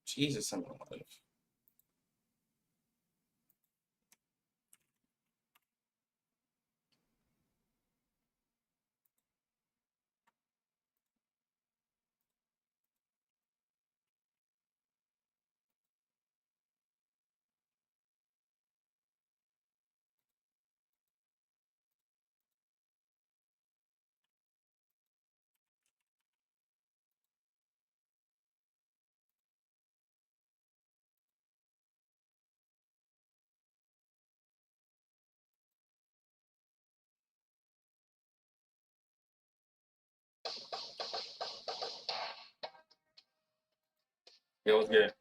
Jesus, I'm alive. It was good.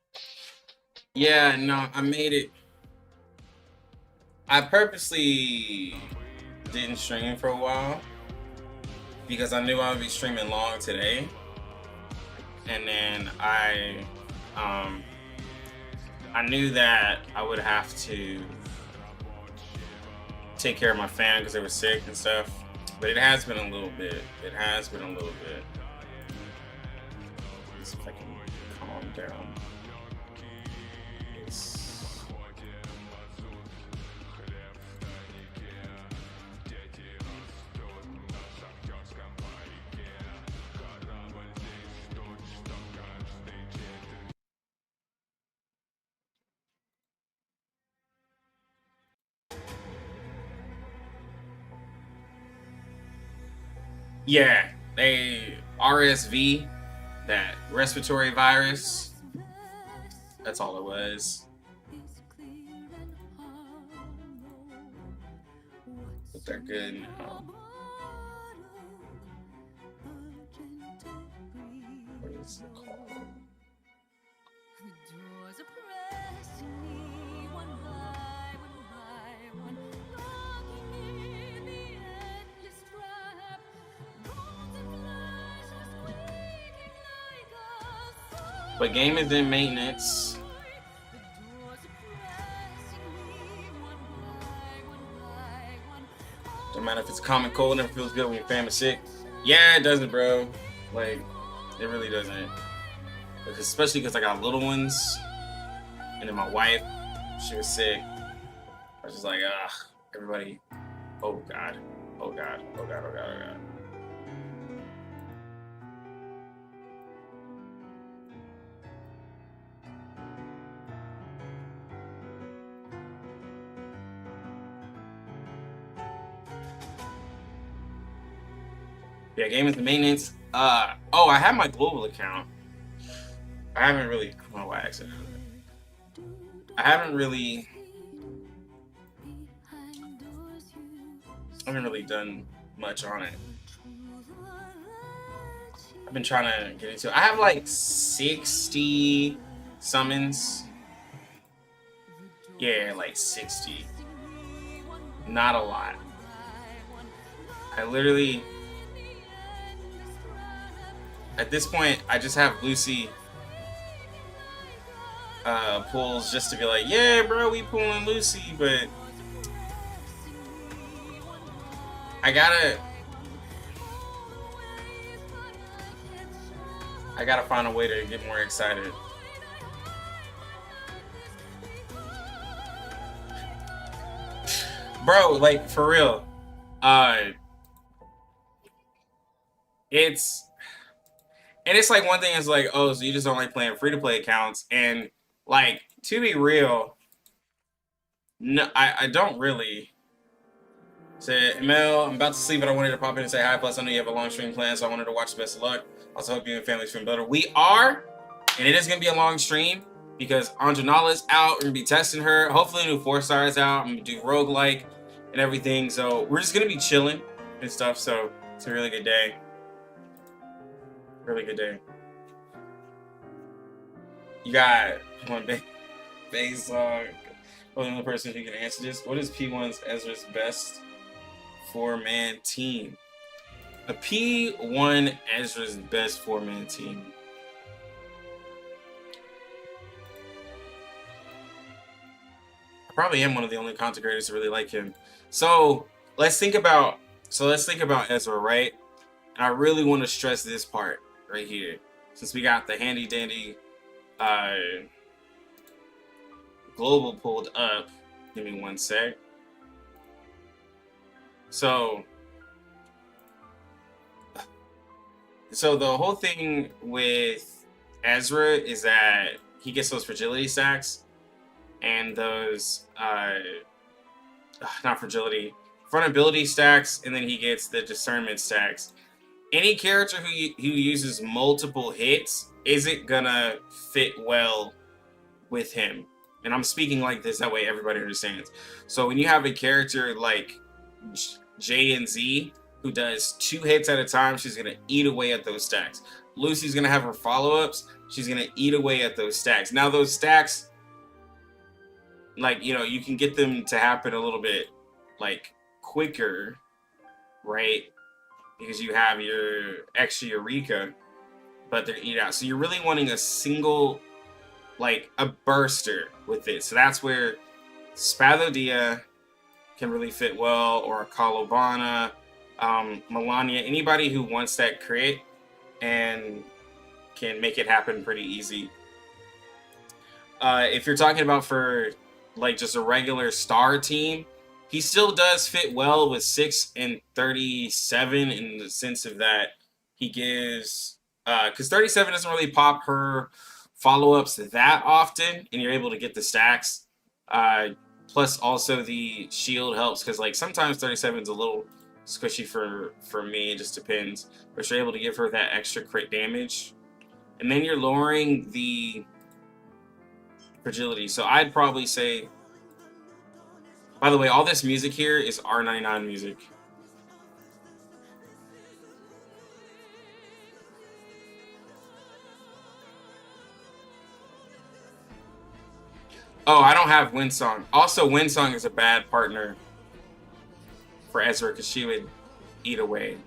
Yeah, no, I made it. I purposely didn't stream for a while because I knew I would be streaming long today, and then I knew that I would have to take care of my fam because they were sick and stuff. But it has been a little bit. It has been a little bit. Let's see if I can calm down. Yeah, they RSV, that respiratory virus. That's all it was. But they're good now. What is it called? But game is in maintenance. Don't matter if it's a common cold, never feels good when your family's sick. Yeah, it doesn't, bro. Like, it really doesn't. Especially because I got little ones. And then my wife, she was sick. I was just like, everybody. Oh, God. Oh, God. Oh, God. Oh, God. Oh, God. Yeah, game is the maintenance. Oh, I have my global account. I haven't really. I don't know why I accidentally. I haven't really done much on it. I've been trying to get into it. I have like 60 summons. Yeah, like 60. Not a lot. I literally, at this point, I just have Lucy pulls just to be like, yeah, bro, we pulling Lucy, but I gotta find a way to get more excited. Bro, like, for real. It's like one thing is like, oh, so you just don't like playing free-to-play accounts. And, like, to be real, no, I don't really. Say, Mel, I'm about to sleep, but I wanted to pop in and say hi. Plus, I know you have a long stream plan, so I wanted to watch the best of luck. Also, hope you and families feel better. We are, and it is going to be a long stream because Anjo Nala is out. We're going to be testing her. Hopefully, a new 4-star is out. I'm going to do roguelike and everything. So, we're just going to be chilling and stuff. So, it's a really good day. Really good day. You got one big song. Only person who can answer this. What is P1's Ezra's best 4-man team? A P1 Ezra's best 4-man team. I probably am one of the only content creators to really like him. So let's think about let's think about Ezra, right? And I really want to stress this part right here, since we got the handy dandy uh, global pulled up. Give me one sec. So, so the whole thing with Ezra is that he gets those fragility stacks and those not fragility, frontability stacks, and then he gets the discernment stacks. Any character who uses multiple hits isn't gonna fit well with him. And I'm speaking like this, that way everybody understands. So when you have a character like J and Z who does 2 hits at a time, she's gonna eat away at those stacks. Lucy's gonna have her follow-ups, she's gonna eat away at those stacks. Now those stacks, like, you know, you can get them to happen a little bit like quicker, right? Because you have your extra Eureka, but they're eat out. So you're really wanting a single, like a burster with it. So that's where Spathodia can really fit well, or a Kalobana, Melania, anybody who wants that crit and can make it happen pretty easy. If you're talking about for like just a regular star team, he still does fit well with 6 and 37 in the sense of that he gives, because 37 doesn't really pop her follow-ups that often, and you're able to get the stacks. Plus also the shield helps, because like sometimes 37 is a little squishy for me, it just depends. But you're able to give her that extra crit damage. And then you're lowering the fragility. So I'd probably say, by the way, all this music here is R99 music. Oh, I don't have Windsong. Also, Windsong is a bad partner for Ezra because she would eat away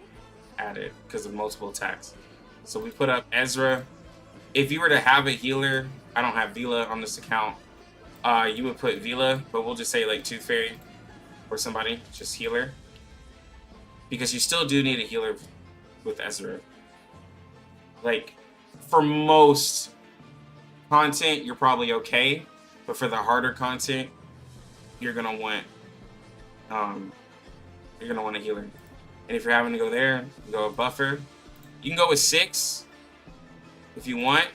at it because of multiple attacks. So we put up Ezra. If you were to have a healer, I don't have Vila on this account, you would put Vila, but we'll just say like Tooth Fairy or somebody, just healer. Because you still do need a healer with Ezra. Like, for most content, you're probably okay, but for the harder content, you're gonna want a healer. And if you're having to go there, go a buffer. You can go with 6 if you want.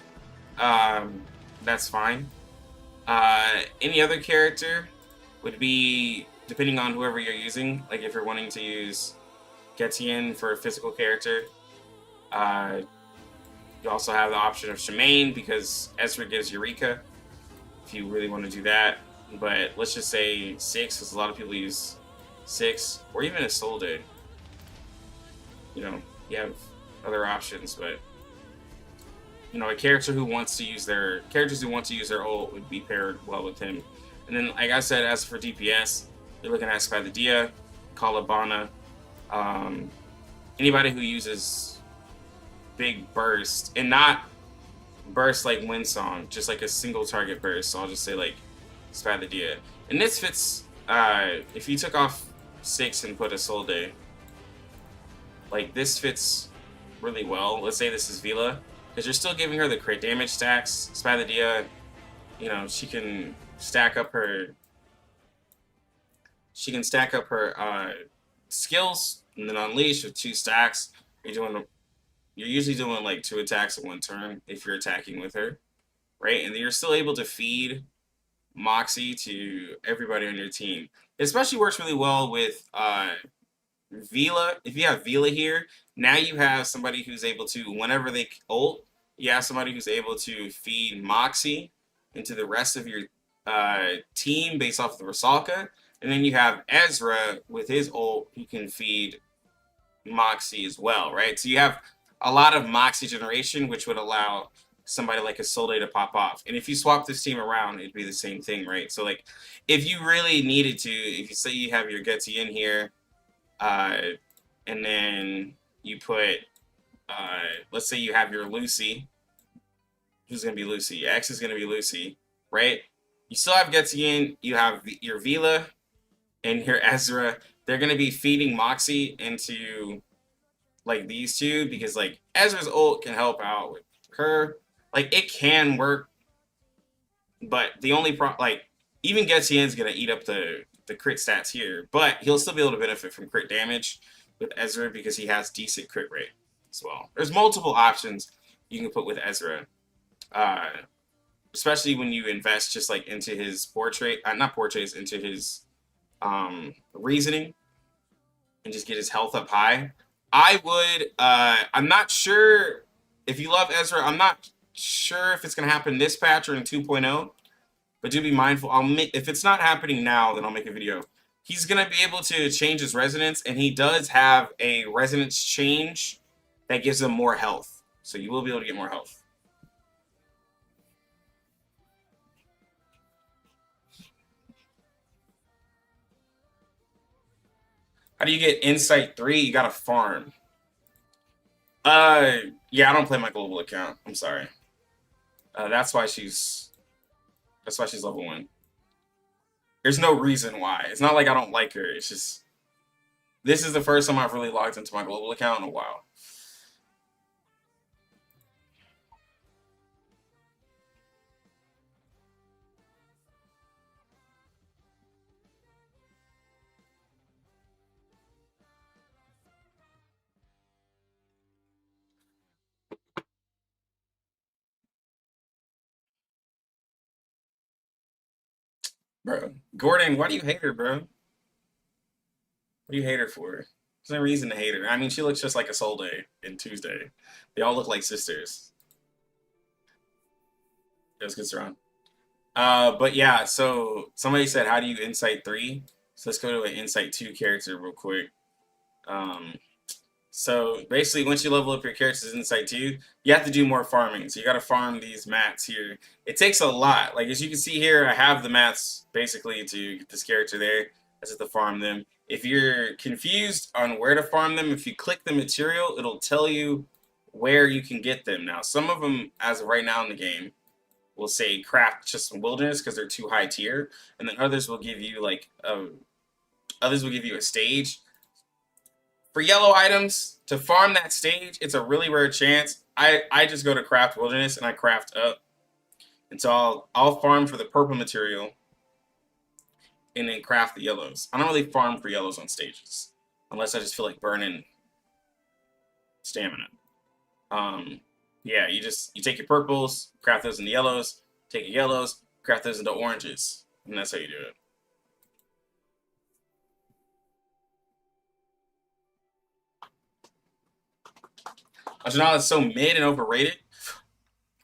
That's fine. Any other character would be, depending on whoever you're using, like if you're wanting to use Getian for a physical character, you also have the option of Shemaine because Ezra gives Eureka if you really want to do that. But let's just say 6, because a lot of people use 6, or even a Solde. You know, you have other options, but you know, a character who wants to use their ult would be paired well with him. And then, like I said, as for DPS, you're looking at Spathodia, Kalabana, anybody who uses big burst, and not burst like Windsong, just like a single target burst. So I'll just say like Spathodia. And this fits, if you took off 6 and put a Solde, like this fits really well. Let's say this is Vila, because you're still giving her the crit damage stacks. Spathodia, you know, she can stack up her skills, and then unleash with 2 stacks. You're usually doing like 2 attacks in 1 turn if you're attacking with her, right? And then you're still able to feed Moxie to everybody on your team. It especially works really well with Vila. If you have Vila here, now you have somebody who's able to, whenever they ult, you have somebody who's able to feed Moxie into the rest of your team based off the Rusalka. And then you have Ezra with his ult who can feed Moxie as well, right? So you have a lot of Moxie generation, which would allow somebody like a Solde to pop off. And if you swap this team around, it'd be the same thing, right? So like, if you really needed to, if you say you have your Getsy in here, and then you put, let's say you have your Lucy, who's going to be Lucy? X is going to be Lucy, right? You still have Getsy in, you have your Vila and your Ezra. they're gonna be feeding Moxie into like these two because like Ezra's ult can help out with her. Like it can work, but the only like even Getien's gonna eat up the crit stats here, but he'll still be able to benefit from crit damage with Ezra because he has decent crit rate as well. There's multiple options you can put with Ezra, uh, especially when you invest just like into his portrait, not portraits, into his reasoning and just get his health up high. I would. I'm not sure if you love Ezra. I'm not sure if it's gonna happen this patch or in 2.0. But do be mindful. If it's not happening now, then I'll make a video. He's gonna be able to change his resonance, and he does have a resonance change that gives him more health. So you will be able to get more health. How do you get Insight 3? You gotta farm. Yeah, I don't play my global account. I'm sorry. That's why she's level 1. There's no reason why. It's not like I don't like her. It's just this is the first time I've really logged into my global account in a while. Bro, Gordon, why do you hate her, bro? What do you hate her for? There's no reason to hate her. I mean, she looks just like a Soul Day and Tuesday. They all look like sisters. It was good, Saran. But yeah, so somebody said, how do you Insight 3? So let's go to an Insight 2 character real quick. So basically, once you level up your characters Insight 2, you have to do more farming. So you got to farm these mats here. It takes a lot. Like, as you can see here, I have the mats basically to get this character there. I just have to farm them. If you're confused on where to farm them, if you click the material, it'll tell you where you can get them. Now, some of them, as of right now in the game, will say craft just in wilderness because they're too high tier, and then others will give you like a stage. For yellow items, to farm that stage, it's a really rare chance. I just go to craft wilderness and I craft up. And so I'll farm for the purple material and then craft the yellows. I don't really farm for yellows on stages unless I just feel like burning stamina. Yeah, you take your purples, craft those into yellows, take your yellows, craft those into oranges, and that's how you do it. Anjo Nala is so mid and overrated.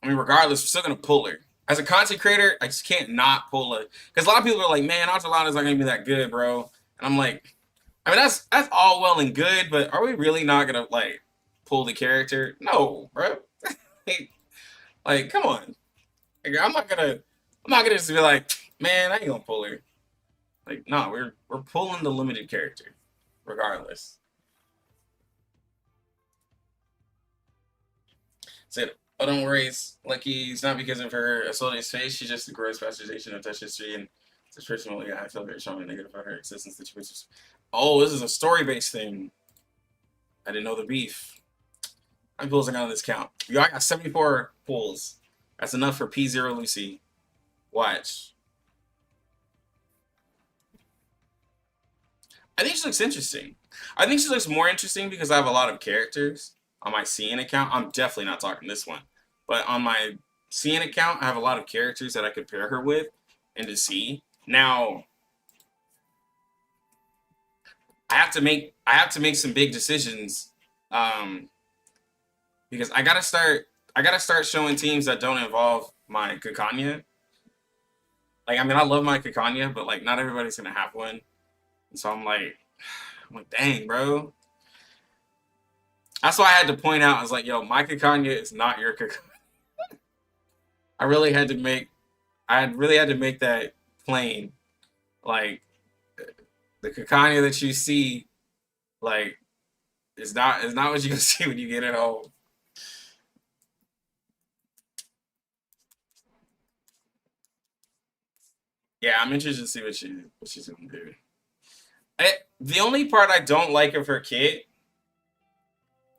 I mean, regardless, we're still gonna pull her. As a content creator, I just can't not pull her because a lot of people are like, "Man, Anjo Nala is not gonna be that good, bro." And I'm like, I mean, that's all well and good, but are we really not gonna like pull the character? No, bro. Like, come on. Like, I'm not gonna just be like, man, I ain't gonna pull her. Like, no, we're pulling the limited character, regardless. Said, oh, don't worry, it's lucky. It's not because of her assaulting face. She's just a gross bastardization of touch history and it's personally. I feel very strongly negative about her existence. Situations. Oh, this is a story-based thing. I didn't know the beef. How many pulls I got on this count? Yo, I got 74 pulls. That's enough for P0 Lucy. Watch. I think she looks interesting. I think she looks more interesting because I have a lot of characters on my CN account. I'm definitely not talking this one. But on my CN account, I have a lot of characters that I could pair her with and to see. Now, I have to make some big decisions. Because I gotta start showing teams that don't involve my Kakania. Like, I mean, I love my Kakania, but like not everybody's gonna have one. And so I'm like, dang, bro. That's why I had to point out. I was like, yo, my Kakania is not your Kakania. I really had to make that plain. Like, the Kakania that you see, like, is not what you gonna see when you get it home. Yeah, I'm interested to see what she's gonna do. The only part I don't like of her kit,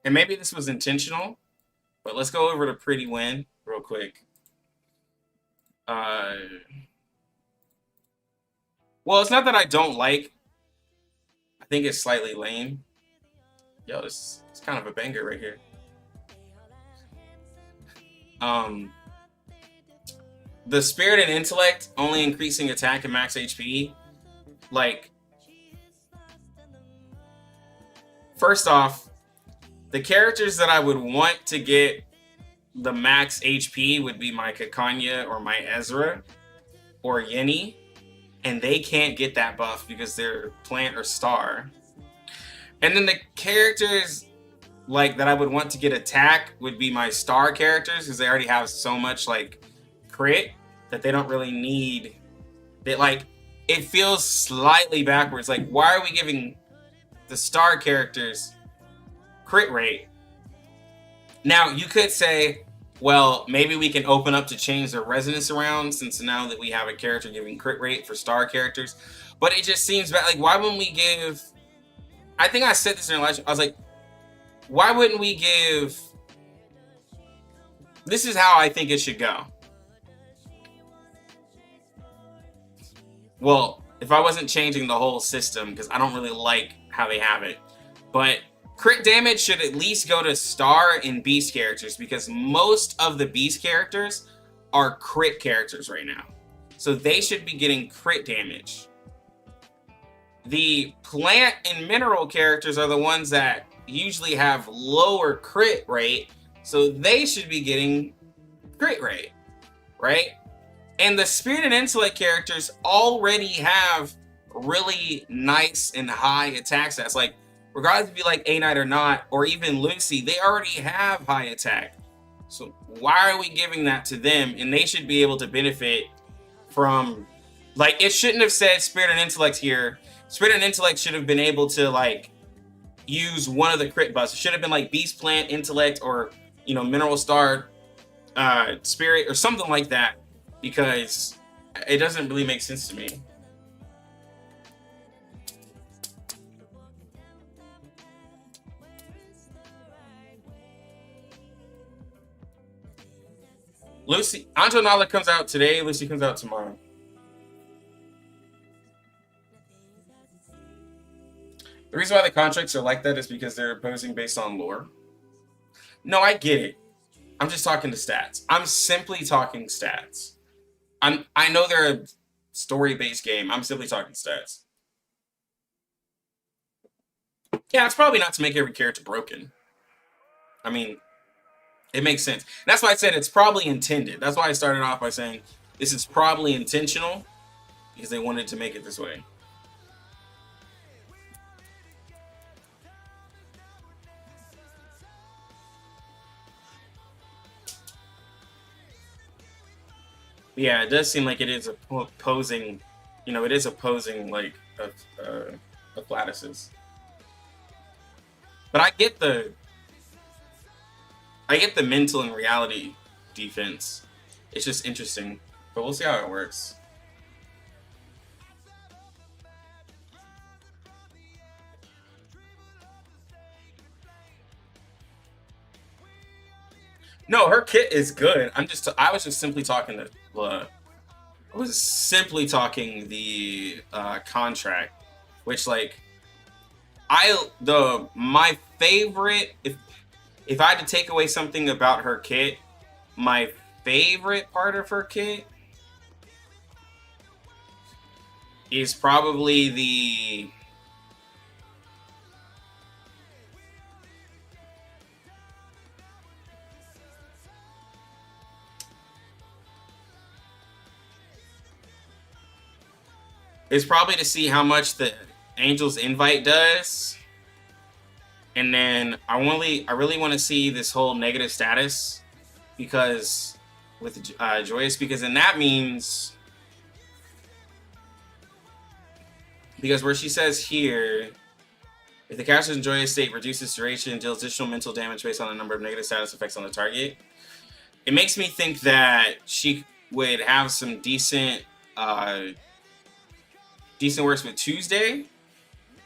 and maybe this was intentional, but let's go over to Pretty Win real quick. Uh, well, it's not that I don't like. I think it's slightly lame. Yo, it's kind of a banger right here. The spirit and intellect only increasing attack and max HP. Like, first off, the characters that I would want to get the max HP would be my Kakania or my Ezra or Yenny, and they can't get that buff because they're plant or star. And then the characters like that I would want to get attack would be my star characters because they already have so much like crit that they don't really need. That like it feels slightly backwards. Like, why are we giving the star characters crit rate? Now you could say, well, maybe we can open up to change the resonance around since now that we have a character giving crit rate for star characters. But it just seems bad. Like, why wouldn't we give? I think I said this in the last. I was like, why wouldn't we give? This is how I think it should go. Well, if I wasn't changing the whole system, because I don't really like how they have it, but crit damage should at least go to star and beast characters because most of the beast characters are crit characters right now. So they should be getting crit damage. The plant and mineral characters are the ones that usually have lower crit rate, so they should be getting crit rate, right? And the spirit and intellect characters already have really nice and high attack stats. Like, regardless if you like A-Knight or not, or even Lucy, they already have high attack. So why are we giving that to them? And they should be able to benefit from, like, it shouldn't have said spirit and intellect here. Spirit and intellect should have been able to, like, use one of the crit buffs. It should have been like beast, plant, intellect, or, you know, mineral, star, spirit, or something like that, because it doesn't really make sense to me. Lucy, Anjo Nala comes out today. Lucy comes out tomorrow. The reason why the contracts are like that is because they're opposing based on lore. No, I get it. I'm just talking to stats. I'm simply talking stats. I know they're a story-based game. I'm simply talking stats. Yeah, it's probably not to make every character broken. I mean, it makes sense. That's why I said it's probably intended. That's why I started off by saying this is probably intentional because they wanted to make it this way. But yeah, it does seem like it is opposing, you know, it is opposing like a Gladys's. But I get the mental and reality defense. It's just interesting, but we'll see how it works. No, her kit is good. I was just simply talking to, I was simply talking the contract, which like, my favorite, if I had to take away something about her kit, my favorite part of her kit is probably the is probably to see how much the Angel's Invite does. And then I really want to see this whole negative status because with Joyous, because then that means, because where she says here, if the caster's in Joyous state reduces duration and deals additional mental damage based on the number of negative status effects on the target, it makes me think that she would have some decent works with Tuesday.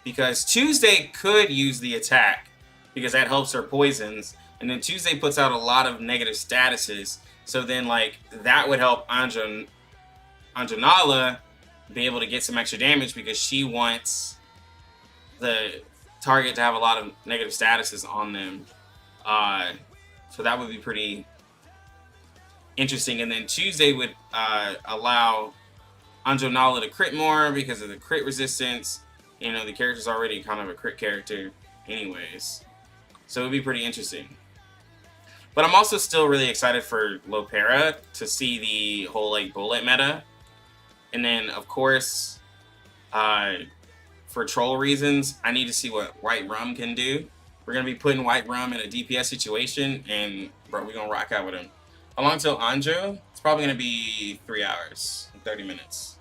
because Tuesday could use the attack because that helps her poisons, and then Tuesday puts out a lot of negative statuses. So then, like, that would help Anjo Nala be able to get some extra damage because she wants the target to have a lot of negative statuses on them. So that would be pretty interesting. And then Tuesday would allow Anjo Nala to crit more because of the crit resistance. You know, the character's already kind of a crit character anyways. So it would be pretty interesting. But I'm also still really excited for Lopera to see the whole, like, bullet meta. And then, of course, for troll reasons, I need to see what White Rum can do. We're going to be putting White Rum in a DPS situation, and, bro, we're going to rock out with him. How long till Anjo? It's probably going to be 3 hours and 30 minutes.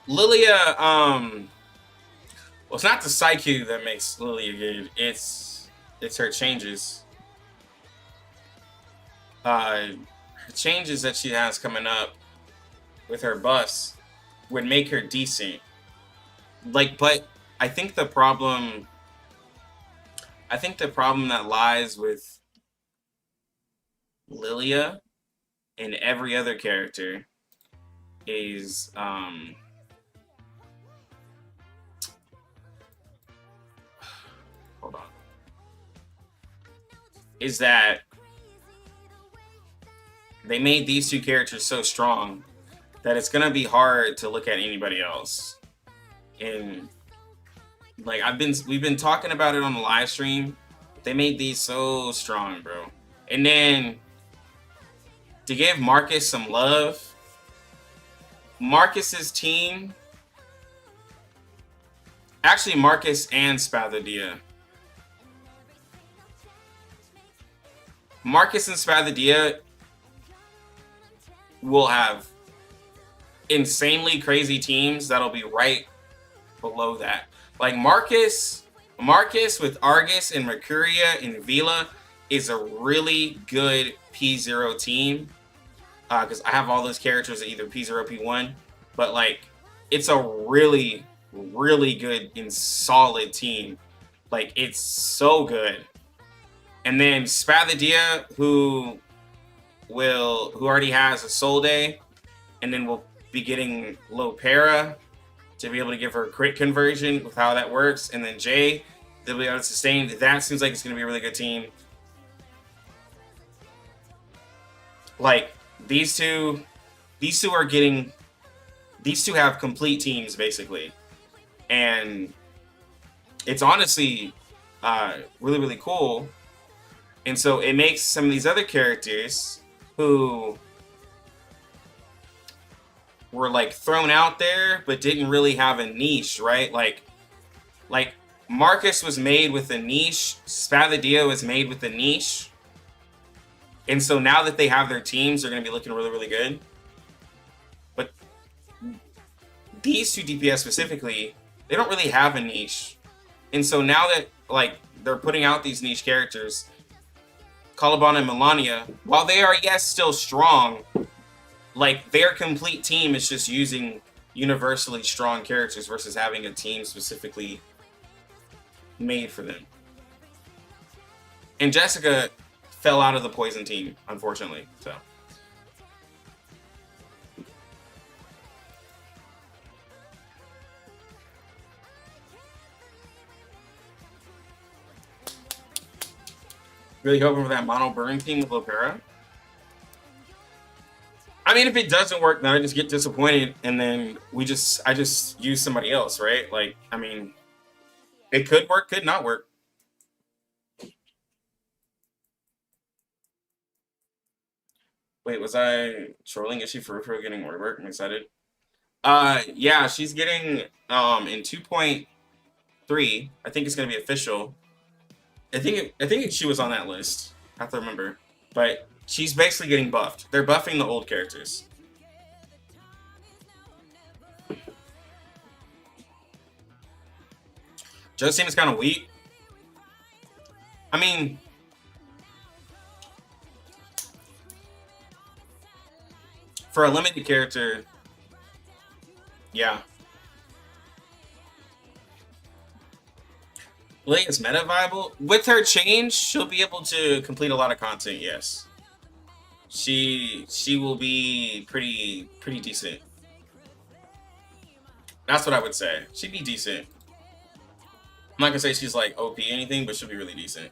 Lilia, well, it's not the Psychube that makes Lilia good. It's her changes. Her changes that she has coming up with her buffs would make her decent. Like, but I think the problem that lies with Lilia and every other character is hold on. Is that they made these two characters so strong that it's gonna be hard to look at anybody else. And like we've been talking about it on the live stream. They made these so strong, bro. And then to give Marcus some love, Marcus's team, actually Marcus and Spathadia. Marcus and Spathadia will have insanely crazy teams that'll be right below that. Like Marcus with Argus and Mercuria and Vila is a really good P0 team. Because I have all those characters at either P0 or P1. But like, it's a really, really good and solid team. Like, it's so good. And then Spathadia, who already has a Soul Day, and then we'll be getting Lopera to be able to give her crit conversion with how that works. And then Jay, they'll be able to sustain. That seems like it's going to be a really good team. Like, these two have complete teams, basically. And it's honestly really, really cool. And so it makes some of these other characters who were like thrown out there but didn't really have a niche, right? Like Marcus was made with a niche, Spathadia was made with a niche. And so now that they have their teams, they're going to be looking really, really good. But these two DPS specifically, they don't really have a niche. And so now that like they're putting out these niche characters, Caliban and Melania, while they are, yes, still strong, like their complete team is just using universally strong characters versus having a team specifically made for them. And Jessica fell out of the poison team, unfortunately. So really hoping for that mono burn team with Lopera. I mean, if it doesn't work, then I just get disappointed, and then I just use somebody else, right? Like, I mean, it could work, could not work. Wait, was I trolling? Is she for getting more work? I'm excited. Yeah, she's getting in 2.3. I think it's gonna be official. I think she was on that list. I have to remember, but she's basically getting buffed. They're buffing the old characters. Joe's team is kind of weak. I mean, for a limited character, yeah. Lily is meta viable. With her change, she'll be able to complete a lot of content, yes. She will be pretty decent. That's what I would say. She'd be decent. I'm not gonna say she's like OP anything, but she'll be really decent.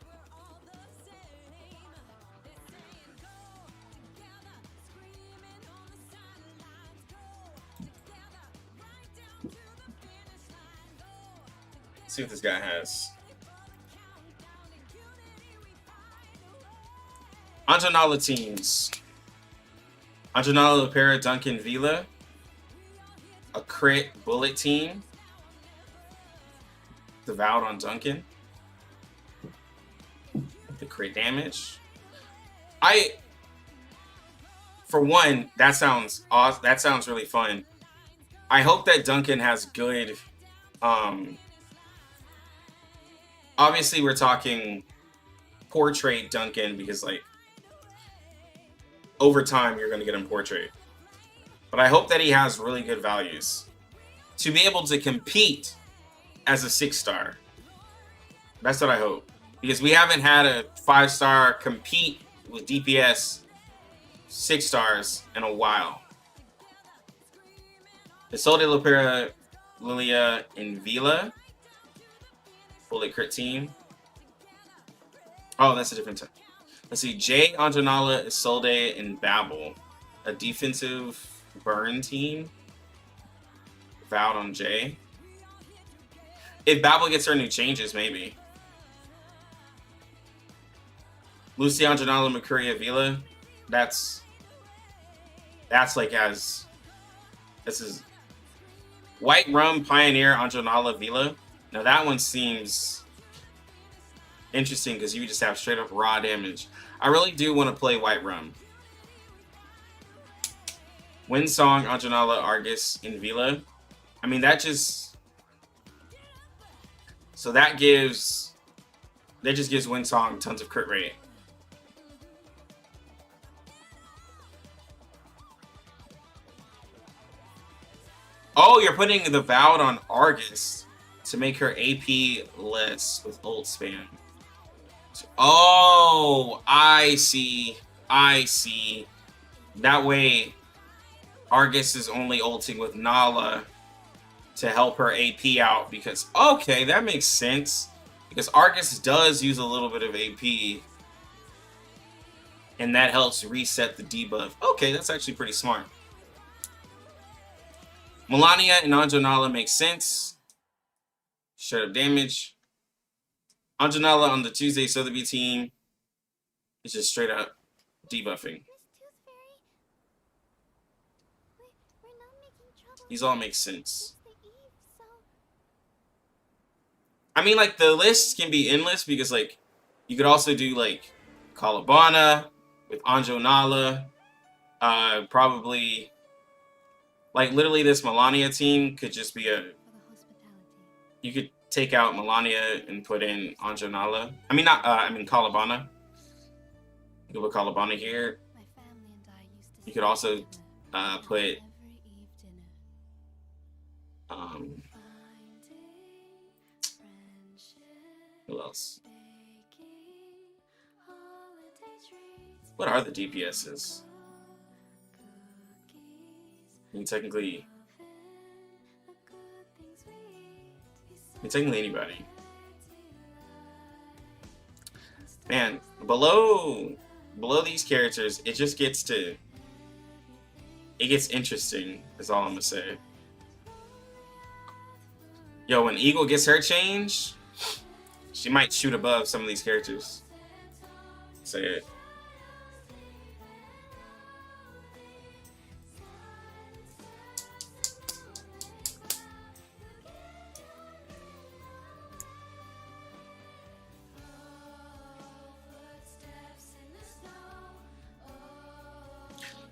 Let's see what this guy has. Anjo Nala teams. Anjo Nala, Lepera, Duncan, Vila. A crit bullet team. Devoured on Duncan. The crit damage. For one, that sounds awesome. That sounds really fun. I hope that Duncan has good. Obviously, we're talking portrait Duncan because, like, over time you're going to get him portrait. But I hope that he has really good values to be able to compete as a 6-star. That's what I hope. Because we haven't had a 5-star compete with DPS 6 stars in a while. Isolde, Lepera, Lilia, and Vila. Bullet crit team. Oh, that's a different time. Let's see. Jay, Anjo Nala, Isolde, and Babel. A defensive burn team. Vowed on Jay. If Babel gets her new changes, maybe. Lucy, Anjo Nala, Mercuria, Vila. That's like as this is White Rum, Pioneer, Anjo Nala, Vila. Now that one seems interesting because you just have straight up raw damage. I really do want to play White Rum. Windsong, Anjo Nala, Argus, and Vila. I mean that just that just gives Windsong tons of crit rate. Oh, you're putting the Vowed on Argus to make her AP less with ult spam. Oh, I see. I see. That way, Argus is only ulting with Nala to help her AP out because, okay, that makes sense. Because Argus does use a little bit of AP. And that helps reset the debuff. Okay, that's actually pretty smart. Melania and Anjo Nala makes sense. Straight up damage. Anjo Nala on the Tuesday Sotheby team is just straight up debuffing. These all make sense. I mean, like, the lists can be endless because, like, you could also do, like, Kalabana with Anjo Nala. Probably, like, literally this Melania team could just be a... You could take out Melania and put in Anjo Nala. I mean, not, I mean, Kalabana. You could put Kalabana here. You could also put... who else? What are the DPSs? I mean, technically anybody. Man, below these characters, it just gets interesting, is all I'm gonna say. Yo, when Eagle gets her change, she might shoot above some of these characters. Say it.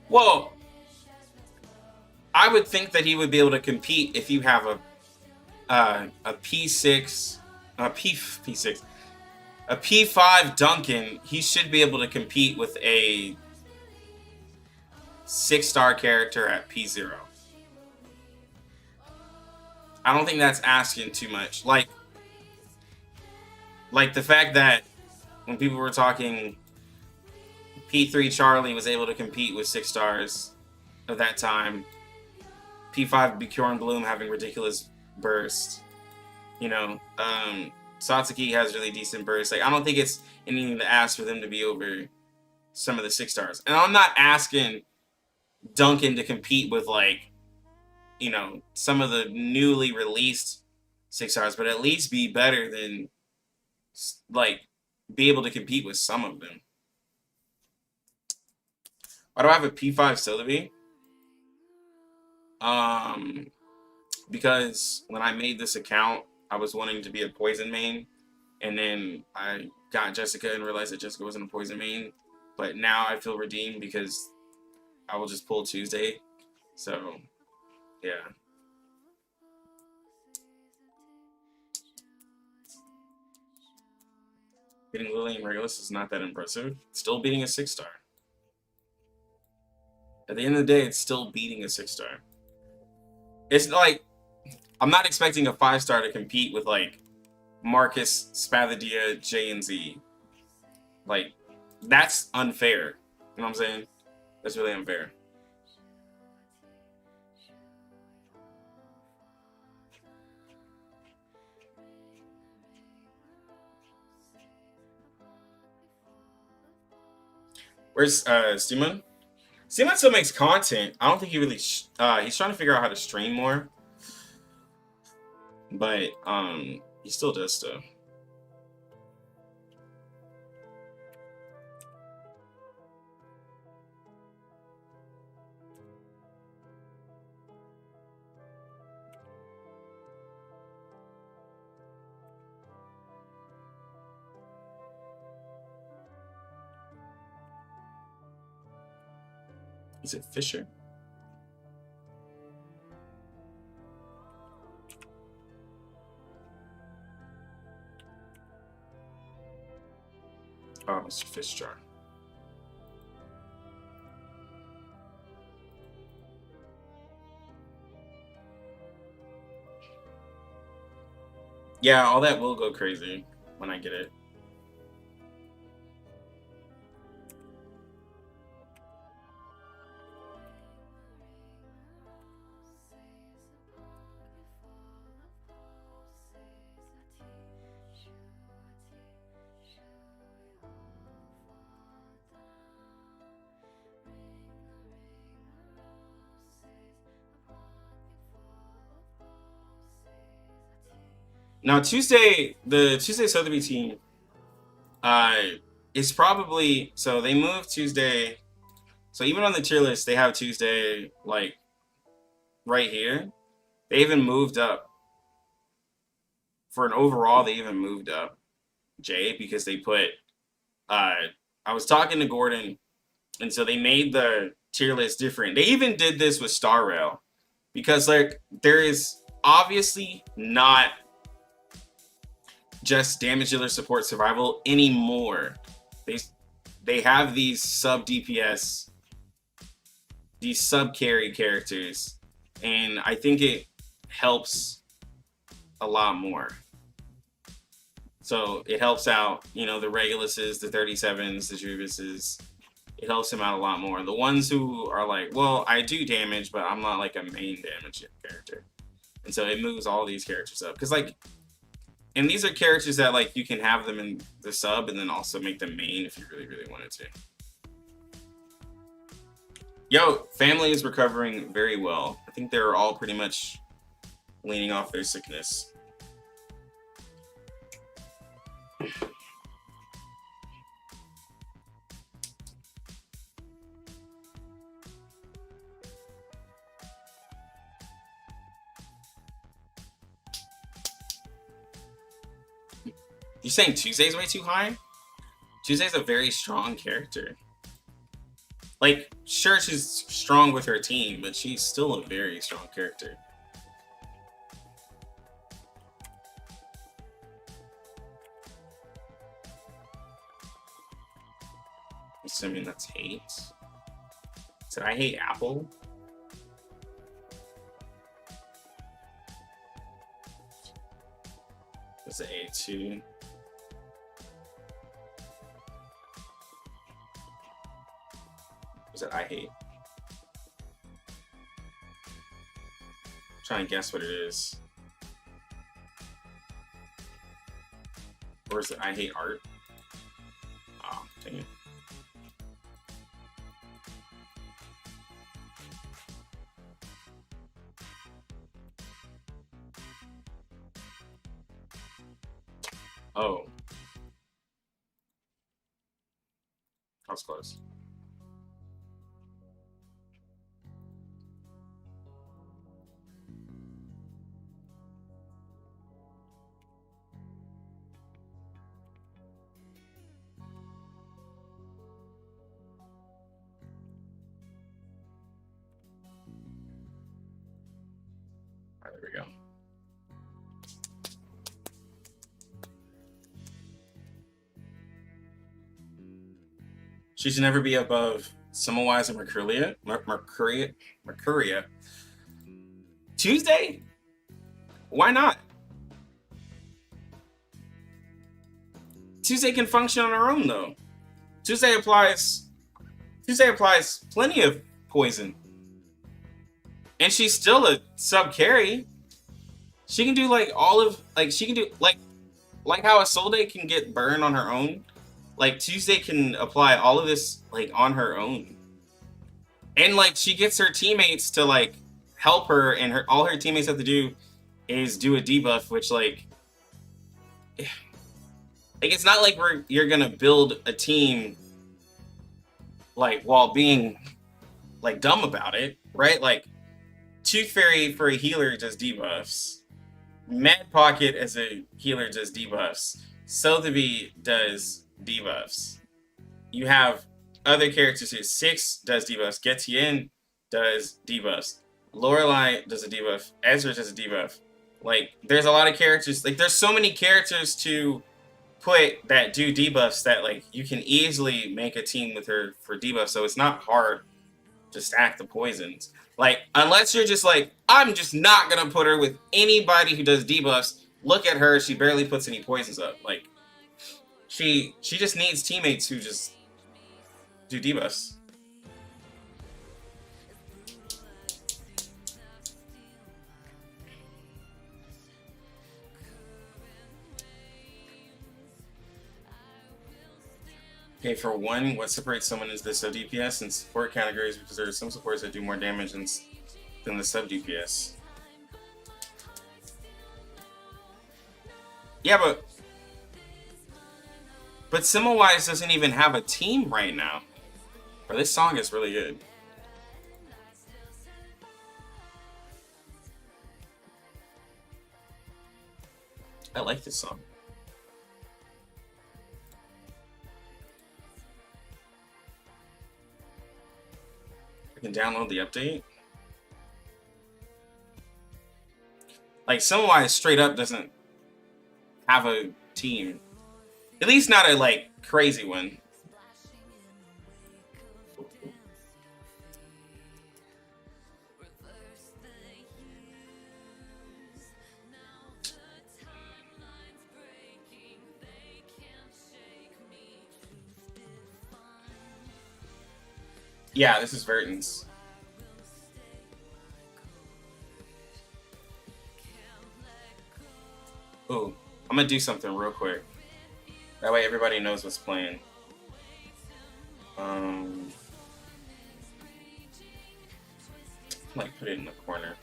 Well, I would think that he would be able to compete if you have a P6 P6. A P5 Duncan, he should be able to compete with a 6-star character at P0. I don't think that's asking too much. Like the fact that when people were talking, P3 Charlie was able to compete with 6 stars of that time. P5 Bjorn Bloom having ridiculous burst. You know, Satsuki has really decent burst. Like, I don't think it's anything to ask for them to be over some of the 6 stars. And I'm not asking Duncan to compete with, like, you know, some of the newly released 6 stars, but at least be better than, like, be able to compete with some of them. Why do I have a P5 Sotheby? Because when I made this account, I was wanting to be a poison main, and then I got Jessica and realized that Jessica wasn't a poison main. But now I feel redeemed because I will just pull Tuesday. So, yeah. Beating Lily and Regulus is not that impressive. Still beating a 6-star. At the end of the day, it's still beating a 6-star. It's like, I'm not expecting a 5-star to compete with, like, Marcus, Spathadia, J, and Z. Like, that's unfair. You know what I'm saying? That's really unfair. Where's Simon? Simon still makes content. I don't think he really... he's trying to figure out how to stream more. But, he still does stuff. Is it Fisher? Oh, Mr. Fish Jar. Yeah, all that will go crazy when I get it. Now Tuesday, the Tuesday Sotheby team, is probably, so they moved Tuesday. So even on the tier list, they have Tuesday like right here. They even moved up for an overall. They even moved up Jay because they put. I was talking to Gordon, and so they made the tier list different. They even did this with Star Rail because like there is obviously not just damage dealer support survival anymore. They have these sub DPS, these sub carry characters, and I think it helps a lot more. So it helps out, you know, the Reguluses, the 37s, the Juvises. It helps them out a lot more. The ones who are like, well, I do damage, but I'm not like a main damage character. And so it moves all these characters up. Because like, and these are characters that like you can have them in the sub and then also make them main if you really, really wanted to. Yo, family is recovering very well. I think they're all pretty much leaning off their sickness. You saying Tuesday's way too high? Tuesday's a very strong character. Like, sure, she's strong with her team, but she's still a very strong character. assuming that's hate. Said I hate Apple. That's an A2. Was it I hate? I'm trying to guess what it is. Or is it I hate art? Oh, dang it. Oh. That was close. All right, there we go. She should never be above Semmelweis and Mercuria. Tuesday? Why not? Tuesday can function on her own though. Tuesday applies plenty of poison. And she's still a sub carry. She can do like all of she can do like how a Solday can get burn on her own. Like Tuesday can apply all of this like on her own. And like she gets her teammates to like help her, and all her teammates have to do is do a debuff, which like it's not like you're gonna build a team like while being like dumb about it, right? Like Tooth Fairy for a healer does debuffs. Mad Pocket as a healer does debuffs. Sotheby does debuffs. You have other characters here. Six does debuffs. Getien does debuffs. Lorelei does a debuff. Ezra does a debuff. Like, there's a lot of characters. Like, there's so many characters to put that do debuffs that, like, you can easily make a team with her for debuffs. So it's not hard to stack the poisons. Like, unless you're just like, I'm just not gonna put her with anybody who does debuffs. Look at her, she barely puts any poisons up. Like, she just needs teammates who just do debuffs. Okay, for one, what separates someone is the sub DPS and support categories, because there are some supports that do more damage than the sub DPS. Yeah, but Semmelweis doesn't even have a team right now. But this song is really good. I like this song. I can download the update. Like, Semmelweis straight up doesn't have a team. At least not a, like, crazy one. Yeah, this is Verton's. Ooh, I'm gonna do something real quick. That way everybody knows what's playing. Like, put it in the corner.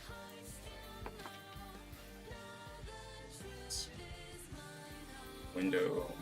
Window.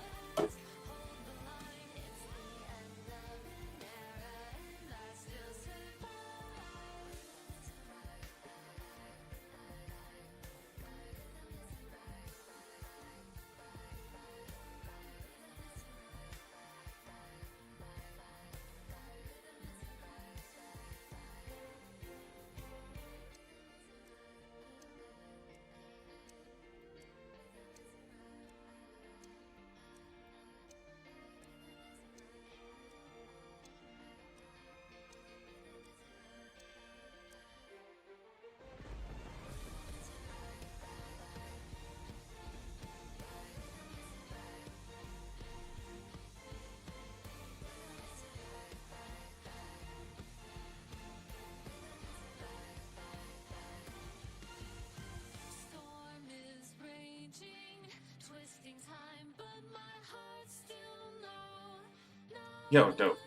Yo, dope.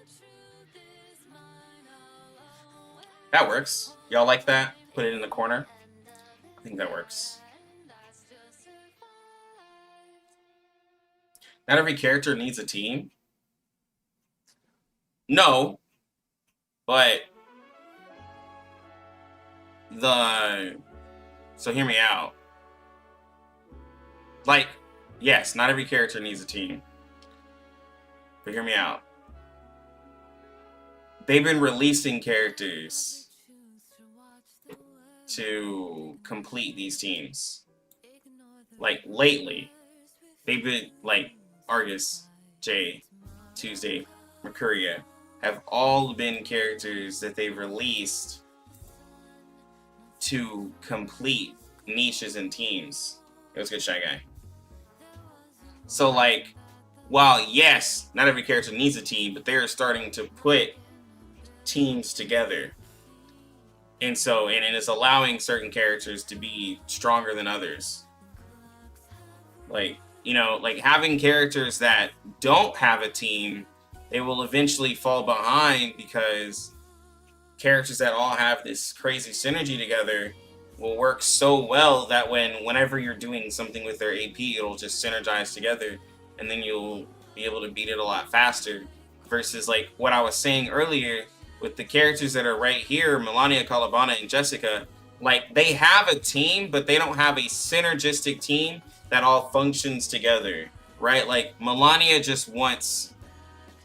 That works. Y'all like that? Put it in the corner. I think that works. Not every character needs a team. No, but so hear me out. Like, yes, not every character needs a team. But hear me out. They've been releasing characters to complete these teams. Like, lately. They've been, like, Argus, Jay, Tuesday, Mercuria, have all been characters that they've released to complete niches and teams. It was good, Shy Guy. So, like, while, yes, not every character needs a team, but they're starting to put teams together. And so, and it is allowing certain characters to be stronger than others. Like, you know, like having characters that don't have a team, they will eventually fall behind because characters that all have this crazy synergy together will work so well that whenever you're doing something with their AP, it'll just synergize together, and then you'll be able to beat it a lot faster. Versus like what I was saying earlier with the characters that are right here, Melania, Calabana, and Jessica, like they have a team, but they don't have a synergistic team that all functions together, right? Like Melania just wants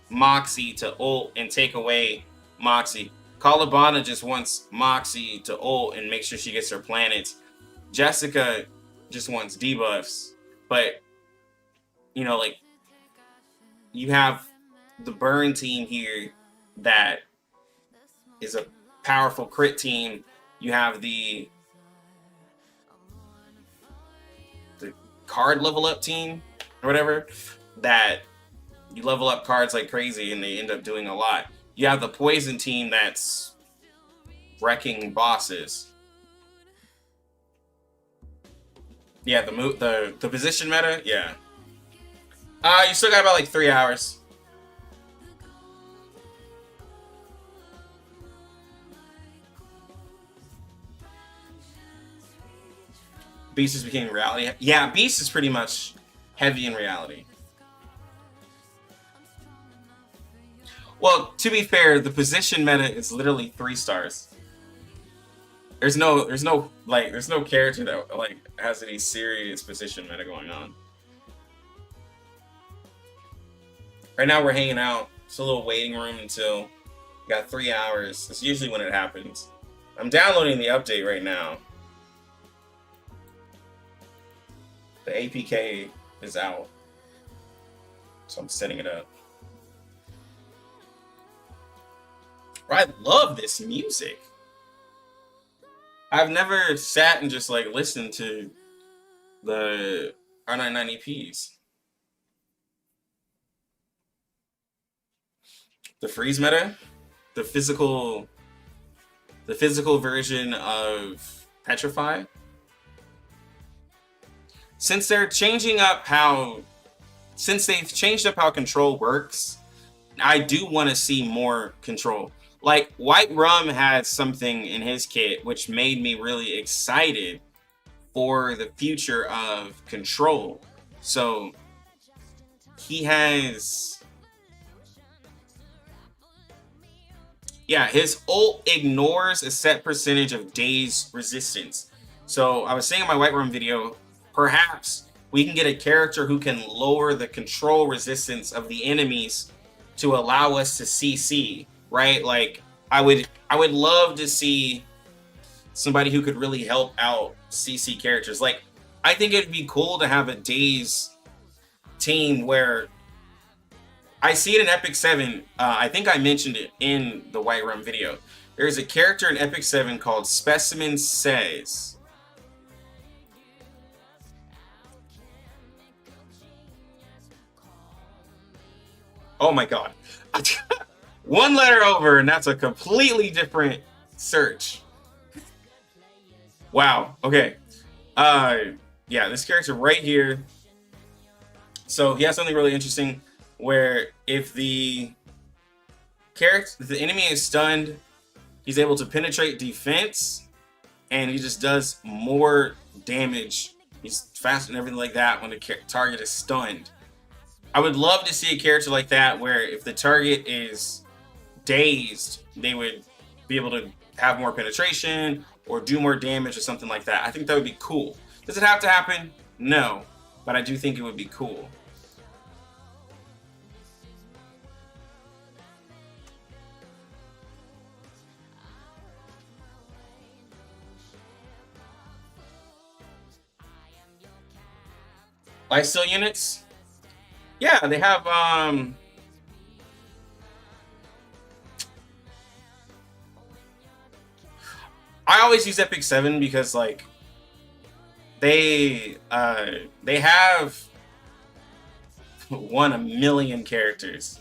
Moxie to ult and take away Moxie. Calabana just wants Moxie to ult and make sure she gets her planets. Jessica just wants debuffs. But, you know, like, you have the Burn team here that is a powerful crit team. You have the card level up team or whatever that you level up cards like crazy and they end up doing a lot. You have the poison team that's wrecking bosses. Yeah, the position meta, yeah. You still got about like 3 hours. Beast is becoming reality. Yeah, Beast is pretty much heavy in reality. Well, to be fair, the position meta is literally 3 stars. There's no character that like has any serious position meta going on. Right now we're hanging out. It's a little waiting room until we got 3 hours. That's usually when it happens. I'm downloading the update right now. The APK is out, so I'm setting it up. I love this music. I've never sat and just like listened to the R99 EPs. The freeze meta, the physical version of Petrify. Since they've changed up how control works, I do want to see more control. Like, White Rum had something in his kit which made me really excited for the future of control. So, he has... Yeah, his ult ignores a set percentage of daze resistance. So, I was saying in my White Rum video, perhaps we can get a character who can lower the control resistance of the enemies to allow us to CC, right? Like, I would love to see somebody who could really help out CC characters. Like, I think it'd be cool to have a Daze team where I see it in Epic 7. I think I mentioned it in the White Rum video. There's a character in Epic 7 called Specimen Says. Oh my god. One letter over, and that's a completely different search. Wow. Okay. Yeah, this character right here. So he has something really interesting where if the the enemy is stunned, he's able to penetrate defense, and he just does more damage. He's faster and everything like that when the target is stunned. I would love to see a character like that where if the target is dazed, they would be able to have more penetration or do more damage or something like that. I think that would be cool. Does it have to happen? No, but I do think it would be cool. Lifesteal units? Yeah, they have I always use Epic 7 because like they have 1,000,000 characters.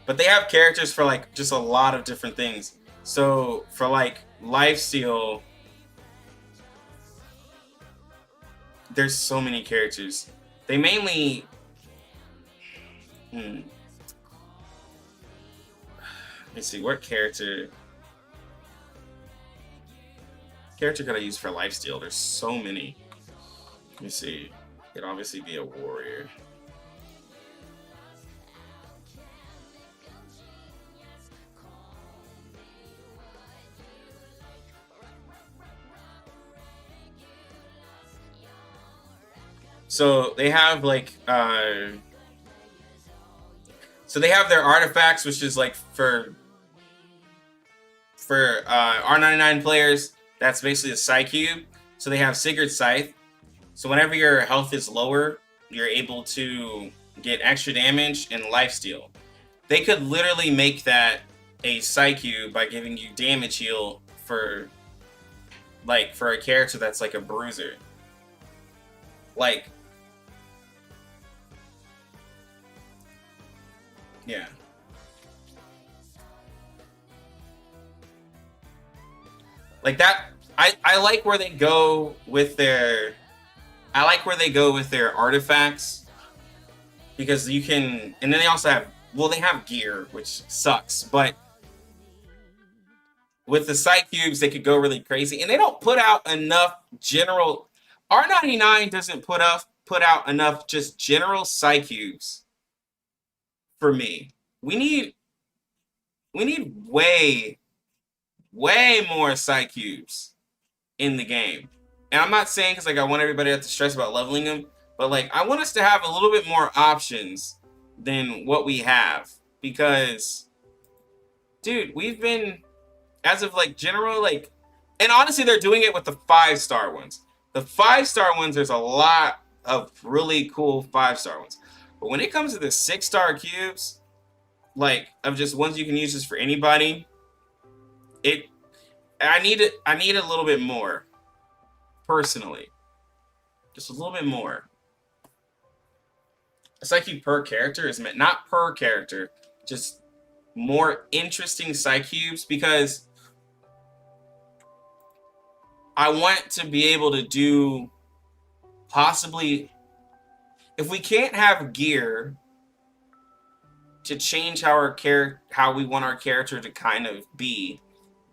But they have characters for like just a lot of different things. So for like lifesteal, there's so many characters. They mainly let me see, what character could I use for lifesteal? There's so many. Let me see. It'd obviously be a warrior. So they have like so they have their artifacts, which is like for R99 players, that's basically a Psychube. So they have Sigurd's Scythe. So whenever your health is lower, you're able to get extra damage and lifesteal. They could literally make that a Psychube by giving you damage heal for a character that's like a bruiser. Like, yeah. Like that, I like where they go with their artifacts, because you can, and then they also have, well, they have gear, which sucks, but with the Psychubes, they could go really crazy, and they don't put out enough general. R99 doesn't put out enough just general Psychubes for me. We need way more Psychubes in the game. And I'm not saying because like I want everybody to have to stress about leveling them, but like I want us to have a little bit more options than what we have, because dude, we've been, as of like general, like, and honestly they're doing it with the 5-star ones. The 5-star ones, there's a lot of really cool 5-star ones. But when it comes to the 6-star cubes, like of just ones you can use just for anybody, I need a little bit more. Personally. Just a little bit more. A Psyche per character is meant, not per character, just more interesting Psychubes, because I want to be able to do possibly, if we can't have gear to change how we want our character to kind of be,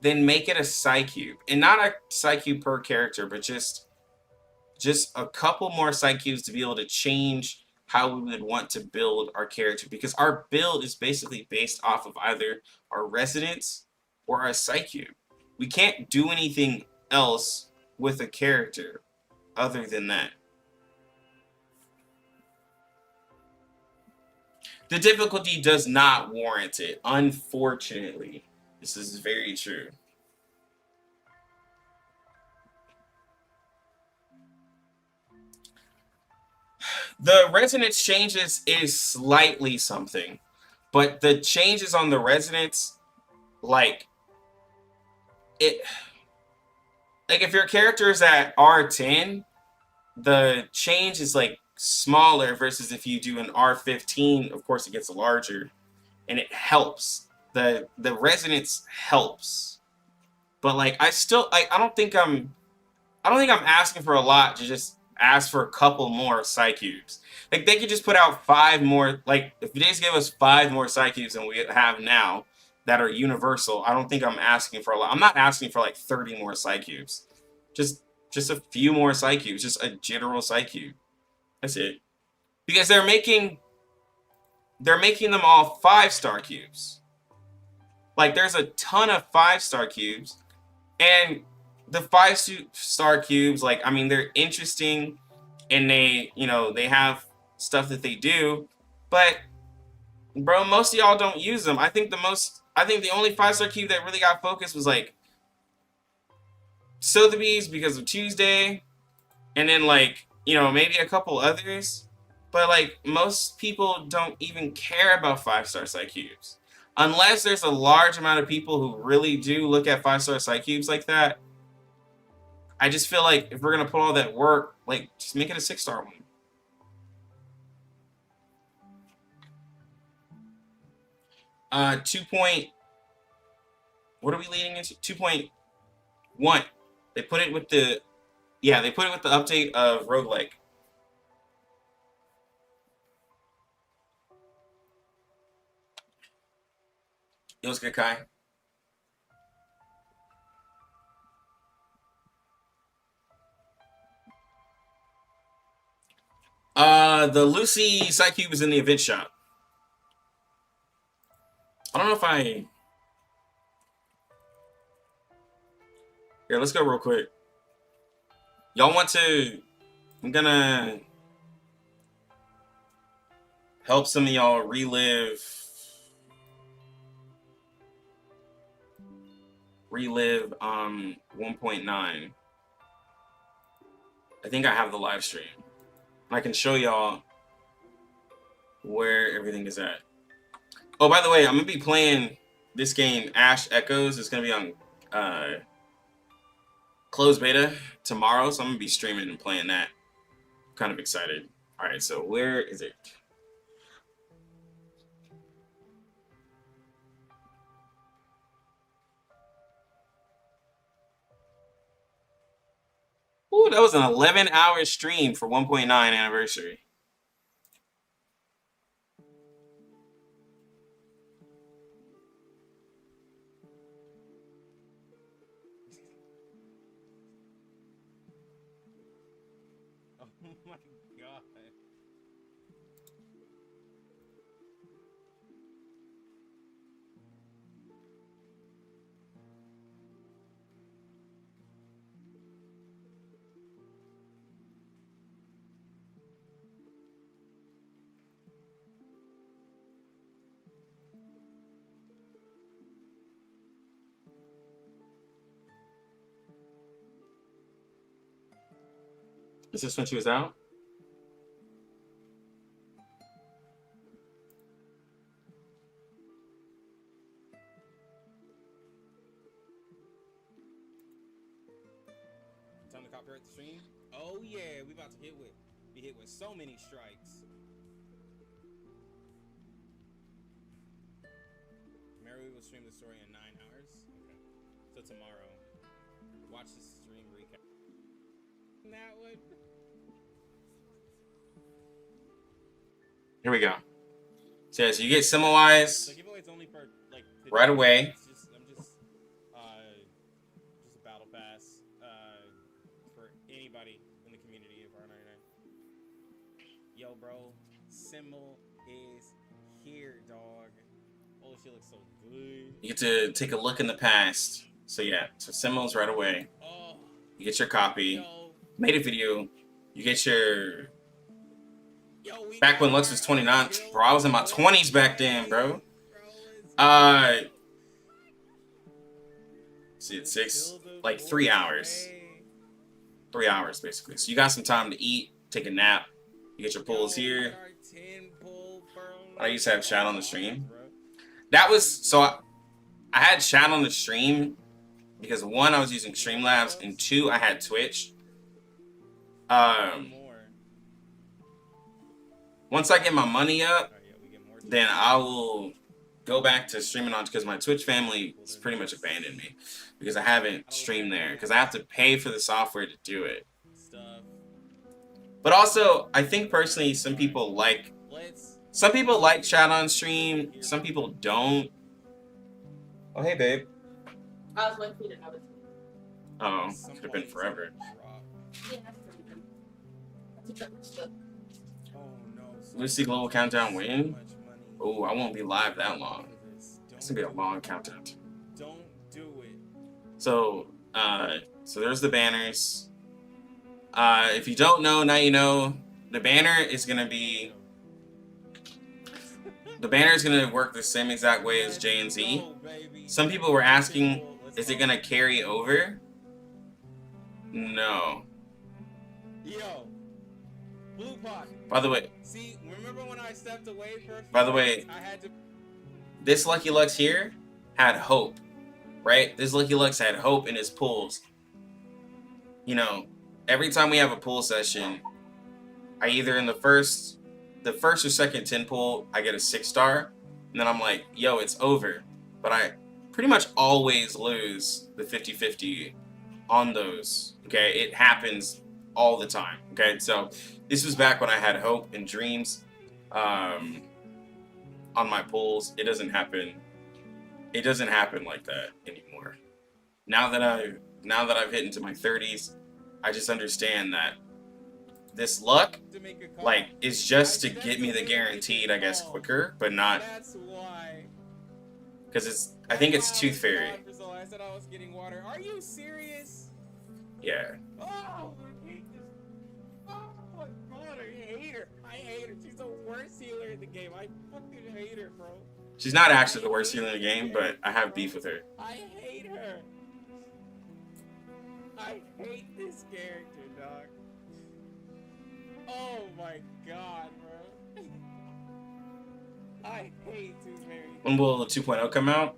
then make it a Psychube. And not a Psychube per character, but just a couple more Psychubes to be able to change how we would want to build our character. Because our build is basically based off of either our Resonance or our Psychube. We can't do anything else with a character other than that. The difficulty does not warrant it, unfortunately. This is very true. The Resonance changes is slightly something, but the changes on the Resonance, like if your character is at R10, the change is like smaller, versus if you do an R15, of course it gets larger, and it helps. The Resonance helps, but like I don't think I'm asking for a lot to just ask for a couple more Psychubes. Like they could just put out 5 more. Like if they just give us 5 more Psychubes than we have now, that are universal. I don't think I'm asking for a lot. I'm not asking for like 30 more Psychubes. Just a few more Psychubes. Just a general Psychube. That's it. Because they're making them all 5-star cubes. Like, there's a ton of 5-star cubes, and the 5-star cubes, like, I mean, they're interesting, and they, you know, they have stuff that they do, but bro, most of y'all don't use them. I think the only 5-star cube that really got focused was like Sotheby's because of Tuesday, and then, like, you know, maybe a couple others. But, like, most people don't even care about 5-star Psychubes. Unless there's a large amount of people who really do look at 5-star Psychubes like that. I just feel like if we're going to put all that work, like, just make it a 6-star one. What are we leading into? 2.1. They put it with the update of roguelike. It was good, Kai. The Lucy Psychube is in the event shop. I don't know if Here, let's go real quick. Y'all want to... I'm gonna help some of y'all relive 1.9. I think I have the live stream. I can show y'all where everything is at. Oh, by the way, I'm gonna be playing this game, Ash Echoes. It's gonna be on closed beta tomorrow, so I'm gonna be streaming and playing that. I'm kind of excited. All right, so where is it? Ooh, that was an 11-hour stream for 1.9 anniversary. Oh my god. Is this when she was out? Time to copyright the stream? Oh yeah, we about to be hit with so many strikes. Mary will stream the story in 9 hours. Okay. So tomorrow, watch the stream recap. That one. Here we go. So yeah, so you get Similwise The giveaway's only for like right away. I'm just a battle pass for anybody in the community of R99. Yo, bro, Simil is here, dog. Oh, she looks so good. You get to take a look in the past. So yeah, so Simil's right away. Oh, You get your copy. yo, Made a video. You get your... yo, we Back when Lux was 29. Bro, I was in my 20s back then, bro. See, it's 3 hours. 3 hours, basically. So you got some time to eat, take a nap. You get your pulls here. I used to have chat on the stream. That was... So I had chat on the stream because 1, I was using Streamlabs, and 2, I had Twitch. Once I get my money up, then I will go back to streaming on, because my Twitch family has pretty much abandoned me because I haven't streamed there because I have to pay for the software to do it. But also, I think personally, some people like chat on stream, some people don't. Oh, hey, babe. I was waiting for you to notice. Oh, could have been forever. Yeah, that's pretty good. Oh no. Lucy Global Countdown win? Oh, I won't be live that long. It's gonna be a long countdown. Don't do it. So there's the banners. If you don't know, now you know. The banner is gonna work the same exact way as J and Z. Some people were asking, is it gonna carry over? No. Yo, Blue Pot. By the way. See, remember when I stepped away for a few By the way, minutes, I had to. This Lucky Lux here had hope, right? This Lucky Lux had hope in his pulls. You know, every time we have a pull session, I either in the first or second 10 pull, I get a 6-star, and then I'm like, yo, it's over. But I pretty much always lose the 50-50 on those. Okay, it happens all the time. Okay, so this was back when I had hope and dreams on my pulls. It doesn't happen like that anymore. Now that I've hit into my 30s, I just understand that this luck like is just to get me the guaranteed, I guess, quicker, but not because I think it's Tooth Fairy. I said I was getting water. Are you serious? Yeah. Oh, I hate this. Oh my god, I hate her. I hate her. She's the worst healer in the game. I fucking hate her, bro. She's not actually the worst healer in the game, but I have beef with her. I hate her. I hate this character, dog. Oh my god, bro. I hate Tooth Fairy. When will the 2.0 come out?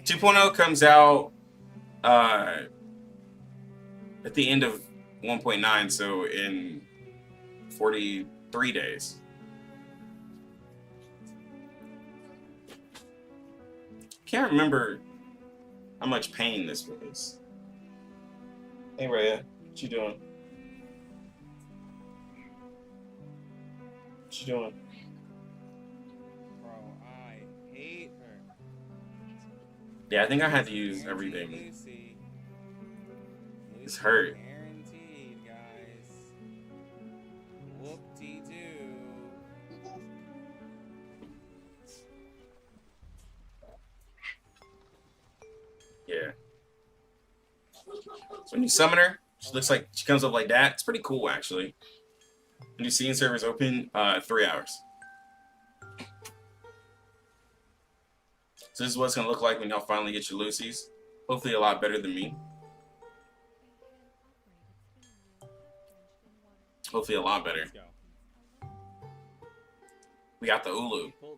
2.0 comes out at the end of 1.9, so in 43 days. Can't remember how much pain this was. Hey Rhea, what you doing? What you doing? Bro, I hate her. Yeah, I think I had to use everything. Lucy. It's hurt. Guaranteed, guys. Whoop-de-doo. Yeah. So when you summon her, she looks like she comes up like that. It's pretty cool, actually. When you see servers open, 3 hours. So this is what it's gonna look like when y'all finally get your Lucy's. Hopefully a lot better than me. Hopefully a lot better. We got the Ulu. We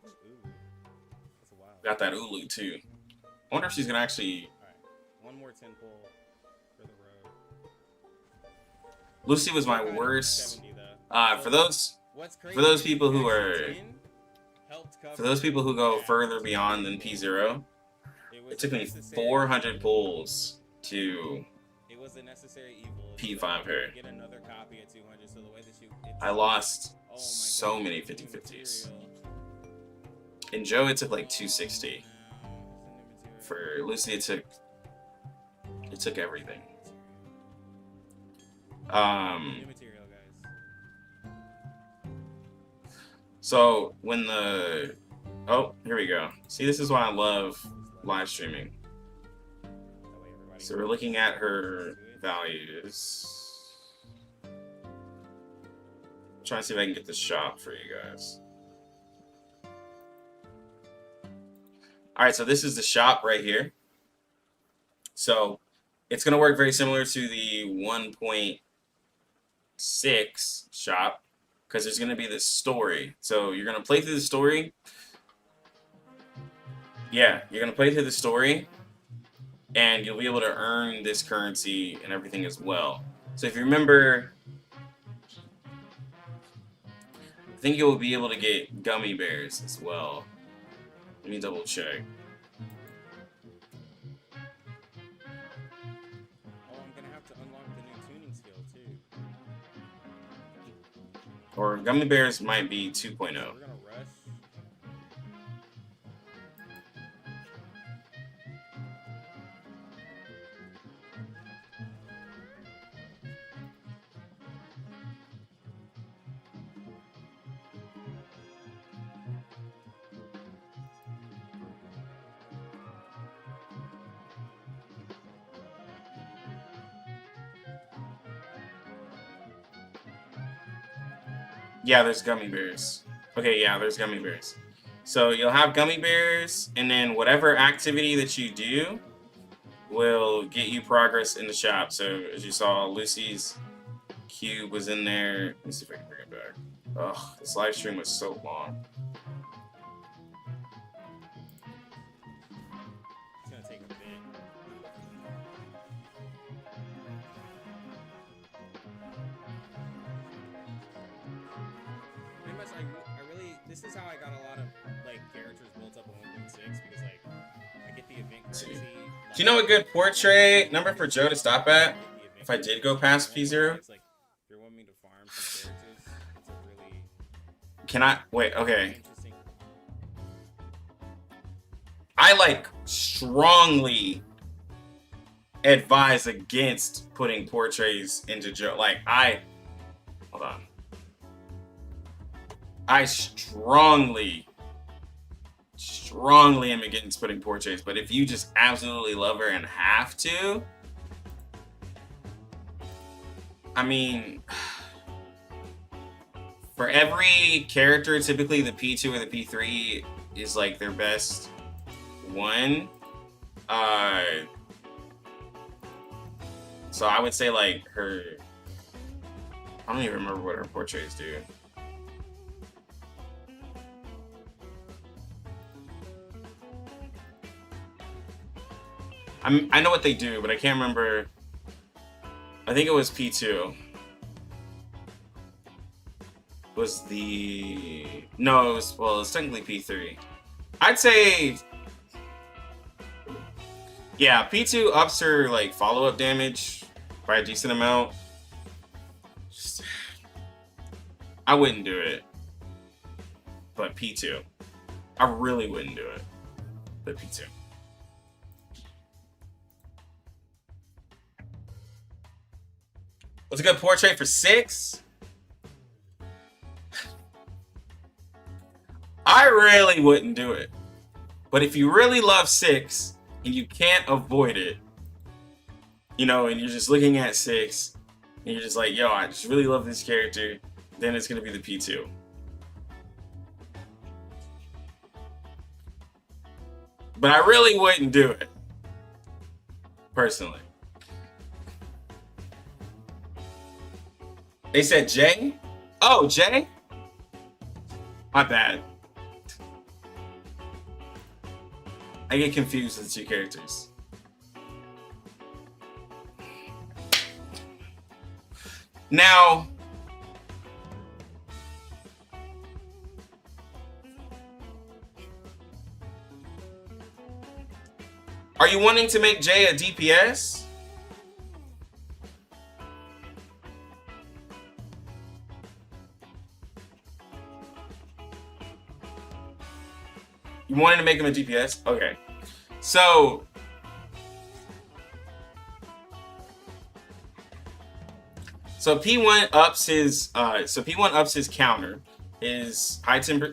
got that Ulu too. I wonder if she's gonna actually. Alright, one more 10 pull for the road. Lucy was my worst. For those people who are. For those people who go further beyond than P0, it took me 400 pulls to P5 her. I lost so many 50-50s. In Joe, it took like 260. For Lucy, it took everything. So when the here we go. See, this is why I love live streaming. So we're looking at her values. I'm trying to see if I can get the shop for you guys. All right, so this is the shop right here. So it's going to work very similar to the 1.6 shop because there's going to be this story. So you're going to play through the story. Yeah, you're going to play through the story, and you'll be able to earn this currency and everything as well. So if you remember, I think you'll be able to get gummy bears as well. Let me double check. Oh, I'm gonna have to unlock the new tuning skill too. Or gummy bears might be 2.0. We're gonna rush. Yeah, there's gummy bears. Okay, yeah, there's gummy bears. So you'll have gummy bears, and then whatever activity that you do will get you progress in the shop. So as you saw, Lucy's cube was in there. Let me see if I can bring it back. Oh, this live stream was so long. It's gonna take a bit. Pretty much, I really, this is how I got a lot of like characters built up on 1.6 because like I get the event currency. Do you know a good portrait number for Joe to stop at if I did go past P0? It's like if you're wanting me to farm some characters, it's a really Can I wait? Okay, interesting. I like strongly advise against putting portraits into Joe. Like hold on. I strongly am against putting portraits, but if you just absolutely love her and have to, I mean, for every character, typically the P2 or the P3 is like their best one. So I would say like her, I don't even remember what her portraits do. I know what they do, but I can't remember. I think it was P2. Was the... No, it was... Well, it's technically P3. I'd say... Yeah, P2 ups her, like, follow-up damage by a decent amount. Just... I wouldn't do it. But P2. I really wouldn't do it. But P2. What's a good portrait for 6? I really wouldn't do it. But if you really love 6 and you can't avoid it, you know, and you're just looking at 6 and you're just like, yo, I just really love this character, then it's going to be the P2. But I really wouldn't do it. Personally. They said Jay? Oh, Jay? My bad. I get confused with the two characters. Now, are you wanting to make Jay a DPS? You wanted to make him a DPS? Okay. So P1 ups his counter, his high temper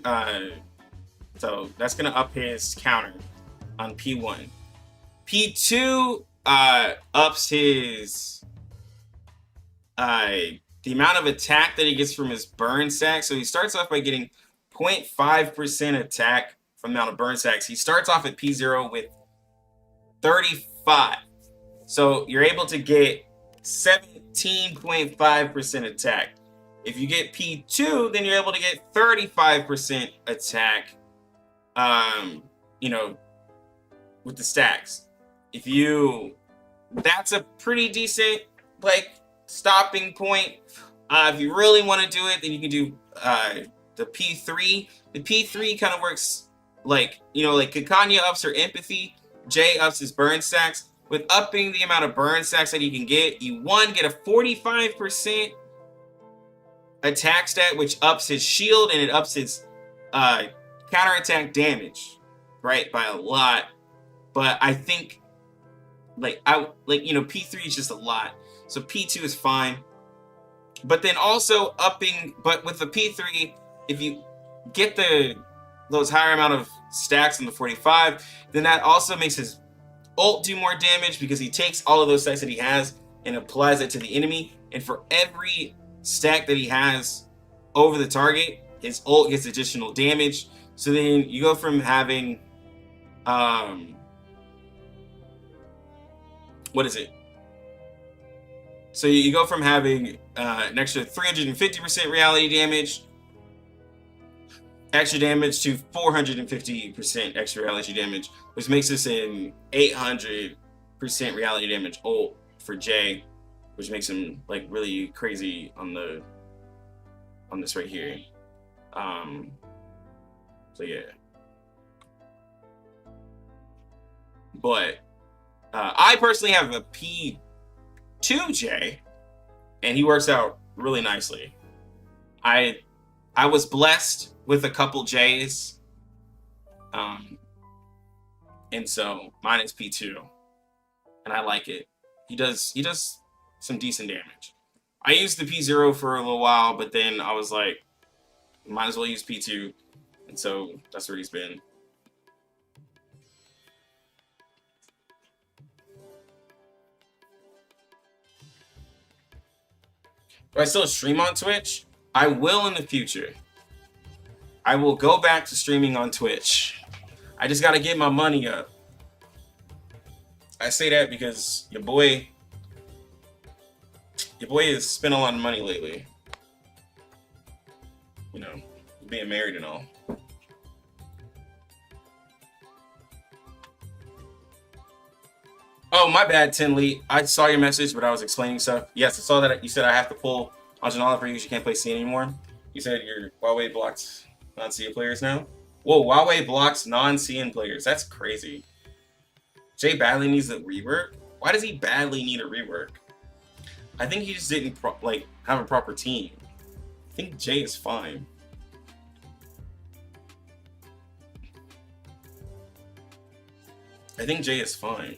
so that's gonna up his counter on P1. P2 ups his the amount of attack that he gets from his burn stack. So he starts off by getting 0.5% attack from the amount of burn stacks. He starts off at P0 with 35. So you're able to get 17.5% attack. If you get P2, then you're able to get 35% attack, you know, with the stacks. That's a pretty decent, like, stopping point. If you really want to do it, then you can do the P3. The P3 kind of works like, you know, like Kakania ups her empathy, Jay ups his burn stacks. With upping the amount of burn stacks that you can get, you get a 45% attack stat, which ups his shield and it ups his counterattack damage, right, by a lot. But I think, you know, P3 is just a lot, so P2 is fine. But then also but with the P3, if you get those higher amount of stacks in the 45, then that also makes his ult do more damage because he takes all of those stacks that he has and applies it to the enemy. And for every stack that he has over the target, his ult gets additional damage. So then you go from having, what is it? So you go from having an extra 350% reality damage, extra damage, to 450% extra reality damage, which makes this an 800% reality damage ult for Jay, which makes him like really crazy on this right here. So yeah, but I personally have a P2J, and he works out really nicely. I was blessed with a couple J's, and so mine is P2, and I like it. He does some decent damage. I used the P0 for a little while, but then I was like, might as well use P2, and so that's where he's been. Do I still stream on Twitch? I will in the future. I will go back to streaming on Twitch. I just gotta get my money up. I say that because your boy has spent a lot of money lately. You know, being married and all. Oh, my bad, Tinley. I saw your message, but I was explaining stuff. Yes, I saw that you said I have to pull Anjo Nala for you because you can't play C anymore. You said your Huawei blocks non-CN players now? Whoa, Huawei blocks non-CN players. That's crazy. Jay badly needs a rework? Why does he badly need a rework? I think he just didn't have a proper team. I think Jay is fine. I think Jay is fine.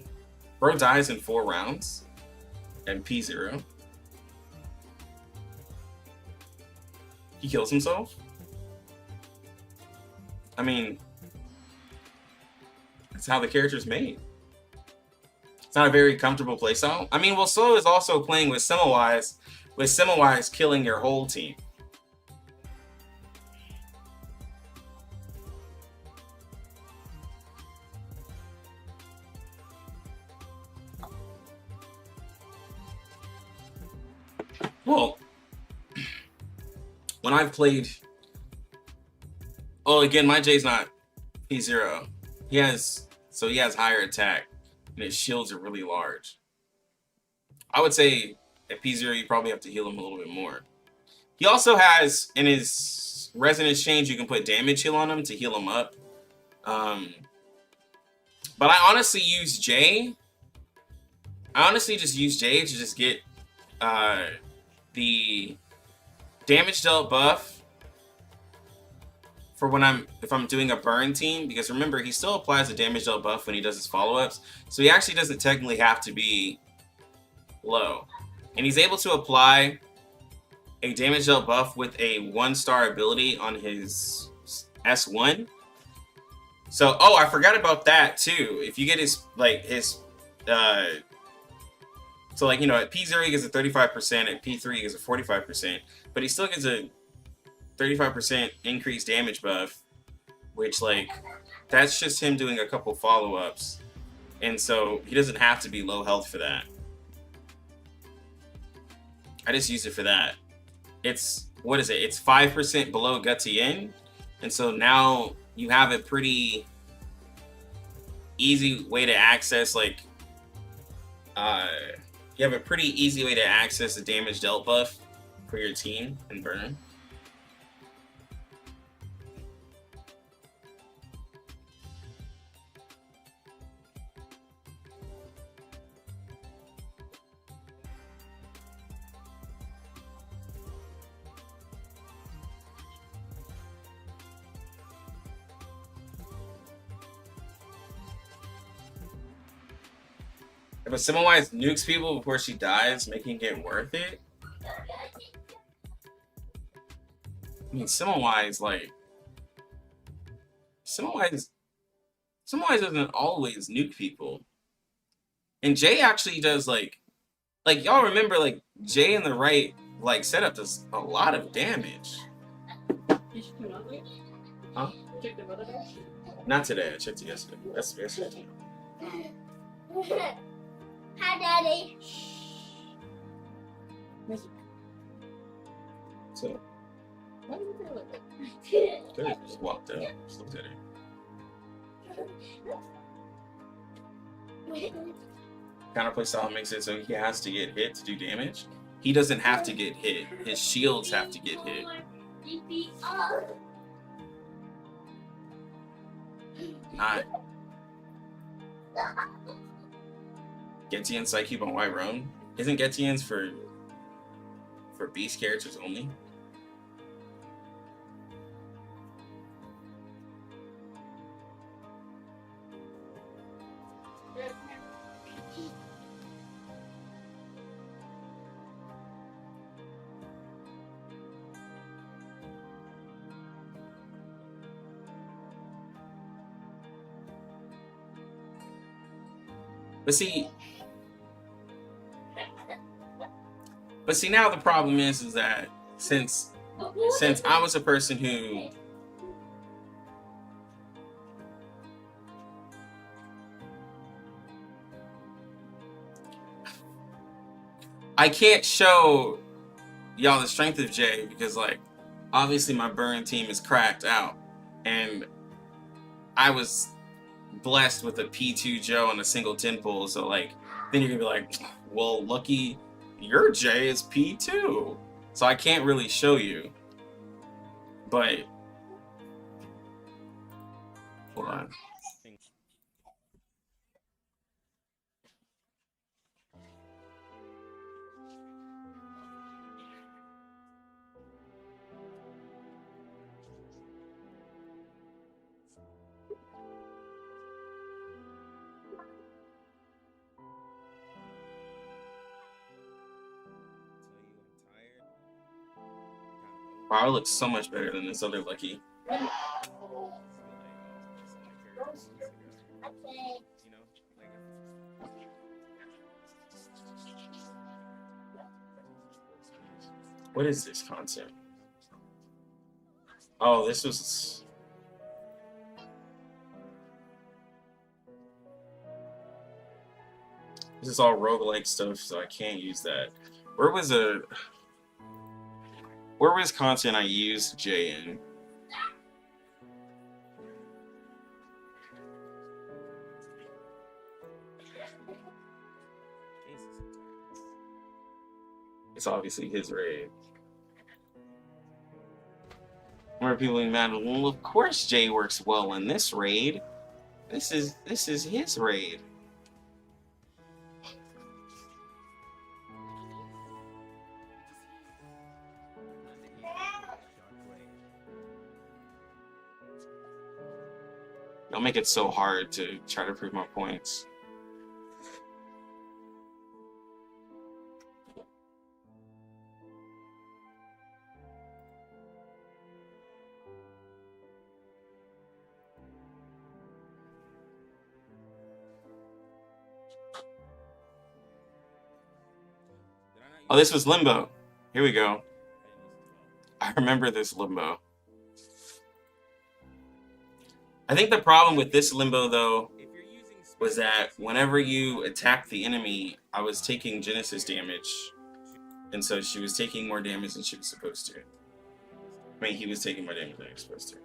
Bro dies in 4 rounds and P0. He kills himself? I mean, that's how the character's made. It's not a very comfortable playstyle. I mean, well, so is also playing with Semawise killing your whole team. Well, when I've played, oh, again, my J's not P0. He has higher attack, and his shields are really large. I would say at P0 you probably have to heal him a little bit more. He also has, in his resonance change, you can put damage heal on him to heal him up. But I honestly use Jay. I honestly just use Jay to just get the damage dealt buff for if I'm doing a burn team, because remember, he still applies a damage dealt buff when he does his follow-ups, so he actually doesn't technically have to be low, and he's able to apply a damage dealt buff with a 1-star ability on his S1. So, oh, I forgot about that too. If you get so like, you know, at P0 he gets a 35%, at P3 he gets a 45%, but he still gets a 35% increased damage buff, which, like, that's just him doing a couple follow-ups, and so he doesn't have to be low health for that. I just use it for that. It's, what is it? It's 5% below Gutsy In, and so now you have a pretty easy way to access, like, you have a pretty easy way to access the damage dealt buff for your team and burn. If a Semawise nukes people before she dies, making it worth it? I mean, Semawise doesn't always nuke people. And Jay actually does, like y'all remember, like, Jay in the right, like, setup does a lot of damage. Did you come out there? Huh? Check the weather there? Not today. I checked it yesterday. That's yesterday. Hi, Daddy. Miss you. So, Why do you feel like that? good. Just walked out. Just looked at her. Counterplay style makes it so he has to get hit to do damage. He doesn't have to get hit. His shields have to get hit. Not Getian Psychube on White Roan. Isn't Getian's for beast characters only? But see, now the problem is that since I was a person who I can't show y'all the strength of Jay because, like, obviously my burn team is cracked out, and I was blessed with a P2 Joe on a single 10 pull, so like then you're gonna be like, well, lucky your J is P2, so I can't really show you. But hold on. Wow, I look so much better than this other Lucky. What is this concept? Oh, this was... This is all roguelike stuff, so I can't use that. Where was content I used J in? It's obviously his raid. Where people being mad, well, of course Jay works well in this raid. This is his raid. Y'all make it so hard to try to prove my points. Oh, this was Limbo. Here we go. I remember this Limbo. I think the problem with this Limbo, though, was that whenever you attack the enemy, I was taking Genesis damage. And so she was taking more damage than she was supposed to. I mean, he was taking more damage than he was supposed to.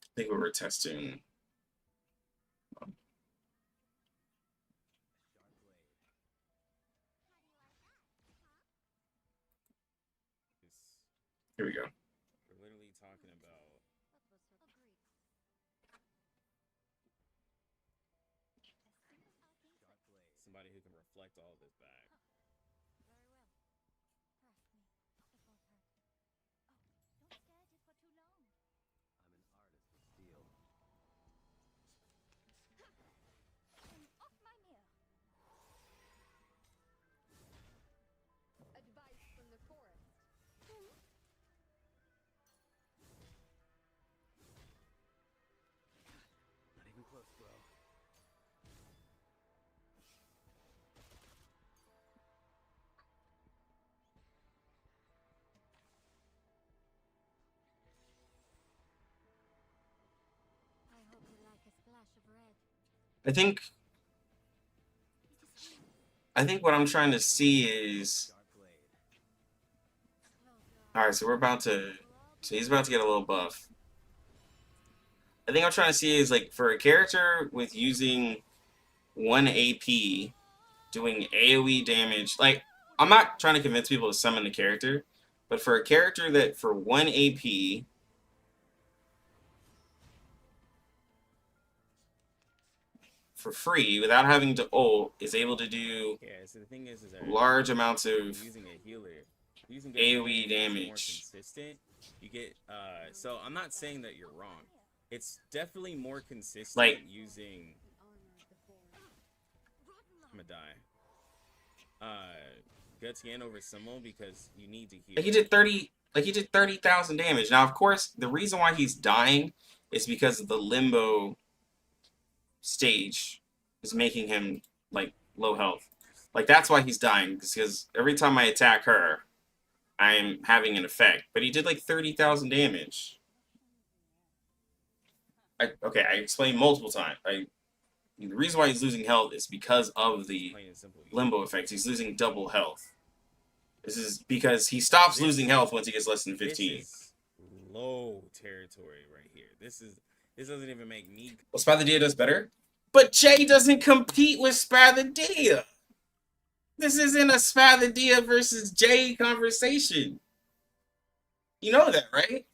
I think we were testing. Here we go. We're literally talking about somebody who can reflect all of this back. I think what I'm trying to see is, all right. So we're about to. So he's about to get a little buff. I think I'm trying to see is like for a character with using 1 AP, doing AoE damage. Like I'm not trying to convince people to summon the character, but for a character that for 1 AP. For free, without having to ult, is able to do So the thing is large amounts of using a healer, using AoE more damage. consistent. You get so I'm not saying that you're wrong. It's definitely more consistent Like using. I'm gonna die. Gutscan over Simmel because you need to heal. Like he did 30,000 damage. Now, of course, the reason why he's dying is because of the limbo stage is making him like low health. Like that's why he's dying, because every time I attack her, I'm having an effect. But he did like 30,000 damage. Okay, I explained multiple times. The reason why he's losing health is because of the limbo effects. He's losing double health. This is because he stops losing health once he gets less than 15. This is low territory right here. This doesn't even make me. Well, Spathia does better, but Jay doesn't compete with Spathia. This isn't a Spathia versus Jay conversation. You know that, right?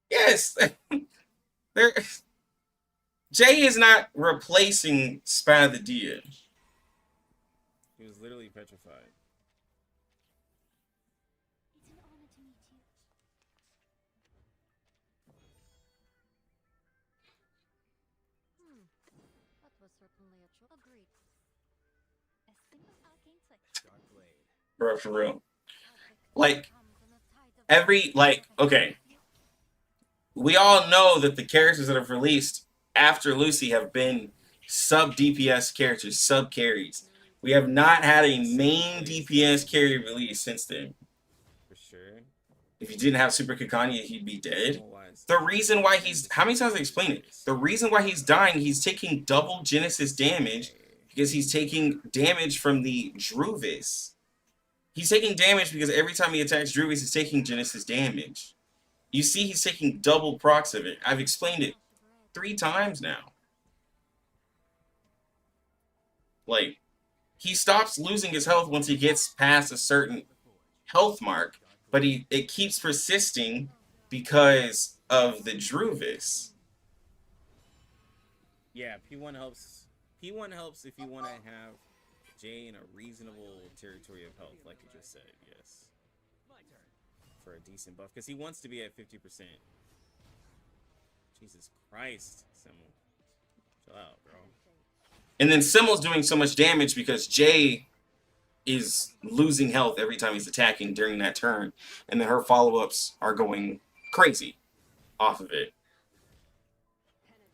Yes. Jay is not replacing Spathia. He was literally petrified. Bro, for real. Like, okay. We all know that the characters that have released after Lucy have been sub DPS characters, sub carries. We have not had a main DPS carry release since then. For sure. If you didn't have Super Kakania, he'd be dead. The reason why he's... How many times have I explained it? The reason why he's dying, he's taking double Genesis damage because he's taking damage from the Druvis. He's taking damage because every time he attacks Druvis, he's taking Genesis damage. You see he's taking double procs of it. I've explained it 3 times now. Like, he stops losing his health once he gets past a certain health mark, but it keeps persisting because of the Druvis. Yeah, P1 helps. P1 helps if you want to have Jay in a reasonable territory of health, like you just said, yes. For a decent buff, because he wants to be at 50%. Jesus Christ, Simmel. Chill out, bro. And then Simmel's doing so much damage because Jay is losing health every time he's attacking during that turn. And then her follow-ups are going crazy off of it.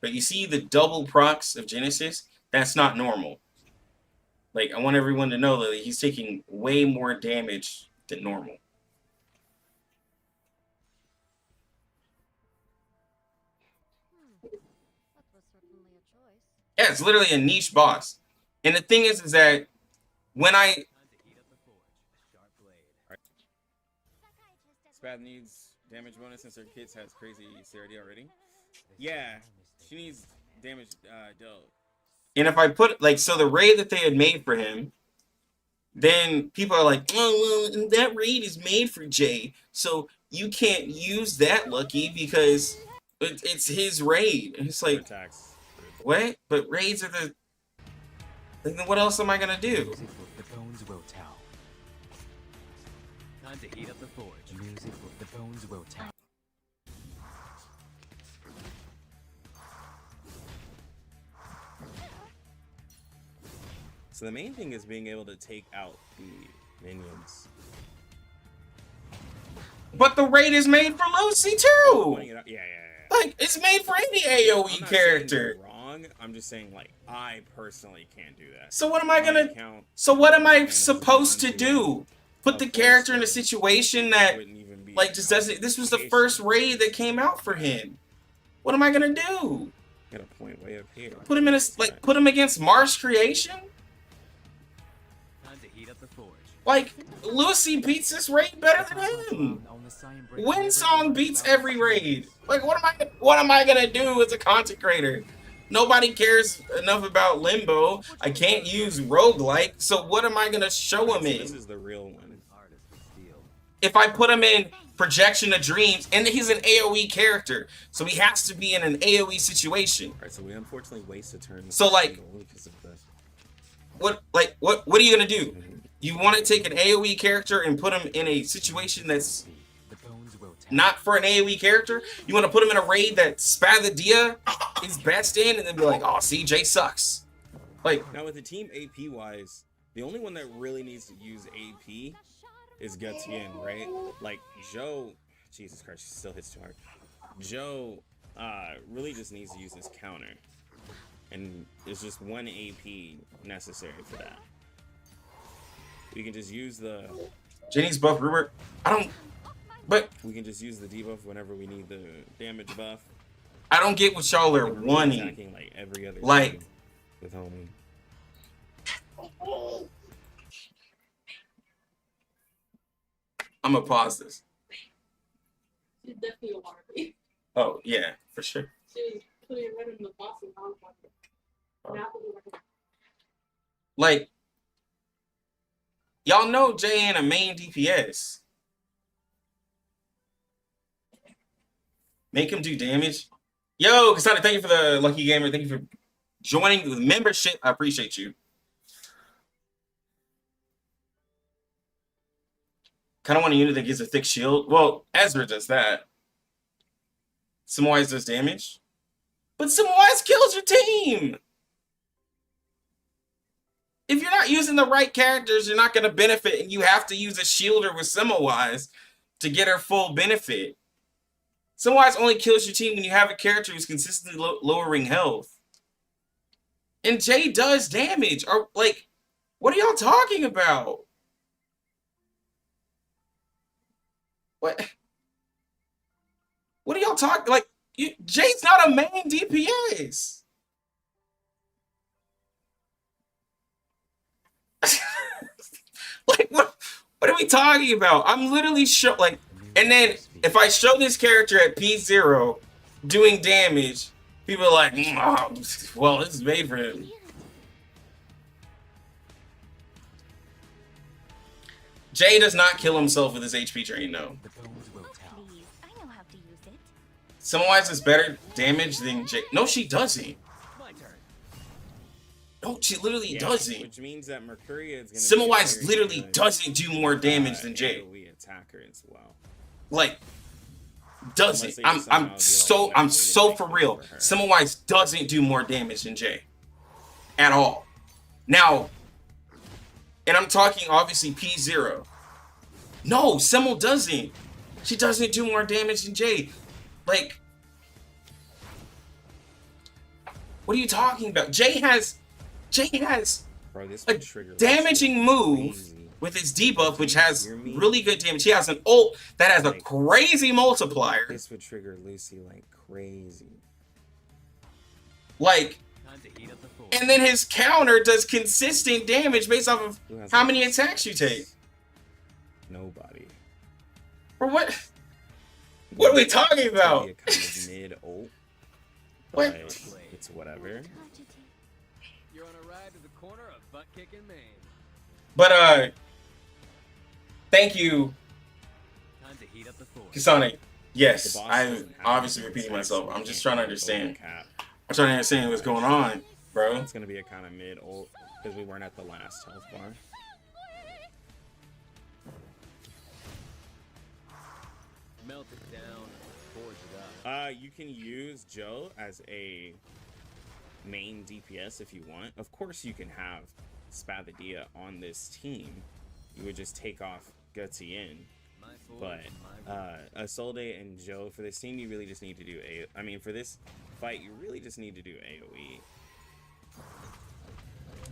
But you see the double procs of Genesis? That's not normal. Like, I want everyone to know that he's taking way more damage than normal. Yeah, it's literally a niche boss. And the thing is that when Spath needs damage bonus since her kit has crazy CRD already. Yeah, she needs damage dealt. And if I put, like, so the raid that they had made for him, then people are like, oh, well, that raid is made for Jay, so you can't use that, Lucky, because it's his raid. And it's like, what? But raids are the... Like, then what else am I gonna do? The bones will tell. Time to heat up the forge. Music with the bones will tell. So the main thing is being able to take out the minions. But the raid is made for Lucy too! Yeah. Like, it's made for any AoE character. Wrong. I'm just saying, like, I personally can't do that. So what am I gonna... So what am I supposed to do? put the character in a situation that, like, just doesn't. This was the first raid that came out for him. What am I gonna do? Got a point way up here. Put him in a put him against Mars Creation? Time to heat up the forge. Like, Lucy beats this raid better than him. Windsong beats every raid. Like, what am I gonna do as a content creator? Nobody cares enough about Limbo. I can't use roguelike, so what am I gonna show him in? This is the real one. If I put him in Projection of Dreams, and he's an AoE character, so he has to be in an AoE situation. Alright, so we unfortunately waste a turn. So, like, what are you gonna do? You want to take an AoE character and put him in a situation that's not for an AoE character? You want to put him in a raid that Spathadia is best in, and then be like, oh, see, Jay sucks. Like, now with the team AP wise, the only one that really needs to use AP is Gutien, right? Like, Joe, Jesus Christ, she still hits too hard. Joe really just needs to use his counter, and there's just one AP necessary for that. We can just use the Jenny's buff Rupert. But we can just use the debuff whenever we need the damage buff. I don't get what y'all are wanting. Attacking like every other like with homie. I'm gonna pause this. She's definitely a Barbie. Oh yeah, for sure. She was putting rid of the boss and I was like, like, y'all know Jay ain't a main DPS. Make him do damage. Yo, Kasana, thank you for the Lucky Gamer. Thank you for joining the membership. I appreciate you. Kind of want a unit that gives a thick shield. Well, Ezra does that. Samwise does damage. But Samwise kills your team. If you're not using the right characters, you're not going to benefit, and you have to use a shielder with Samwise to get her full benefit. Samwise only kills your team when you have a character who's consistently lowering health. And Jay does damage. Or, like, what are y'all talking about? What? What are y'all talking? Like, Jay's not a main DPS. Like, what are we talking about? I'm literally like, and then if I show this character at P0 doing damage, people are like, oh, well, this is made for him. Jay does not kill himself with his HP drain, no. Please, I know how to use it. Samwise is better damage than Jay. No, she doesn't. No, she literally doesn't. Which means that Mercuria is going to Samwise literally doesn't do more damage than Jay. AoE attacker as well. Like, doesn't. I'm so for real. Samwise doesn't do more damage than Jay. At all. Now, and I'm talking obviously P0. No, Simmel doesn't. She doesn't do more damage than Jay. Like, what are you talking about? Jay has Bro, this a damaging move with his debuff, which has really good damage. He has an ult that has a crazy multiplier. This would trigger Lucy like crazy. Like, and then his counter does consistent damage based off of how many attacks you take. Nobody. Or what? What are we talking about? Kind of mid ult. What? It's whatever. You're on a ride to the corner of butt kicking Maine. But thank you, Time to heat up the forge. Kasane. Yes, I'm obviously repeating myself. I'm just trying to understand. I'm trying to understand what's going on, bro. It's gonna be a kind of mid ult because we weren't at the last health bar. Melt it down, forge it up. You can use Joe as a main DPS if you want. Of course, you can have Spathadia on this team. You would just take off Gutsy in. But Isolde and Joe, for this team, you really just need to do for this fight, you really just need to do AoE.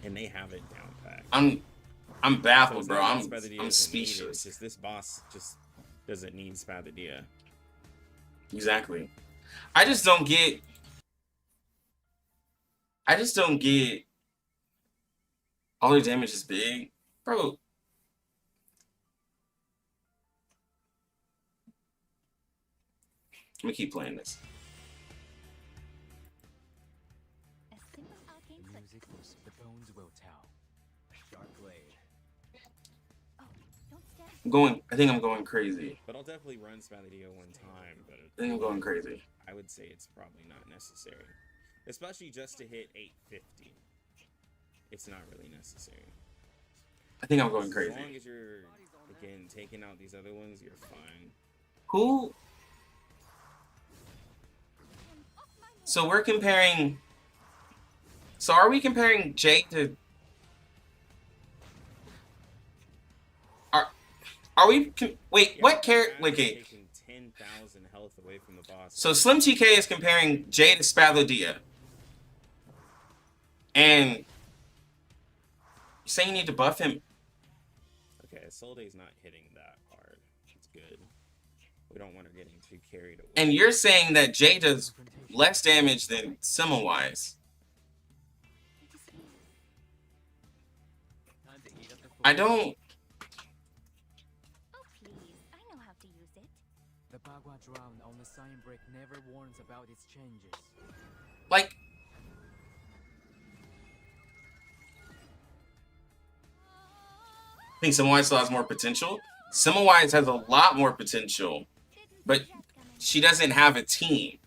And they have it down pat. I'm So baffled, it's bro. not that Spathia I'm isn't needed, speechless. it's just this boss just doesn't need Spathia. Exactly. I just don't get. All their damage is big, bro. Let me keep playing this. A simple arcane clip. Music was the bones will tell. Sharp blade. Oh, don't stand. I think I'm going crazy. But I'll definitely run Spathia one time, but I think I'm going crazy. I would say it's probably not necessary. Especially just to hit 850. It's not really necessary. I think I'm going As long crazy. as you're, again, taking out these other ones, you're fine. Who? So we're comparing. So are we comparing Jay to? Are we? Wait, Yeah, what character? Spathia Okay. taking 10,000 health away from the boss. So Slim TK is comparing Jay to Spathia. And you're saying you need to buff him. Okay, Solday's not hitting that hard. It's good. We don't want her getting too carried away. And you're saying that Jay does less damage than Semmelweis. Time to eat up the food. I don't. Oh, please. I know how to use it. The Bagua drown on the sign brick never warns about its changes. Like. I think Semmelweis still has more potential. Semmelweis has a lot more potential, but she doesn't have a team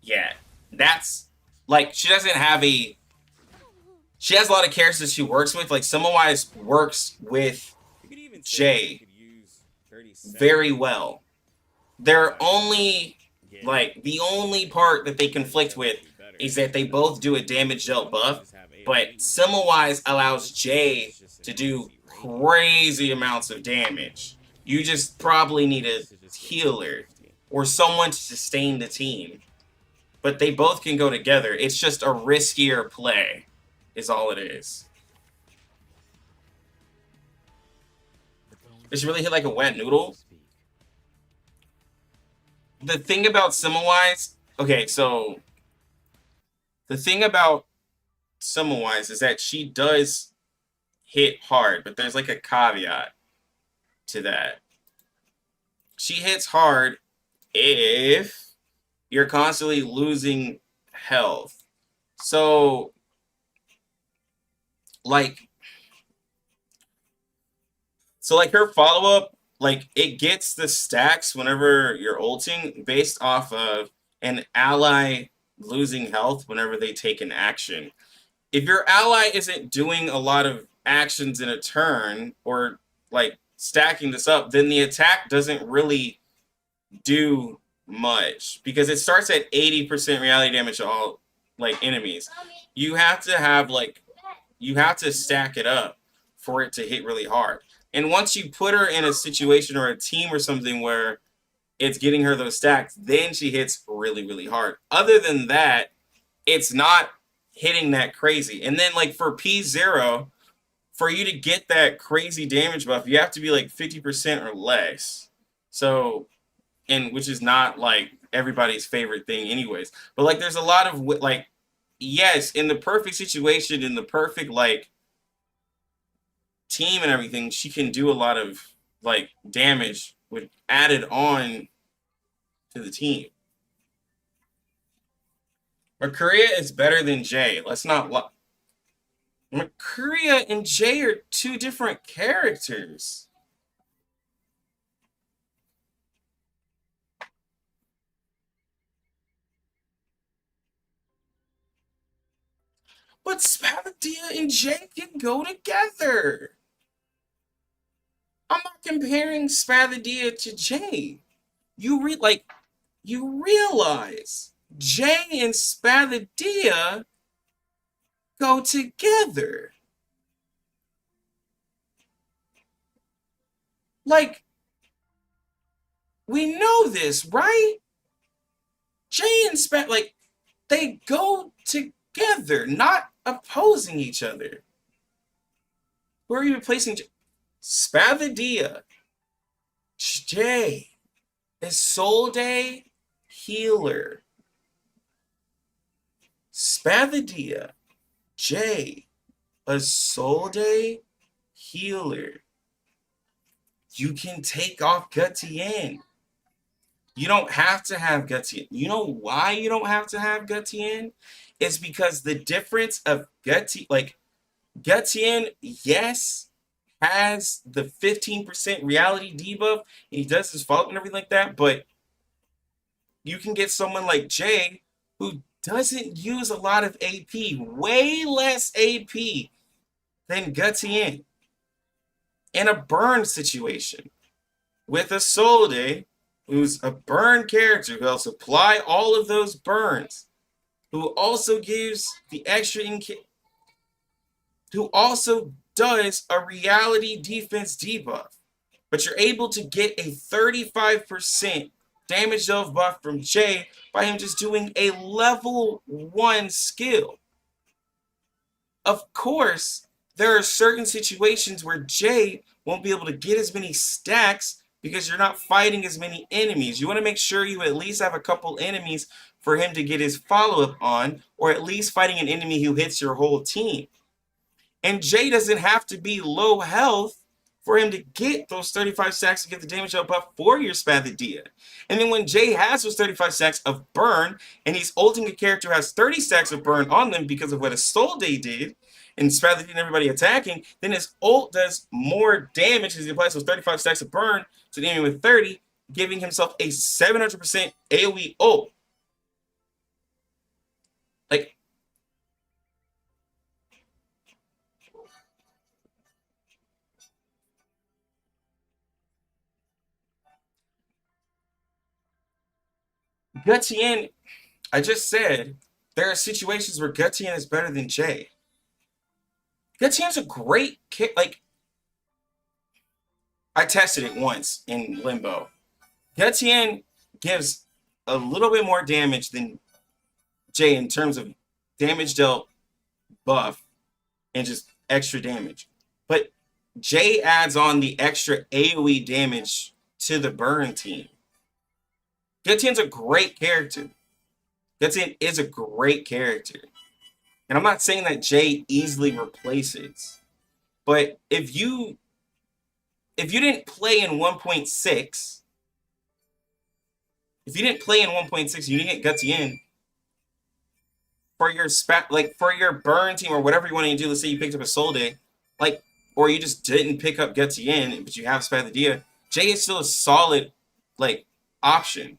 yet. That's like she doesn't have a. She has a lot of characters she works with. Like Semmelweis works with You could even Jay you could use 37. very well. They're only like the only part that they conflict with is that they both do a damage dealt buff, but Semmelweis allows Jay to do crazy amounts of damage. You just probably need a healer or someone to sustain the team. But they both can go together. It's just a riskier play, is all it is. Does she really hit like a wet noodle? The thing about Semmelweis, okay, so the thing about Semmelweis is that she does hit hard, but there's like a caveat to that. She hits hard if you're constantly losing health. So, like her follow-up, like, it gets the stacks whenever you're ulting based off of an ally losing health whenever they take an action. If your ally isn't doing a lot of actions in a turn or, like, stacking this up, then the attack doesn't really do much because it starts at 80% reality damage to all, like, enemies. You have to have, like, you have to stack it up for it to hit really hard. And once you put her in a situation or a team or something where it's getting her those stacks, then she hits really, really hard. Other than that, it's not hitting that crazy. And then, like, for P0, for you to get that crazy damage buff, you have to be like 50% or less. So, and which is not like everybody's favorite thing anyways. But like there's a lot of like, yes, in the perfect situation, in the perfect like team and everything, she can do a lot of like damage with added on to the team. Mercuria is better than Jay. Let's not Mercuria and Jay are two different characters. But Spathia and Jay can go together. I'm not comparing Spathia to Jay. You realize Jay and Spathia go together. Like, we know this, right? Jay and like, they go together, not opposing each other. Who are you replacing? Spathadia. Jay. Isolde. Healer. Spathadia. Jay. Isolde. Healer. You can take off Gutien. You don't have to have Gutien. You know why you don't have to have Gutien? It's because the difference of Gutien, yes, has the 15% reality debuff, and he does his follow-up and everything like that, but you can get someone like Jay who doesn't use a lot of AP, way less AP than Gutien in a burn situation with a Solde, who's a burn character who will supply all of those burns, who also gives the extra who also does a reality defense debuff. But you're able to get a 35% damage dealt buff from Jay by him just doing a level 1 skill. Of course, there are certain situations where Jay won't be able to get as many stacks because you're not fighting as many enemies. You want to make sure you at least have a couple enemies for him to get his follow-up on, or at least fighting an enemy who hits your whole team. And Jay doesn't have to be low health for him to get those 35 stacks to get the damage up buff for your Spathadia. And then when Jay has those 35 stacks of burn, and he's ulting a character who has 30 stacks of burn on them because of what Isolde did, and Spathadia and everybody attacking, then his ult does more damage as he applies those 35 stacks of burn to the enemy with 30, giving himself a 700% AoE ult. Like, Gutien, I just said, there are situations where Gutien is better than Jay. Gutien's a great kick. Like, I tested it once in Limbo. Gutien gives a little bit more damage than Jay in terms of damage dealt buff and just extra damage. But Jay adds on the extra AoE damage to the burn team. Gutien's a great character. Gutien is a great character. And I'm not saying that Jay easily replaces. But if you didn't play in 1.6, you didn't get Gutien for your for your burn team or whatever you want to do. Let's say you picked up a Solde, or you just didn't pick up Gutien, but you have Spathadia. Jay is still a solid option.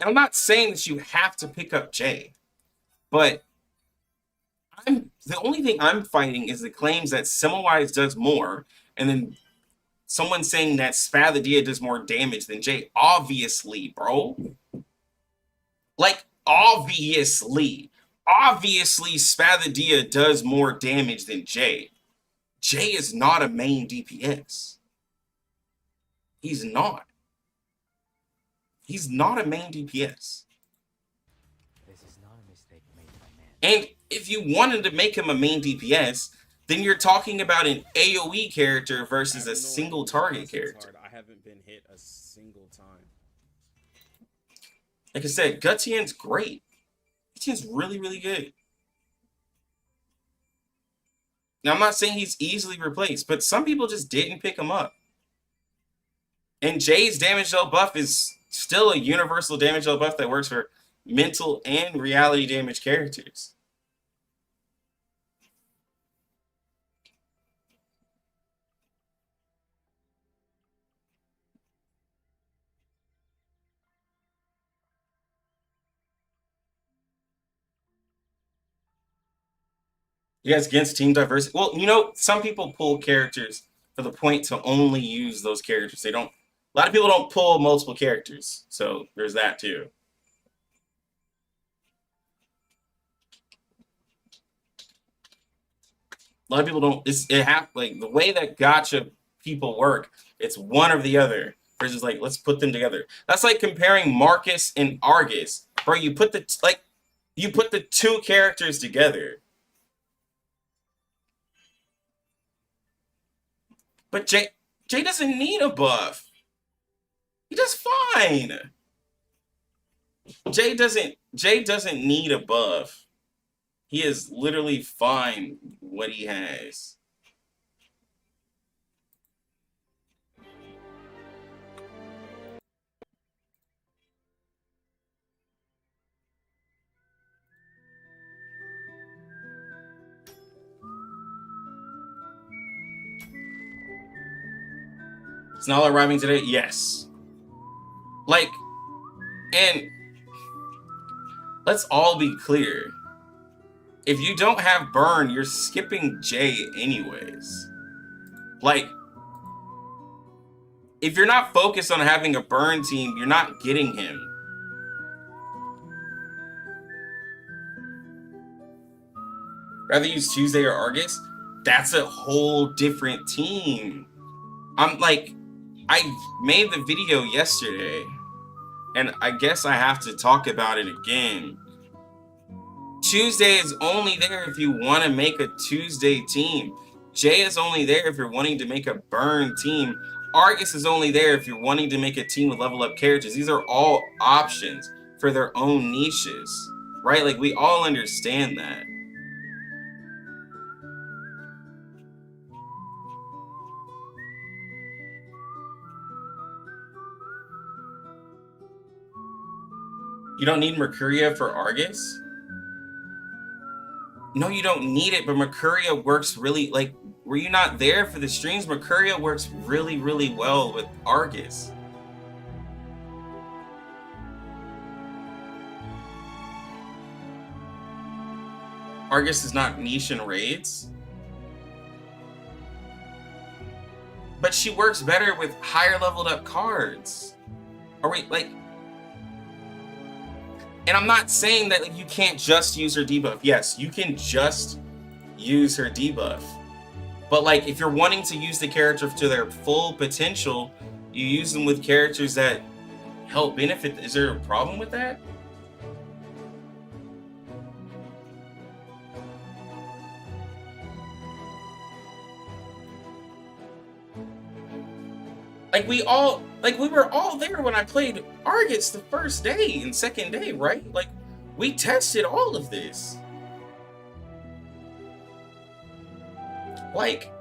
And I'm not saying that you have to pick up Jay, but the only thing I'm fighting is the claims that Semmelweis does more, and then someone saying that Spathadia does more damage than Jay. Obviously, bro. Obviously. Obviously, Spathadia does more damage than Jay. Jay is not a main DPS. He's not. He's not a main DPS. This is not a mistake made by man. And if you wanted to make him a main DPS, then you're talking about an AoE character versus a single target character. I haven't been hit a single time. Like I said, Gutien's great. Gutien's really, really good. Now, I'm not saying he's easily replaced, but some people just didn't pick him up. And Jay's damage dealt buff is still a universal damage dealt buff that works for mental and reality damage characters. You guys against team diversity? Well, some people pull characters for the point to only use those characters. A lot of people don't pull multiple characters, so there's that too. A lot of people don't. The way that gacha people work, it's one or the other. versus like let's put them together. That's like comparing Marcus and Argus, bro. You put the two characters together. But Jay doesn't need a buff. He does fine. Jay doesn't need a buff. He is literally fine what he has. Is Nala arriving today? Yes. Like, and let's all be clear. If you don't have Burn, you're skipping Jay anyways. Like, if you're not focused on having a Burn team, you're not getting him. Rather use Tuesday or Argus? That's a whole different team. I'm like, I made the video yesterday, and I guess I have to talk about it again. Tuesday is only there if you want to make a Tuesday team. Jay is only there if you're wanting to make a Burn team. Argus is only there if you're wanting to make a team with level up characters. These are all options for their own niches, right? Like, we all understand that. You don't need Mercuria for Argus? No, you don't need it, but Mercuria works really, like, were you not there for the streams? Mercuria works really, really well with Argus. Argus is not niche in raids. But she works better with higher leveled up cards. Are we, like... And I'm not saying that, like, you can't just use her debuff. Yes, you can just use her debuff. But, like, if you're wanting to use the character to their full potential, you use them with characters that help benefit. Is there a problem with that? Like, we were all there when I played Argus the first day and second day, right? Like, we tested all of this. Like,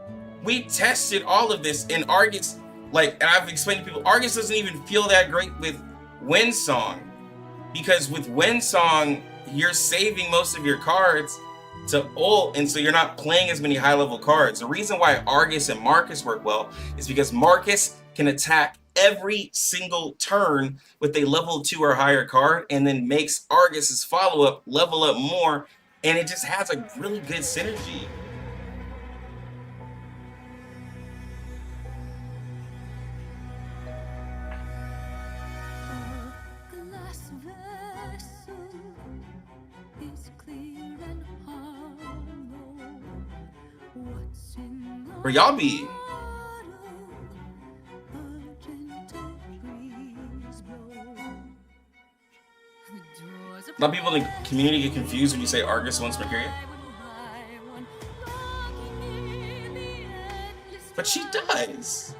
we tested all of this, and Argus, like, and I've explained to people, Argus doesn't even feel that great with Windsong. Because with Windsong, you're saving most of your cards to ult, and so you're not playing as many high-level cards. The reason why Argus and Marcus work well is because Marcus can attack every single turn with a level 2 or higher card, and then makes Argus's follow-up level up more, and it just has a really good synergy. Or y'all be... A lot of people in the community get confused when you say Argus wants Mercuria. But she does.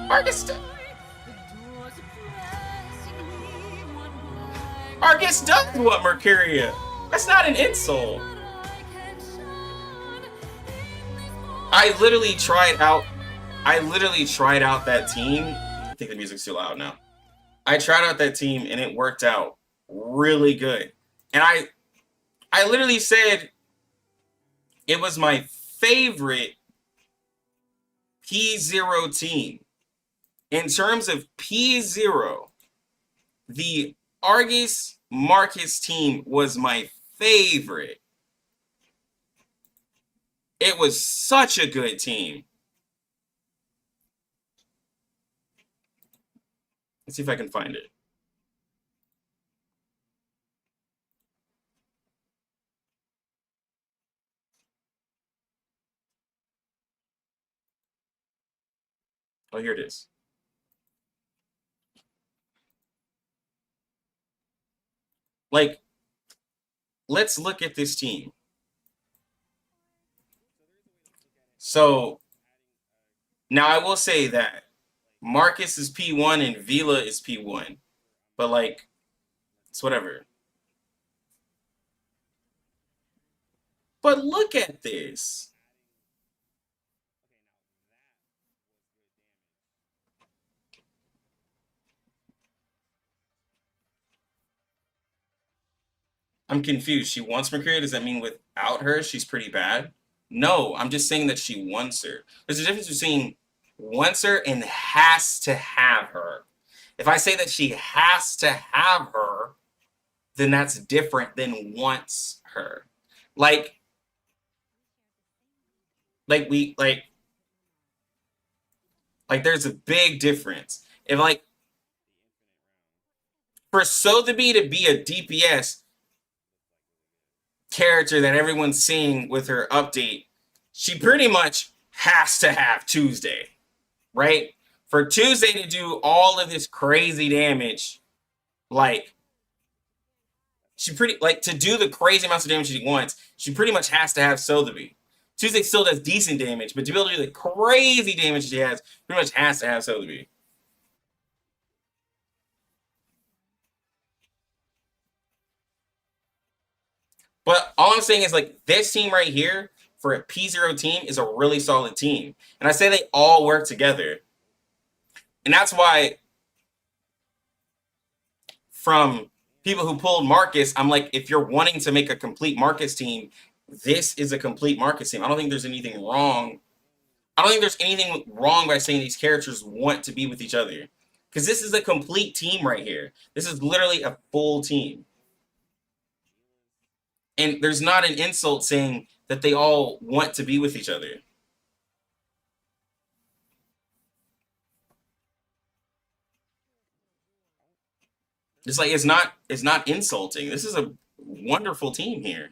Argus does. Argus does want Mercuria. That's not an insult. I literally tried out that team. I think the music's too loud now. I tried out that team and it worked out really good. And I literally said it was my favorite P0 team. In terms of P0, the Argus Marcus team was my favorite. It was such a good team. Let's see if I can find it. Oh, here it is. Like, let's look at this team. So, now I will say that Marcus is P1 and Vila is P1. But, like, it's whatever. But look at this. I'm confused. She wants Mercury. Does that mean without her, she's pretty bad? No, I'm just saying that she wants her. There's a difference between wants her and has to have her. If I say that she has to have her, then that's different than wants her. Like we there's a big difference. If like for Sotheby to be a DPS character that everyone's seeing with her update, she pretty much has to have Tuesday, right? For Tuesday to do all of this crazy damage, like she pretty like to do the crazy amounts of damage she wants, she pretty much has to have Sotheby. Tuesday still does decent damage, but to be able to do the crazy damage she has, pretty much has to have Sotheby. But all I'm saying is like this team right here for a P0 team is a really solid team. And I say they all work together. And that's why from people who pulled Marcus, I'm like, if you're wanting to make a complete Marcus team, this is a complete Marcus team. I don't think there's anything wrong. I don't think there's anything wrong by saying these characters want to be with each other. Because this is a complete team right here. This is literally a full team. And there's not an insult saying that they all want to be with each other. It's like it's not insulting. This is a wonderful team here.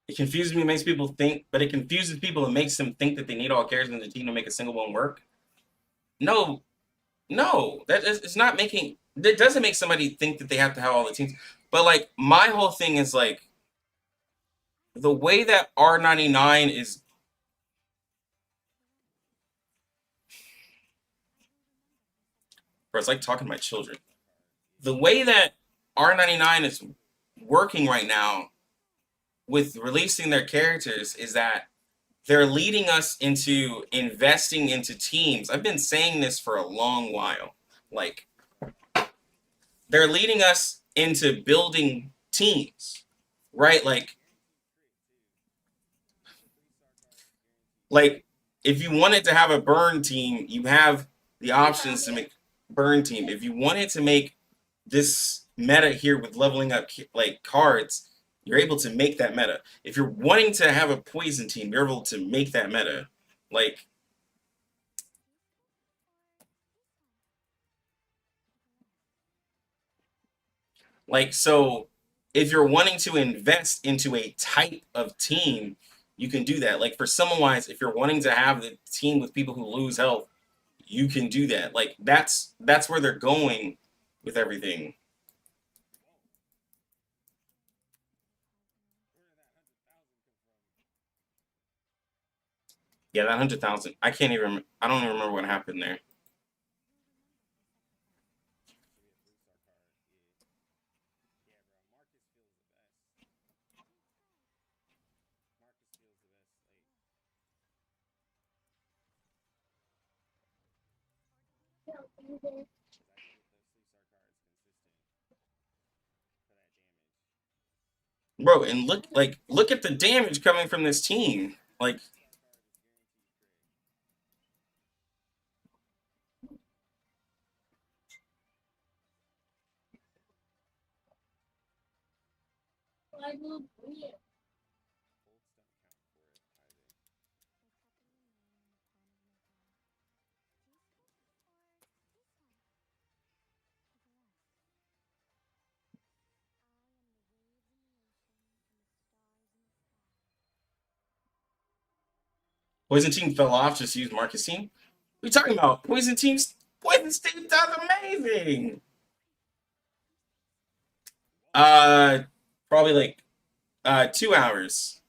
It confuses me, makes people think, but it confuses people and makes them think that they need all characters in the team to make a single one work. No, no, it's not making. That doesn't make somebody think that they have to have all the teams. But like my whole thing is like the way that R99 is. Bro, it's like talking to my children. The way that R99 is working right now with releasing their characters is that they're leading us into investing into teams. I've been saying this for a long while. Like, they're leading us into building teams, right? Like if you wanted to have a burn team, you have the options to make burn team. If you wanted to make this meta here with leveling up like cards, you're able to make that meta. If you're wanting to have a poison team, you're able to make that meta. So if you're wanting to invest into a type of team, you can do that. Like for Summon Wise, if you're wanting to have the team with people who lose health, you can do that. Like that's where they're going with everything. Yeah, that 100,000. I don't even remember what happened there. Bro, and look at the damage coming from this team. Like, Poison Team fell off, just use Marcus Team. What are you talking about? Poison Team does amazing. Probably like 2 hours.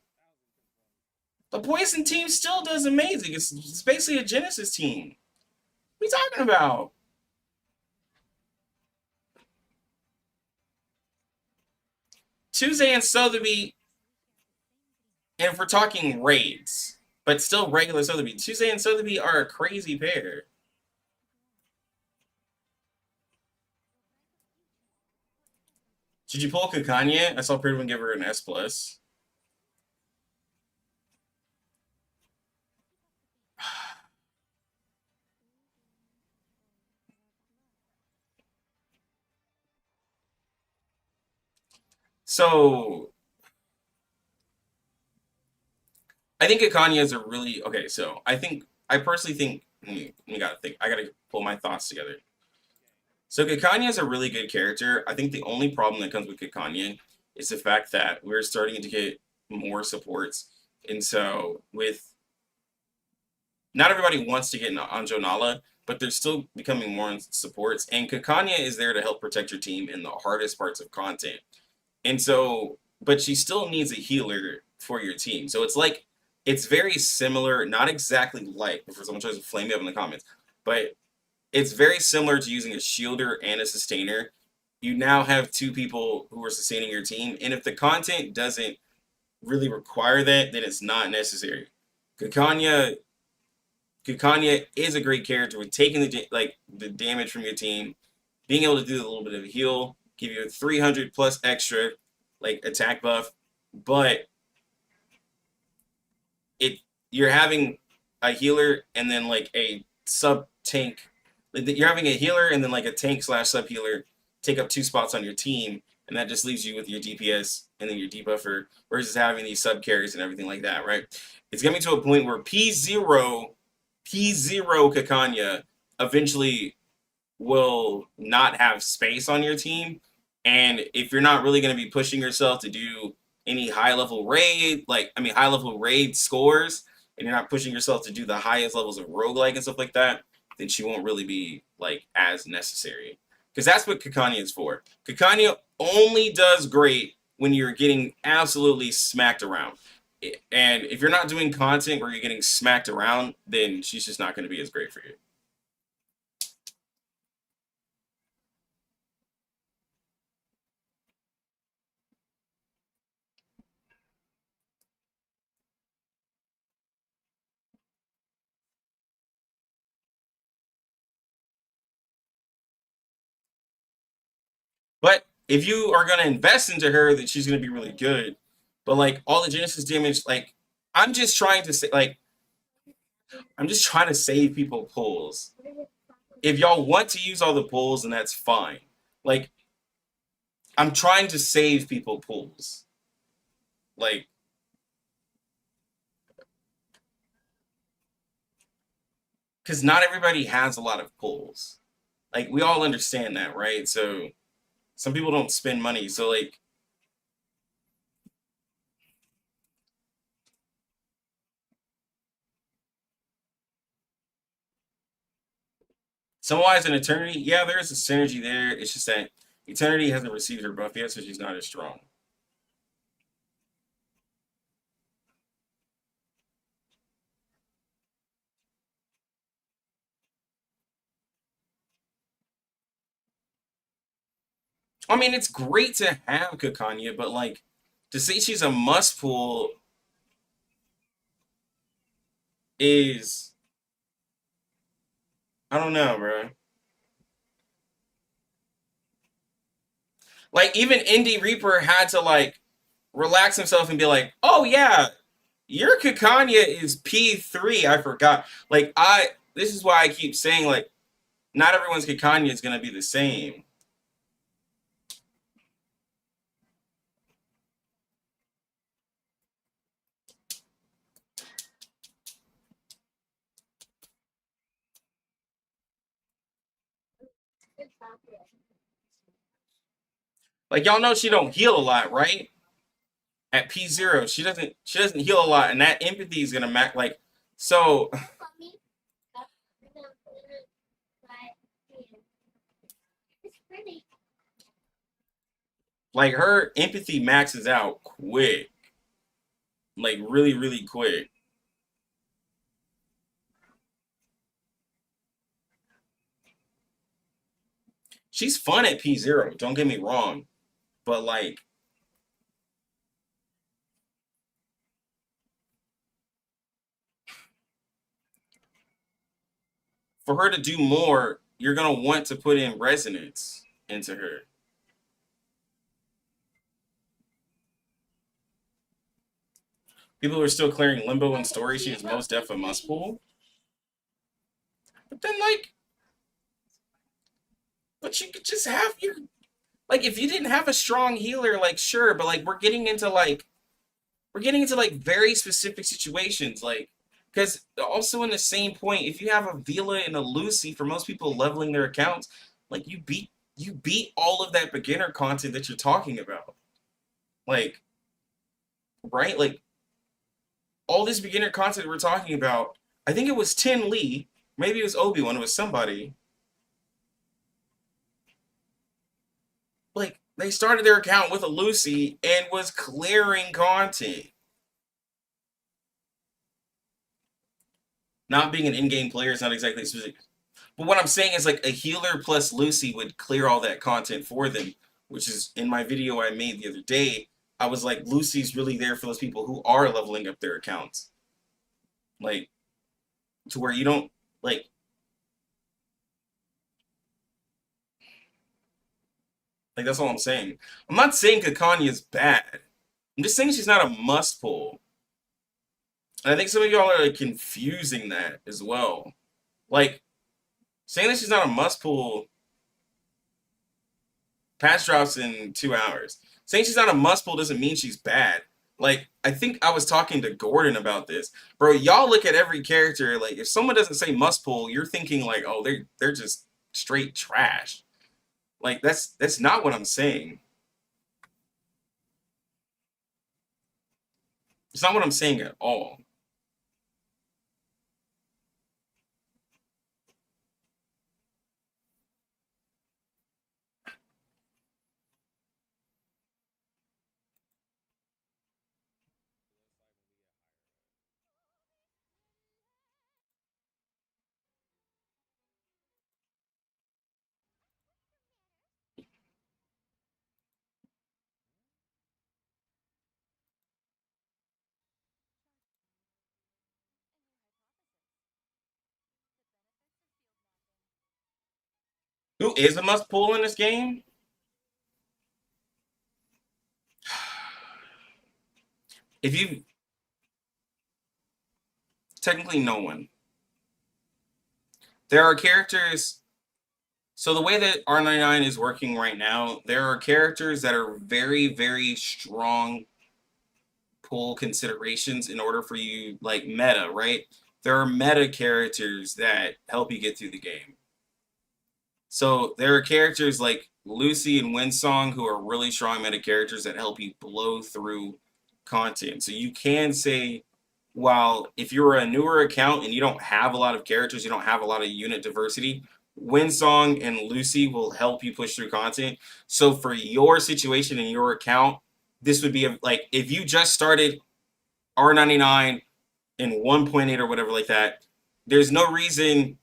The Poison Team still does amazing. It's basically a Genesis team. What are you talking about? Tuesday and Sotheby, and if we're talking raids, but still regular Sotheby, Tuesday and Sotheby are a crazy pair. Did you pull Kakania? I saw Pridwin give her an S+. So I think Kakania is a really okay. So I personally think you gotta think. I gotta pull my thoughts together. So Kakania is a really good character. I think the only problem that comes with Kakania is the fact that we're starting to get more supports, and so with not everybody wants to get into Anjo Nala, but they're still becoming more supports. And Kakania is there to help protect your team in the hardest parts of content. And so, but she still needs a healer for your team. So it's like, it's very similar, not exactly like, before someone tries to flame me up in the comments, but it's very similar to using a shielder and a sustainer. You now have two people who are sustaining your team. And if the content doesn't really require that, then it's not necessary. Kakania is a great character with taking the damage from your team, being able to do a little bit of a heal, give you a 300 plus extra attack buff, but you're having a healer and then a sub tank. You're having a healer and then a tank / sub healer take up 2 spots on your team, and that just leaves you with your DPS and then your debuffer versus having these sub carries and everything like that, right? It's getting to a point where P0 Kakania eventually will not have space on your team. And if you're not really going to be pushing yourself to do any high-level raid, high-level raid scores, and you're not pushing yourself to do the highest levels of roguelike and stuff like that, then she won't really be, as necessary. Because that's what Kakania is for. Kakania only does great when you're getting absolutely smacked around. And if you're not doing content where you're getting smacked around, then she's just not going to be as great for you. But if you are going to invest into her, then she's going to be really good. But all the Genesis damage, I'm just trying to say, I'm just trying to save people pulls. If y'all want to use all the pulls, then that's fine. I'm trying to save people pulls. Because not everybody has a lot of pulls. We all understand that, right? So some people don't spend money. So Somewise in Eternity, yeah, there's a synergy there. It's just that Eternity hasn't received her buff yet, so she's not as strong. I mean, it's great to have Kakania, but to say she's a must pull is, I don't know, bro. Even Indie Reaper had to relax himself and be like, oh yeah, your Kakania is P3. I forgot. Like this is why I keep saying like not everyone's Kakania is gonna be the same. Like y'all know she don't heal a lot, right? At P0, she doesn't heal a lot, and that empathy is gonna mac like so like her empathy maxes out quick. Like really, really quick. She's fun at P0, don't get me wrong. But like for her to do more, you're gonna want to put in resonance into her. People are still clearing limbo and story. She is most def a must pull. But then but you could just have your like if you didn't have a strong healer, like sure, but like we're getting into very specific situations, like because also in the same point, if you have a Vila and a Lucy, for most people leveling their accounts, like you beat all of that beginner content that you're talking about, like right, like all this beginner content we're talking about. I think it was Tin Lee, maybe it was Obi-Wan, it was somebody. Like they started their account with a Lucy and was clearing content. Not being an in-game player is not exactly specific. But what I'm saying is like a healer plus Lucy would clear all that content for them, which is in my video I made the other day. I was like, Lucy's really there for those people who are leveling up their accounts. Like, to where you don't, like, that's all I'm saying. I'm not saying Kakanya is bad. I'm just saying she's not a must pull. And I think some of y'all are like, confusing that as well. Like, saying that she's not a must pull, patch drops in 2 hours. Saying she's not a must pull doesn't mean she's bad. Like, I think I was talking to Gordon about this. Bro, y'all look at every character, like, if someone doesn't say must pull, you're thinking, like, oh, they're just straight trash. Like, that's not what I'm saying. It's not what I'm saying at all. Who is a must pull in this game? If you technically no one. There are characters. So the way that R99 is working right now, there are characters that are very, very strong pull considerations in order for you, like meta, right? There are meta characters that help you get through the game. So there are characters like Lucy and Winsong who are really strong meta characters that help you blow through content. So you can say, while if you're a newer account and you don't have a lot of characters, you don't have a lot of unit diversity, Winsong and Lucy will help you push through content. So for your situation and your account, this would be like if you just started R99 in 1.8 or whatever like that, there's no reason,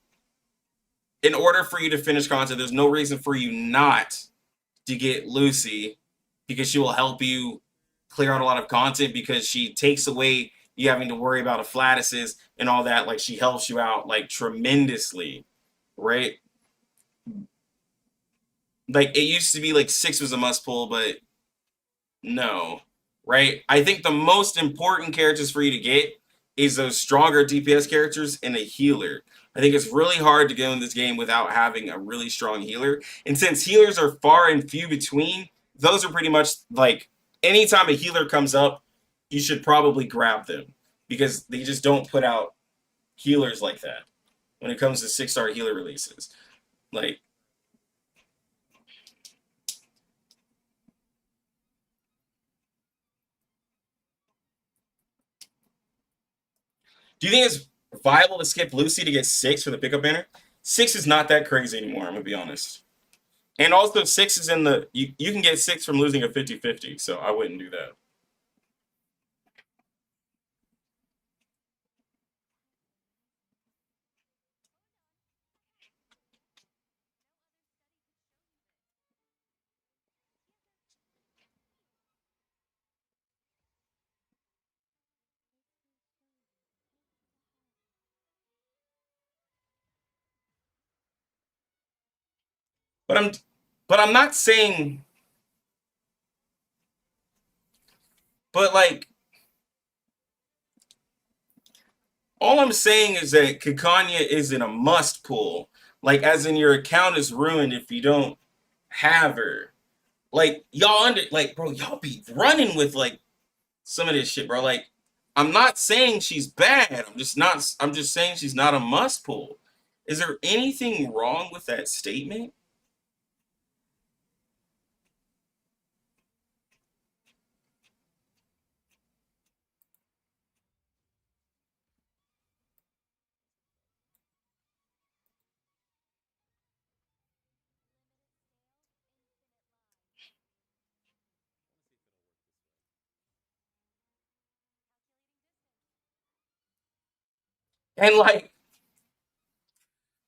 in order for you to finish content, there's no reason for you not to get Lucy, because she will help you clear out a lot of content, because she takes away you having to worry about afflatuses and all that. Like, she helps you out like tremendously, right? Like, it used to be like 6 was a must pull, but no. right? I think the most important characters for you to get is those stronger DPS characters and a healer. I think it's really hard to go in this game without having a really strong healer. And since healers are far and few between, those are pretty much like anytime a healer comes up, you should probably grab them because they just don't put out healers like that when it comes to 6-star healer releases. Like, do you think it's viable to skip Lucy to get 6 for the pickup banner? 6 is not that crazy anymore, I'm gonna be honest. And also 6 is in the you can get 6 from losing a 50-50, so I wouldn't do that. But I'm not saying, but like all I'm saying is that Kakania isn't a must pull. Like as in your account is ruined if you don't have her. Like like bro, y'all be running with like some of this shit, bro. Like I'm not saying she's bad. I'm just saying she's not a must pull. Is there anything wrong with that statement? And like,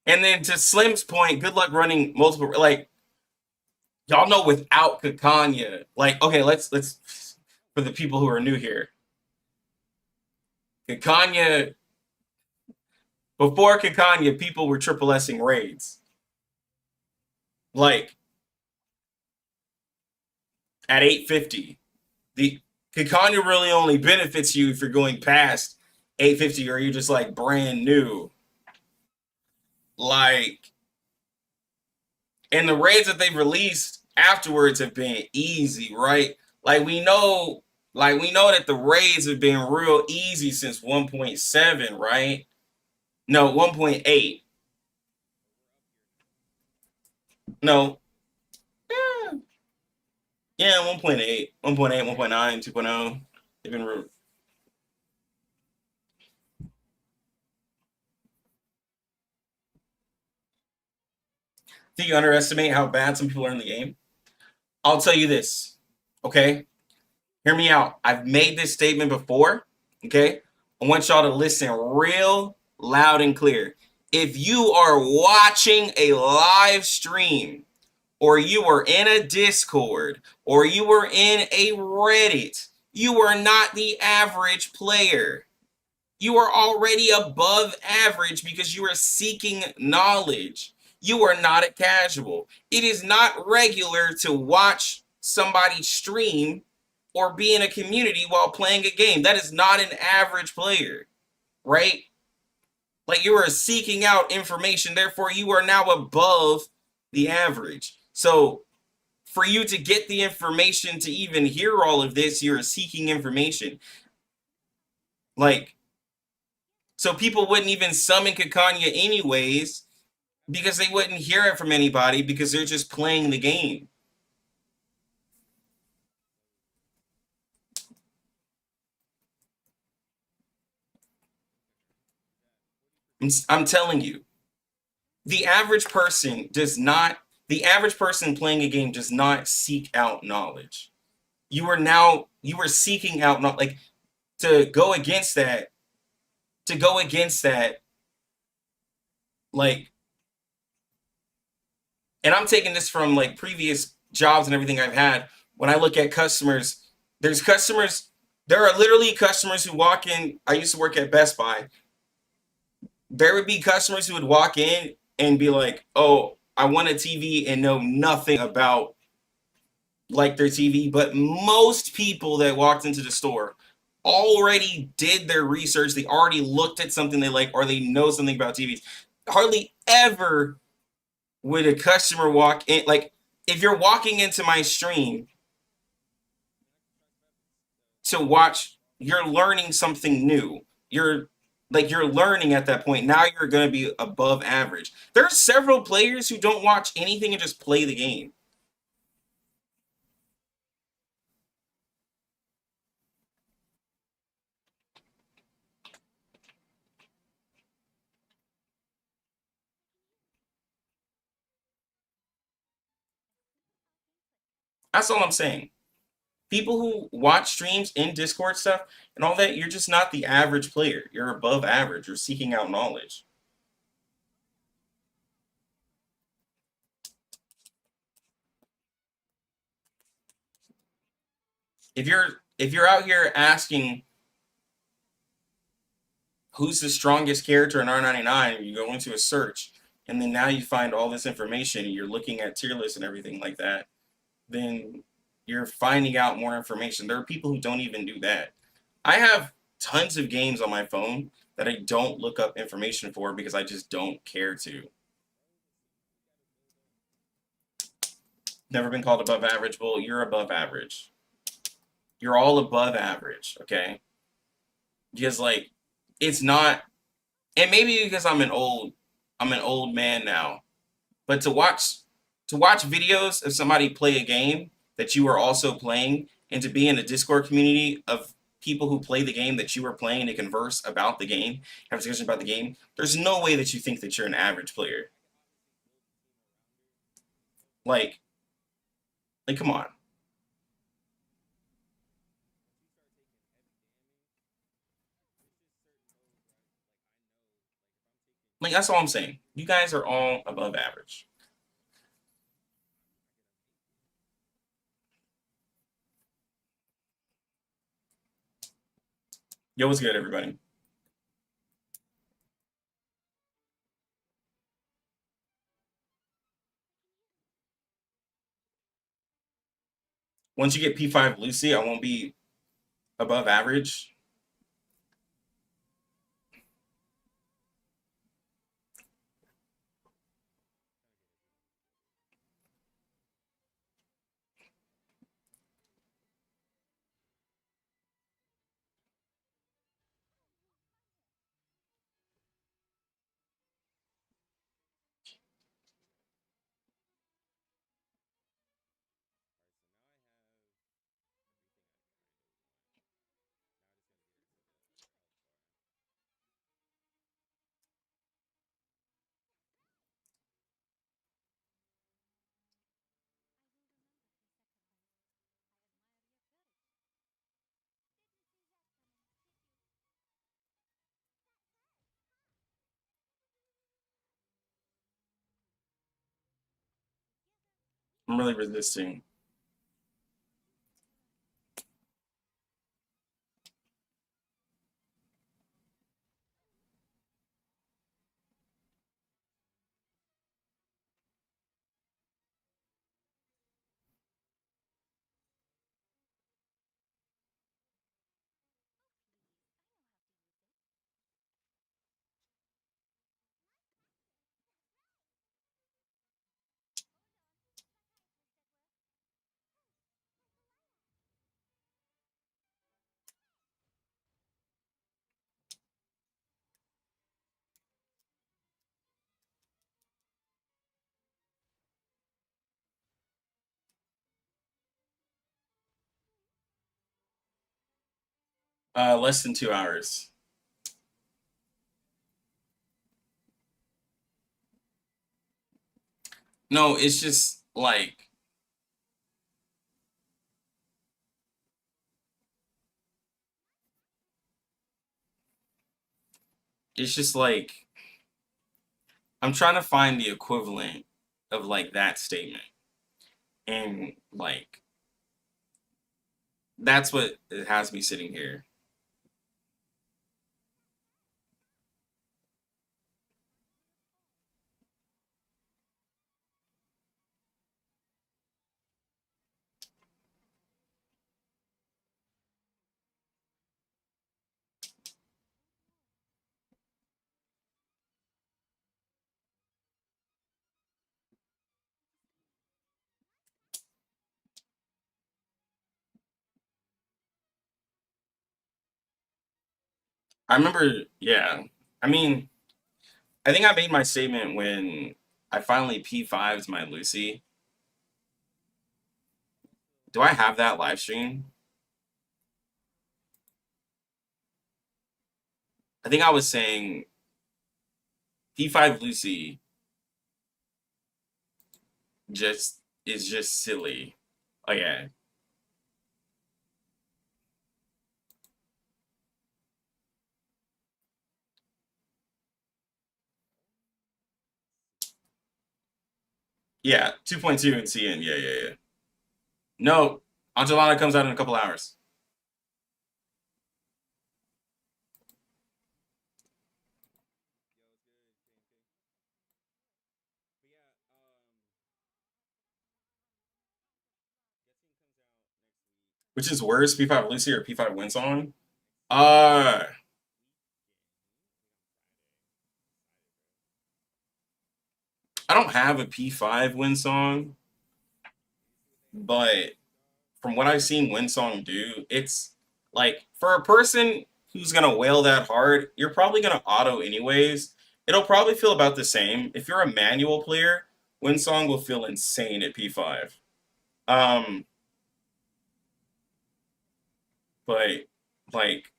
and then to Slim's point, good luck running multiple. Like, y'all know without Kakanya, like, okay, let's for the people who are new here, Kakanya before Kakanya, people were triple S'ing raids. Like at 850, the Kakanya really only benefits you if you're going past 850 or you're just like brand new. Like, and the raids that they've released afterwards have been easy, right? Like we know that the raids have been real easy since 1.7, right? No, 1.8. No. Yeah, yeah, 1.8, 1.8, 1.9, 2.0. They've been real. Think you underestimate how bad some people are in the game? I'll tell you this, okay? Hear me out. I've made this statement before, okay? I want y'all to listen real loud and clear. If you are watching a live stream, or you are in a Discord, or you are in a Reddit, you are not the average player. You are already above average because you are seeking knowledge. You are not a casual. It is not regular to watch somebody stream or be in a community while playing a game. That is not an average player, right? Like you are seeking out information, therefore you are now above the average. So for you to get the information to even hear all of this, you're seeking information. Like, so people wouldn't even summon Kakanya anyways because they wouldn't hear it from anybody because they're just playing the game. I'm telling you, the average person the average person playing a game does not seek out knowledge. You are seeking out, not like to go against that, like, and I'm taking this from like previous jobs and everything I've had. When I look at customers, there are literally customers who walk in. I used to work at Best Buy. There would be customers who would walk in and be like, "Oh, I want a TV," and know nothing about like their TV, but most people that walked into the store already did their research. They already looked at something they like, or they know something about TVs. Hardly ever would a customer walk in, like, if you're walking into my stream to watch, you're learning something new. You're learning at that point. Now you're going to be above average. There are several players who don't watch anything and just play the game. That's all I'm saying. People who watch streams in Discord stuff and all that, you're just not the average player. You're above average. You're seeking out knowledge. If you're out here asking who's the strongest character in R99, and you go into a search, and then now you find all this information, and you're looking at tier lists and everything like that, then you're finding out more information. There are people who don't even do that. I have tons of games on my phone that I don't look up information for because I just don't care to. Never been called above average. Well, you're above average. You're all above average, okay? Because, like, it's not, and maybe because I'm an old man now, but to watch videos of somebody play a game that you are also playing, and to be in a Discord community of people who play the game that you are playing, to converse about the game, have a discussion about the game, there's no way that you think that you're an average player. Like come on. Like, that's all I'm saying. You guys are all above average. Yo, what's good, everybody? Once you get P5 Lucy, I won't be above average. I'm really resisting. Less than 2 hours. No, it's just like, it's just like, I'm trying to find the equivalent of like that statement. And like, that's what it has me sitting here. I remember, yeah. I mean, I think I made my statement when I finally P5's my Lucy. Do I have that live stream? I think I was saying P5 Lucy just is just silly. Oh yeah. Yeah, 2.2 and CN. Yeah, yeah, yeah. No, Anjo Nala comes out in a couple hours. But yeah, Which is worse, P5 Lucy or P5 Winsong? Uh, I don't have a P5 Winsong, but from what I've seen Winsong do, it's like for a person who's gonna wail that hard, you're probably gonna auto anyways. It'll probably feel about the same. If you're a manual player, Winsong will feel insane at P5. Um, but like,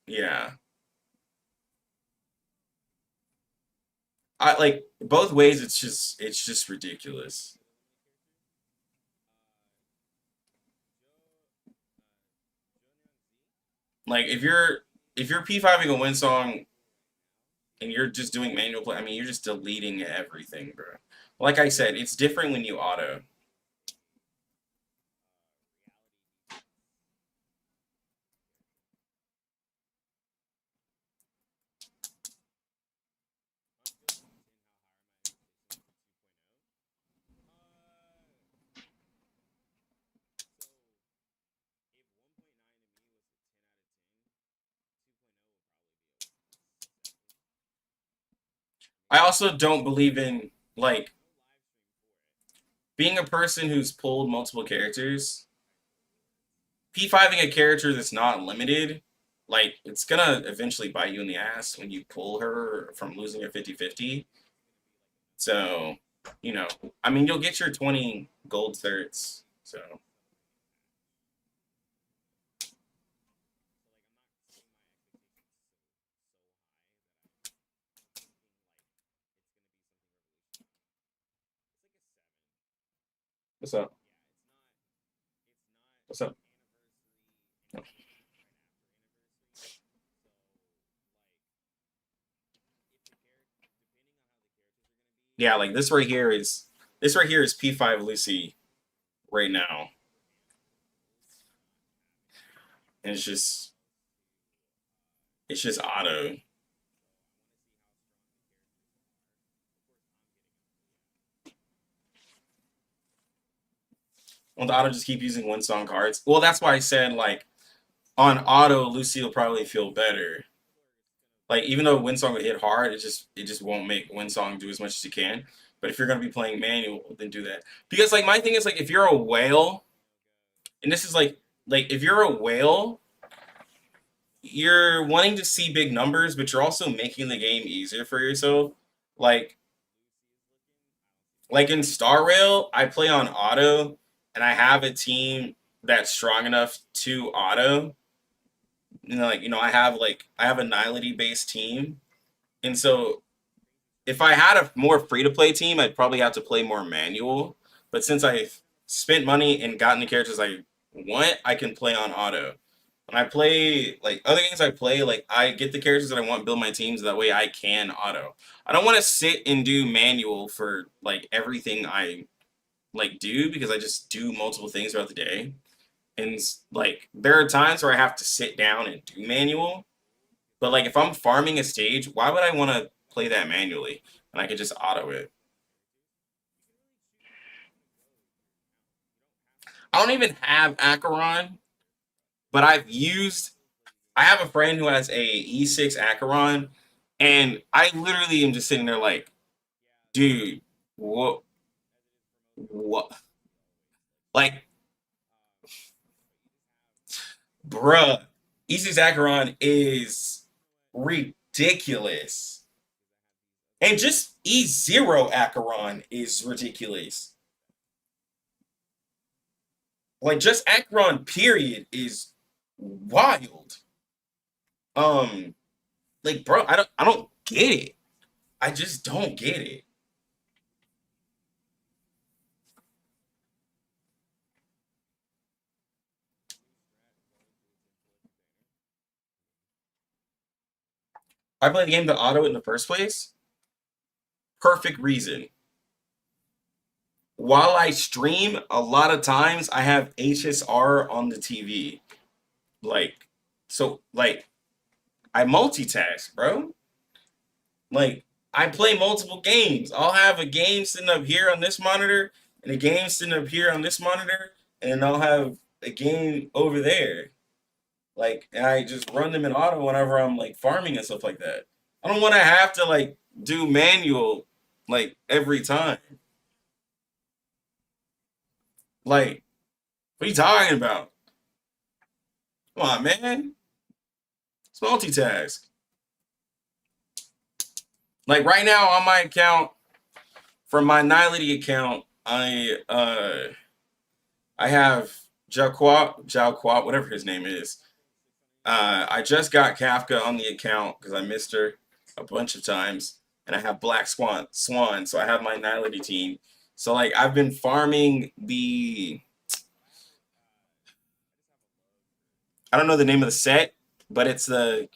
yeah. I like both ways it's just ridiculous. Like if you're P5ing a Winsong and you're just doing manual play, I mean, you're just deleting everything, bro. Like I said, it's different when you auto. I also don't believe in like being a person who's pulled multiple characters. P5ing a character that's not limited, like it's gonna eventually bite you in the ass when you pull her from losing a 50-50. So, you know, I mean, you'll get your 20 gold certs. So, what's up? What's up? Yeah, like this right here is P5 Lucy right now. And it's just auto. Well, the auto just keep using one song cards. Well, that's why I said like on auto, Lucy will probably feel better. Like even though Windsong would hit hard, it just won't make Windsong do as much as you can. But if you're gonna be playing manual, then do that. Because like my thing is like if you're a whale, and this is like if you're a whale, you're wanting to see big numbers, but you're also making the game easier for yourself. Like like in Star Rail, I play on auto, and I have a team that's strong enough to auto. I have a Nihility based team, and so if I had a more free to play team, I'd probably have to play more manual. But since I've spent money and gotten the characters I want, I can play on auto. When I play like other games I play, like I get the characters that I want, build my teams, that way I can auto. I don't want to sit and do manual for like everything I like do because I just do multiple things throughout the day. And like there are times where I have to sit down and do manual, but like if I'm farming a stage, why would I want to play that manually? And I could just auto it. I don't even have Acheron, but I have a friend who has a E6 Acheron, and I literally am just sitting there like, dude, what, like, bruh, E6 Acheron is. ridiculous. And just E0 Acheron is ridiculous. Like, just Acheron, period, is wild. Like, bro, I don't get it. I just don't get it. I played the game to auto in the first place. Perfect reason. While I stream, a lot of times I have HSR on the TV. Like, so, like, I multitask, bro. Like, I play multiple games. I'll have a game sitting up here on this monitor, and a game sitting up here on this monitor, and I'll have a game over there. Like, and I just run them in auto whenever I'm like farming and stuff like that. I don't want to have to like do manual like every time. Like, what are you talking about? Come on, man. It's multitask. Like right now on my account, from my Nihility account, I have Jalquat, whatever his name is. I just got Kafka on the account because I missed her a bunch of times, and I have Black Swan, so I have my Nihility team. So like I've been farming the, I don't know the name of the set, but it's a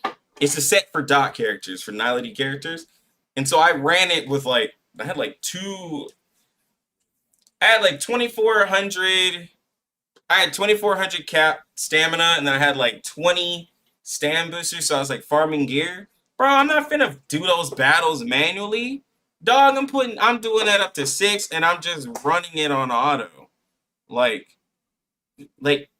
set for dot characters, for Nihility characters, and so I ran it with like I had like 2400. I had 2400 cap stamina, and then I had like 20 stam boosters, so I was like farming gear. Bro, I'm not finna do those battles manually. Dog, I'm doing that up to 6, and I'm just running it on auto. Like if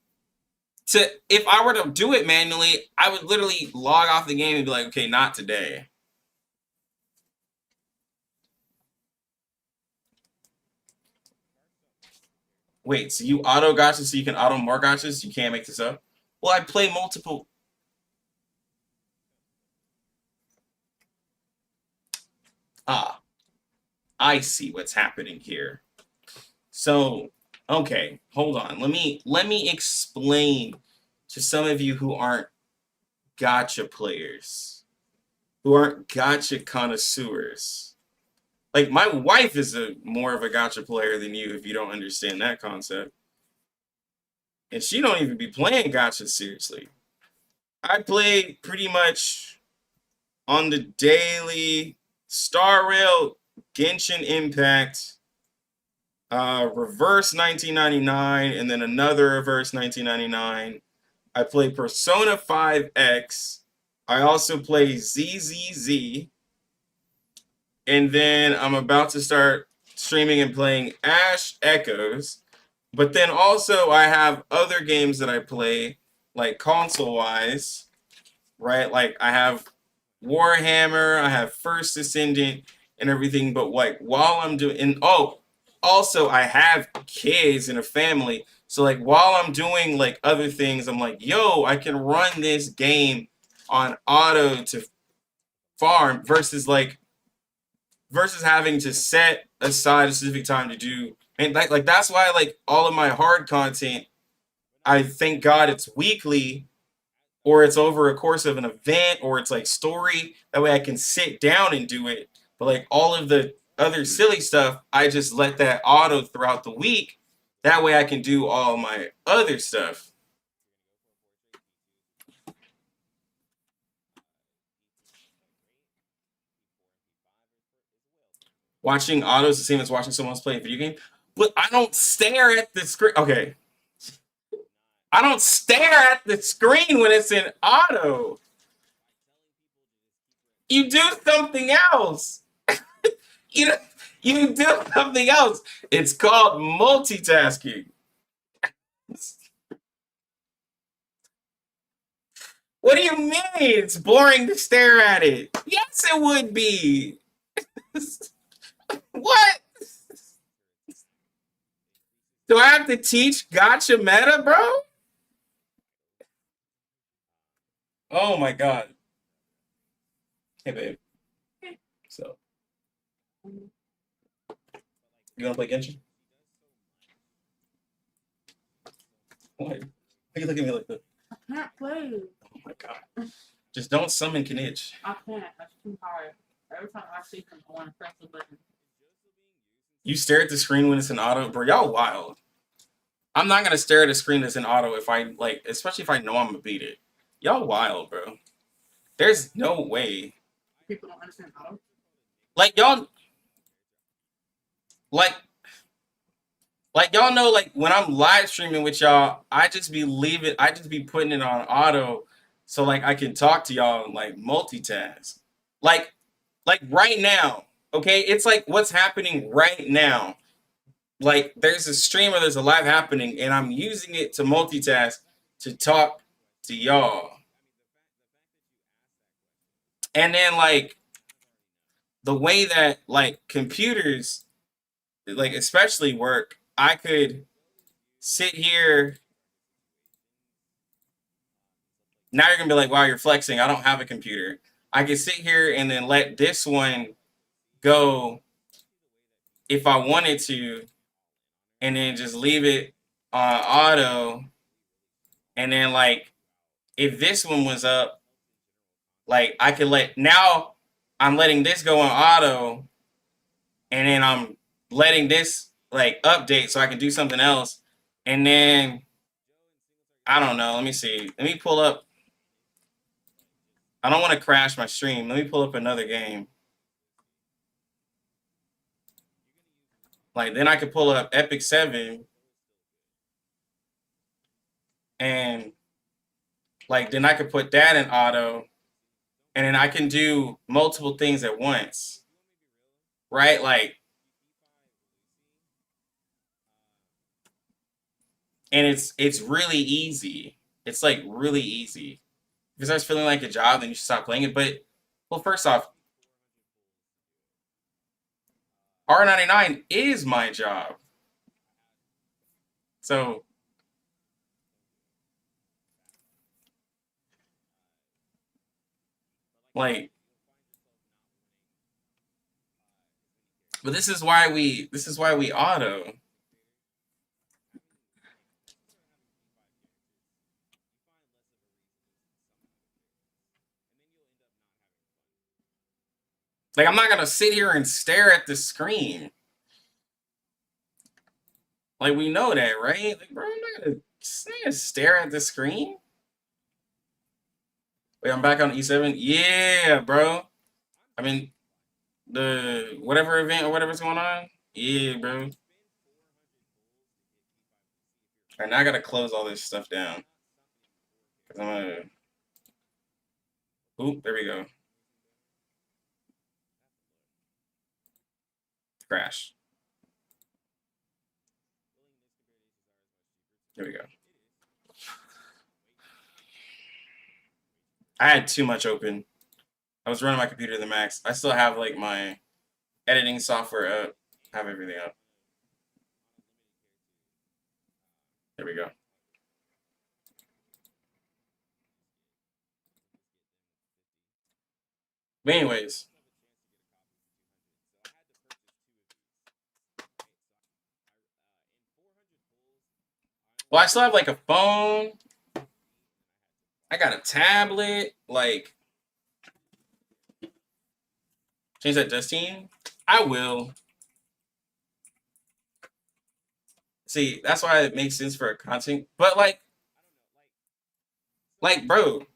I were to do it manually, I would literally log off the game and be like, okay, not today. Wait, so you auto gotchas so you can auto more gotchas? You can't make this up? Well, I play multiple. Ah, I see what's happening here. So, okay, hold on. Let me explain to some of you who aren't gacha players, who aren't gacha connoisseurs. Like, my wife is more of a gacha player than you if you don't understand that concept. And she don't even be playing gacha seriously. I play pretty much on the daily Star Rail, Genshin Impact, Reverse 1999, and then another Reverse 1999. I play Persona 5X. I also play ZZZ. And then I'm about to start streaming and playing Ash Echoes. But then also I have other games that I play, like console-wise, right? Like I have Warhammer, I have First Ascendant and everything. But like while I'm doing, and oh, also I have kids and a family. So like while I'm doing like other things, I'm like, yo, I can run this game on auto to farm versus having to set aside a specific time to do. And like that's why like all of my hard content, I thank God it's weekly, or it's over a course of an event, or it's like story. That way I can sit down and do it. But like all of the other silly stuff, I just let that auto throughout the week. That way I can do all my other stuff. Watching autos the same as watching someone else play a video game. But I don't stare at the screen. Okay. I don't stare at the screen when it's in auto. You do something else. you do something else. It's called multitasking. What do you mean? It's boring to stare at it. Yes, it would be. What? Do I have to teach gotcha meta, bro? Oh my god. Hey, babe. Hey. So, you wanna play Genshin? What? Why are you looking at me like that? I can't play. Oh my god. Just don't summon Kinich. I can't. That's too hard. Every time I see him, I want to press the button. You stare at the screen when it's in auto, bro. Y'all wild. I'm not gonna stare at a screen that's in auto if I like, especially if I know I'm gonna beat it. Y'all wild, bro. There's no way. People don't understand auto. Like y'all, like y'all know, like when I'm live streaming with y'all, I just be putting it on auto, so like I can talk to y'all and like multitask. Like right now, okay? It's like what's happening right now. Like there's a stream or there's a live happening, and I'm using it to multitask to talk to y'all. And then like the way that like computers like especially work, I could sit here. Now you're gonna be like, wow, you're flexing. I don't have a computer. I can sit here and then let this one go if I wanted to, and then just leave it on auto. And then like if this one was up, like I could now I'm letting this go on auto, and then I'm letting this like update so I can do something else. And then I don't know. Let me see. Let me pull up. I don't want to crash my stream. Let me pull up another game. Like then I could pull up Epic 7 and like then I could put that in auto, and then I can do multiple things at once. Right? Like, and it's really easy. It's like really easy. If it starts feeling like a job, then you should stop playing it. But well, first off, R99 is my job. So like, but this is why we auto. Like I'm not gonna sit here and stare at the screen. Like we know that, right? Like, bro, I'm not gonna stare at the screen. Wait, I'm back on E7. Yeah, bro. I mean, the whatever event or whatever's going on. Yeah, bro. All right, now I gotta close all this stuff down. Cause I'm gonna. Oop, there we go. Crash. There we go. I had too much open. I was running my computer to the max. I still have like my editing software up. Have everything up. There we go. But anyways. Well, I still have like a phone. I got a tablet. Like, change that Justine? I will. See, that's why it makes sense for a content. But like, bro,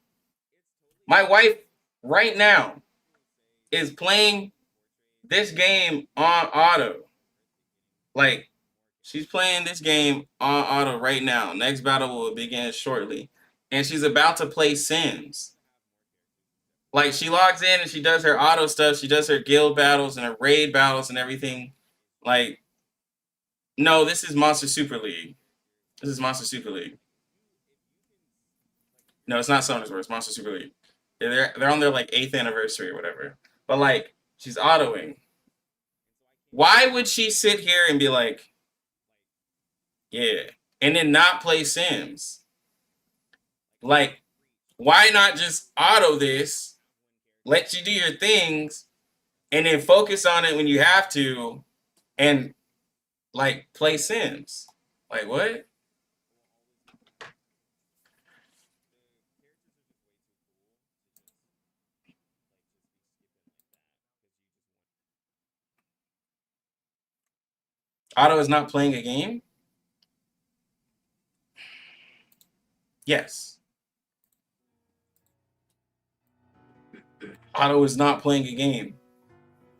my wife right now is playing this game on auto. Like, she's playing this game on auto right now. Next battle will begin shortly. And she's about to play Sims. Like, she logs in and she does her auto stuff. She does her guild battles and her raid battles and everything. Like, no, this is Monster Super League. This is Monster Super League. No, it's not Summoner's War. It's Monster Super League. They're on their like 8th anniversary or whatever. But like, she's autoing. Why would she sit here and be like, yeah, and then not play Sims? Like, why not just auto this let you do your things, and then focus on it when you have to, and like play Sims. Like what? Otto is not playing a game? Yes. Otto is not playing a game.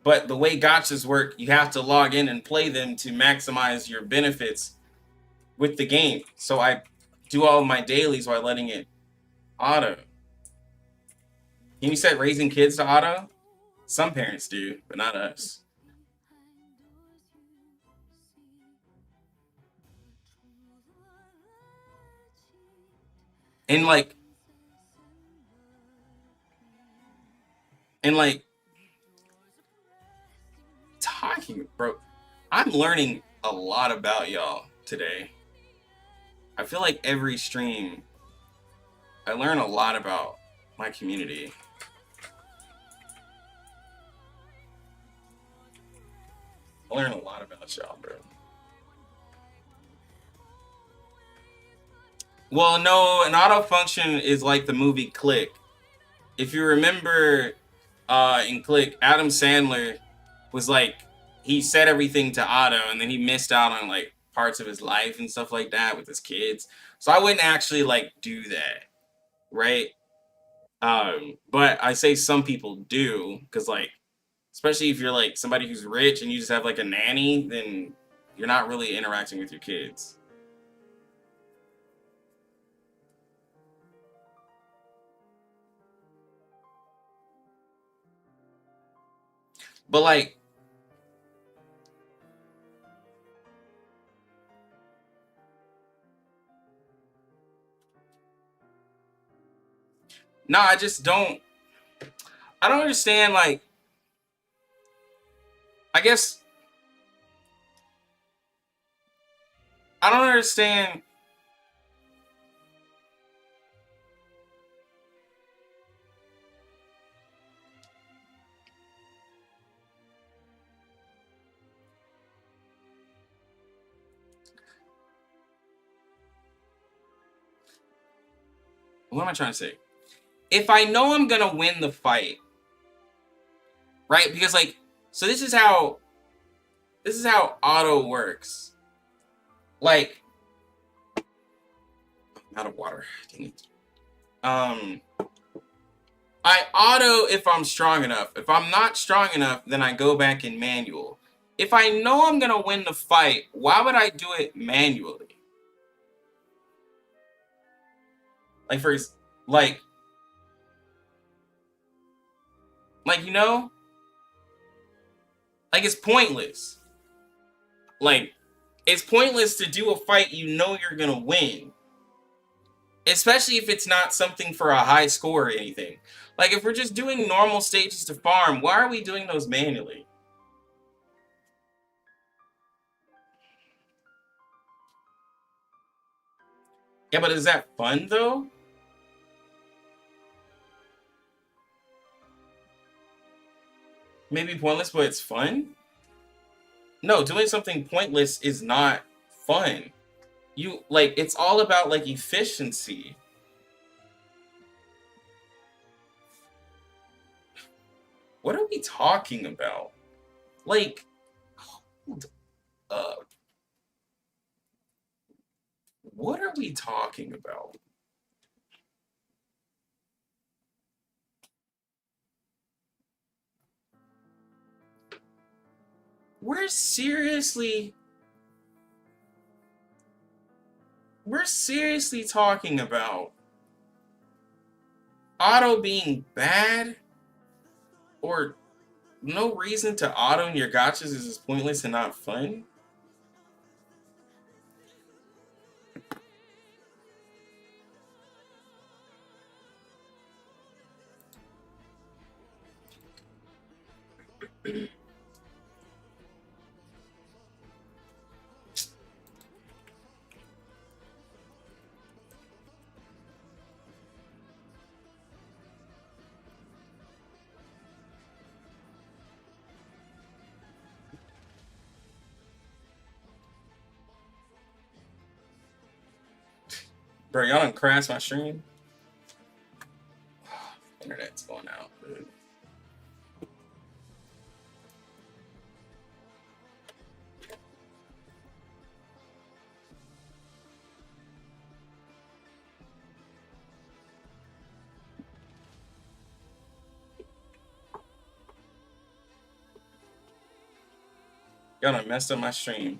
But the way gachas work, you have to log in and play them to maximize your benefits with the game. So I do all of my dailies while letting it auto. Can you set raising kids to auto? Some parents do, but not us. And like talking, bro, I'm learning a lot about y'all today. I feel like every stream I learn a lot about my community. I learn a lot about y'all, bro. Well, no, an auto function is like the movie Click. If you remember in Click, Adam Sandler was like, he set everything to auto, and then he missed out on like parts of his life and stuff like that with his kids. So I wouldn't actually like do that, right? But I say some people do, because like, especially if you're like somebody who's rich and you just have like a nanny, then you're not really interacting with your kids. But like, no, I just don't. I don't understand. Like, I guess I don't understand. What am I trying to say? If I know I'm gonna win the fight, right? Because like, so this is how auto works. Like, I'm out of water. Dang it. I auto if I'm strong enough. If I'm not strong enough, then I go back in manual. If I know I'm gonna win the fight, why would I do it manually? Like like you know, like it's pointless. Like, it's pointless to do a fight you know you're gonna win. Especially if it's not something for a high score or anything. Like, if we're just doing normal stages to farm, why are we doing those manually? Yeah, but is that fun, though? Maybe pointless, but it's fun? No, doing something pointless is not fun. You, like, it's all about, like, efficiency. What are we talking about? Like, hold up. What are we talking about? We're seriously talking about auto being bad, or no reason to auto in your gachas is just pointless and not fun? Bro, y'all done crashed my stream. Internet's going out, dude. Y'all done messed up my stream.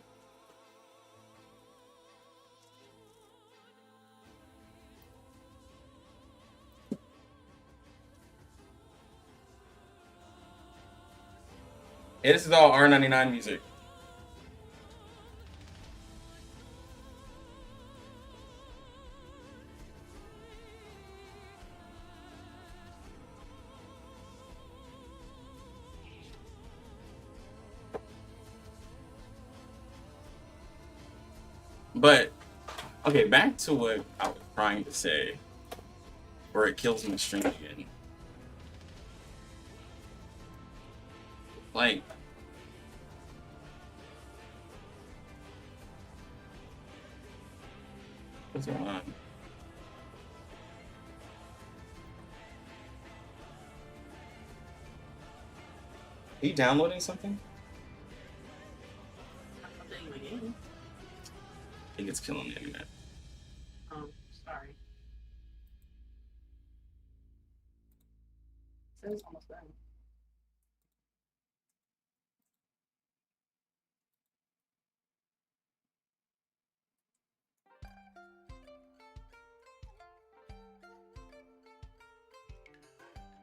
Hey, this is all R99 music. But, okay, back to what I was trying to say, where it kills my stream again. Like, what's going on? Are you downloading something? I'm updating my game. I think it's killing the internet. Sorry. So it's almost done.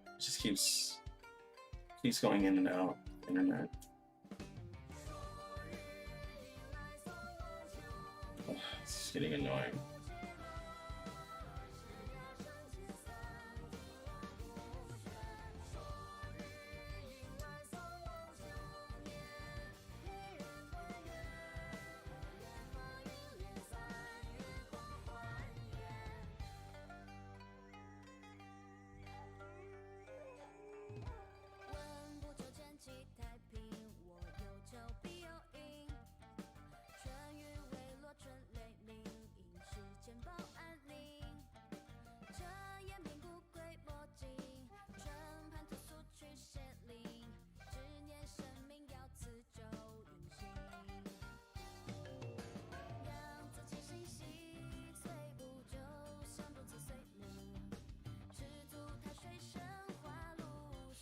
It just keeps going in and out. Internet. Ugh, it's just getting annoying.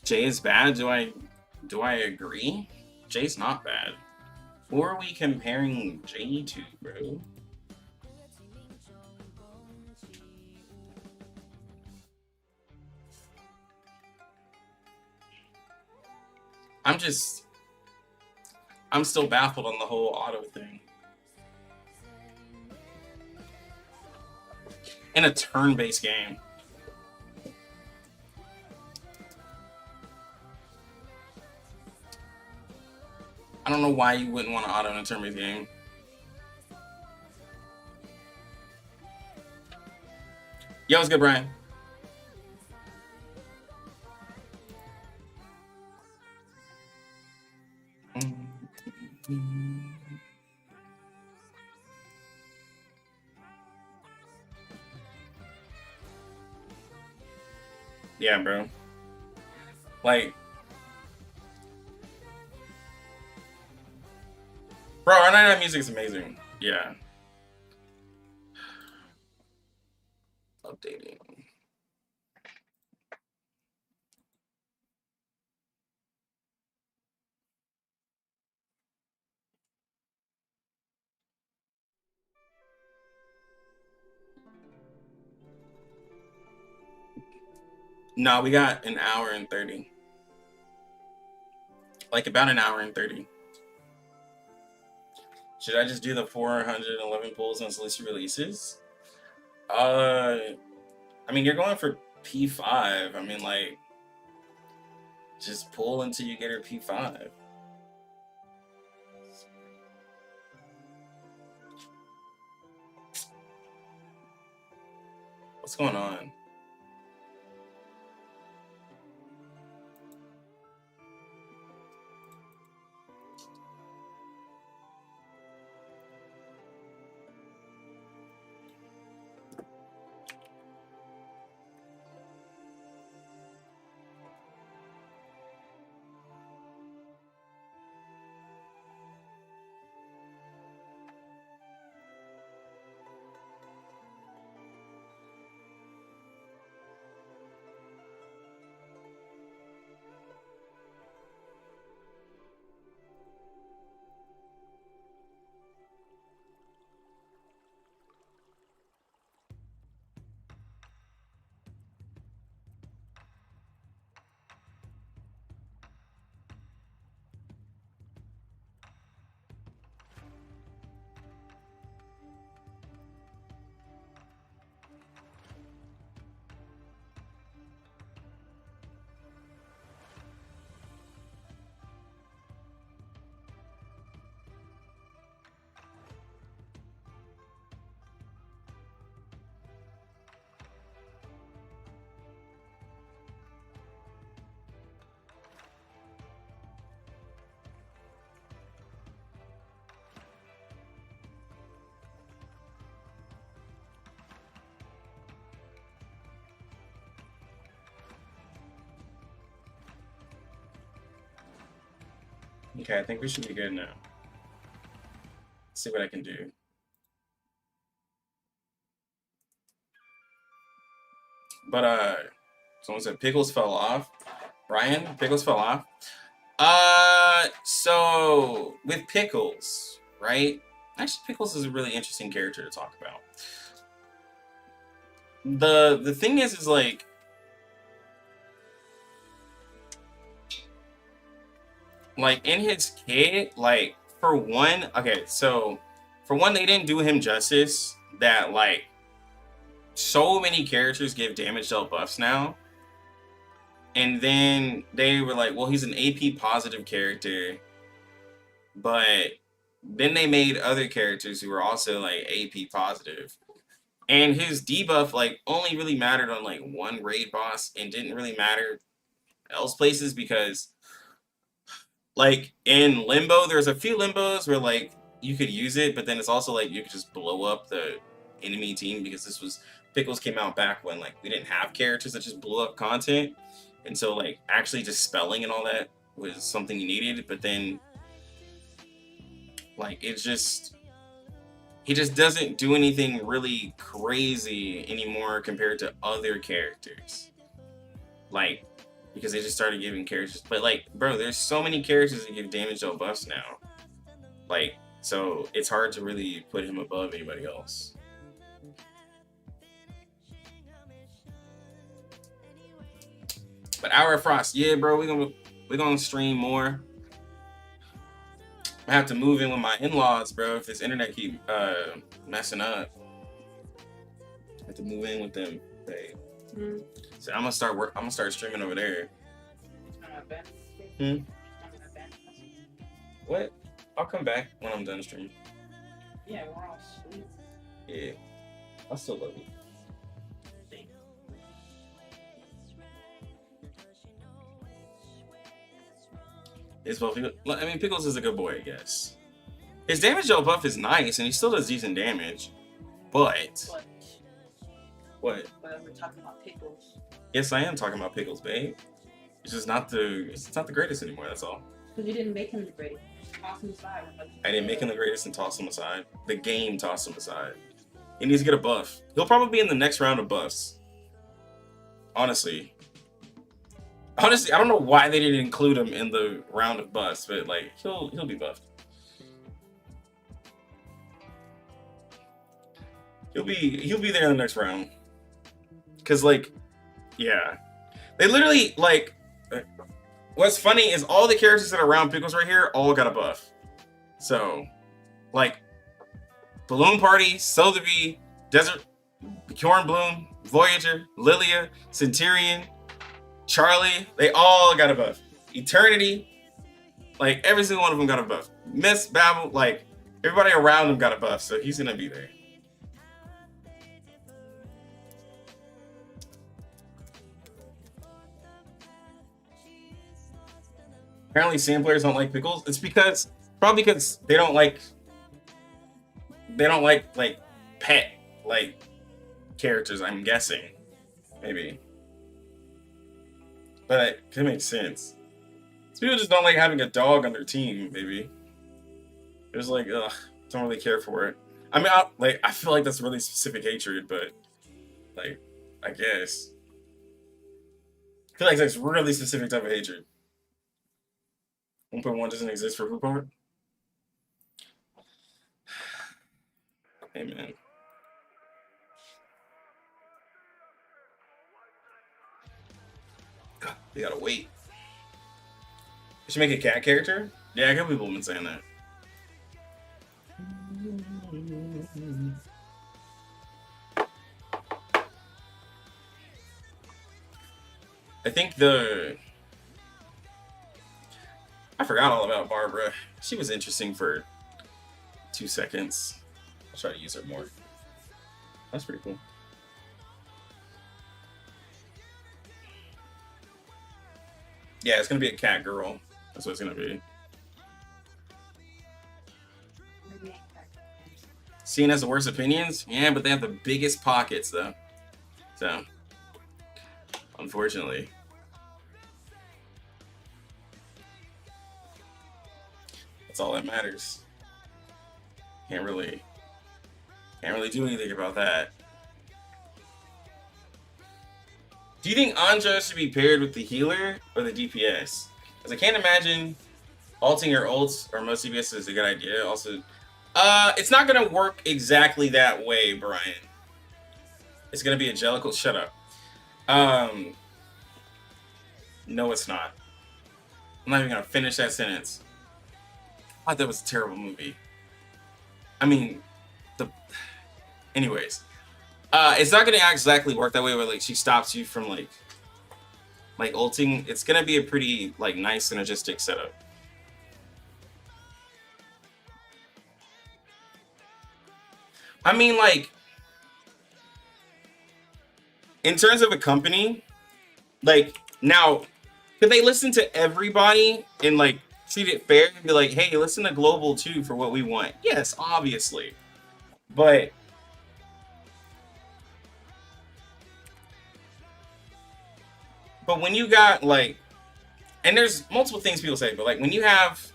Jay is bad? Do I agree? Jay's not bad. Who are we comparing Jay to, bro? I'm still baffled on the whole auto thing. In a turn-based game. I don't know why you wouldn't want to auto in a turn-based game. Yo, what's good, Brian? Yeah, bro. Like, bro, our 99 music is amazing. Yeah. Updating. No, we got an hour and 30. Like about an hour and 30. Should I just do the 411 pulls on Celestia releases? I mean, you're going for P5. I mean, like, just pull until you get her P5. What's going on? Okay, I think we should be good now. Let's see what I can do. But someone said Pickles fell off. Brian, Pickles fell off. So with Pickles, right? Actually, Pickles is a really interesting character to talk about. The thing is like in his kit, like for one, okay, so for one, they didn't do him justice that like so many characters give damage dealt buffs now. And then they were like, well, he's an AP positive character. But then they made other characters who were also like AP positive. And his debuff like only really mattered on like one raid boss and didn't really matter else places because like in Limbo, there's a few Limbos where like you could use it, but then it's also like you could just blow up the enemy team because this was Pickles came out back when like we didn't have characters that just blew up content. And so like actually just spelling and all that was something you needed, but then like he just doesn't do anything really crazy anymore compared to other characters. Like because they just started giving characters, but like bro, there's so many characters that give damage dealt buffs now. Like so it's hard to really put him above anybody else. But Hour of Frost, yeah, bro, we're gonna stream more. I have to move in with my in-laws, bro. If this internet keep messing up, I have to move in with them. Babe. So I'm gonna start streaming over there. What? I'll come back when I'm done streaming. Yeah, we're all sweet. Yeah, I still love you. It's both. I mean, Pickles is a good boy, I guess. His damage dealt buff is nice, and he still does decent damage. But what? But we're talking about Pickles. Yes, I am talking about Pickles, babe. It's just not the greatest anymore. That's all. Because you didn't make him the greatest. Toss him aside. I didn't make him the greatest and toss him aside. The game tossed him aside. He needs to get a buff. He'll probably be in the next round of buffs. Honestly, I don't know why they didn't include him in the round of buffs, but like he'll be buffed. He'll be there in the next round. Cause like, yeah, they literally like. What's funny is all the characters that are around Pickles right here all got a buff. So, like, Balloon Party, Sotheby, Desert, Corn Bloom, Voyager, Lilia, Centurion, Charlie, they all got a buff. Eternity, like every single one of them got a buff. Miss Babel, like everybody around him got a buff, so he's gonna be there. Apparently, sand players don't like Pickles. It's probably because they don't like like pet like characters. I'm guessing, maybe. But it could make sense. Some people just don't like having a dog on their team, maybe. It's like, ugh, don't really care for it. I mean, I feel like that's really specific hatred, but, like, I guess. I feel like that's really specific type of hatred. 1.1 doesn't exist for Hoopart? Hey, man. They gotta wait. They should make a cat character? Yeah, a couple people have been saying that. I think I forgot all about Barbara. She was interesting for 2 seconds. I'll try to use her more. That's pretty cool. Yeah, it's gonna be a cat girl. That's what it's gonna be. Seen as the worst opinions? Yeah, but they have the biggest pockets though. So, unfortunately. That's all that matters. Can't really do anything about that. Do you think Anjo should be paired with the healer or the DPS? Because I can't imagine ulting your ults or most DPS is a good idea. Also, it's not gonna work exactly that way, Brian. It's gonna be a Jellicle. Shut up. No, it's not. I'm not even gonna finish that sentence. I thought that was a terrible movie. I mean, anyways, it's not gonna exactly work that way where like she stops you from like ulting. It's gonna be a pretty like nice synergistic setup. I mean, like, in terms of a company, like, now, could they listen to everybody and, like, treat it fair and be like, hey, listen to Global, too, for what we want? Yes, obviously. But when you got, like, and there's multiple things people say, but, like, when you have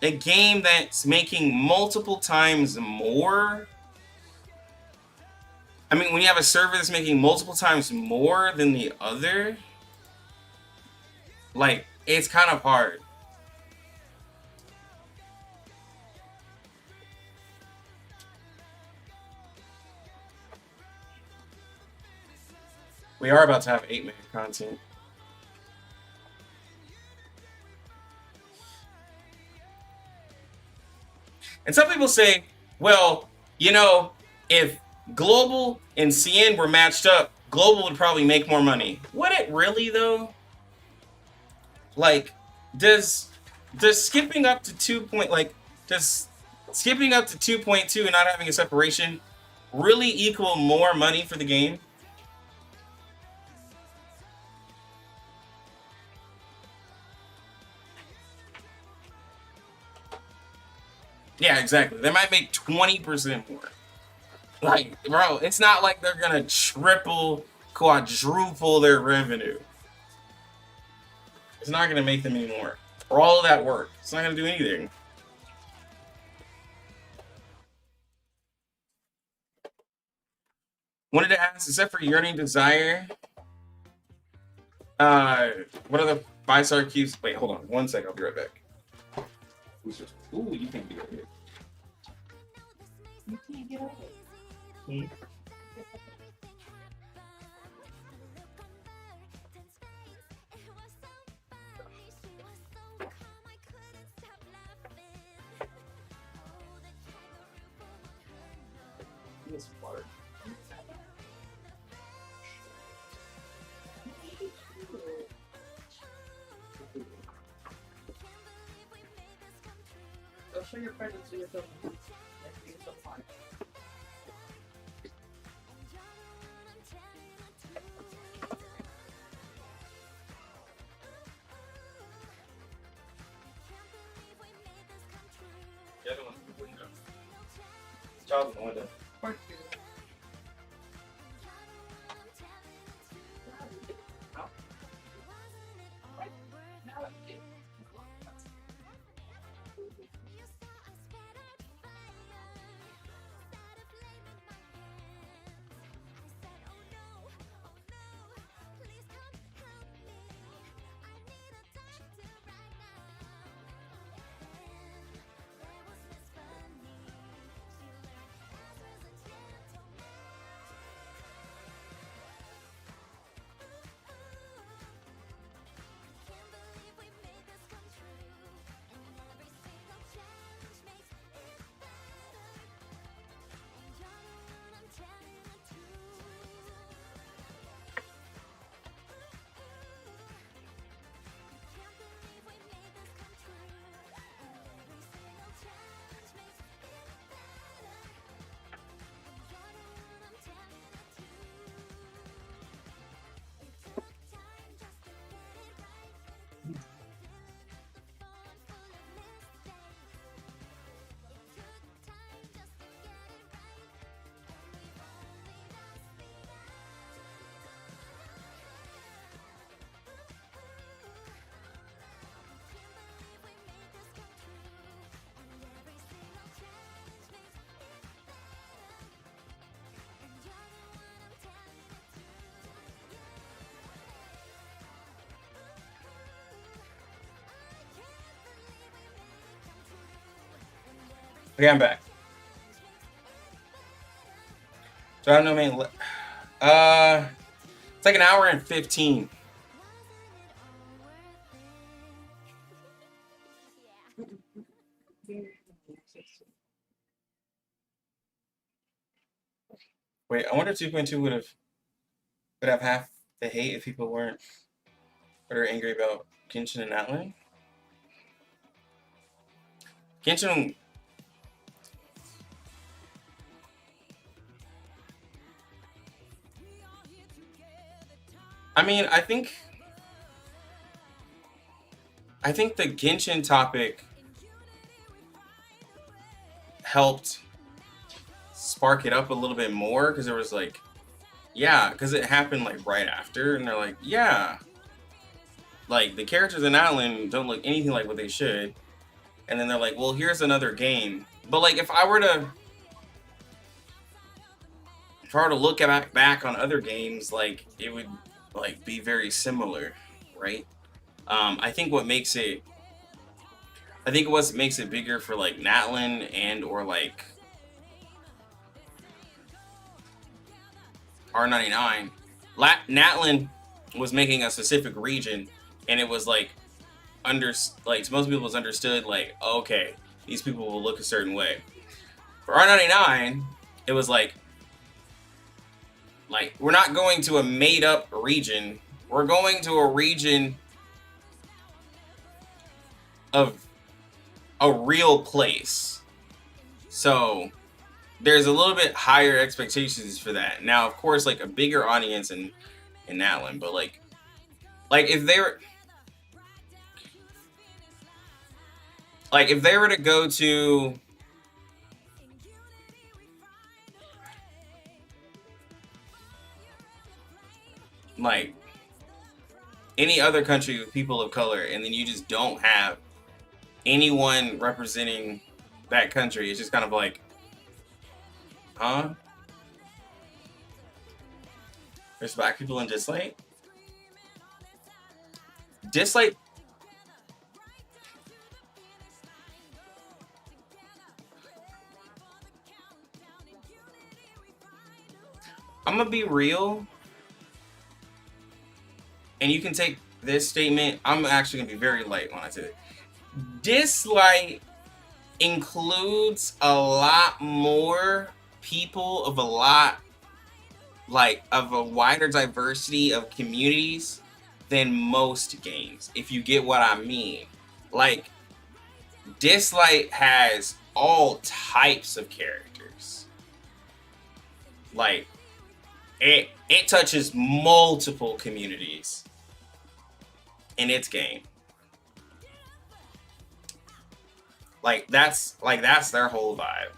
a game that's making multiple times more. I mean, when you have a server that's making multiple times more than the other, like, it's kind of hard. We are about to have 8-man content. And some people say, well, you know, if Global and CN were matched up, Global would probably make more money. Would it really, though? Like, does skipping up to 2.2 and not having a separation really equal more money for the game? Yeah, exactly. They might make 20% more. Like, bro, it's not like they're gonna triple, quadruple their revenue. It's not gonna make them any more. For all of that work, it's not gonna do anything. Wanted to ask, except for Yearning Desire, what are the 5-star cubes? Wait, hold on 1 second. I'll be right back. Ooh, you can't be right here. You can't get over it. This water. Go show your presents to your children. That's being so fun. The other one's in the window. Child's in the window. Or two. Now it's good. Okay, I'm back. So I don't know, man. It's like an hour and 15. Wait, I wonder if 2.2 would have half the hate if people weren't angry about Genshin and Atlan. Genshin. I mean, I think the Genshin topic helped spark it up a little bit more because there was like, yeah, because it happened like right after, and they're like, yeah, like the characters in Atlan don't look anything like what they should, and then they're like, well, here's another game. But like, if I were to look back on other games, like it would like be very similar, right? I think what makes it bigger for like Natlan and or like R99. Natlan was making a specific region, and it was like to most people was understood like, okay, these people will look a certain way. For R99, it was like we're not going to a made up region. We're going to a region of a real place. So there's a little bit higher expectations for that. Now, of course, like a bigger audience in Atlan, but like if they were to go to like any other country with people of color, and then you just don't have anyone representing that country, it's just kind of like, huh? There's black people in Dislike? Dislike? I'm gonna be real. And you can take this statement, I'm actually gonna be very light when I say it. Dislike includes a lot more people of of a wider diversity of communities than most games, if you get what I mean. Like, Dislike has all types of characters. Like, it touches multiple communities in its game. Like that's their whole vibe.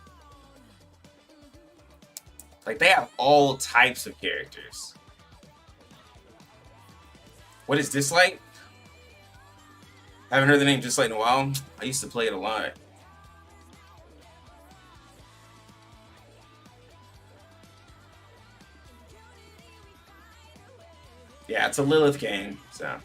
Like they have all types of characters. What is Dislike? I haven't heard the name Dislike in a while. I used to play it a lot. Yeah, it's a Lilith game, so.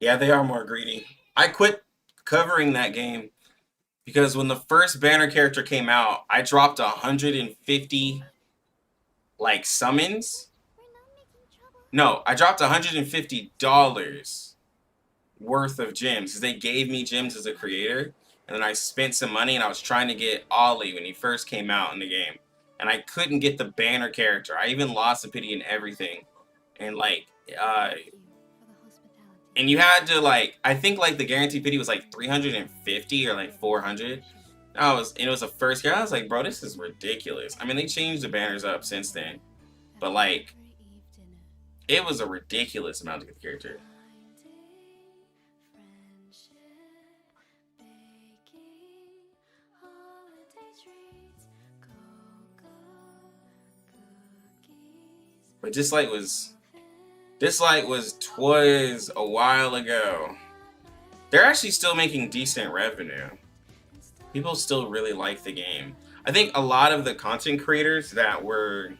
Yeah, they are more greedy. I quit covering that game because when the first banner character came out, I dropped 150 like summons. No, I dropped $150 worth of gems because they gave me gems as a creator, and then I spent some money and I was trying to get Ollie when he first came out in the game, and I couldn't get the banner character. I even lost the pity and everything, and like and you had to like, I think like the guaranteed pity was like 350 or like 400. It was the first year. I was like, bro, this is ridiculous. I mean, they changed the banners up since then, but like, it was a ridiculous amount to get the character. But Dislike was twas a while ago. They're actually still making decent revenue. people still really like the game. I think a lot of the content creators that were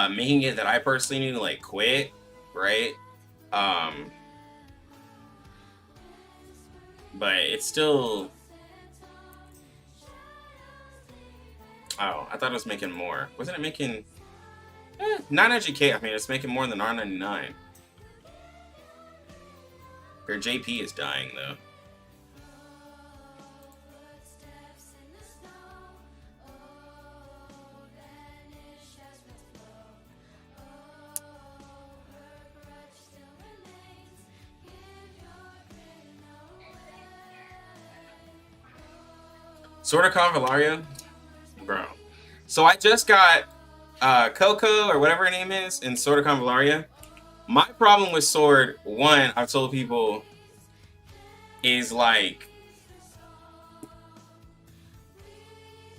making it that I personally knew like quit, right? But it's still. Oh, I thought it was making more. Wasn't it making 900K? I mean, it's making more than R99. Their JP is dying though. Sword of Convallaria? Bro. So I just got Coco, or whatever her name is, in Sword of Convallaria. My problem with Sword, one, I've told people, is like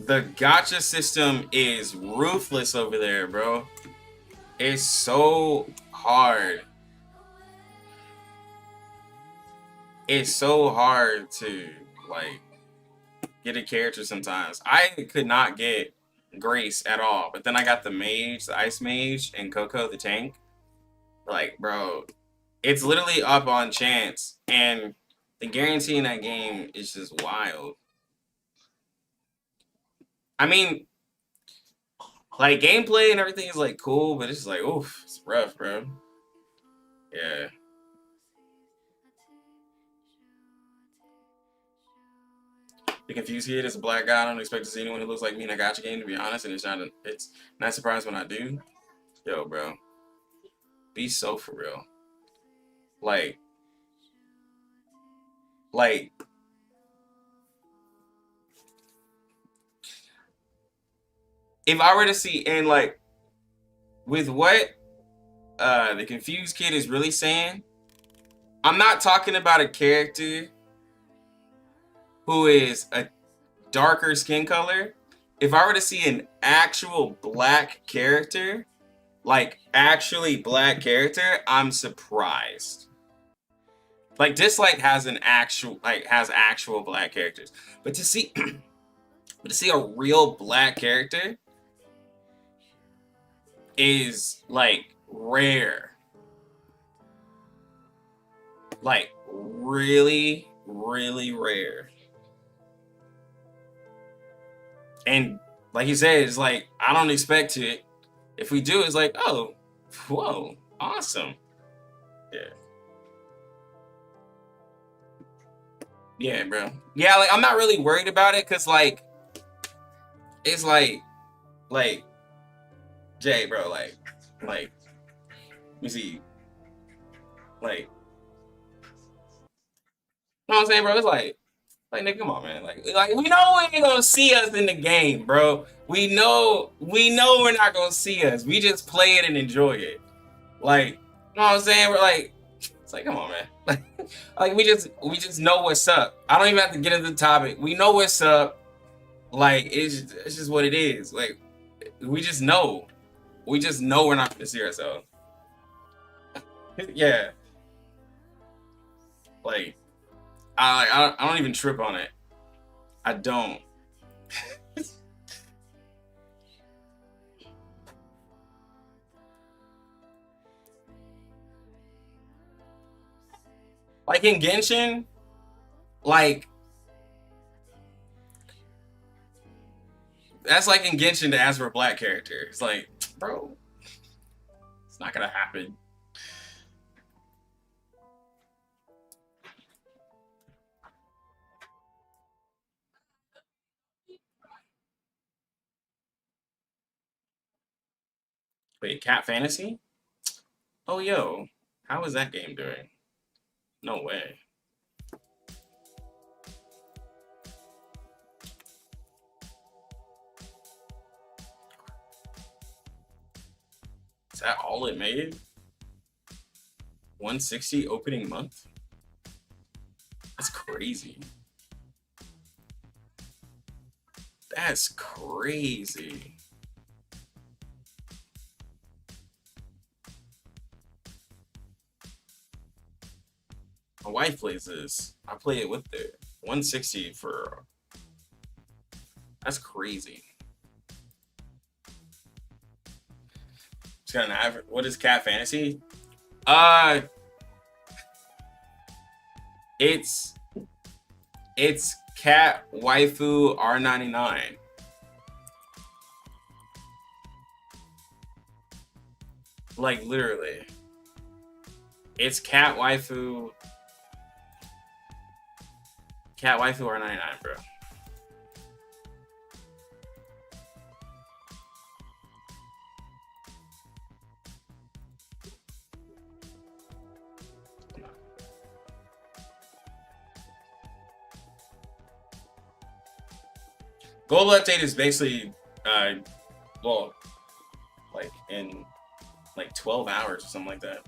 the gacha system is ruthless over there, bro. It's so hard. It's so hard to like get a character sometimes. I could not get Grace at all, but then I got the mage, the ice mage, and Coco the tank. Like, bro, it's literally up on chance, and the guarantee in that game is just wild. I mean, like, gameplay and everything is like cool, but it's just like, oof, it's rough, bro. Yeah. The confused kid is a black guy. I don't expect to see anyone who looks like me in a gacha game, to be honest, and it's not surprised when I do. Yo, bro. Be so for real. Like, if I were to see, and like, with what the confused kid is really saying, I'm not talking about a character who is a darker skin color. If I were to see an actual black character, like actually black character, I'm surprised. Like, Dislike has actual black characters, but to see a real black character is like rare. Like, really, really rare. And like you said, it's like, I don't expect it. If we do, it's like, oh, whoa, awesome. Yeah. Yeah, bro. Yeah, like, I'm not really worried about it, because, like, it's like, Jay, bro, like, let me see. Like, you know what I'm saying, bro? It's like, nigga, come on, man. Like, we know we ain't gonna see us in the game, bro. We know we're not gonna see us. We just play it and enjoy it. Like, you know what I'm saying? We're like, it's like, come on, man. Like, we just know what's up. I don't even have to get into the topic. We know what's up. Like, it's just what it is. Like, we just know. We just know we're not gonna see ourselves. Yeah. Like, I don't even trip on it. I don't. Like, in Genshin, like, that's like in Genshin to ask for a black character. It's like, bro, it's not gonna happen. Wait, Cat Fantasy? Oh, yo, how is that game doing? No way. Is that all it made? 160 opening month? That's crazy. That's crazy. My wife plays this. I play it with her. 160 for That's crazy. It's got an average. What is cat fantasy? It's cat waifu R99. Like literally. It's cat waifu R99, bro. Global update is basically, well, like in like 12 hours or something like that.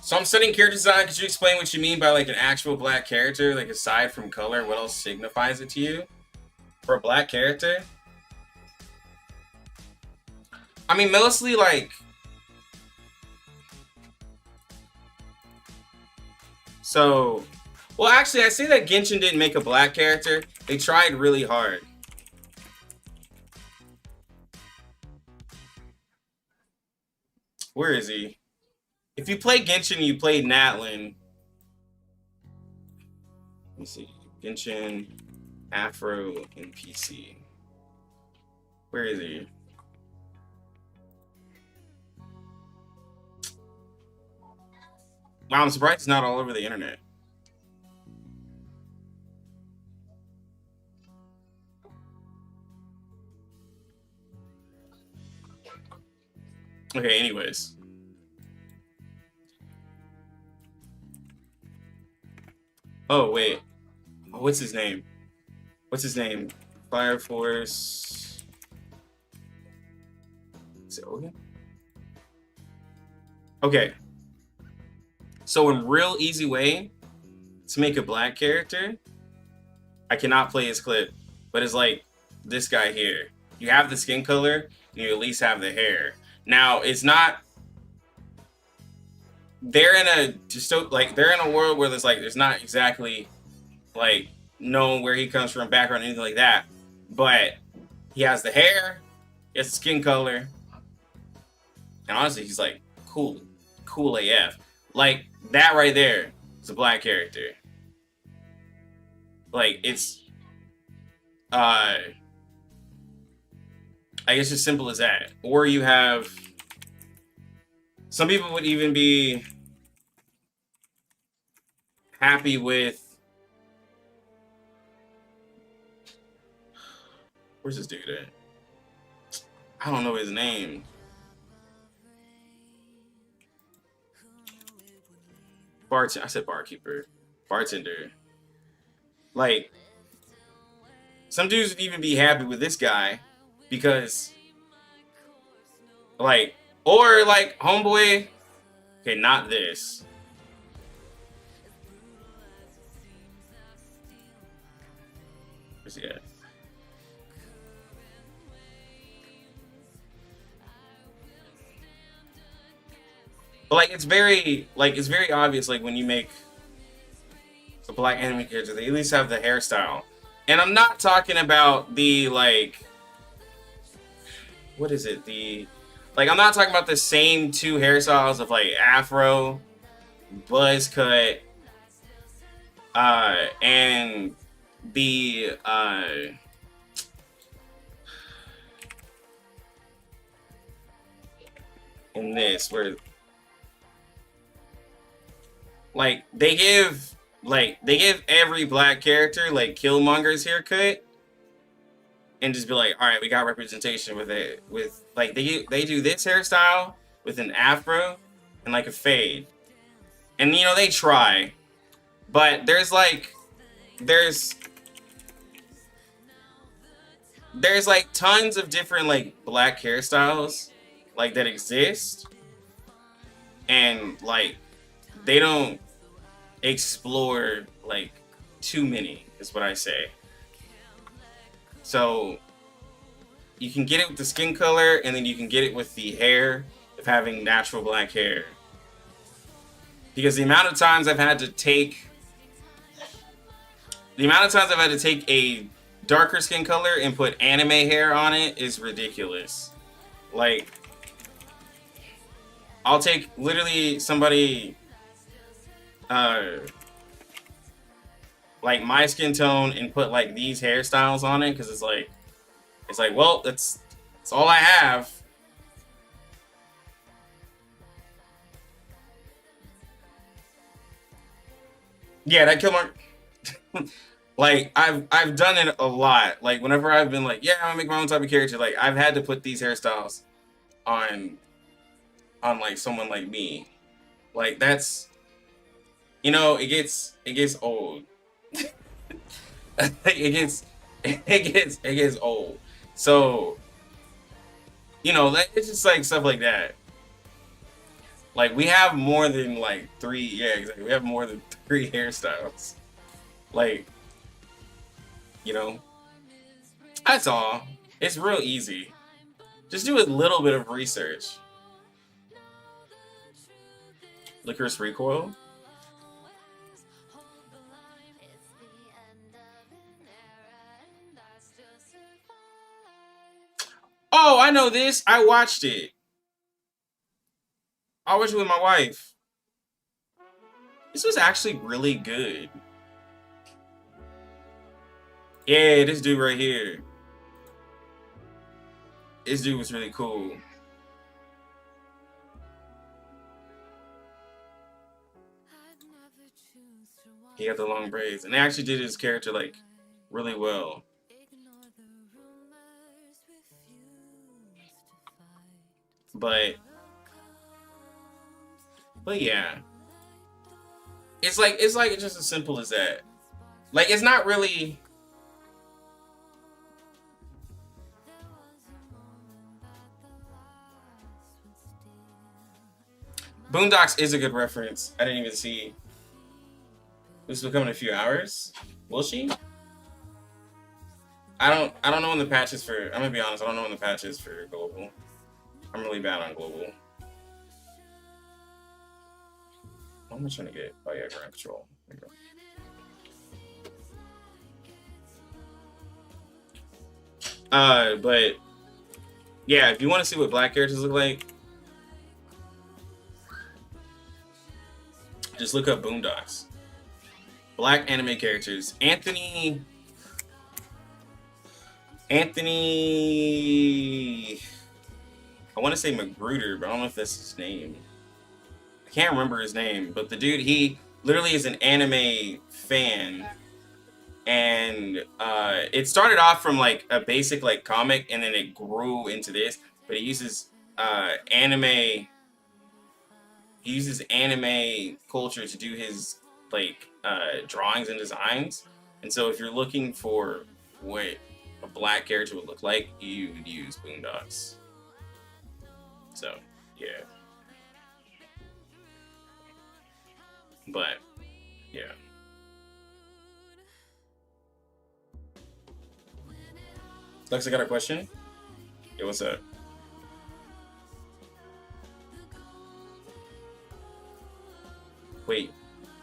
So I'm studying character design. Could you explain what you mean by like an actual black character? Like aside from color, what else signifies it to you? For a black character? I mean, mostly like... So... Well, actually, I say that Genshin didn't make a black character. They tried really hard. Where is he? If you play Genshin, you play Natlin. Let me see. Genshin, Afro, and PC. Where is he? Wow, I'm surprised it's not all over the internet. Okay, anyways. Oh, wait. Oh, what's his name? What's his name? Fire Force. Is it Ogan? Okay. So in real easy way to make a black character, I cannot play his clip, but it's like this guy here. You have the skin color, and you at least have the hair. Now it's not. They're in a world where there's not exactly like known where he comes from, background, anything like that. But he has the hair, he has the skin color, and honestly, he's like cool AF. Like that right there is a black character. Like it's, I guess as simple as that. Or you have, some people would even be happy with, where's this dude at? I don't know his name. I said barkeeper. Bartender. Like, some dudes would even be happy with this guy because, like, or like homeboy. Okay, not this. Where's he at? But like it's very obvious, like when you make a black anime character, they at least have the hairstyle. And I'm not talking about the like, what is it? I'm not talking about the same two hairstyles of like afro, buzz cut, and the in this where like they give every black character like Killmonger's haircut and just be like, all right, we got representation with it. With like they do this hairstyle with an afro and like a fade, and you know they try, but there's like tons of different like black hairstyles like that exist, and like they don't explore like too many is what I say. So you can get it with the skin color, and then you can get it with the hair of having natural black hair. Because the amount of times I've had to take a darker skin color and put anime hair on it is ridiculous. Like, I'll take literally somebody like my skin tone and put like these hairstyles on it, because it's like, well, that's all I have. Yeah, that kill mark. Like, I've done it a lot. Like, whenever I've been like, yeah, I'm gonna make my own type of character, like, I've had to put these hairstyles on like someone like me. Like, that's, you know, it gets old. it gets old. So, you know, it's just like stuff like that. Like, we have more than like 3, yeah, exactly. We have more than 3 hairstyles. Like, you know, that's all. It's real easy. Just do a little bit of research. Licorice recoil. Oh, I know this. I watched it. I watched it with my wife. This was actually really good. Yeah, this dude right here. This dude was really cool. He had the long braids, and they actually did his character like really well. But yeah, it's like just as simple as that. Like, it's not really. Boondocks is a good reference. I didn't even see. This will come in a few hours. Will she? I don't know when the patch is for. I'm gonna be honest. I don't know when the patch is for global. I'm really bad on global. What am I trying to get? Oh yeah, ground control. There we go. But yeah, if you want to see what black characters look like, just look up Boondocks. Black anime characters. Anthony. I want to say Magruder, but I don't know if that's his name. I can't remember his name, but the dude, he literally is an anime fan. And it started off from like a basic like comic, and then it grew into this. But he uses anime culture to do his like drawings and designs. And so if you're looking for what a black character would look like, you would use Boondocks. So yeah. But yeah. Lex, I got a question. Yeah, what's up? Wait,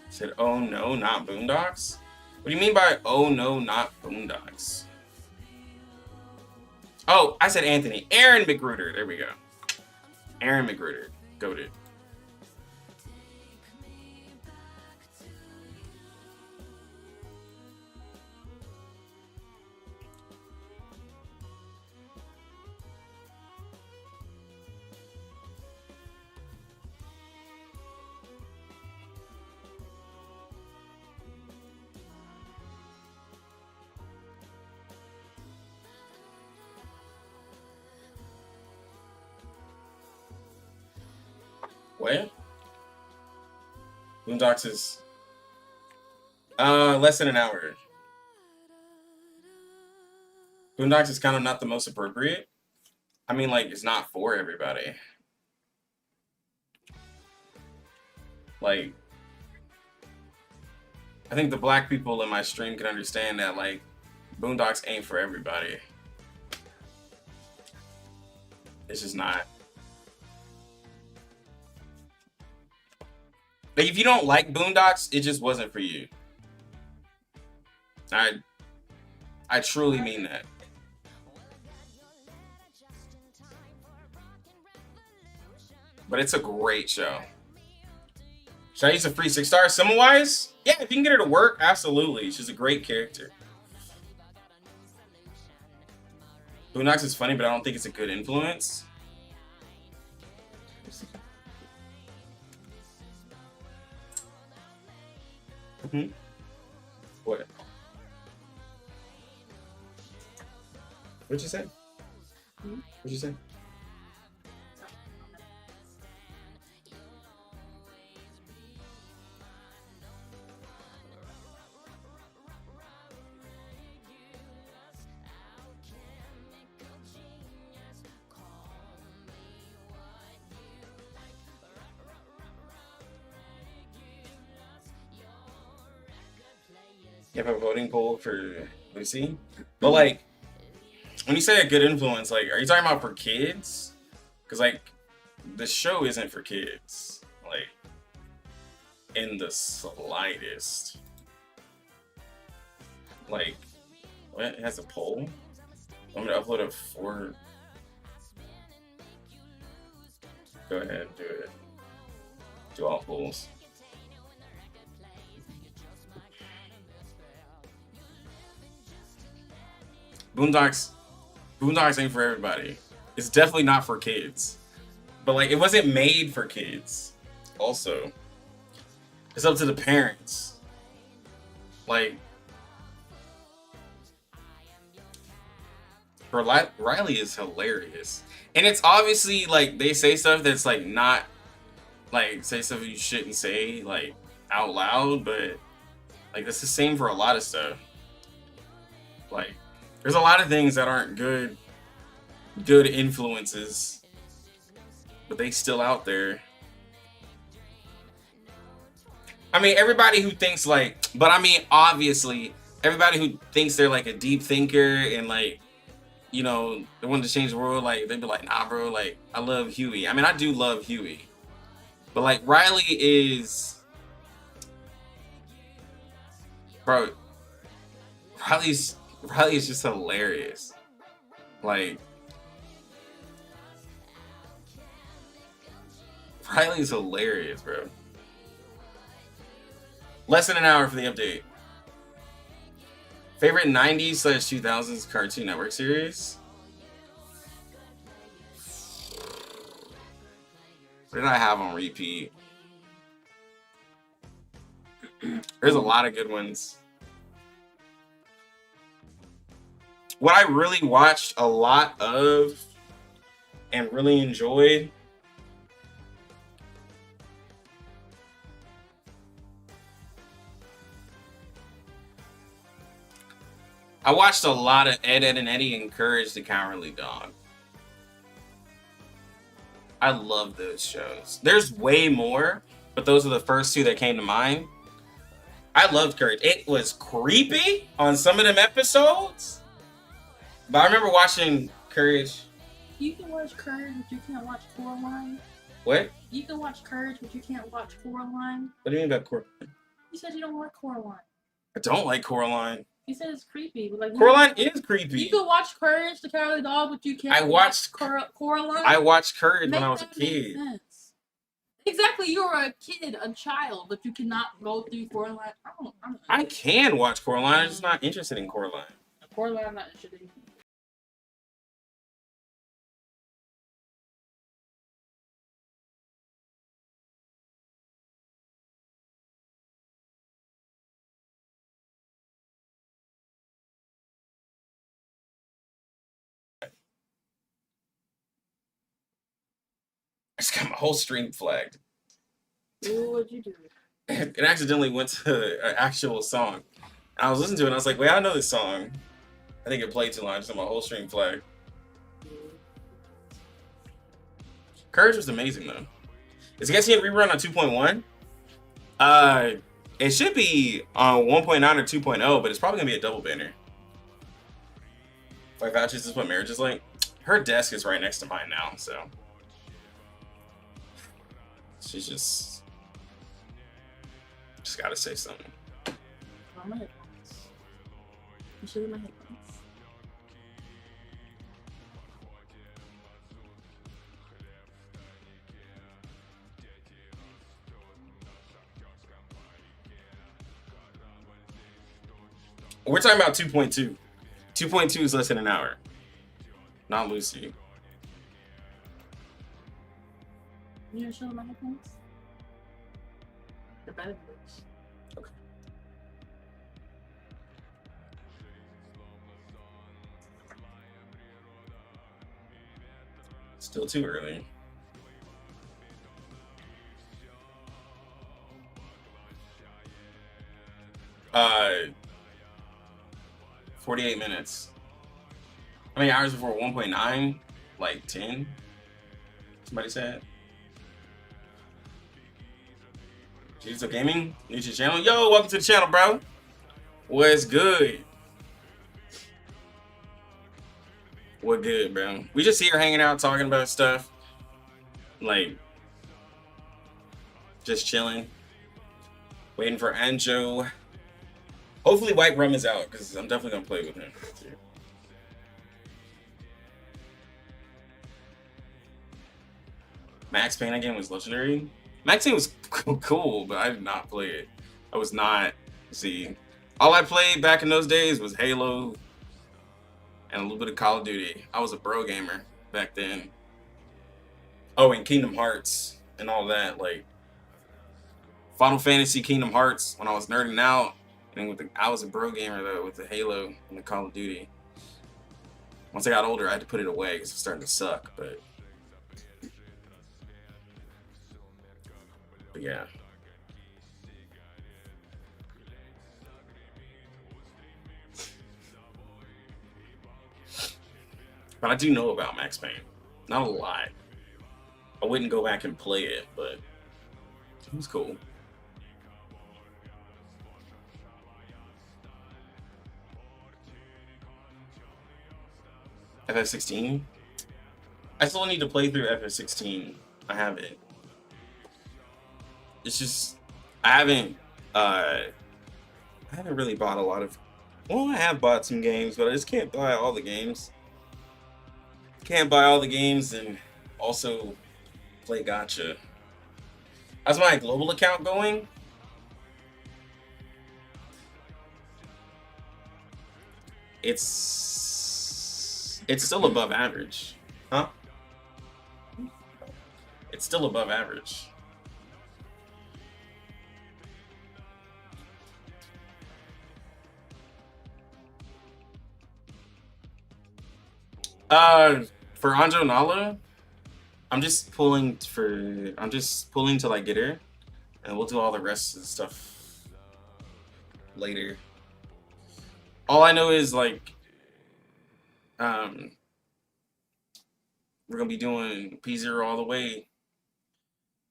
said oh no, not Boondocks? What do you mean by oh no, not Boondocks? Oh, I said Anthony. Aaron Magruder. There we go. Aaron Magruder. Goated. What? Boondocks is less than an hour. Boondocks is kind of not the most appropriate. I mean, like, it's not for everybody. Like, I think the black people in my stream can understand that, like, Boondocks ain't for everybody. It's just not. Like, if you don't like Boondocks, it just wasn't for you. I truly mean that. But it's a great show. Should I use a free 6 stars? Symbol-wise? Yeah, if you can get her to work, absolutely. She's a great character. Boondocks is funny, but I don't think it's a good influence. What? What'd you say? What'd you say? You have a voting poll for Lucy? But like, when you say a good influence, like, are you talking about for kids? Because like, the show isn't for kids, like, in the slightest. Like, what? It has a poll? I'm gonna upload it for. Go ahead, do it. Do all polls. Boondocks ain't for everybody. It's definitely not for kids. But like, it wasn't made for kids. Also, it's up to the parents. Like, Riley is hilarious. And it's obviously like, they say stuff that's like not, like, say stuff you shouldn't say like out loud, but like, that's the same for a lot of stuff. Like, there's a lot of things that aren't good influences, but they still out there. I mean, everybody who thinks like, but I mean, obviously, everybody who thinks they're like a deep thinker and like, you know, they want to change the world, like, they'd be like, nah, bro, like, I love Huey. I mean, I do love Huey, but like, Riley is, bro, Riley is just hilarious. Like, Riley's hilarious, bro. Less than an hour for the update. Favorite 90s/2000s Cartoon Network series? What did I have on repeat? There's a lot of good ones. What I really watched a lot of and really enjoyed, I watched a lot of Ed, Edd and Eddy and Courage the Cowardly Dog. I love those shows. There's way more, but those are the first two that came to mind. I loved Courage. It was creepy on some of them episodes. But I remember watching Courage. You can watch Courage, but you can't watch Coraline. What? You can watch Courage, but you can't watch Coraline. What do you mean about Coraline? You said you don't like Coraline. I don't like Coraline. You said it's creepy. But like, Coraline is creepy. You can watch Courage the Cowardly Dog, but you can't. I watched Coraline. I watched Courage Make when I was a that make kid. sense. Exactly, you're a kid, a child, but you cannot go through Coraline. I can watch Coraline. I'm just not interested in Coraline. Coraline, I'm not interested in. I just got my whole stream flagged. Ooh, what'd you do? It accidentally went to an actual song. I was listening to it and I was like, wait, I know this song. I think it played too long. I just got my whole stream flagged. Courage was amazing though. Is it guessing a rerun on 2.1? It should be on 1.9 or 2.0, but it's probably gonna be a double banner. Like, that's just what marriage is like. her desk is right next to mine now, so she's just gotta say something. Oh, my headphones. You should have my headphones. We're talking about 2.2. 2.2 is less than an hour. Not Lucy. You gonna show them my headphones? The better ones. Okay. Still too early. 48 minutes. How many hours before 1.9? Like 10? Somebody said. Digital Gaming, new to the channel. Yo, welcome to the channel, bro. What's good? What good, bro? We just here hanging out, talking about stuff. Like, just chilling. Waiting for Anjo. Hopefully White Rum is out, because I'm definitely going to play with him. Max Payne again was legendary. Max Payne was cool, but I did not play it. I was not, see, all I played back in those days was Halo and a little bit of Call of Duty. I was a bro gamer back then. Oh, and Kingdom Hearts and all that, like Final Fantasy, Kingdom Hearts when I was nerding out. And with I was a bro gamer though with the Halo and the Call of Duty. Once I got older, I had to put it away because it's starting to suck, but yeah. But I do know about Max Payne. Not a lot. I wouldn't go back and play it, but it was cool. FF16? I still need to play through FF16. I haven't. It's just I haven't really bought a lot of, well, I have bought some games, but I just can't buy all the games. Can't buy all the games and also play gacha. How's my global account going? It's still above average. Huh? It's still above average. For Anjo Nala, I'm just pulling to like get her, and we'll do all the rest of the stuff later. All I know is like, we're gonna be doing P0 all the way.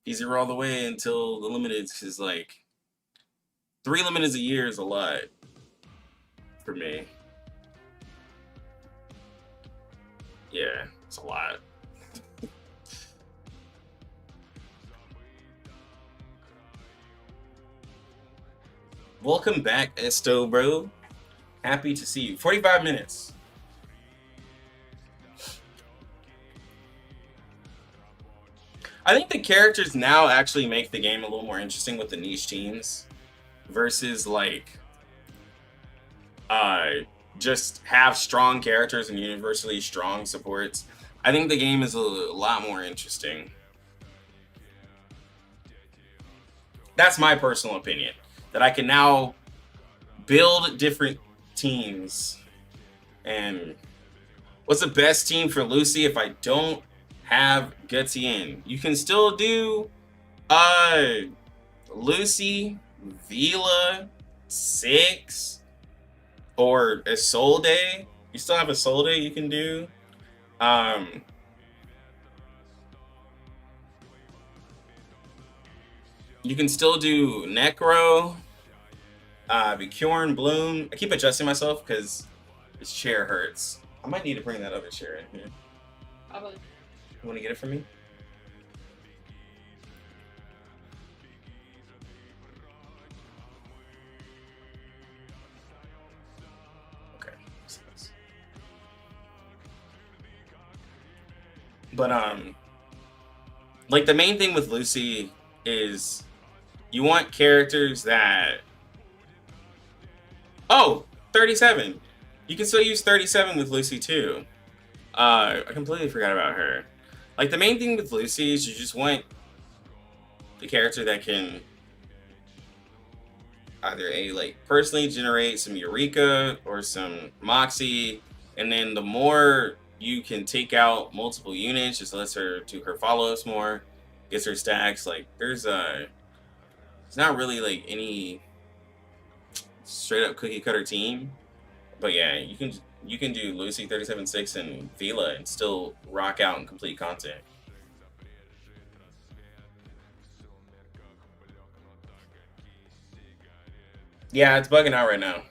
P0 all the way until the limiteds, because like 3 limiteds a year is a lot for me. Yeah, it's a lot. Welcome back, Esto, bro. Happy to see you. 45 minutes. I think the characters now actually make the game a little more interesting with the niche teams versus like just have strong characters and universally strong supports. I think the game is a lot more interesting. That's my personal opinion. That I can now build different teams. And what's the best team for Lucy if I don't have Gutsy in? You can still do Lucy, Vila, Six, or a Soul Day. You still have a Soul Day you can do. You can still do Necro, Bjorn, Bloom. I keep adjusting myself because this chair hurts. I might need to bring that other chair in here. Probably. You want to get it from me? Okay. But like the main thing with Lucy is you want characters that 37. You can still use 37 with Lucy too. I completely forgot about her. Like the main thing with Lucy is you just want the character that can either like personally generate some Eureka or some Moxie, and then the more you can take out multiple units, just lets her do her follow-ups more, gets her stacks. Like it's not really like any straight up cookie cutter team, but yeah, you can do Lucy 37-6 and Vila and still rock out and complete content. Yeah, it's bugging out right now.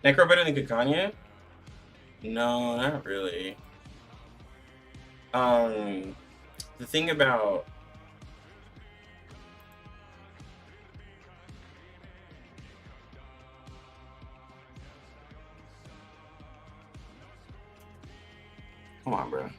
Necro better than Kakania? No, not really. The thing about come on, bro.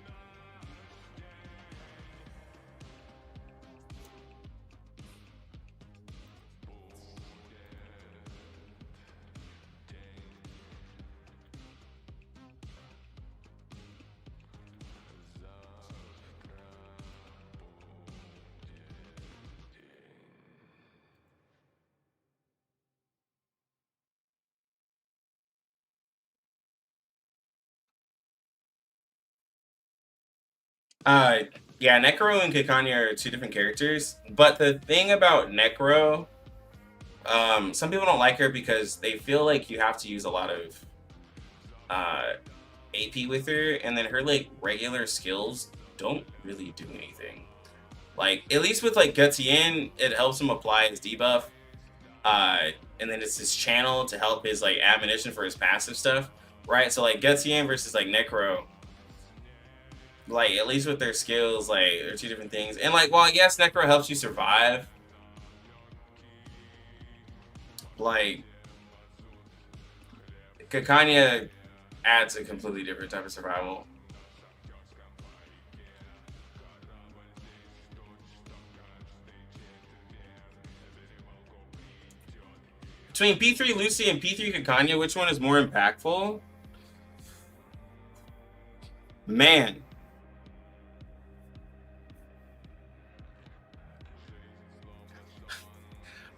Yeah, Necro and Kakanya are two different characters. But the thing about Necro, some people don't like her because they feel like you have to use a lot of AP with her, and then her like regular skills don't really do anything. Like at least with like Gutsien, it helps him apply his debuff, and then it's his channel to help his like admonition for his passive stuff, right? So like Gutsien versus like Necro, like at least with their skills, like they're two different things. And like, while yes, Necro helps you survive, like Kakanya adds a completely different type of survival. Between P3 Lucy and P3 Kakanya, which one is more impactful? Man.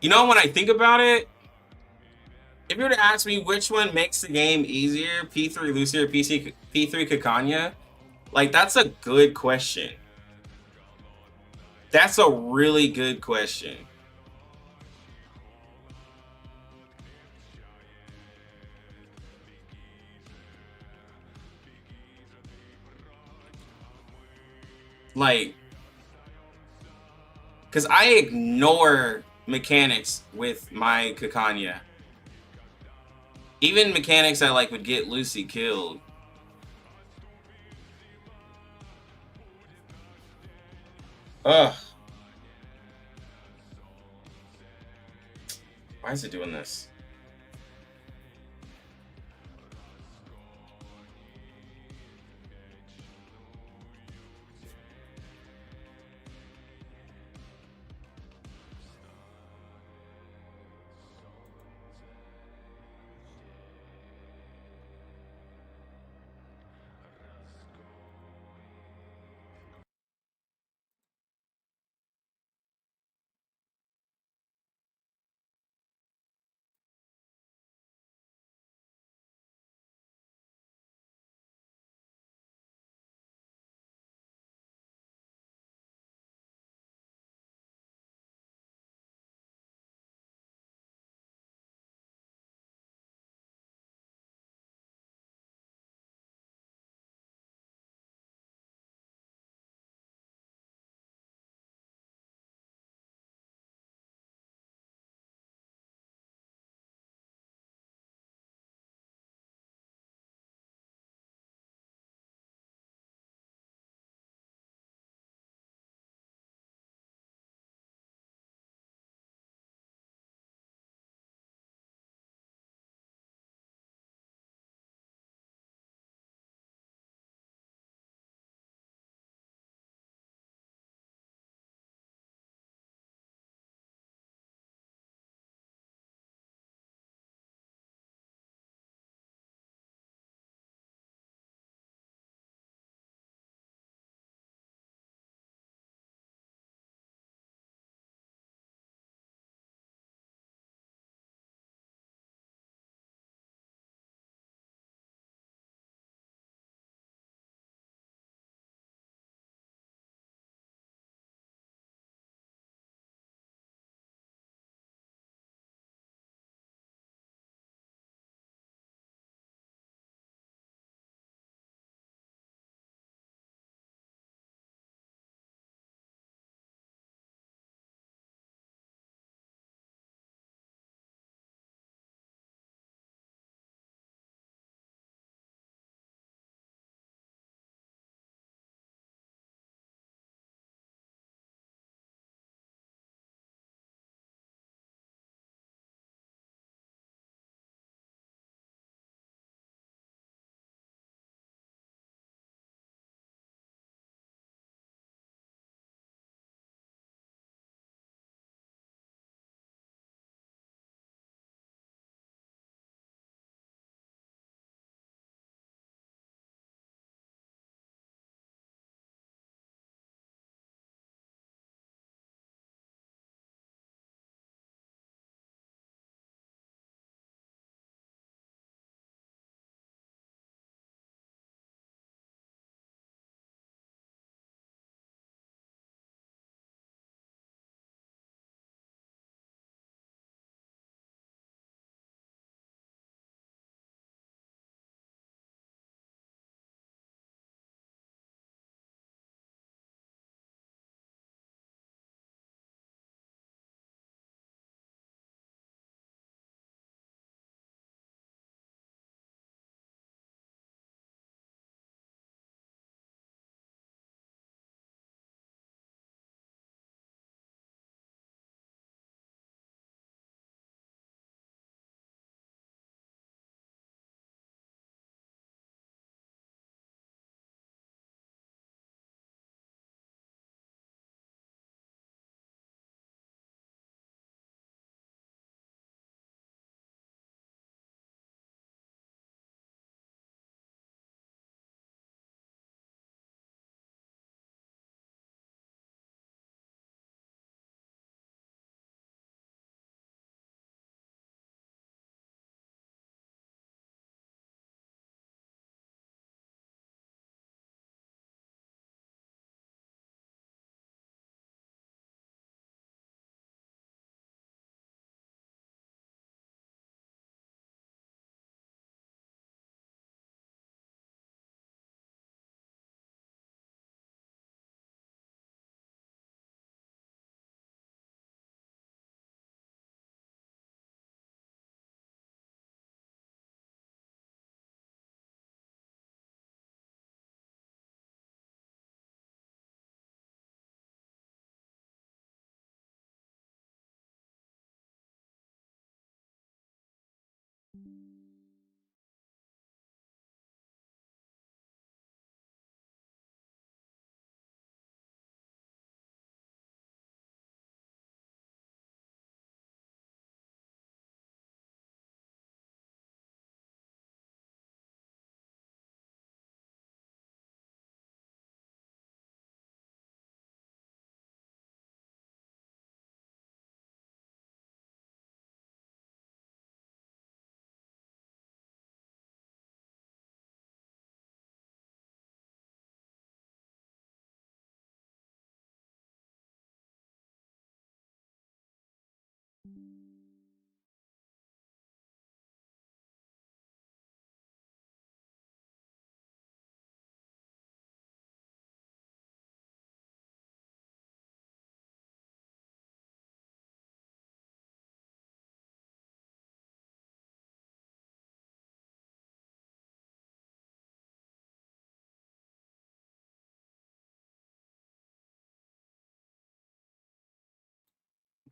You know, when I think about it, if you were to ask me which one makes the game easier, P3 Lucy or P3 Kakanya, like that's a good question. That's a really good question. Like, because I ignore mechanics with my Kakanya. Even mechanics that like would get Lucy killed. Ugh. Why is it doing this?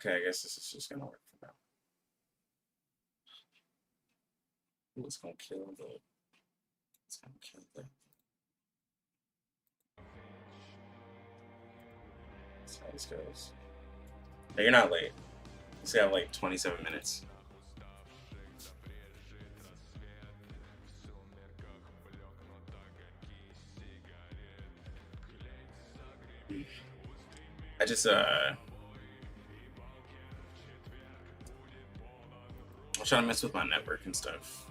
Okay, I guess this is just gonna work for now. Ooh, it's gonna kill the. It's gonna kill the. That's how this goes. Hey, you're not late. Let's have like 27 minutes. I just I'm trying to mess with my network and stuff.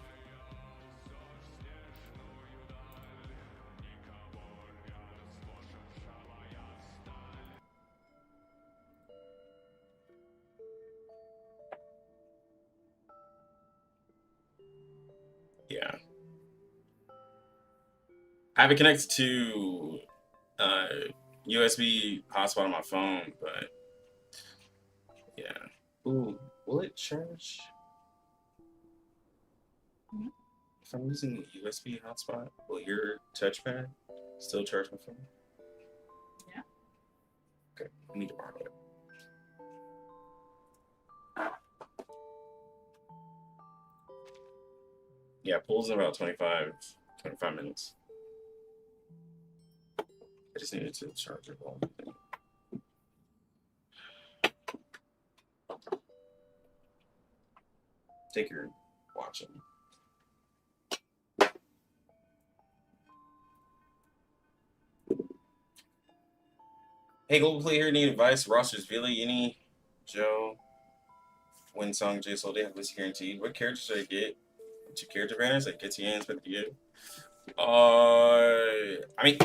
Yeah. I have it connected to USB hotspot on my phone, but yeah. Ooh, will it charge? If I'm using USB hotspot, will your touchpad still charge my phone? Yeah. Okay, I need to borrow it. Yeah, pulls in about 25 minutes. I just needed to charge it all. Take your watching. Hey, global player, need advice? Rosters, Billy, any Joe, Winsong, JSOL, they have this guaranteed. What characters should I get? 2 character banners, like Getienne's, but you. I mean,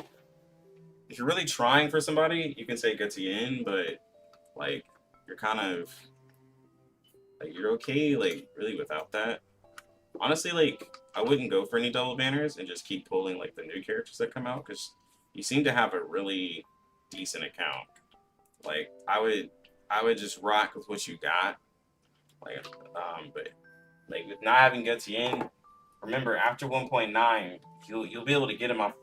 if you're really trying for somebody, you can say Getienne, but like you're kind of like you're okay, like really without that. Honestly, like I wouldn't go for any double banners and just keep pulling like the new characters that come out because you seem to have a really decent account. Like I would just rock with what you got. Like but like with not having Getienne, remember after 1.9 you'll be able to get him off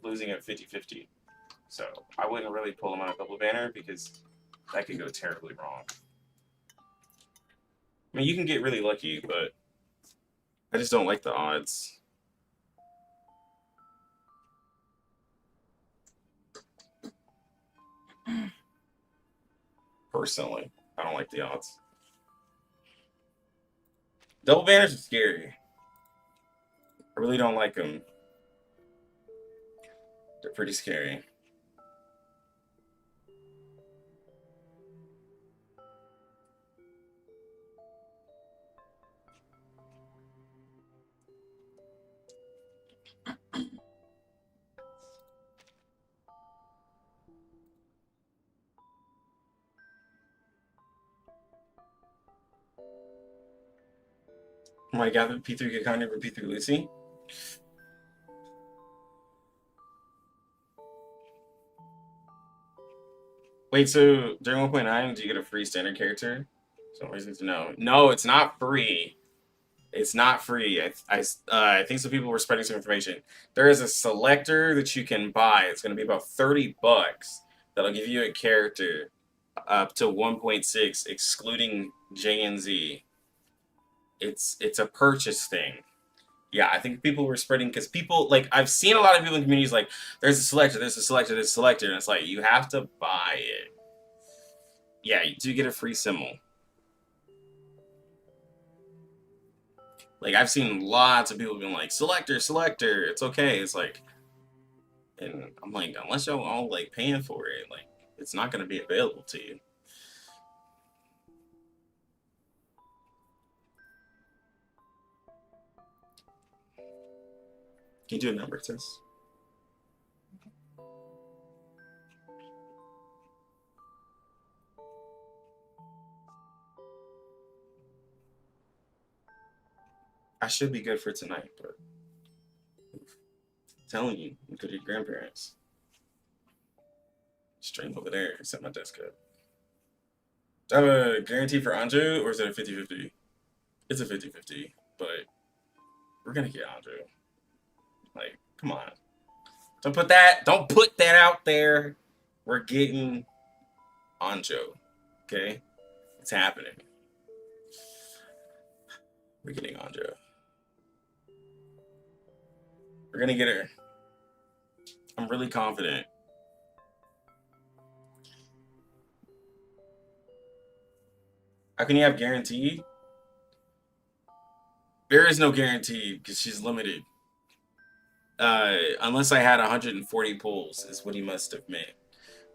losing at 50-50. So I wouldn't really pull him on a double banner because that could go terribly wrong. I mean, you can get really lucky, but I just don't like the odds. Personally, I don't like the odds. Double banners are scary. I really don't like them. They're pretty scary. Oh my god, P3 Kakania for P3 Lucy. Wait, so during 1.9, do you get a free standard character? So reason to know. No, it's not free. It's not free. I think some people were spreading some information. There is a selector that you can buy. It's going to be about $30. That'll give you a character up to 1.6, excluding J and Z. It's a purchase thing. Yeah, I think people were spreading because people like I've seen a lot of people in communities like there's a selector, there's a selector, there's a selector, and it's like you have to buy it. Yeah, you do get a free symbol. Like I've seen lots of people being like selector, selector, it's okay. It's like, and I'm like, unless y'all all like paying for it, like it's not gonna be available to you. Can you do a number test? I should be good for tonight, but I'm telling you, you go to your grandparents. Stream over there, set my desk up. Do I have a guarantee for Anjo, or is it a 50-50? It's a 50-50, but we're gonna get Anjo. Like, come on. Don't put that out there. We're getting Anjo, okay? It's happening. We're getting Anjo. We're gonna get her. I'm really confident. How can you have guarantee? There is no guarantee because she's limited. Unless I had 140 pulls, is what he must have meant.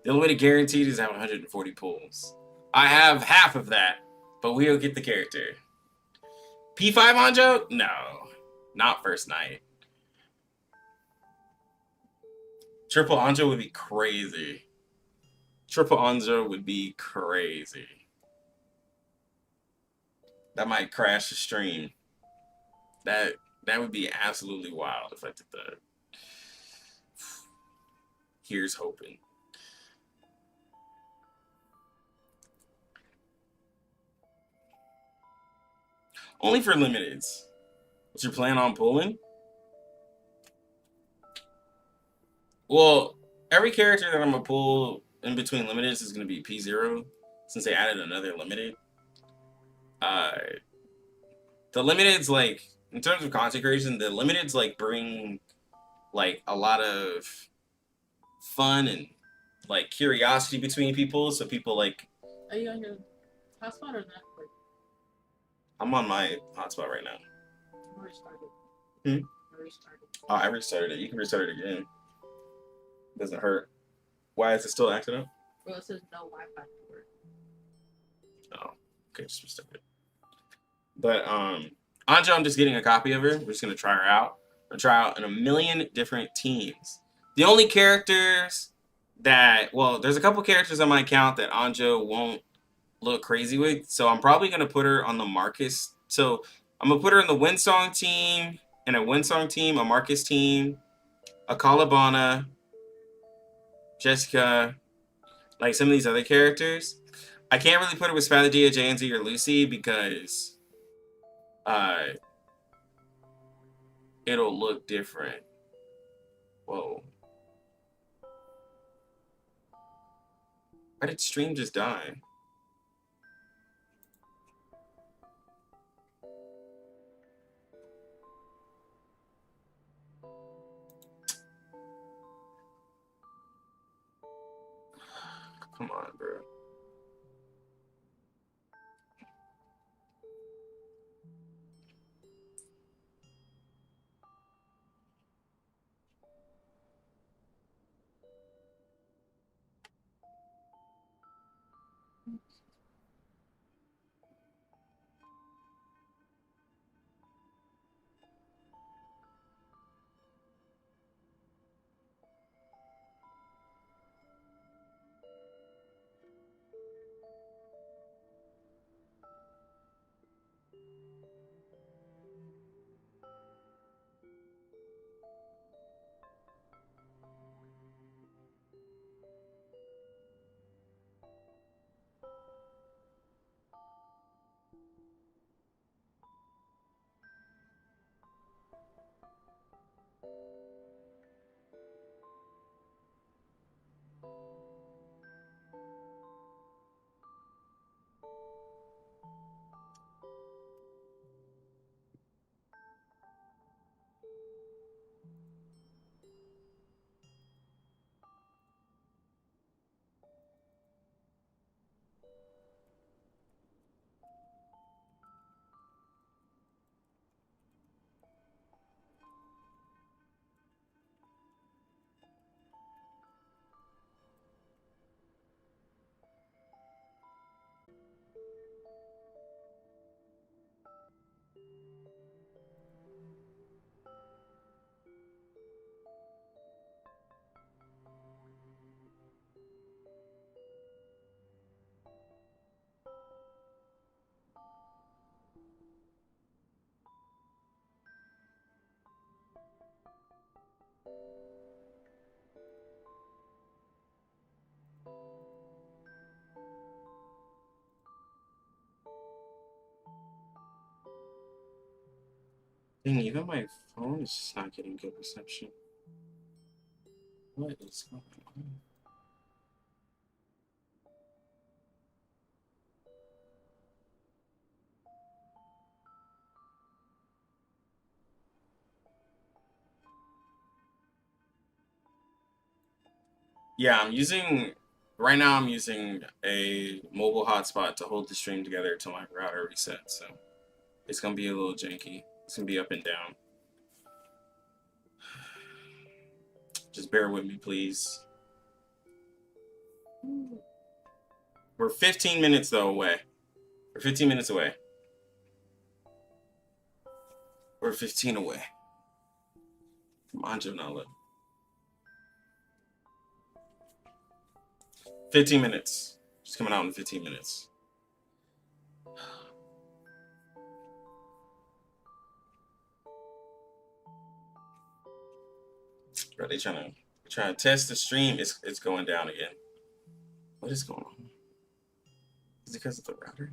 The only way to guarantee is to have 140 pulls. I have half of that, but we'll get the character. P5 Anjo? No, not first night. Triple Anjo would be crazy. Triple Anjo would be crazy. That might crash the stream. That would be absolutely wild if I did that. Here's hoping. Only for limiteds. What's your plan on pulling? Well, every character that I'm gonna pull in between limiteds is gonna be P0 since they added another limited. The limiteds, like, in terms of content creation, the limiteds like bring like a lot of fun and like curiosity between people. So people like. Are you on your hotspot or not? I'm on my hotspot right now. I restarted. I restarted. Oh, I restarted it. You can restart it again. Doesn't hurt. Why is it still acting up? Well, it says no Wi-Fi network. Oh, okay, just restart it. But Anjo, I'm just getting a copy of her. We're just gonna try her out. We're gonna try out in a million different teams. The only characters that, well, there's a couple characters on my account that Anjo won't look crazy with, so I'm probably gonna put her on the Marcus. So I'm gonna put her in the Windsong team, and a Windsong team, a Marcus team, a Kalabana, Jessica, like some of these other characters. I can't really put her with Spadadia, JNZ, or Lucy because it'll look different. Whoa. Why did stream just die? Come on, bro. Dang, even my phone is just not getting good reception. What is going on? Yeah, right now I'm using a mobile hotspot to hold the stream together until my router resets. So it's gonna be a little janky. It's gonna be up and down. Just bear with me, please. We're 15 minutes though away. We're 15 minutes away. We're 15 away from Anjo Nala. 15 minutes. She's coming out in 15 minutes. Bro, they trying to test the stream. It's going down again. What is going on? Is it because of the router?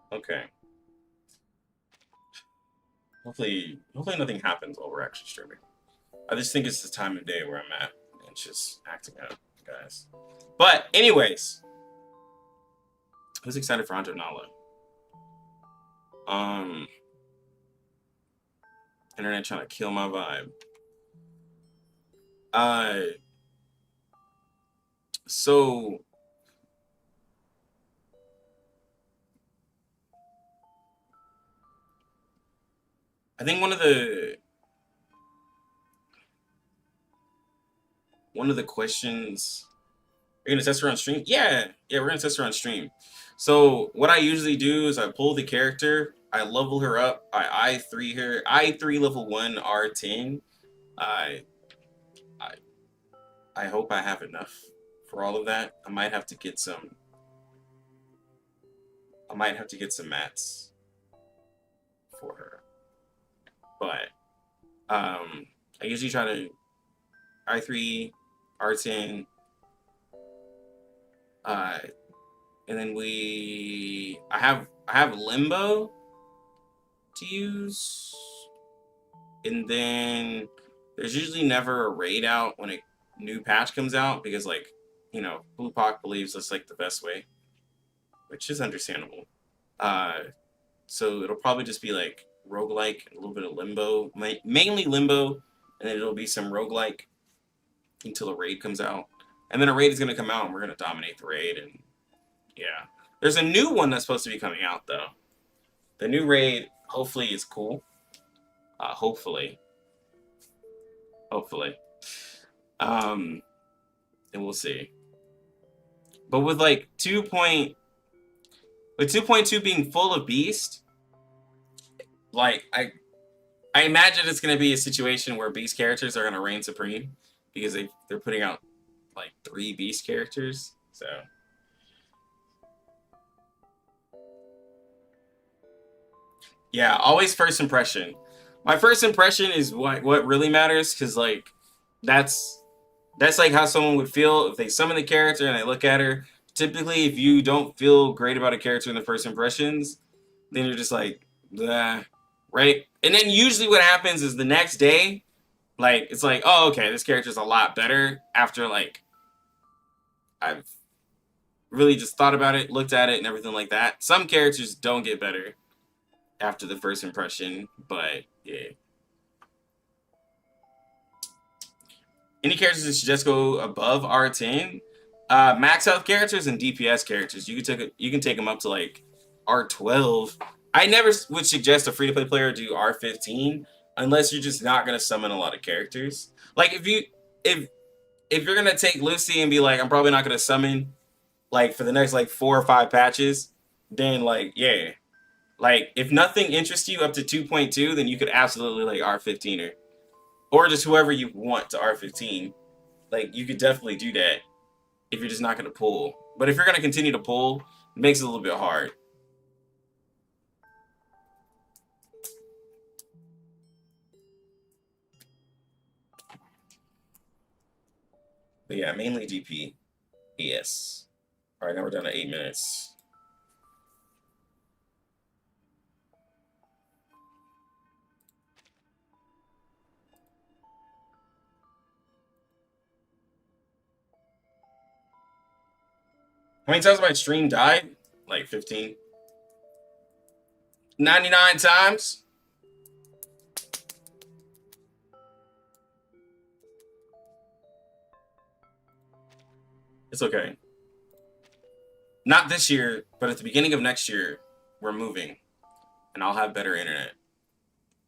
Okay. Hopefully nothing happens while we're actually streaming. I just think it's the time of day where I'm at. And it's just acting out, guys. But anyways, who's excited for Anjo Nala? Internet trying to kill my vibe. So I think one of the questions You're gonna test her on stream? Yeah, we're gonna test her on stream. So what I usually do is I pull the character, I level her up, I I3 her, I3 level 1 R10. I I I hope I have enough for all of that. I might have to get some mats for her. But I usually try to I3 R10 and then I have limbo to use, and then there's usually never a raid out when a new patch comes out because, like, you know, Blue Pock believes that's like the best way, which is understandable. So it'll probably just be like roguelike, a little bit of limbo, mainly limbo, and then it'll be some roguelike until a raid comes out. And then a raid is going to come out and we're going to dominate the raid. And yeah, there's a new one that's supposed to be coming out though. The new raid hopefully is cool. Hopefully. And we'll see. But with like 2.2 being full of beast, like I imagine it's gonna be a situation where beast characters are gonna reign supreme because they're putting out like 3 beast characters. So yeah, always first impression. My first impression is what really matters, because like that's like how someone would feel if they summon the character and they look at her. Typically, if you don't feel great about a character in the first impressions, then you're just like, blah, right? And then usually what happens is the next day, like, it's like, oh, okay, this character's a lot better after, like, I've really just thought about it, looked at it, and everything like that. Some characters don't get better after the first impression, but, yeah. Any characters that should just go above R10? Max health characters and DPS characters. You can take them up to like R12. I never would suggest a free-to-play player do R15 unless you're just not gonna summon a lot of characters. Like if you're gonna take Lucy and be like, I'm probably not gonna summon like for the next like 4 or 5 patches, then like yeah, like if nothing interests you up to 2.2, then you could absolutely like R15 her, or just whoever you want to R15. Like you could definitely do that if you're just not gonna pull. But if you're gonna continue to pull, it makes it a little bit hard. But yeah, mainly GP. Yes. All right, now we're down to 8 minutes. How many times my stream died? Like 15. 99 times? It's okay. Not this year, but at the beginning of next year, we're moving. And I'll have better internet.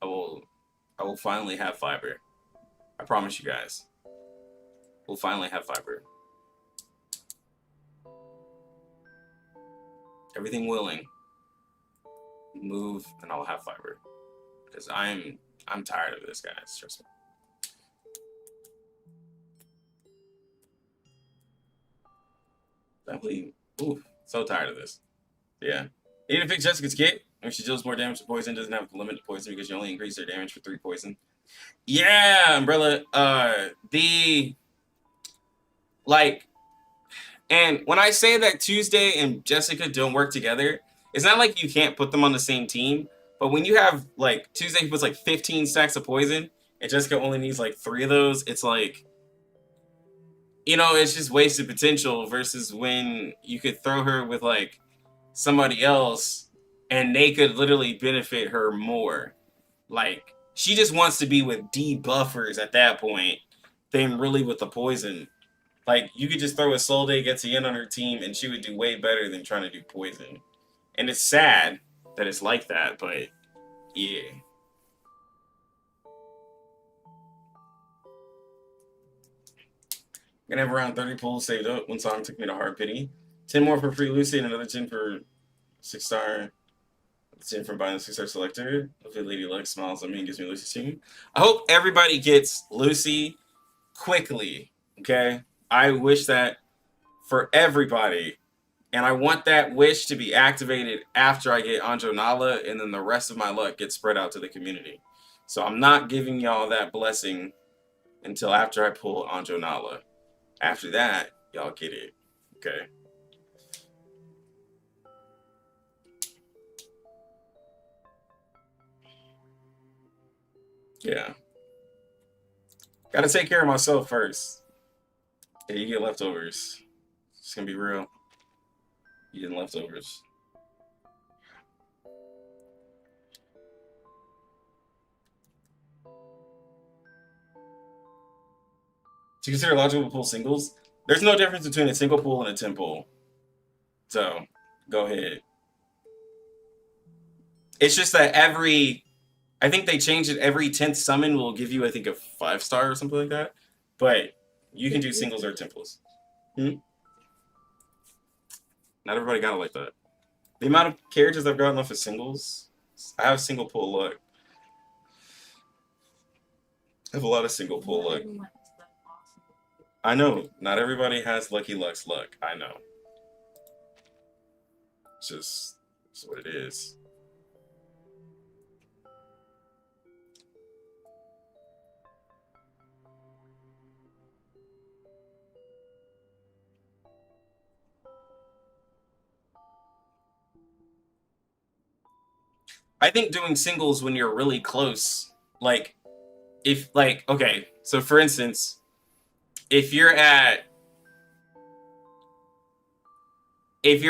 I will finally have fiber. I promise you guys. We'll finally have fiber. Everything willing. Move and I'll have fiber. Because I'm tired of this, guys. Trust me. Definitely. Ooh, so tired of this. Yeah. Need to fix Jessica's kit. If she deals more damage to poison, doesn't have to limit to poison because you only increase their damage for 3 poison. Yeah, Umbrella. And when I say that Tuesday and Jessica don't work together, it's not like you can't put them on the same team. But when you have like Tuesday puts like 15 stacks of poison and Jessica only needs like 3 of those, it's like, you know, it's just wasted potential versus when you could throw her with like somebody else and they could literally benefit her more. Like, she just wants to be with debuffers at that point than really with the poison. Like, you could just throw a Soul Day gets in on her team and she would do way better than trying to do poison. And it's sad that it's like that, but yeah. Gonna have around 30 pulls saved up. One song took me to Hard Pity. 10 more for free Lucy and another 10 for 6-star. 10 from buying the 6-star selector. Hopefully Lady Luck smiles at me and gives me Lucy's team. I hope everybody gets Lucy quickly. Okay? I wish that for everybody. And I want that wish to be activated after I get Anjo Nala, and then the rest of my luck gets spread out to the community. So I'm not giving y'all that blessing until after I pull Anjo Nala. After that, y'all get it. Okay? Yeah. Gotta take care of myself first. Yeah, you get leftovers. It's gonna be real. You get leftovers. Do you consider logical to pull singles? There's no difference between a single pull and a 10 pull. So, go ahead. It's just that I think they changed it, every 10th summon will give you, I think, a 5-star or something like that. But you can do singles or 10 pulls. Not everybody got it like that. The amount of characters I've gotten off of singles, I have single pull luck. I have a lot of single pull luck. I know, not everybody has Lucky Luck's luck. I know. It's what it is. I think doing singles when you're really close, like, if, like, okay, so for instance, if you're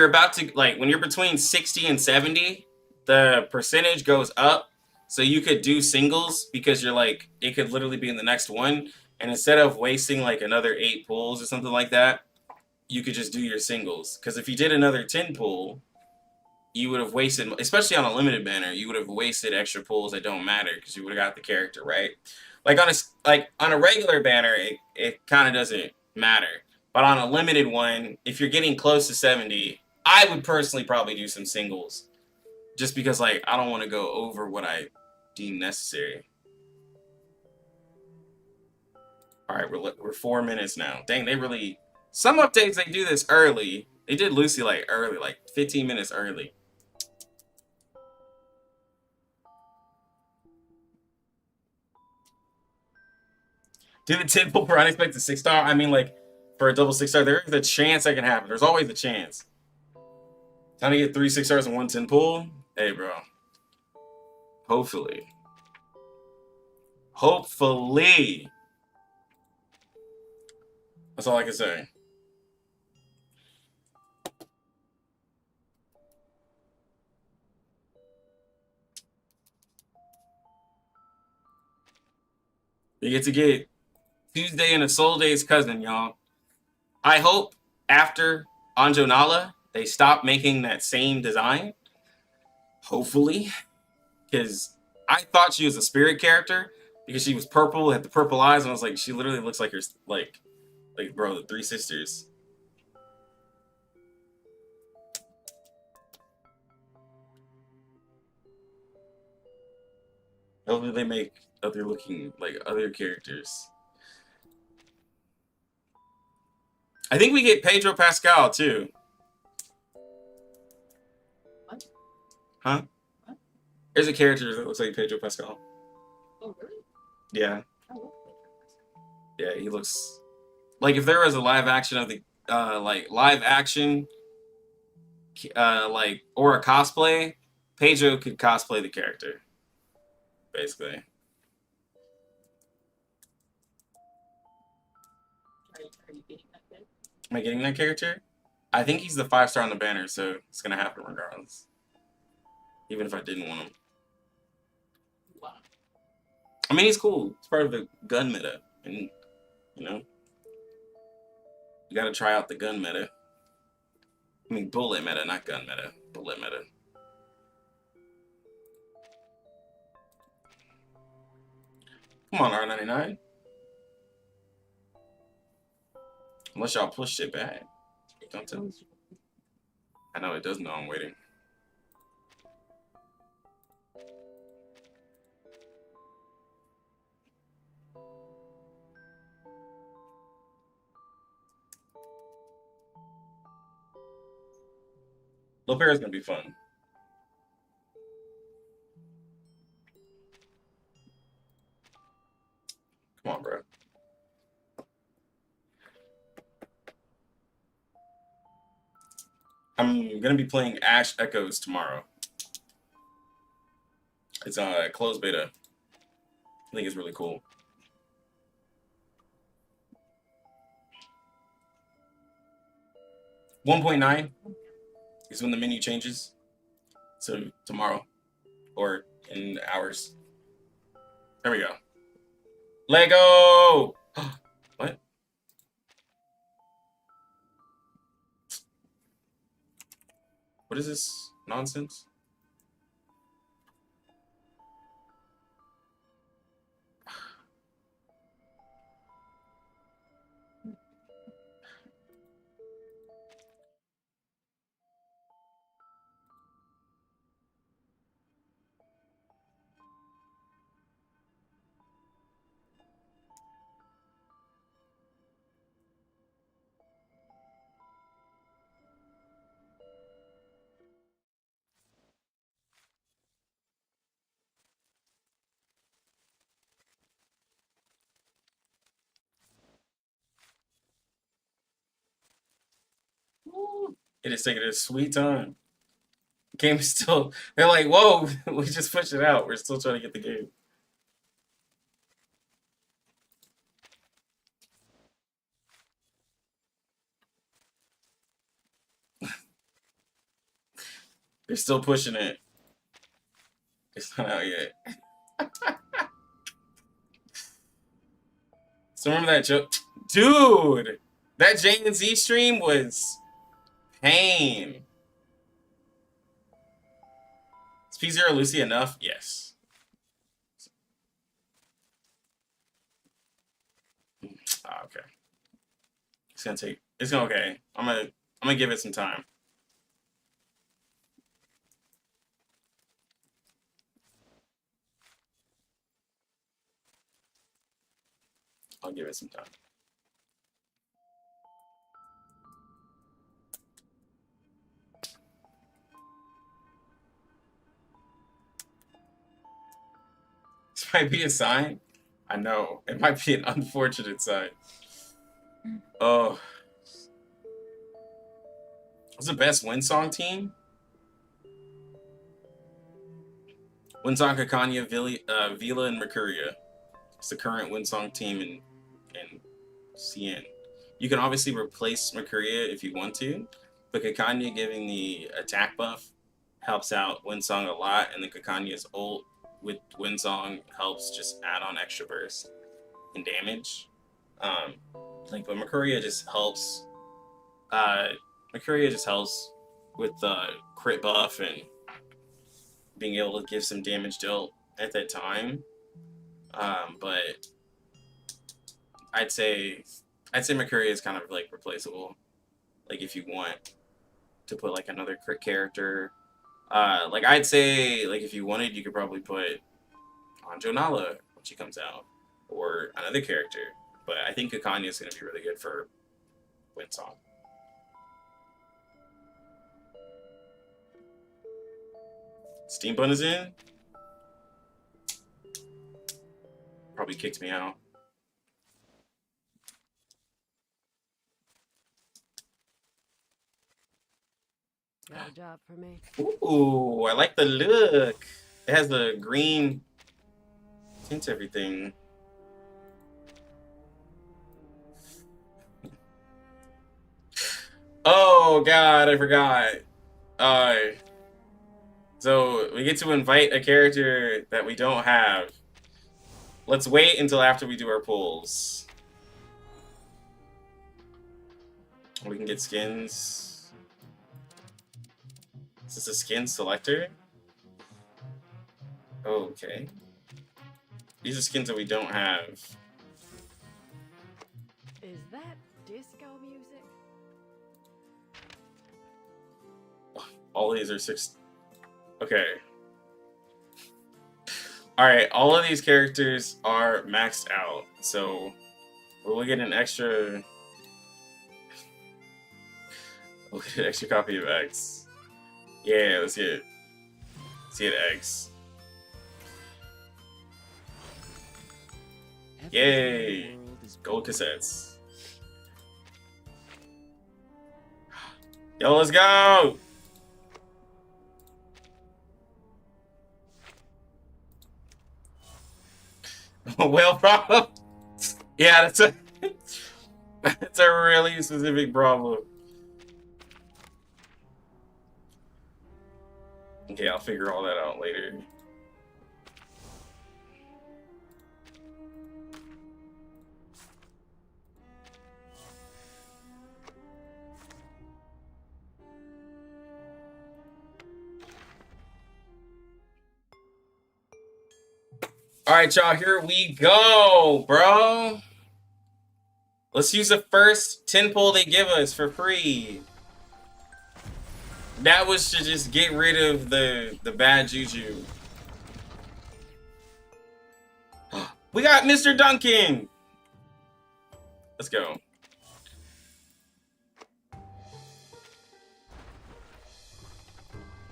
about to, like, when you're between 60 and 70, the percentage goes up, so you could do singles because you're like, it could literally be in the next one, and instead of wasting like another 8 pulls or something like that, you could just do your singles. Because if you did another 10 pull, you would have wasted, especially on a limited banner, you would have wasted extra pulls that don't matter because you would have got the character, right? Like on a regular banner, it kind of doesn't matter. But on a limited one, if you're getting close to 70, I would personally probably do some singles. Just because, like, I don't want to go over what I deem necessary. Alright, we're 4 minutes now. Dang, they really... Some updates, they do this early. They did Lucy, like, early, like 15 minutes early. Did the 10 pull for unexpected 6-star? I mean, like, for a double 6-star, there is a chance that can happen. There's always a chance. Time to get 3 6-stars and 1 10 pull? Hey, bro. Hopefully. Hopefully. That's all I can say. You get to get Tuesday and a Soul Day's cousin, y'all. I hope after Anjo Nala, they stop making that same design. Hopefully. Because I thought she was a spirit character because she was purple, had the purple eyes, and I was like, she literally looks like her, like bro, the 3 sisters. Hopefully they make other looking, like, other characters. I think we get Pedro Pascal, too. What? Huh? What? There's a character that looks like Pedro Pascal. Oh, really? Yeah. Oh, Yeah, he looks... Like, if there was a live action of the... like, live action... like, or a cosplay, Pedro could cosplay the character. Basically. Are you getting that bit? Am I getting that character? I think he's the 5-star on the banner, so it's gonna happen regardless. Even if I didn't want him. Wow. I mean, he's cool. It's part of the gun meta. And, you know, you gotta try out the gun meta. I mean, bullet meta, not gun meta. Bullet meta. Come on, R99. Unless y'all push shit back. Don't tell me. I know it does know I'm waiting. Lopair is gonna be fun. Come on, bro. I'm gonna be playing Ash Echoes tomorrow. It's a closed beta. I think it's really cool. .9 is when the menu changes. So tomorrow or in hours. There we go. Lego! What? What is this nonsense? It is taking a sweet time. Game is still, they're like, whoa, we just pushed it out. We're still trying to get the game. They're still pushing it. It's not out yet. So remember that joke? Dude! That J&Z stream was pain. Is P0 Lucy enough? Yes. Ah, okay. It's gonna take. It's gonna okay. I'm gonna give it some time. I'll give it some time. This might be a sign. I know. It might be an unfortunate sign. Oh. What's the best Windsong team? Windsong, Kakania, Vila, and Mercuria. It's the current Windsong team in CN. You can obviously replace Mercuria if you want to, but Kakania giving the attack buff helps out Windsong a lot, and the Kakania's ult with Windsong helps just add on extra burst and damage. But Mercuria just helps. Mercuria just helps with the crit buff and being able to give some damage dealt at that time. But I'd say Mercuria is kind of like replaceable. Like if you want to put like another crit character, like I'd say like if you wanted, you could probably put Anjo Nala when she comes out, or another character. But I think Kakania is going to be really good for Windsong. Steam Bun is in. Probably kicked me out. Got a job for me? Ooh, I like the look. It has the green tint everything. Oh god, I forgot. So we get to invite a character that we don't have. Let's wait until after we do our pulls. We can get skins. Is this a skin selector? Okay. These are skins that we don't have. Is that disco music? all these are 6. Okay. Alright, all of these characters are maxed out. So we'll get an extra. We'll get an extra copy of X. Yeah, let's get it. Let's get X. Yay! Gold cassettes. Yo, let's go! Whale problem? Yeah, that's a that's a really specific problem. Okay, I'll figure all that out later. Alright, y'all, here we go, bro. Let's use the first 10 pull they give us for free. That was to just get rid of the bad juju. We got Mr. Duncan. Let's go.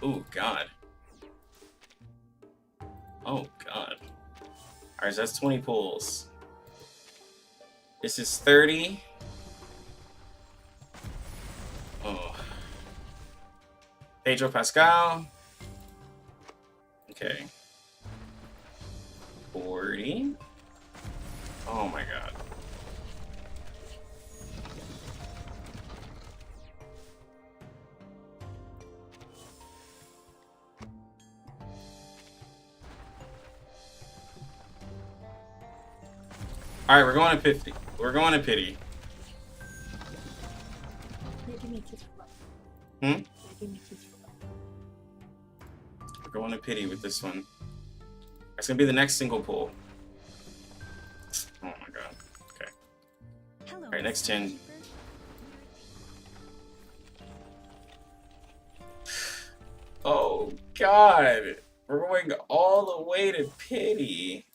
Oh, God. Oh, God. Alright, so that's 20 pulls. This is 30. Oh. Pedro Pascal. Okay. 40. Oh my God. Alright, we're going to 50. We're going to pity. Give me a kiss for life. Hmm? Give me a kiss for life. We're going to pity with this one. That's gonna be the next single pull. Oh my God. Okay. Hello, Alright, next 10. Oh God. We're going all the way to pity.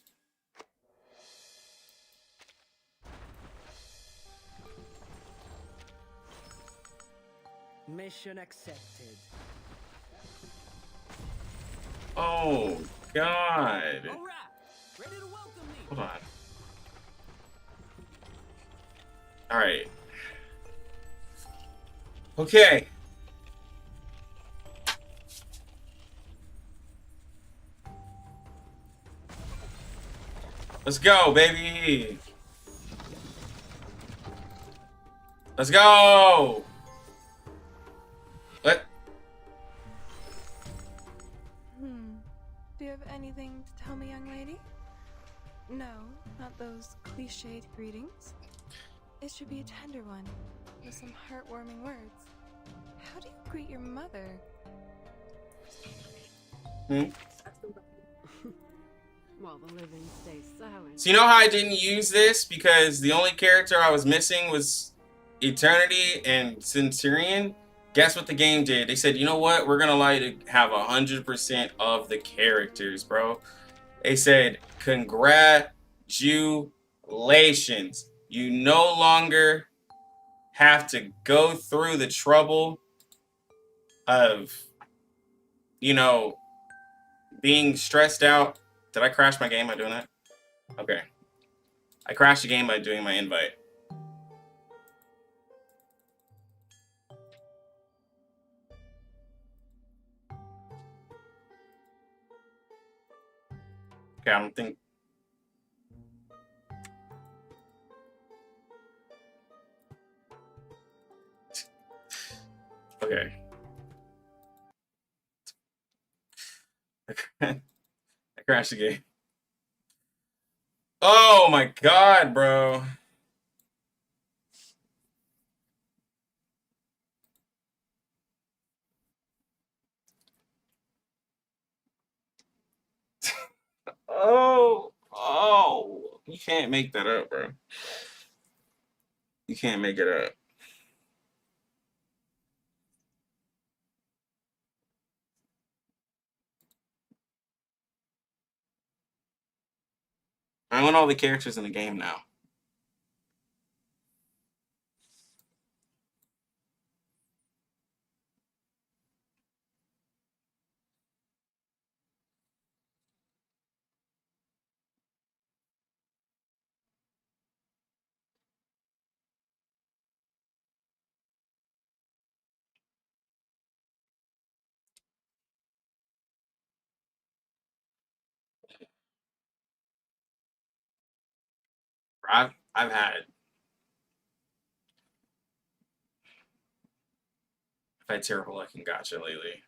Mission accepted. Oh God. All right, ready to welcome me. Hold on. Alright. Okay. Let's go, baby. Let's go. What? Do you have anything to tell me, young lady? No, not those cliched greetings. It should be a tender one, with some heartwarming words. How do you greet your mother? While the living stay silent. So you know how I didn't use this? Because the only character I was missing was Eternity and Centurion. Guess what the game did? They said, you know what? We're gonna allow you to have 100% of the characters, bro. They said, congratulations. You no longer have to go through the trouble of, you know, being stressed out. Did I crash my game by doing that? Okay. I crashed the game by doing my invite. Okay, I don't think... Okay. I crashed the game. Oh my God, bro. Oh, you can't make that up, bro. You can't make it up. I own all the characters in the game now. I've had terrible luck in gacha lately.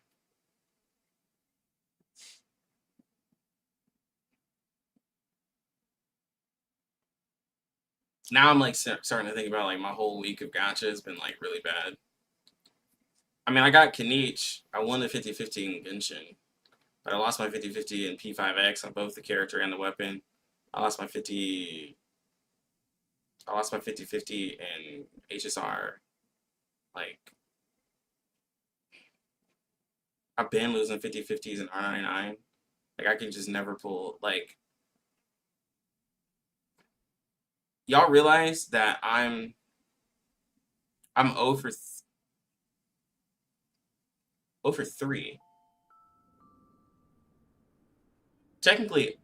Now I'm like starting to think about like my whole week of gacha has been like really bad. I mean, I got Kanich. I won the 50-50 in Genshin, but I lost my 50-50 in P5X on both the character and the weapon. I lost my 50-50 in HSR. Like, I've been losing 50-50s in R99. Like, I can just never pull, like, y'all realize that I'm 0 for 3. Technically,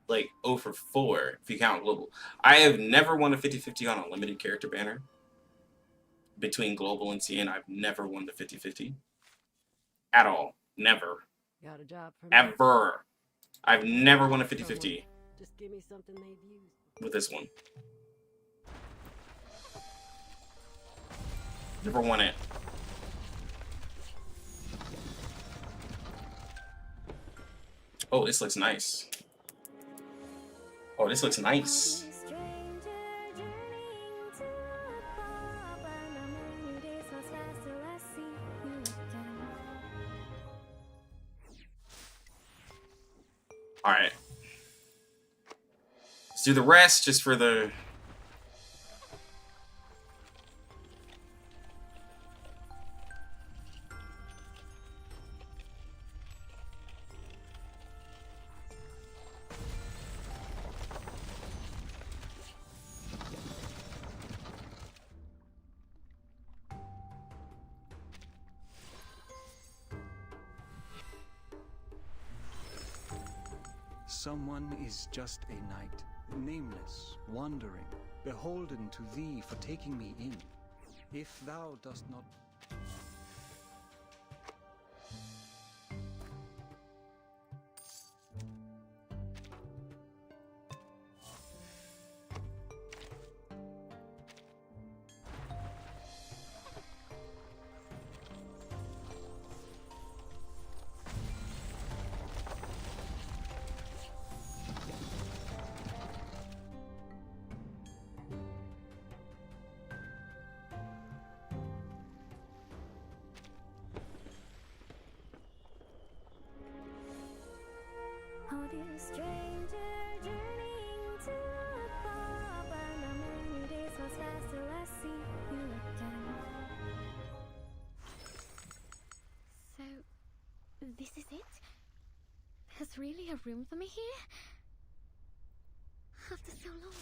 like 0 for 4 if you count global. I have never won a 50-50 on a limited character banner. Between global and CN, I've never won the 50-50. At all. Never. Got a job for me? Ever. I've never won a 50-50 Just give me something they've used. with this one. Never won it. Oh, this looks nice. Oh, this looks nice. All right. Let's do the rest just for the... Someone is just a knight, nameless, wandering, beholden to thee for taking me in. If thou dost not... This is it? There's really a room for me here? After so long.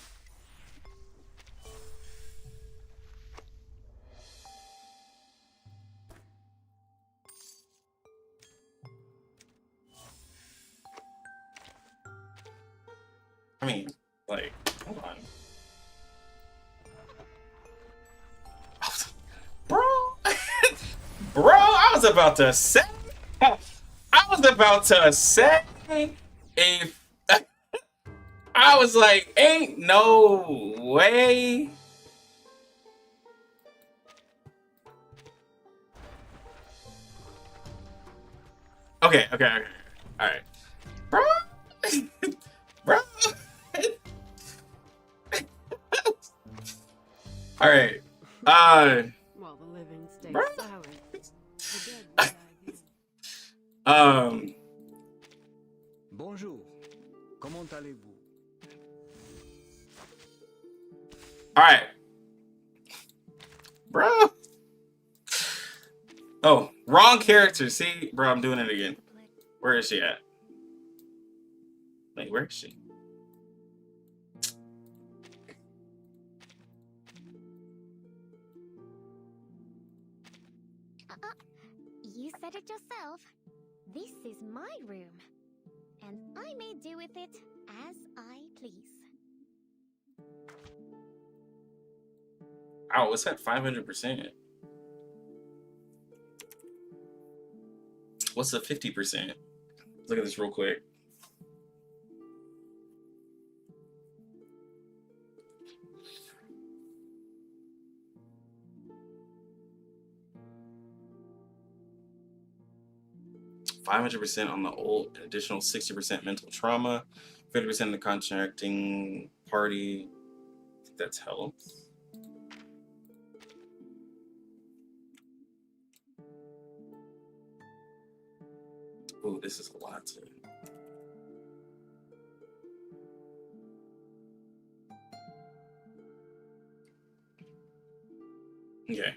I mean, like, hold on. Bro! Bro, I was about to say... if... I was like, ain't no way. Okay. Alright. Bro! Bro! Alright. While the living stay Bro. silent, the dead will die again. Bonjour. Comment allez-vous? Alright. Bro. Oh, wrong character. See, bro, I'm doing it again. Where is she at? Wait, where is she? You said it yourself. This is my room, and I may do with it as I please. Wow, what's that 500%? What's the 50%? Look at this real quick. %, on the old, an additional 60% mental trauma, 50% the contracting party. I think that's health. Ooh, this is a lot too. Okay.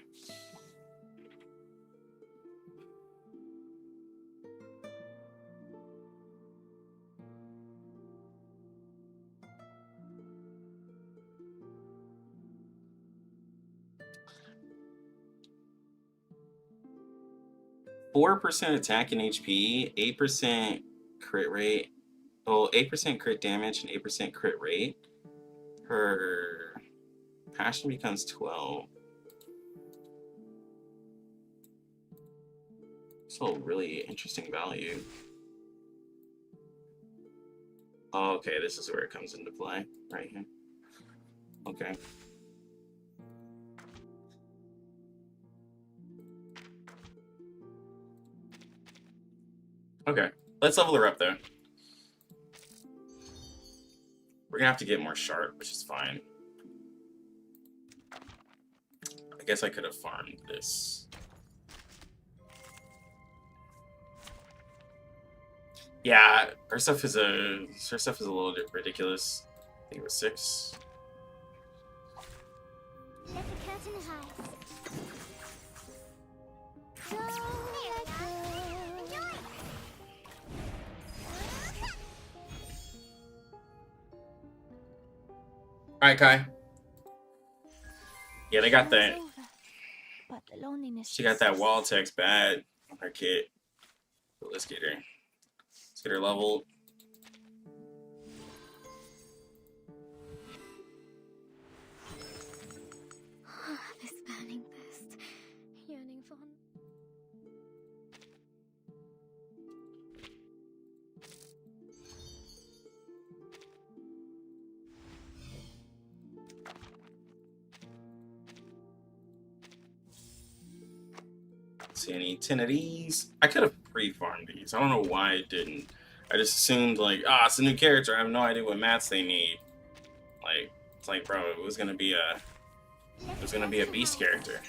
%, attack and HP, 8% crit rate. Oh, 8% crit damage and 8% crit rate. Her passion becomes 12. So really interesting value. Oh, okay, this is where it comes into play, right here. Okay. Okay, let's level her up though. We're gonna have to get more sharp, which is fine. I guess I could have farmed this. Yeah, her stuff is a little bit ridiculous. I think it was 6. Let the curtain hide. Alright, Kai. Yeah, they got that. But the loneliness She got that wall text bad on her kit. But let's get her. Let's get her leveled. This burning thirst, yearning for. See any 10 of these? I could have pre-farmed these. I don't know why I didn't. I just assumed like, it's a new character. I have no idea what mats they need. Like, it's like, bro, it was gonna be a beast character.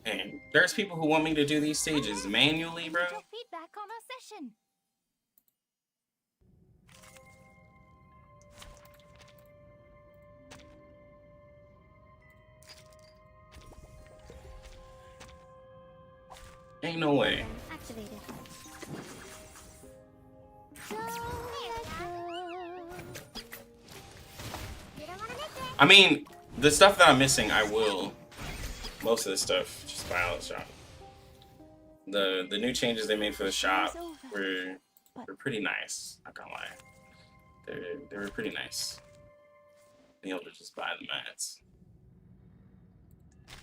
And there's people who want me to do these stages manually, bro. Your feedback on our session. Ain't no way. Activated. I mean, the stuff that I'm missing, I will. Most of the stuff, just buy out the shop. The new changes they made for the shop were pretty nice. Not gonna lie, they were pretty nice. Being able to just buy the mats.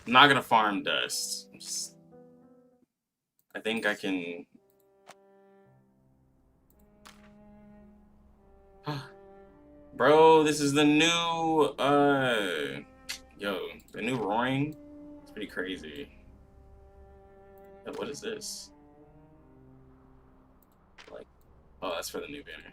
I'm not gonna farm dust. I think I can. Bro, this is the new the new roaring. It's pretty crazy. Yo, what is this? Like, oh, that's for the new banner.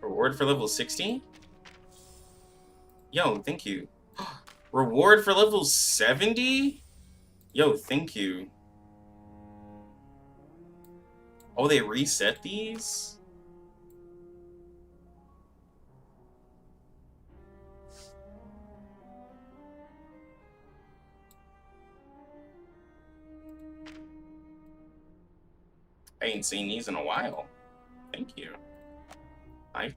Reward for level 60? Yo, thank you. Reward for level 70? Yo, thank you. Oh, they reset these? I ain't seen these in a while. Thank you. Yo,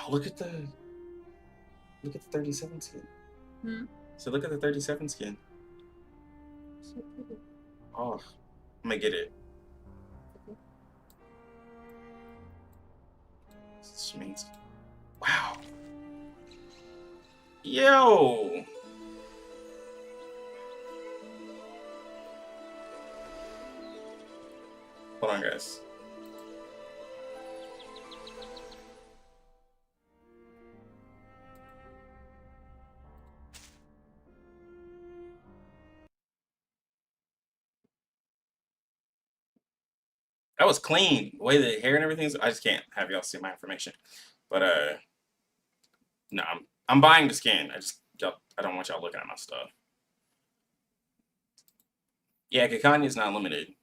look at the 37 skin. Hmm? So look at the 37 skin. So pretty. Oh, I'm gonna get it. This means, wow. Yo. Hold on, guys. That was clean. The way the hair and everything's, I just can't have y'all see my information. But no, I'm buying the skin. I don't want y'all looking at my stuff. Yeah, Kakania is not limited.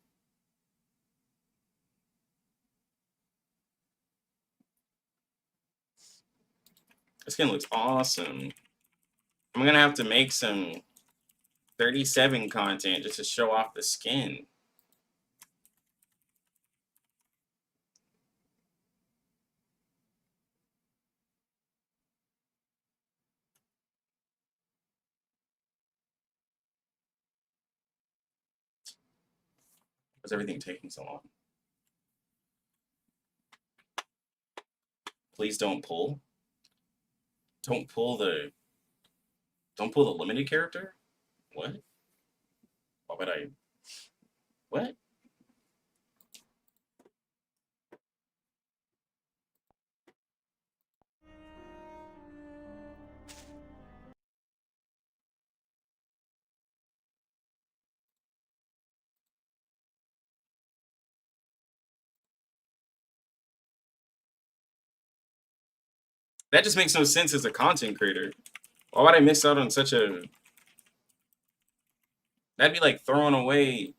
The skin looks awesome. I'm gonna have to make some 37 content just to show off the skin. Why's everything taking so long? Please don't pull. Don't pull the limited character? What? Why would I? What? That just makes no sense as a content creator. Why would I miss out on such a... That'd be like throwing away...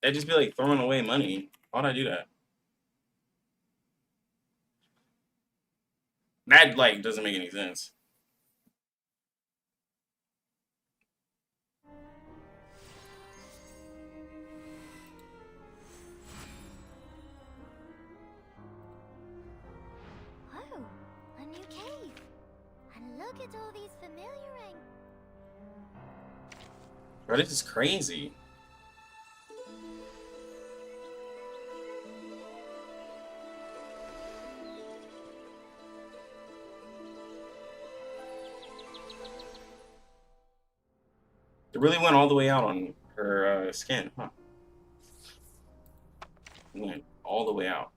That'd just be like throwing away money. Why would I do that? That, like, doesn't make any sense. Oh, a new cave. And look at all these familiar ring. Bro, this is crazy. It really went all the way out on her skin, huh? It went all the way out.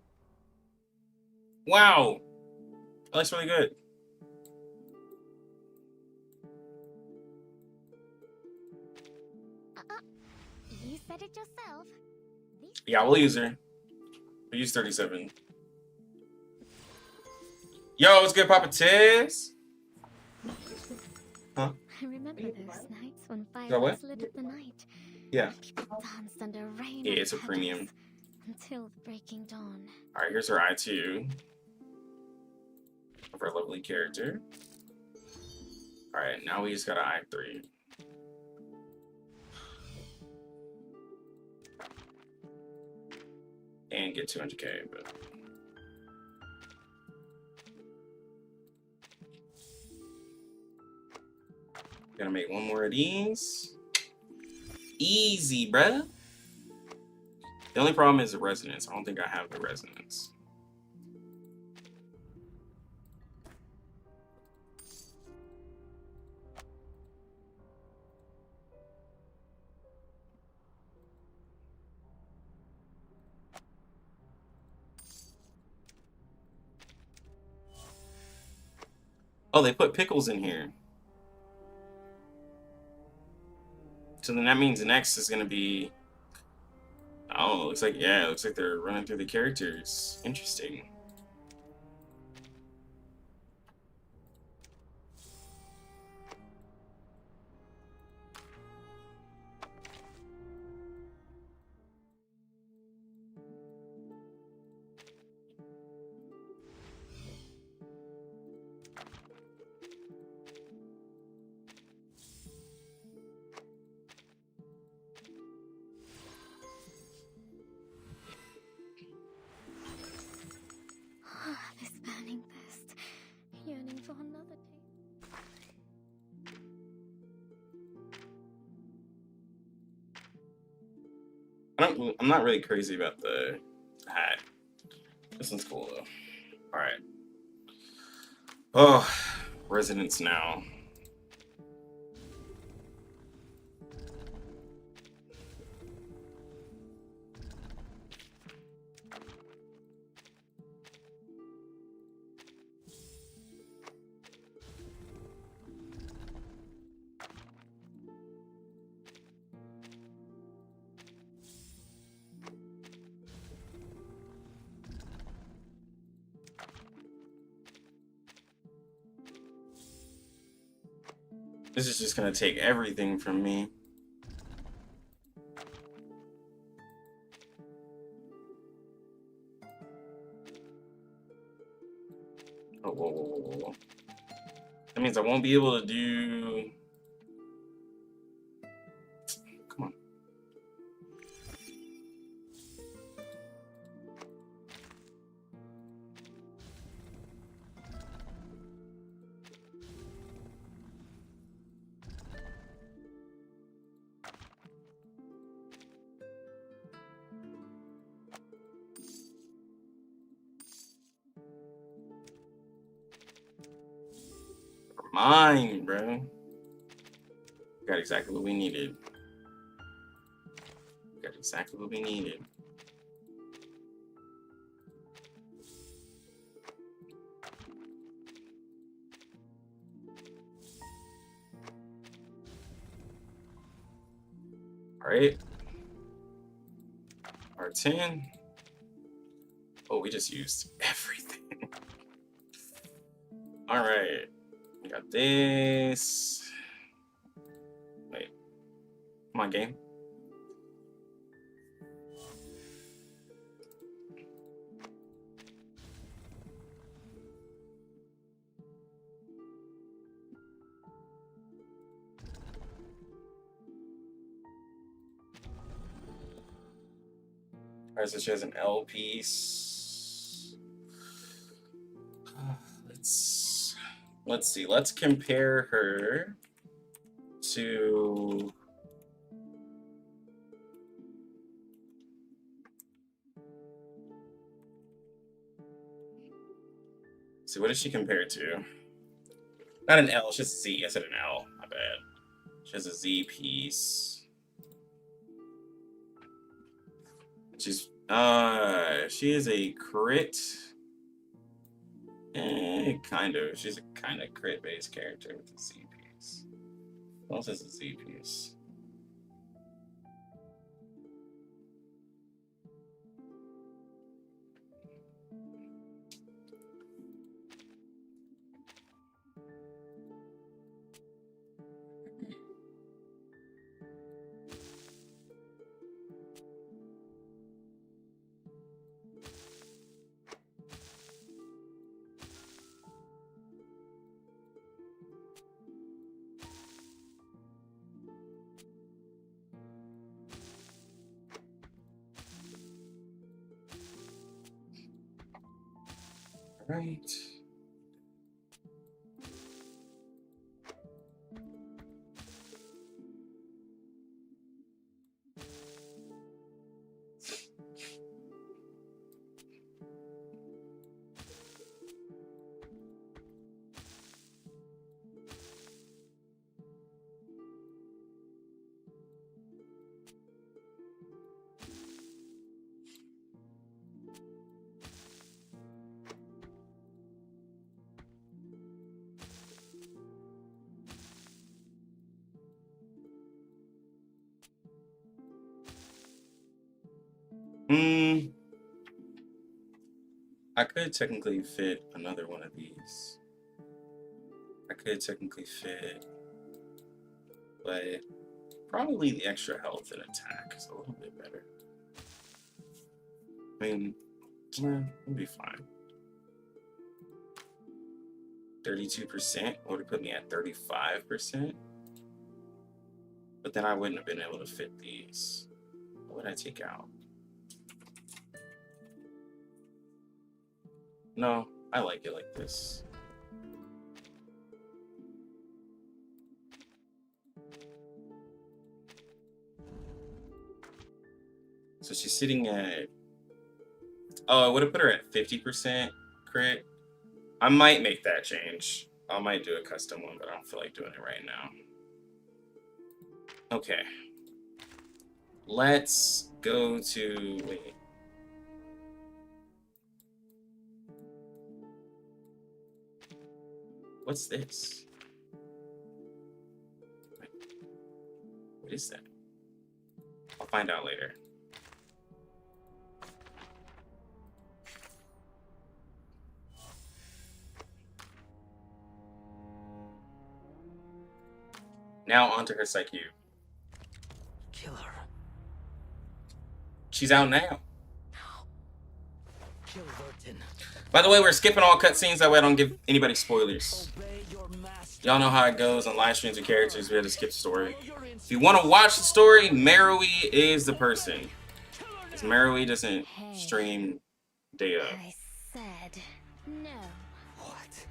Wow! That looks really good. You said it yourself. Yeah, we'll use her. We'll use 37. Yo, what's good, Papa Tiz? Huh? I remember those nights when that what? fires lit up the night. Yeah. People danced under rain. Yeah, of it's a petals premium. until the breaking dawn. Alright, here's her I2 of our lovely character. Alright, now we just got an I3. And get 200k, but... Gonna make one more of these. Easy, bruh. The only problem is the resonance. I don't think I have the resonance. Oh, they put pickles in here. So then that means the next is gonna be... Oh, looks like, yeah, it looks like they're running through the characters. Interesting. I'm not really crazy about the hat. This one's cool though. All right. Oh, residents now. This is just gonna take everything from me. Oh, whoa, whoa, whoa, whoa, whoa. That means I won't be able to do... Come on. Mine, bro. Got exactly what we needed. Got exactly what we needed. All right. R10. Oh, we just used everything. All right. We got this. Wait. Come on, game. Alright, so she has an L piece. Let's see. Let's compare her to... See, what does she compare to? Not an L, it's just a Z. I said an L. My bad. She has a Z piece. She is a crit. Kind of. She's a kind of crit-based character with a Z piece. What else is a Z piece? Right. I could technically fit another one of these. I could technically fit, but probably the extra health and attack is a little bit better. I mean, it'll be fine. 32% would have put me at 35%. But then I wouldn't have been able to fit these. What would I take out? No, I like it like this. So she's sitting at... Oh, I would have put her at 50% crit. I might make that change. I might do a custom one, but I don't feel like doing it right now. Okay. Let's go to... Wait. What's this? What is that? I'll find out later. Now onto her Psychube. Kill her. She's out now. Kill Vertin. By the way, we're skipping all cutscenes, that way I don't give anybody spoilers. Obey your master. Y'all know how it goes on live streams with characters, we have to skip the story. If you want to watch the story, Marui is the person. Because Marui doesn't stream day of. I said no. What?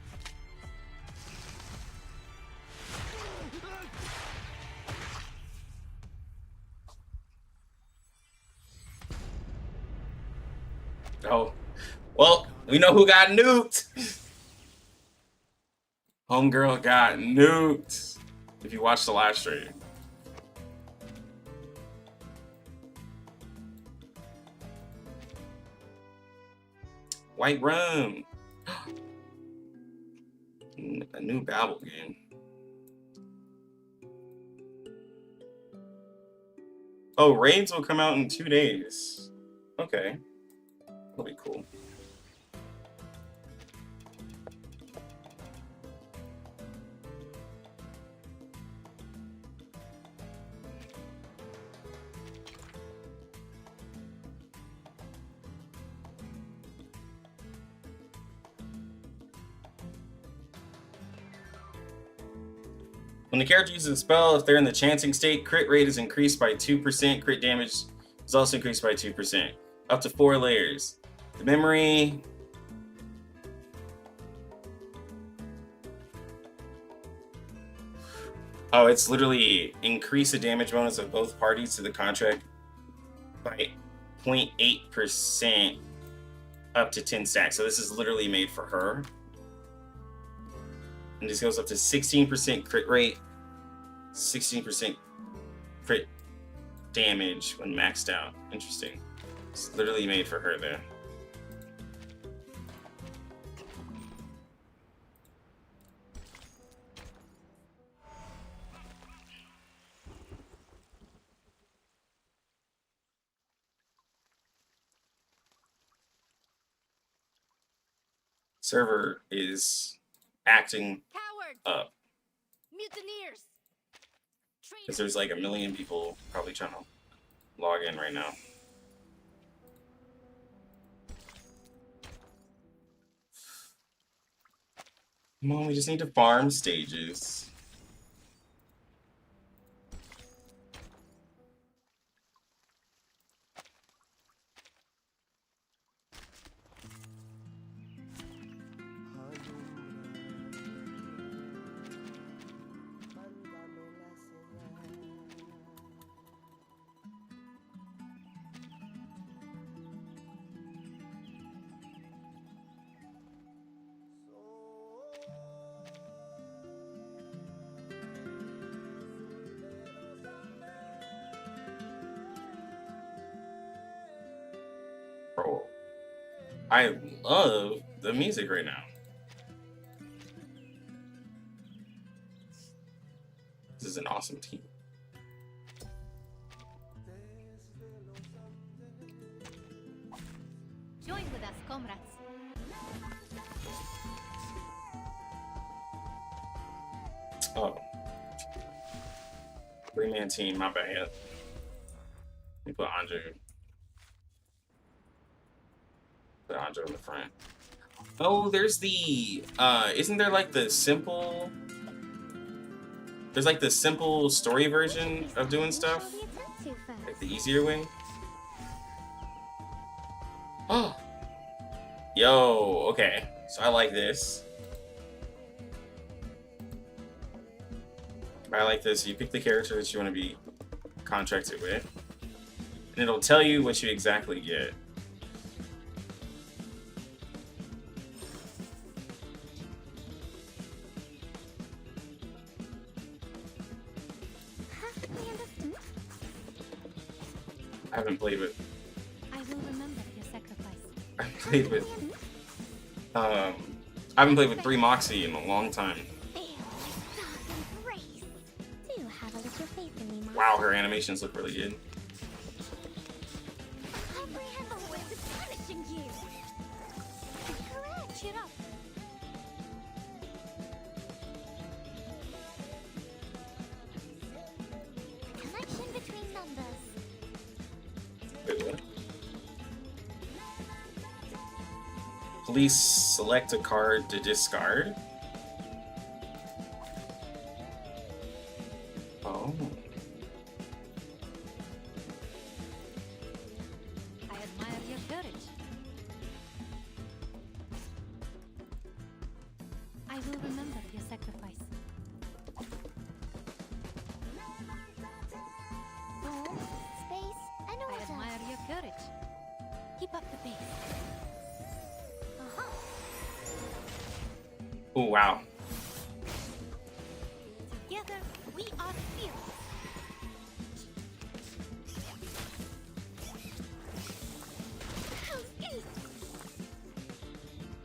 Oh. Well, we know who got nuked. Homegirl got nuked. If you watch the live stream. White Rum. A new Babel game. Oh, raids will come out in 2 days. Okay. That'll be cool. When the character uses a spell, if they're in the chancing state, crit rate is increased by 2%. Crit damage is also increased by 2%. Up to 4 layers. The memory... Oh, it's literally increase the damage bonus of both parties to the contract by 0.8% up to 10 stacks. So this is literally made for her. And this goes up to 16% crit rate, 16% crit damage when maxed out. Interesting. It's literally made for her there. Server is acting Cowards! up Mutineers! because there's like 1 million people probably trying to log in right now. Come on, we just need to farm stages. Bro, I love the music right now. This is an awesome team. Join with us, comrades. Oh. 3-man team, my bad. Let me put Anjo. Put Anjo in the front. Oh, there's the isn't there like the simple there's like the simple story version of doing stuff? Like the easier way? Oh. Yo, okay. So I like this. I like this. You pick the character that you want to be contracted with. and it'll tell you what you exactly get. I haven't played with. I will remember your sacrifice. I played with. I haven't played with 3 Moxie in a long time. Wow, her animations look really good. Connection between numbers. Wait, what? Please select a card to discard. Oh. I admire your courage. I will remember your sacrifice. Home, space, and order. I admire your courage. Keep up the pace. Oh, wow. Together, we are fearless.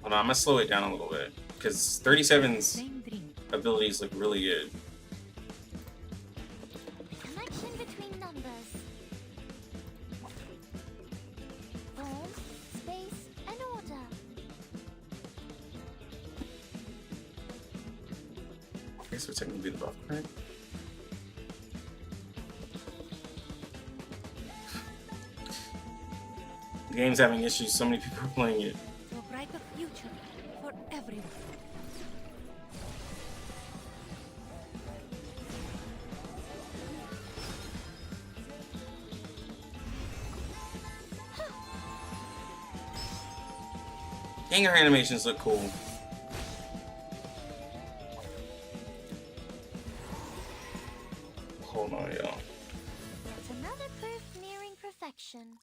Hold on, I'm gonna slow it down a little bit because 37's Same dream. abilities look really good. Connection between numbers. Home, space, and order. I guess we're technically the buff card. The game's having issues, so many people are playing it. To a brighter future for everyone. Hanger animations look cool. Hold on, y'all. That's another proof nearing perfection.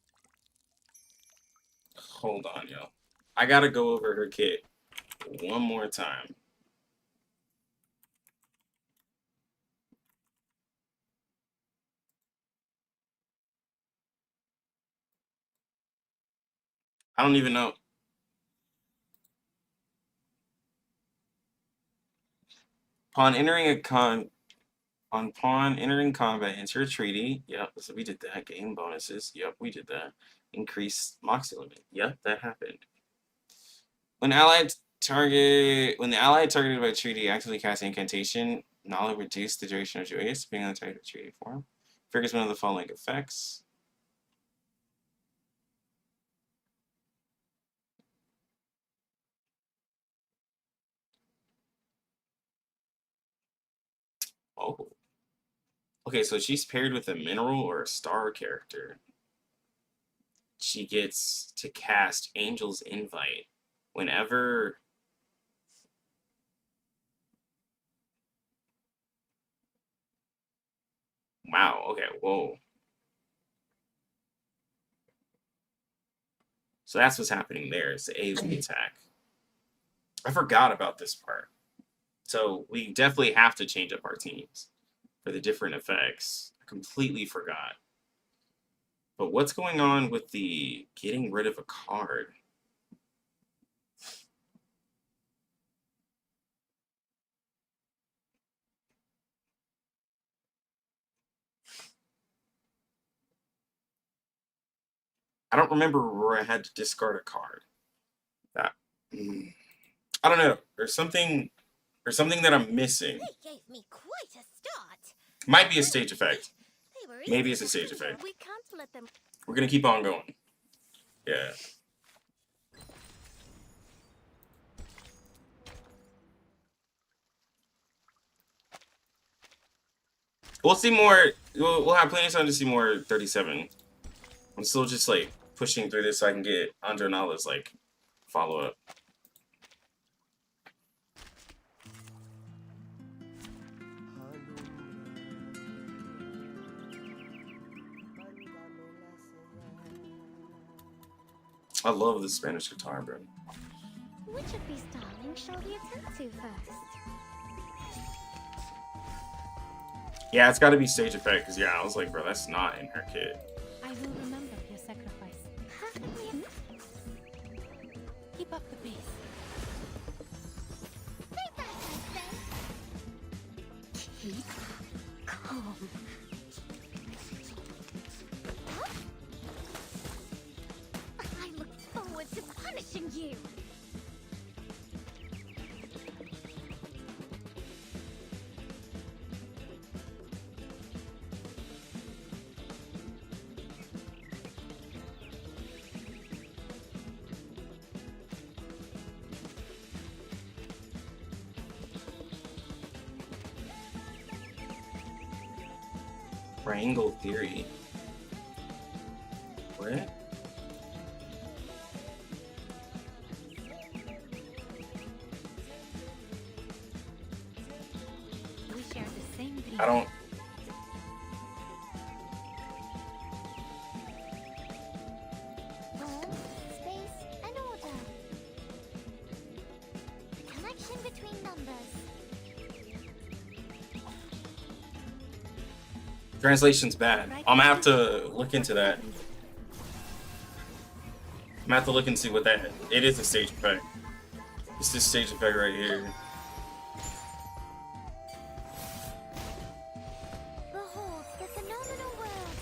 Hold on, y'all. I gotta go over her kit one more time. I don't even know. Upon entering combat, enter a treaty. Yep, so we did that. Game bonuses. Yep, we did that. Increase Moxie limit. Yep, that happened. When the ally targeted by a treaty actively casts an incantation, Nala reduce the duration of Joyous, depending on the type of treaty form. Triggers one of the following effects. Oh. Okay, so she's paired with a mineral or a star character. She gets to cast Angel's Invite whenever. Wow, okay, whoa. So that's what's happening there. It's the AoE attack. I forgot about this part. So we definitely have to change up our teams for the different effects. I completely forgot. But what's going on with the getting rid of a card? I don't remember where I had to discard a card. That I don't know. There's something that I'm missing. They gave me quite a start. Might be a stage effect. They were Maybe easy it's a to stage handle. effect. We can't let them. We're gonna keep on going. Yeah. We'll see more. We'll have plenty of time to see more 37. I'm still just like pushing through this so I can get Anjo Nala's like follow up. I love the Spanish guitar, bro. Which of these darlings shall we attend to first? Yeah, it's got to be stage effect because I was like, bro, that's not in her kit. I will remember your sacrifice. Perfectly. Keep up the pace. Stay back, I say. Keep calm. I look forward to punishing you. Triangle theory. What? We share the same dream. I don't. Form, space, and order. The connection between numbers. Translation's bad. I'm gonna have to look into that. I'm gonna have to look and see what that. It is a stage effect. It's this stage effect right here. Behold the phenomenal world.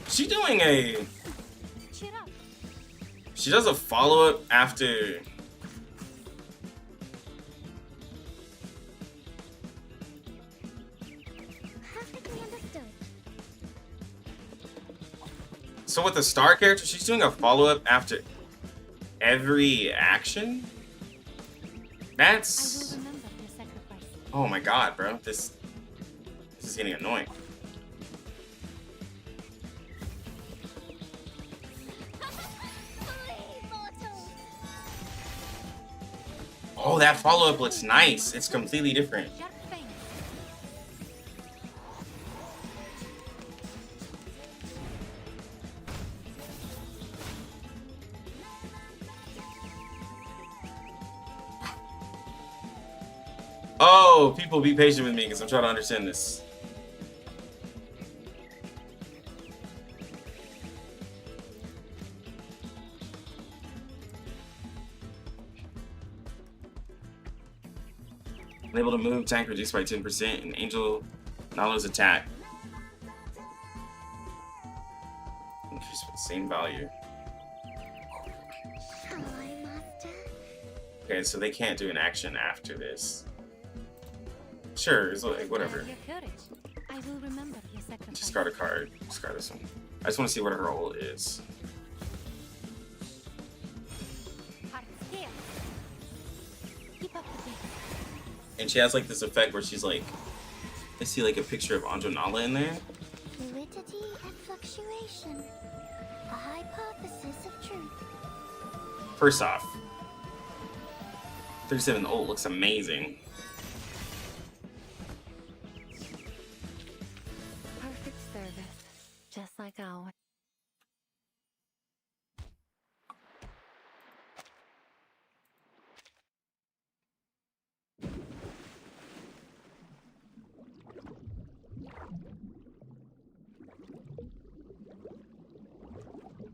She doing a. Cheer up. She does a follow up after. Perfectly understood. So with the star character, she's doing a follow up after every action. I That's. will remember your sacrifice. Oh my god, bro. This is getting annoying. Flee, mortals. Oh, that follow up looks nice. It's completely different. Sharp fangs. Oh, people be patient with me because I'm trying to understand this. Unable to move, tank reduced by 10%, and Anjo Nala's attack increased with the same value. Shall I, master? Okay, so they can't do an action after this. Sure, it's like, whatever. Your courage. I will remember your sacrifice. Discard a card. Discard this one. I just want to see what her role is. Heart here. Keep up the pace. And she has like this effect where she's like, I see like a picture of Anjo Nala in there. Fluidity and fluctuation. A hypothesis of truth. First off, 37 old looks amazing. Perfect service. Just like ours.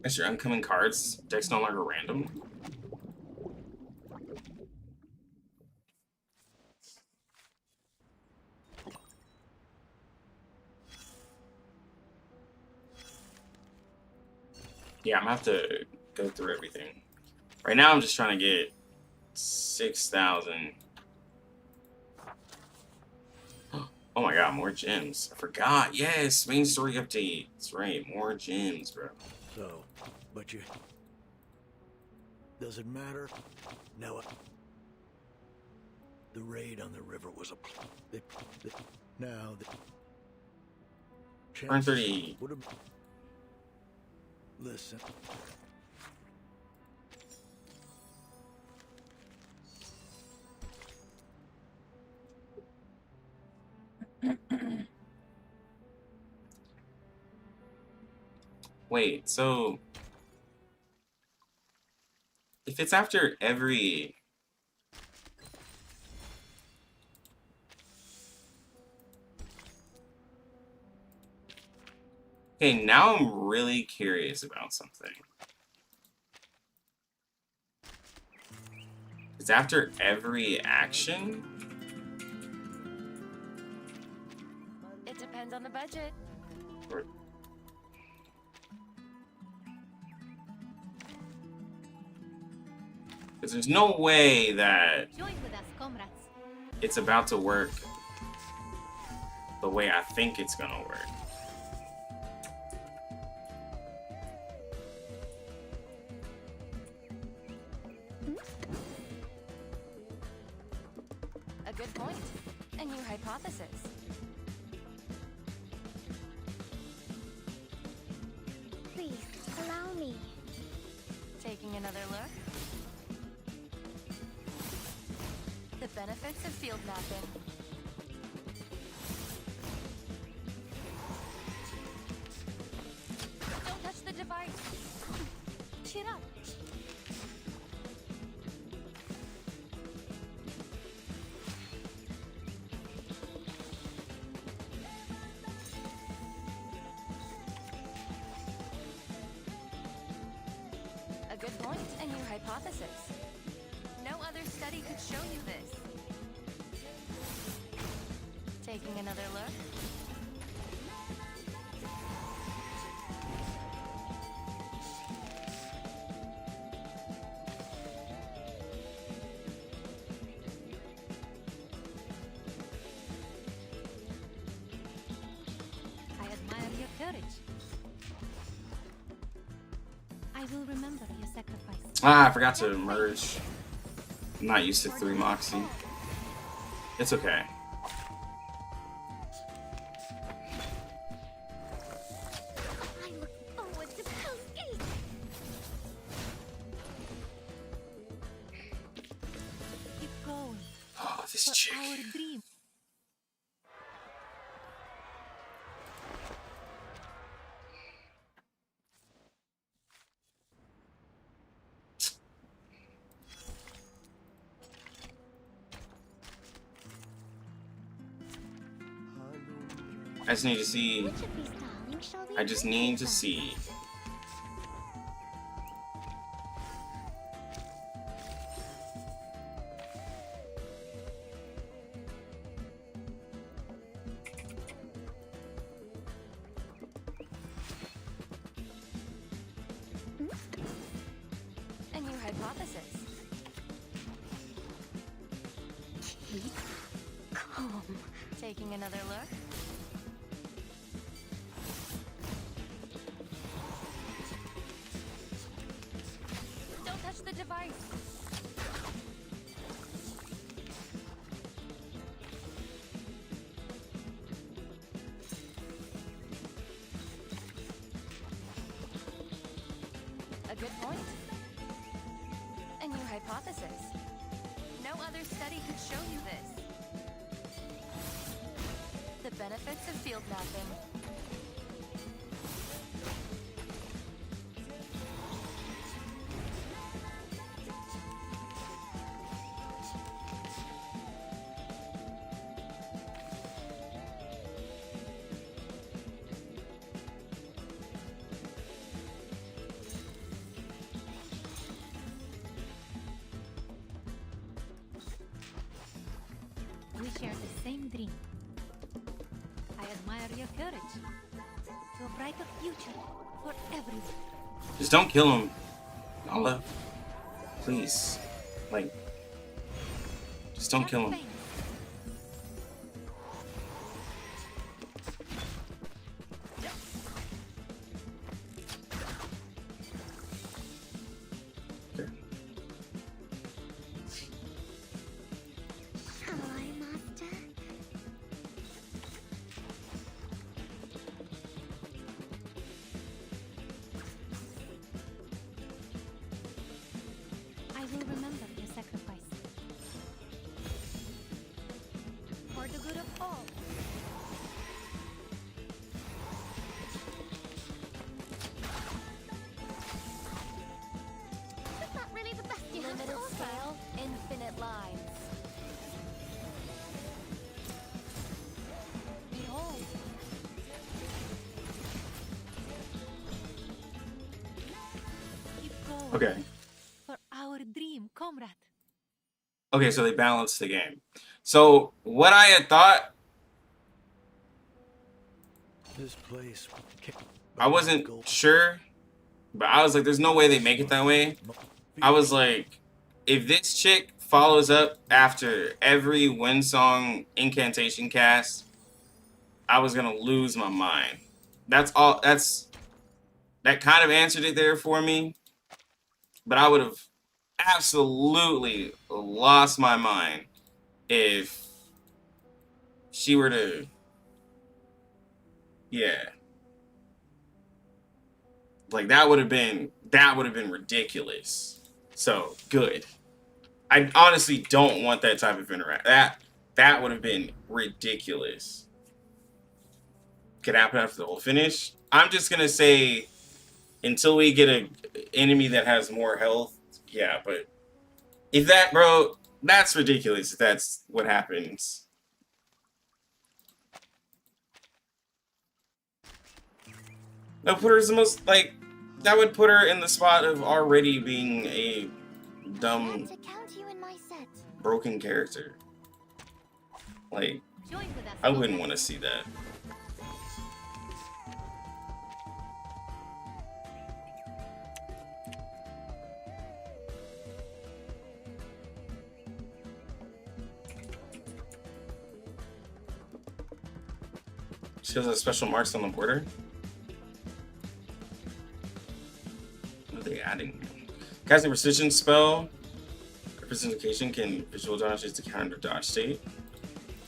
As your incoming cards, deck's no longer random. Yeah, I'm gonna have to go through everything. Right now, I'm just trying to get 6,000. Oh my god, more gems. I forgot. Yes, main story update. That's right, more gems, bro. So, but you... Does it matter? No. The raid on the river was a... now... Turn 30. Would have... Listen. Wait, so if it's after every... Okay, now I'm really curious about something. It's after every action? It depends on the budget. Or... Because there's no way that Join with us, comrades. it's about to work the way I think it's gonna work. A good point. A new hypothesis. Please, allow me. Taking another look? The benefits of field mapping. Don't touch the device. Cheer up. A good point, a new hypothesis. No other study could show you this. Taking another look? I admire your courage. I will remember your sacrifice. Ah, I forgot to merge. I'm not used to 3 Moxie. It's okay. I look forward to Hell's Gate. Keep going. Oh, this For chick. our dream. I just need to see. Which of these darlings shall we I just need to embrace? see. A new hypothesis. Keep calm. Taking another look? Don't touch the device. A good point. A new hypothesis. No other study could show you this. The benefits of field mapping. We share the same dream. I admire your courage. To a brighter future for everyone. Just don't kill him. Nala. Please. Like, just don't kill him. Hello, Master. I will remember your sacrifice. For the good of all. Exile, infinite lines. Behold. Keep going. Okay. For our dream, comrade. Okay, so they balanced the game. So what I had thought, This place. I wasn't sure, but I was like, there's no way they make it that way. I was like, if this chick follows up after every Windsong incantation cast, I was gonna lose my mind. That's all. That kind of answered it there for me. But I would have absolutely lost my mind if she were to, yeah. Like that would have been ridiculous. So good. I honestly don't want that type of interaction. That would have been ridiculous. Could happen after the whole finish. I'm just gonna say until we get an enemy that has more health, yeah. But if that, bro, that's ridiculous. If that's what happens. That would put her as the most like. That would put her in the spot of already being a dumb, To count you in my set. broken character. Like, Join with us. I wouldn't want to see that. She has a special marks on the border. What are they adding? Casting precision spell. Representation can visual dodge is the counter dodge state.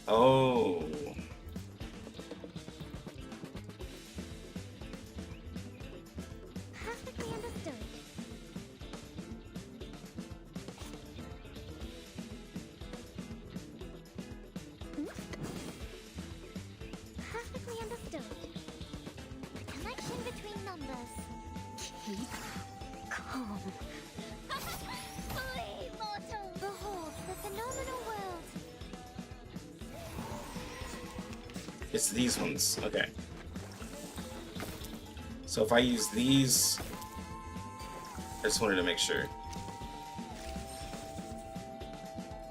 Oh. Perfectly understood. Perfectly understood. The connection between numbers. Keep calm. Flee, mortal! Behold the phenomenal world. It's these ones. Okay. So if I use these, I just wanted to make sure.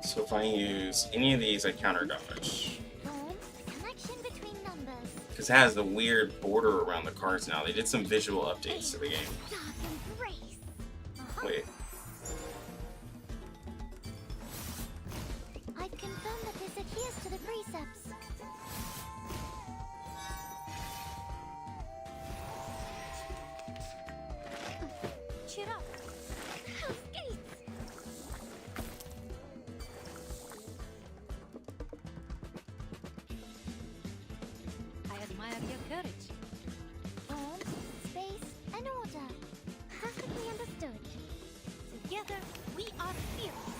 So if I use any of these, I counter dodge. Form the connection between numbers. Because it has the weird border around the cards now. They did some visual updates to the game. Dark embrace. Wait. I've confirmed that this adheres to the precepts. Cheer up. Hell's Gates. I admire your courage. Form, space, and order. Perfectly understood. Together, we are fearless.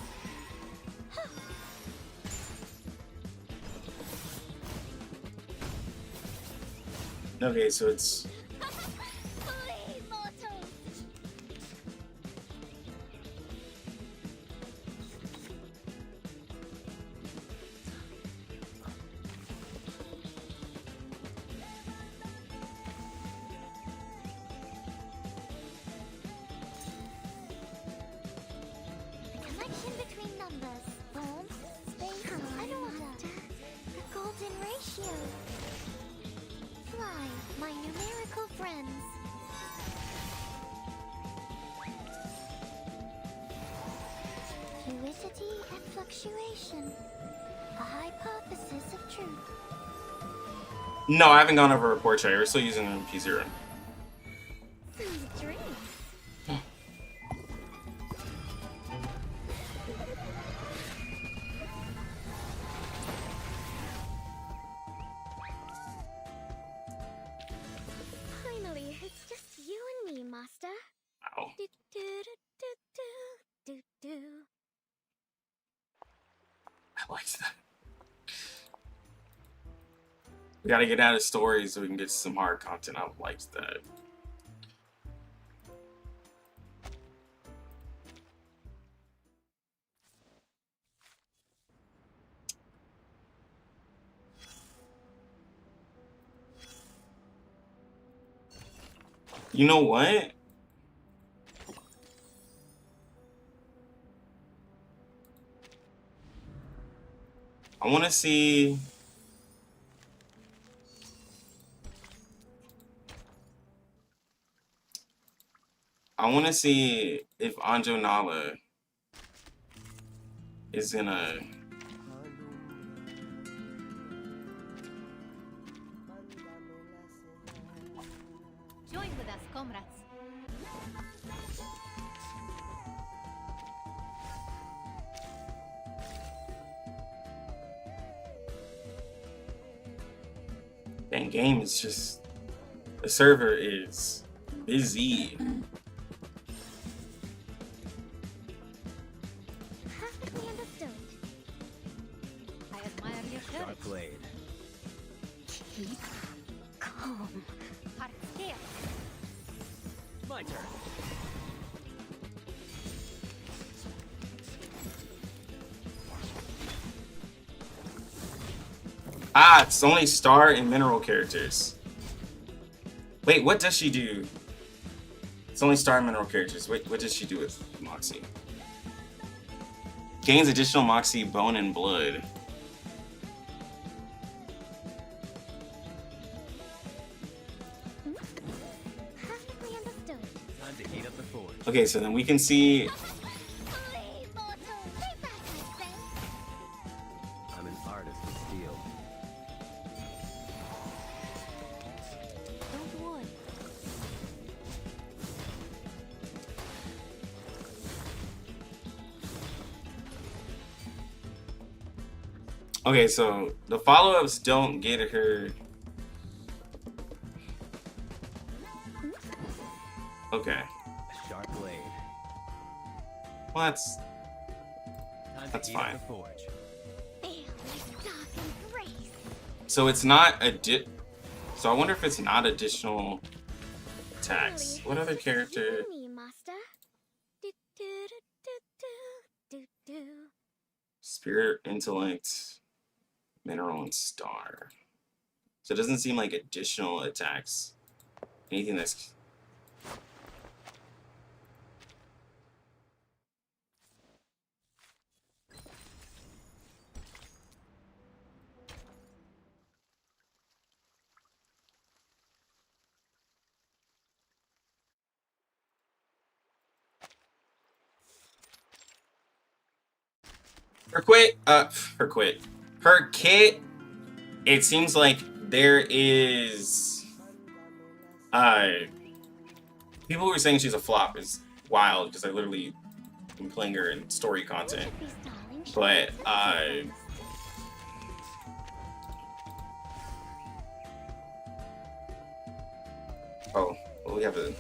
Okay, so it's... Flee, mortals! The connection between numbers, form, space, and order. The golden ratio. Fly, my numerical friends. Fluidity and fluctuation. A hypothesis of truth. No, I haven't gone over report yet. We're still using P0. Dreams. Finally, it's just you and me, Master. Ow. Do, do, do, do, do, do. I like that. We gotta get out of stories so we can get some hard content. I liked that. You know what? I want to see. I want to see if Anjo Nala is gonna. Join with us, comrades. That game is just. The server is busy. Perfectly understood. I admire your courage. Sharp blade. Keep calm. Heart still. My turn. Ah, it's only star and mineral characters. Wait, what does she do? It's only star and mineral characters. Wait, what does she do with Moxie? Gains additional Moxie, bone, and blood. Perfectly understood. Time to heat up the forge. Okay, so then we can see. Flee, mortal. Stay back, I say. I'm an artist of steel. Don't worry. Okay, so the follow-ups don't get her. Okay, A sharp blade. well that's Time That's to heat up fine. the forge. Feel this dark embrace. so it's not So I wonder if it's not additional attacks. What other character? Me, master. Do, do, do, do, do, do. Spirit, intellect, mineral, and star. So it doesn't seem like additional attacks. Anything that's. Her kit, it seems like there is people who are saying she's a flop is wild because I literally been playing her in story content. But oh, well, we have a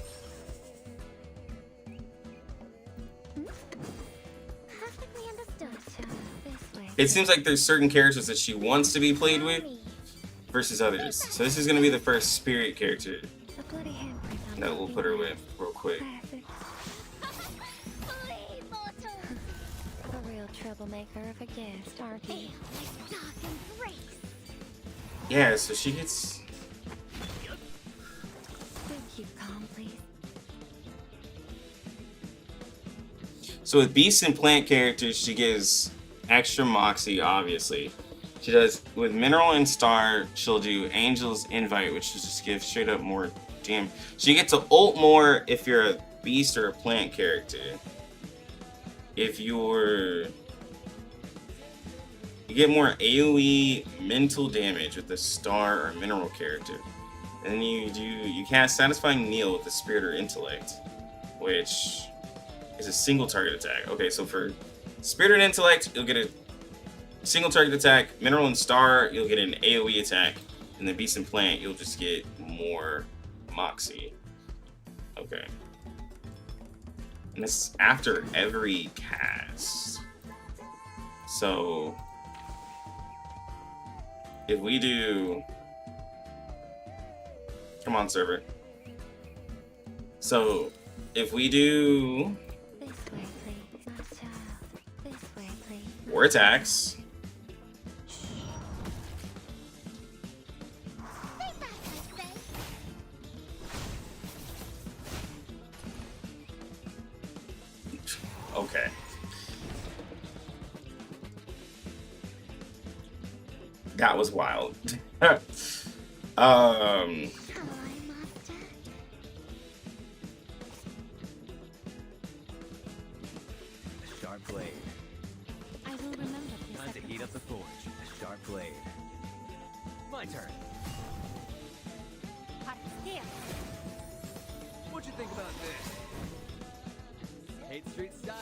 Perfectly understood. This way. it seems like there's certain characters that she wants to be played with versus others. So this is gonna be the first spirit character A bloody handprint on that my we'll put her finger. with real quick. Perfect. Flee, mortal. A real troublemaker of a guest, aren't you? Feel this dark embrace. Yeah, so she gets. Do keep calm, please. So with beast and plant characters, she gives extra moxie, obviously. She does, with mineral and star, she'll do angel's invite, which just gives straight up more damage. She gets to ult more if you're a beast or a plant character. If you're... You get more AoE mental damage with the star or mineral character. And then you cast Satisfying Kneel with the spirit or intellect, which is a single target attack. Okay, so for spirit and intellect, you'll get a single target attack. Mineral and star, you'll get an AoE attack. And then beast and plant, you'll just get more moxie. Okay. And this is after every cast. So if we do... Come on, server. So if we do This way, please, my child. This way, please. 4 attacks, Stay back, I say. Okay. That was wild. Sharp blade. I will remember this. Time to heat up the forge. Sharp blade. My turn. Here. What you think about this? 8th Street style.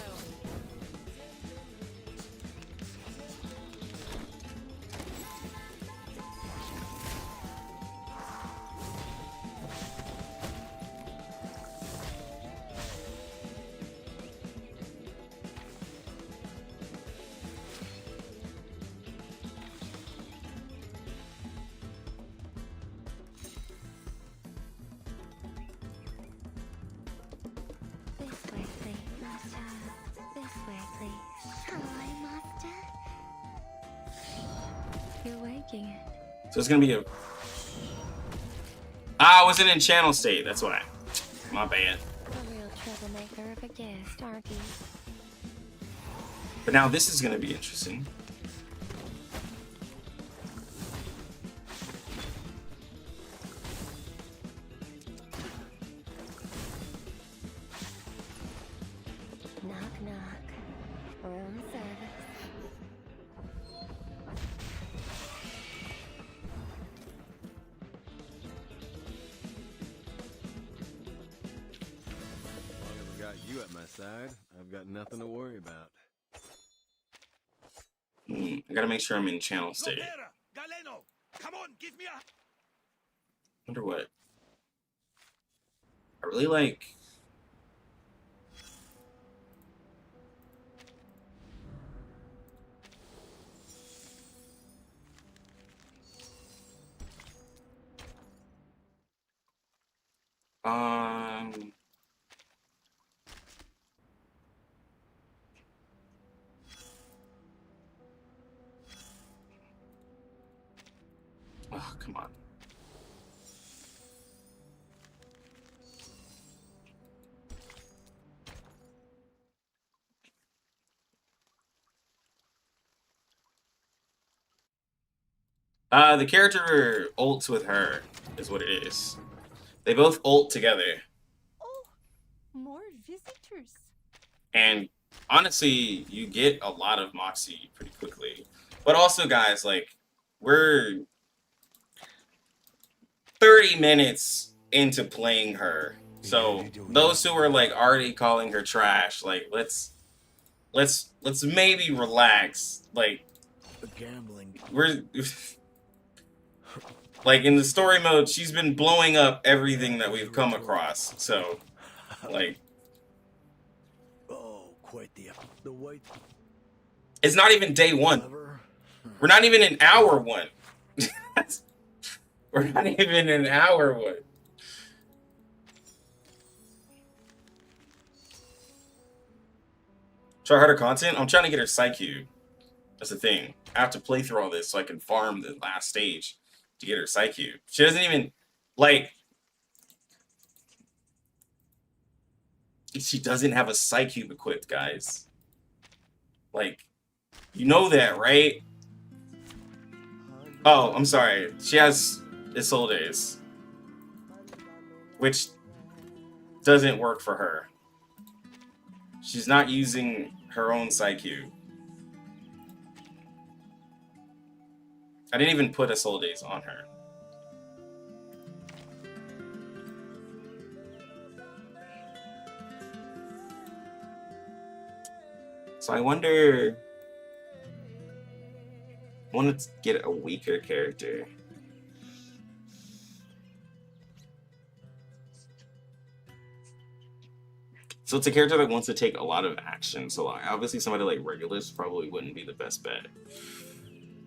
This way, please, Master. This way, please. Hello, Master. You're waking it. So it's gonna be a. Ah, I wasn't in channel state. That's why. My bad. A real troublemaker of a guest, aren't you? But now this is gonna be interesting. Knock, knock. Room service. As long as I've got you at my side, I've got nothing to worry about. I gotta make sure I'm in channel state. Galeno, come on, give me a. Wonder what. I really like. Um. Oh, come on. The character ults with her is what it is. They both ult together. Oh, more visitors. And honestly, you get a lot of Moxie pretty quickly. But also, guys, like, we're 30 minutes into playing her. So those who are like already calling her trash, like, let's maybe relax. Like, The gambling. we're like in the story mode, she's been blowing up everything that we've come across. So, like, Oh, quite the white. it's not even day one. Clever. We're not even in hour one. We're not even in hour one. Try harder content? I'm trying to get her Psychube. That's the thing. I have to play through all this so I can farm the last stage to get her Psychube. She doesn't even, like... She doesn't have a Psychube equipped, guys. Like, you know that, right? Oh, I'm sorry. She has Isolde's, which doesn't work for her. She's not using her own Psychube. I didn't even put Isolde's on her. So I wonder... I want to get a weaker character. So it's a character that wants to take a lot of action. So obviously somebody like Regulus probably wouldn't be the best bet.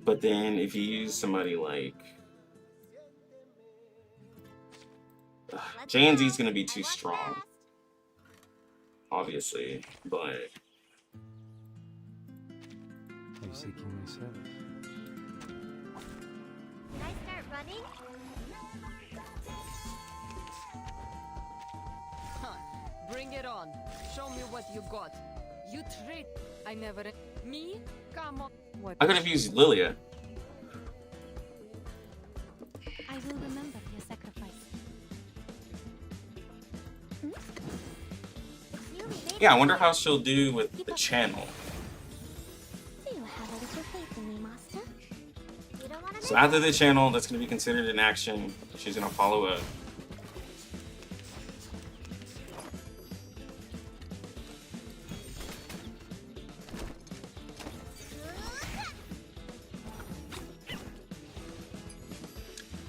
But then if you use somebody like... J&Z's going to be too strong. Obviously, but... Are you seeking my service? Can I start running? Bring Bring it on. Show me what you got. You treat. I never. Me? Come on. What? I could have used Lilia. I will remember your sacrifice. Yeah, I wonder how she'll do with the channel. Do you have a little faith in me, master? You don't want to So after the channel, that's going to be considered an action. She's going to follow up.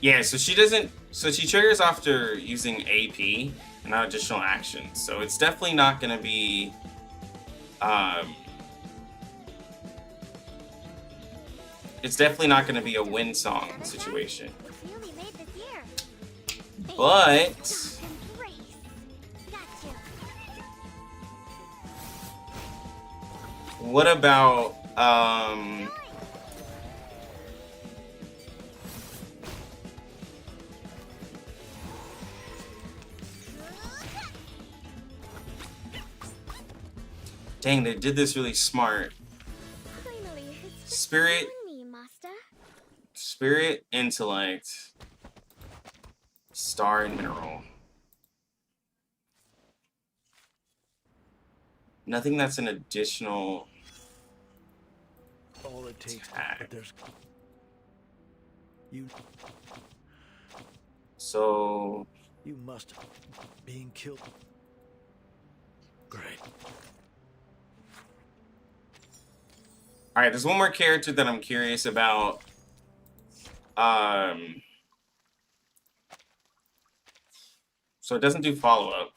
Yeah, so she doesn't. So she triggers after using AP and not additional actions. So it's definitely not going to be. It's definitely not going to be a win song situation. But what about dang, they did this really smart. Spirit, Spirit, Intellect, Star, and Mineral. Nothing that's an additional All it takes, attack. but there's you. So You must being killed. Great. all right, there's one more character that I'm curious about. So it doesn't do follow-up.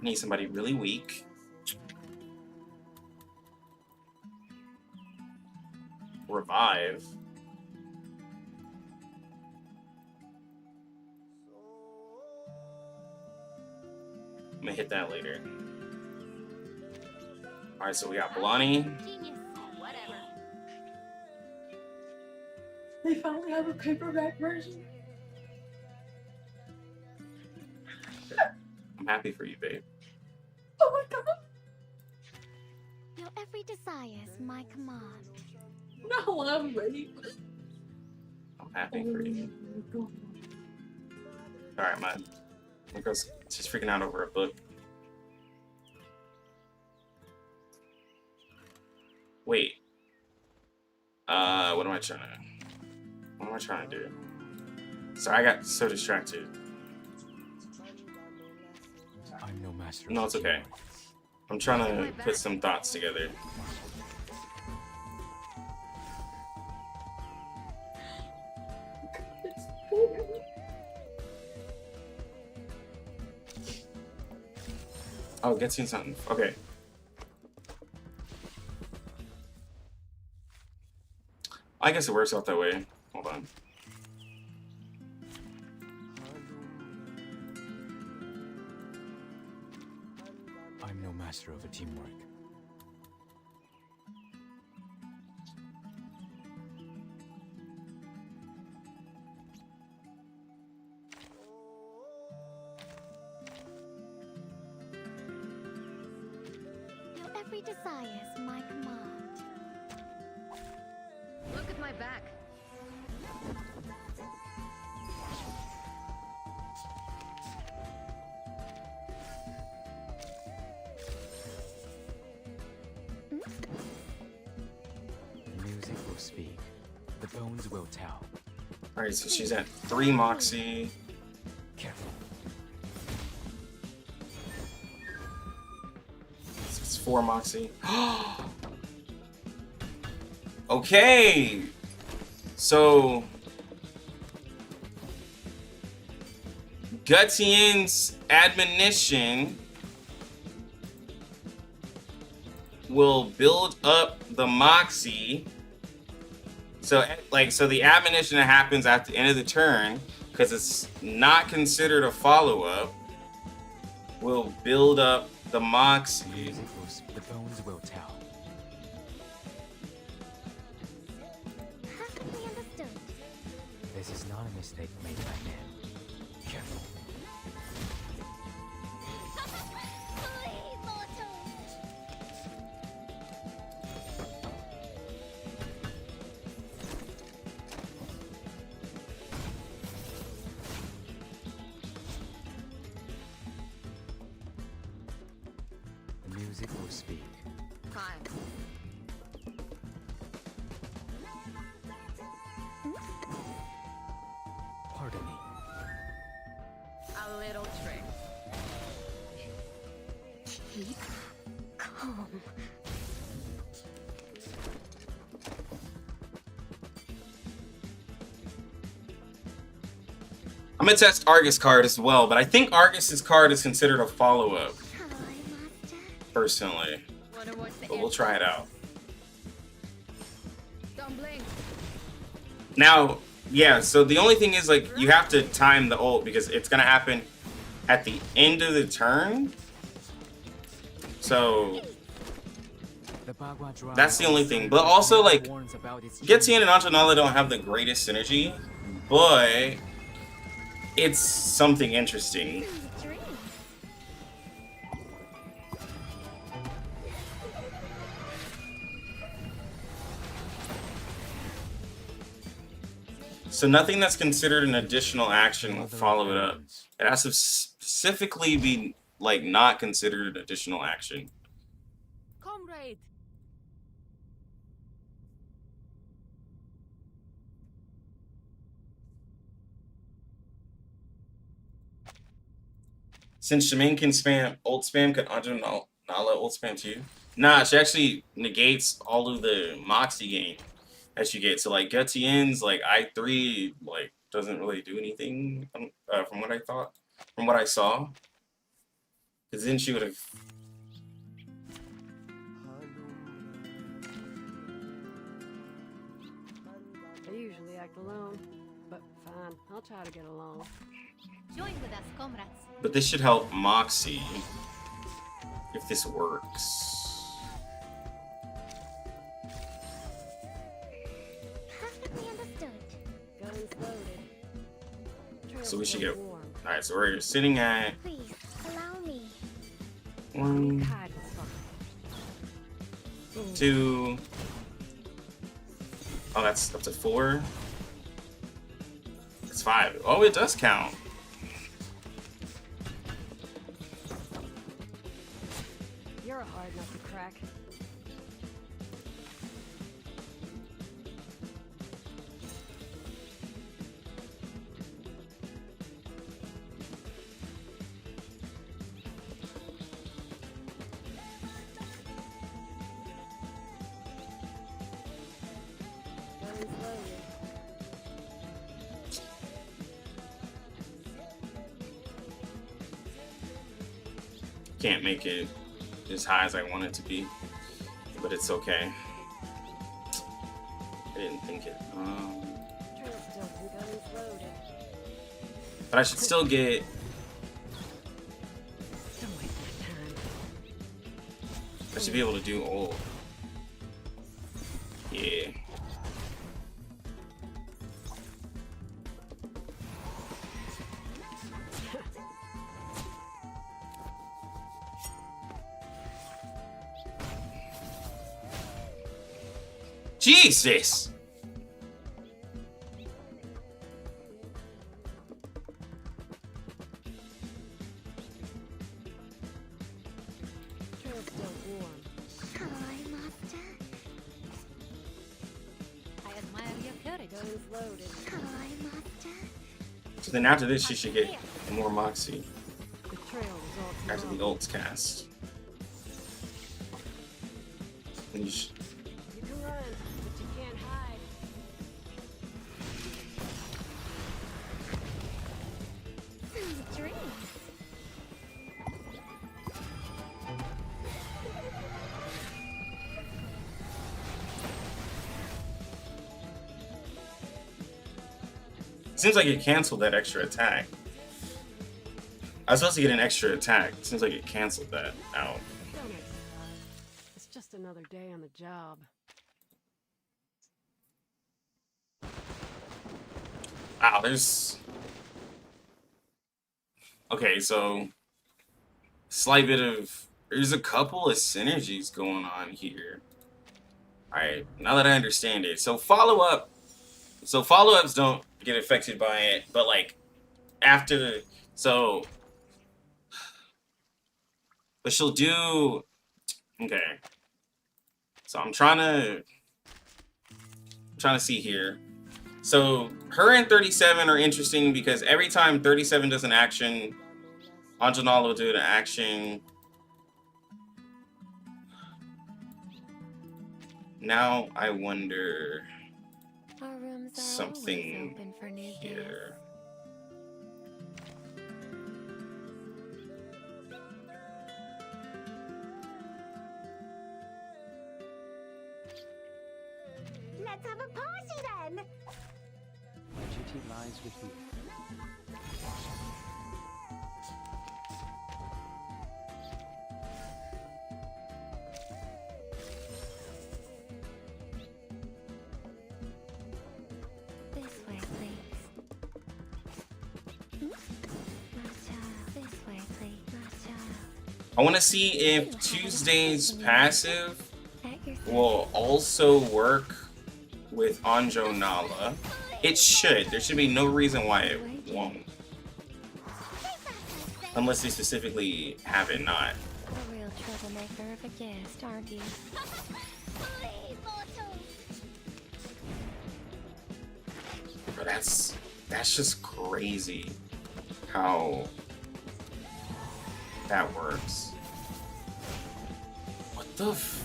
Need somebody really weak. Revive. I'm gonna hit that later. Alright, so we got Blani. Genius. Whatever. They finally have a paperback version. I'm happy for you, babe. Oh my god. Your every desire is my command. No, I'm ready. I'm happy for you. Alright, man. Nico's just freaking out over a book. Wait. What am I trying to do? Sorry, I got so distracted. I'm no master. No, it's okay. I'm trying to put some thoughts together. Oh, get seen something. Okay. I guess it works out that way. Hold on. I'm no master of a teamwork. Your every desire is my command. Look at my back. The music will speak. The bones will tell. Alright, so she's at 3 Moxie. Careful. It's 4 Moxie. Okay! So Gutian's admonition will build up the Moxie. So the admonition that happens at the end of the turn, because it's not considered a follow-up, will build up the Moxie. Music will the bones will tell. Perfectly understood. They This is not a mistake made by man. Careful. The music will speak. Fine. Pardon me. A little trick. Keep calm. I'm gonna test Argus card as well, but I think Argus's card is considered a follow-up, personally. Wanna watch the But we'll try it out. Don't blink. Now, yeah, so the only thing is, like, you have to time the ult because it's gonna happen at the end of the turn. So that's the only thing. But also, like, Getty and Anjo Nala don't have the greatest synergy, but it's something interesting. So nothing that's considered an additional action will follow it up. It has to specifically be, like, not considered an additional action. Comrade. Since Shemaine can spam ult spam, could Anjo Nala ult spam too? Nah, she actually negates all of the Moxie gain that you get. So, like, Gutien's, like, I3, like, doesn't really do anything from what I thought, from what I saw. Because then she would have... I usually act alone, but fine, I'll try to get along. Join with us, comrades. But this should help Moxie, if this works. Perfectly understood. Guns loaded. So we should get... Alright, so we're sitting at... Please, allow me. 1, 2... Oh, that's up to 4. It's 5. Oh, it does count. You're a hard nut to crack. Guns loaded. Can't make it as high as I want it to be, but it's okay. I didn't think it. Trail still some guns loaded. But I should still get... Don't waste my time. I should be able to do ult. Yeah. Jesus! Trail still warm. Hi, master. I admire your courage. Guns loaded. Hi, master. So then after this, she should get more Moxie. The trail is all After the ult's cast. And you You can run, but you can't hide. Sweet dreams. Seems like it canceled that extra attack. I was supposed to get an extra attack. Seems like it canceled that out. Don't exercise. It's just another day on the job. Wow, there's... Okay, so... Slight bit of... There's a couple of synergies going on here. Alright, now that I understand it. So follow-up... So follow-ups don't get affected by it, but like, after... So... But she'll do... Okay. So I'm trying to see here. So her and 37 are interesting because every time 37 does an action, Anjo Nala will do an action. Now I wonder Our rooms are something always open for new here. Let's have a party then! My duty lies with you. This way, please. My child. This way, please. My child. I want to see if Tuesday's passive At your will also work with Anjo Nala. It should. There should be no reason why it won't. Unless they specifically have it not. A real troublemaker of a guest, aren't you? But that's just crazy how that works. What the f...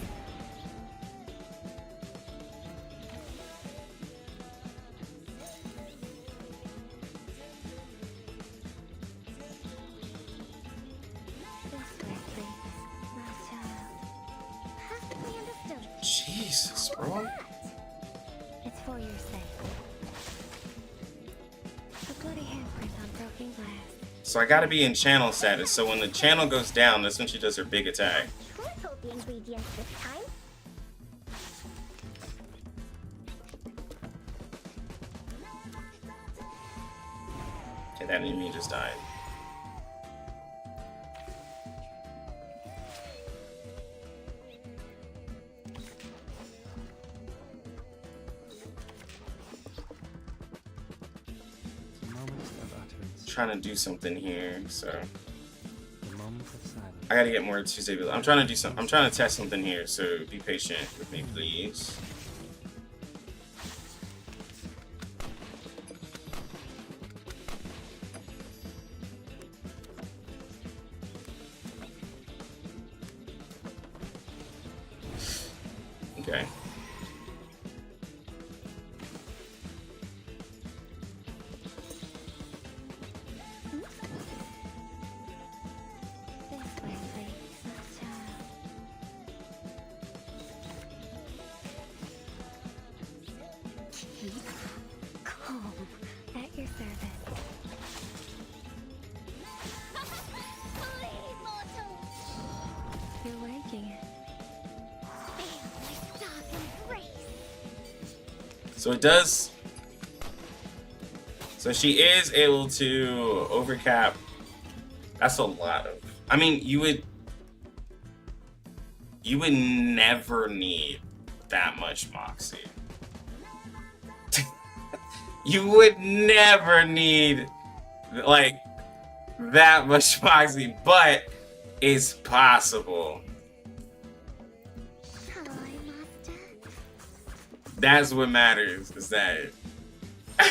This way, please. My child. Perfectly understood. Jesus, bro. It's for your sake. A bloody handprint on broken glass. So I gotta be in channel status, so when the channel goes down, that's when she does her big attack. Triple the ingredients this time. Okay, that enemy just died. Moments of utterance. Trying to do something here, so The moment of silence. I gotta get more Tuesday. I'm trying to do some. I'm trying to test something here, so be patient with me, please. Okay. This way, please. My child. Keep calm. At your service. Flee, mortals! You're waking it. Feel my dark embrace! So it does. So she is able to overcap. That's a lot of. I mean, you would never need that much Moxie. You would never need like that much Moxie, but it's possible. Shall I, master? That's what matters, is that Knock,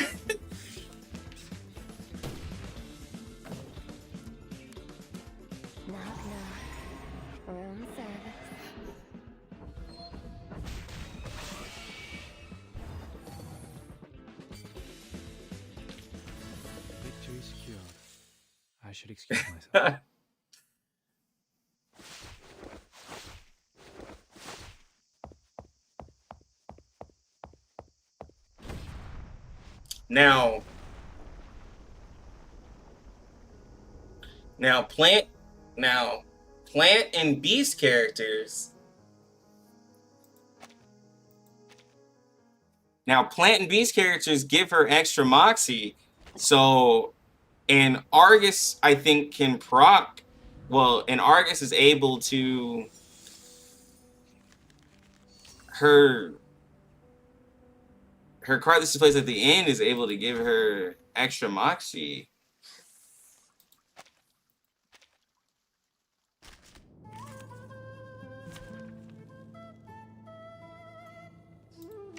knock. Room service. Victory secured. I should excuse myself. now Plant and Beast characters Now, Plant and Beast characters give her extra moxie. So, and Argus, I think, can proc. Well, and Argus is able to. Her card that she plays at the end is able to give her extra moxie.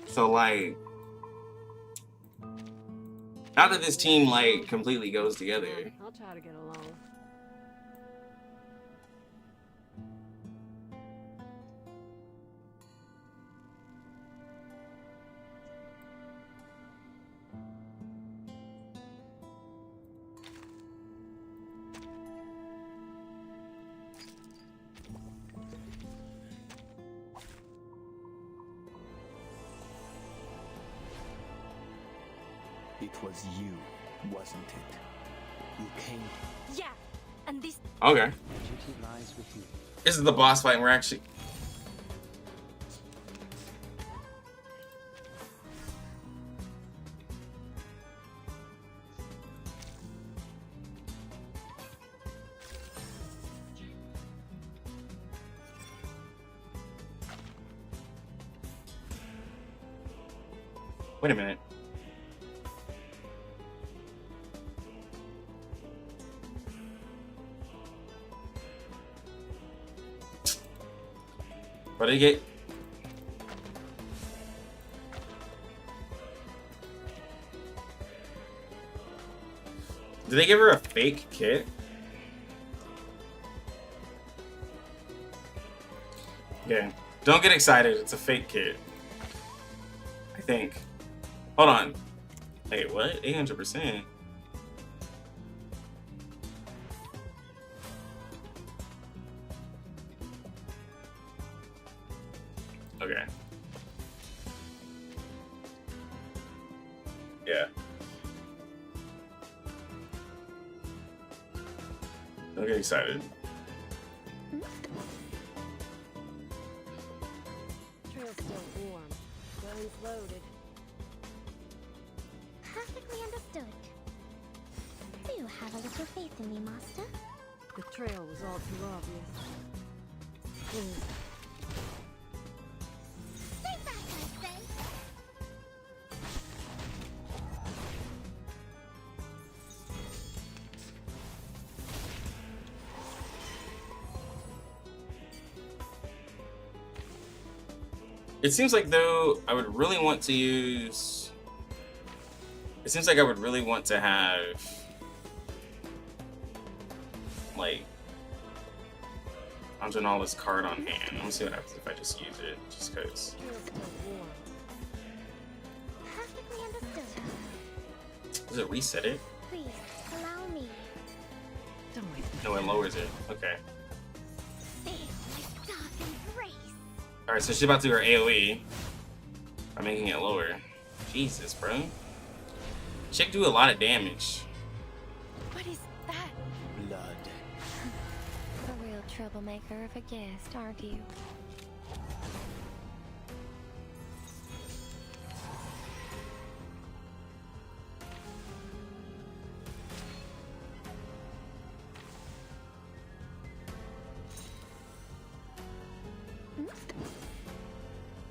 So, like, not that this team, like, completely goes together. I'll try to get along. It was you, wasn't it? You came. Yeah, and this. Okay. Duty lies with you. This is the boss fight. And we're actually. Wait a minute. What did he get? Did they give her a fake kit? Yeah. Don't get excited. It's a fake kit. I think. Hold on. Hey, what? 800%. Okay. Yeah. Don't get excited. Trail's still warm. Guns loaded. Perfectly understood. Do have a little faith in me, Master. The trail was all too obvious. Please. Stay back, I say. It seems like, though, I would really want to use... It seems like I would really want to have... like... Anjo Nala's card on hand. I'm gonna see what happens if I just use it, just because. Perfectly understood. Does it reset it? Please, allow me. No, it lowers it. Okay. Feel my dark embrace. Alright, so she's about to do her AoE. By making it lower. Jesus, bro. Chick do a lot of damage. What is that? Blood. A real troublemaker of a guest, aren't you?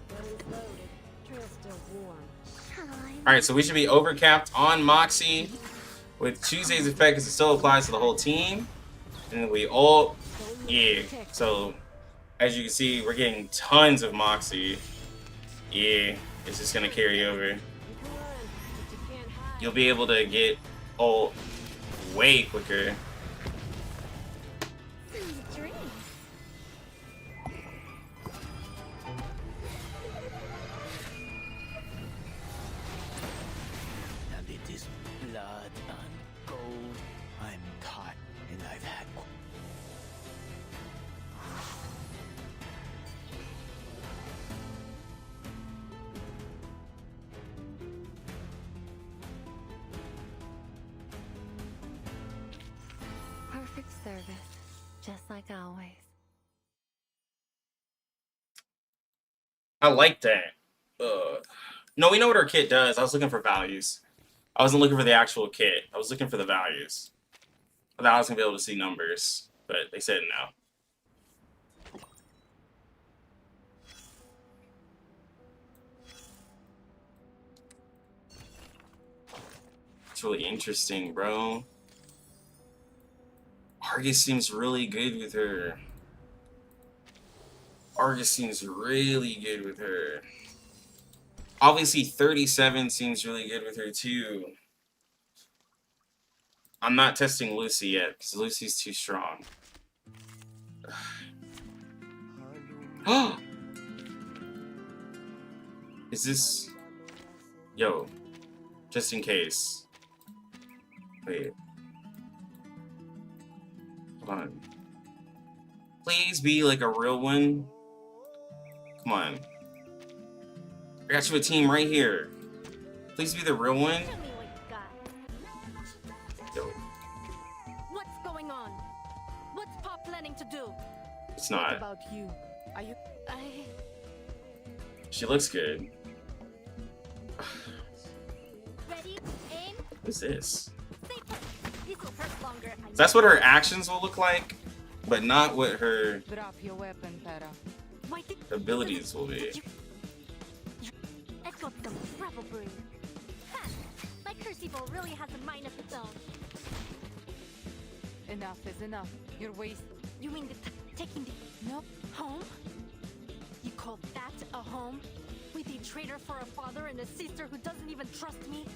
Guns loaded. Trail's still warm. Alright, so we should be overcapped on Moxie with Tuesday's effect because it still applies to the whole team. And then we all, yeah. So as you can see, we're getting tons of Moxie. Yeah, it's just gonna carry over. You'll be able to get ult way quicker. And it is blood and gold. I'm caught and I've had. Perfect service, just like always. I like that. No, we know what her kit does. I was looking for values. I wasn't looking for the actual kit. I was looking for the values. I thought I was gonna be able to see numbers, but they said no. It's really interesting, bro. Argus seems really good with her. Argus seems really good with her. Obviously, 37 seems really good with her, too. I'm not testing Lucy yet, because Lucy's too strong. Is this... Yo. Just in case. Wait. Hold on. Please be, like, a real one. Come on. I got you a team right here. Please be the real one. Yo. What's going on? What's Pop planning to do? It's not. What about you? Are you? She looks good. Ready, aim. What's this? This will hurt longer. That's what her actions will look like, but not what her Drop your weapon, Para. abilities will be. Let's go to the rebel brew. Ha! My crucible really has a mind of its own. Enough is enough. You're waste. You mean taking the No. home? You call that a home? With a traitor for a father and a sister who doesn't even trust me?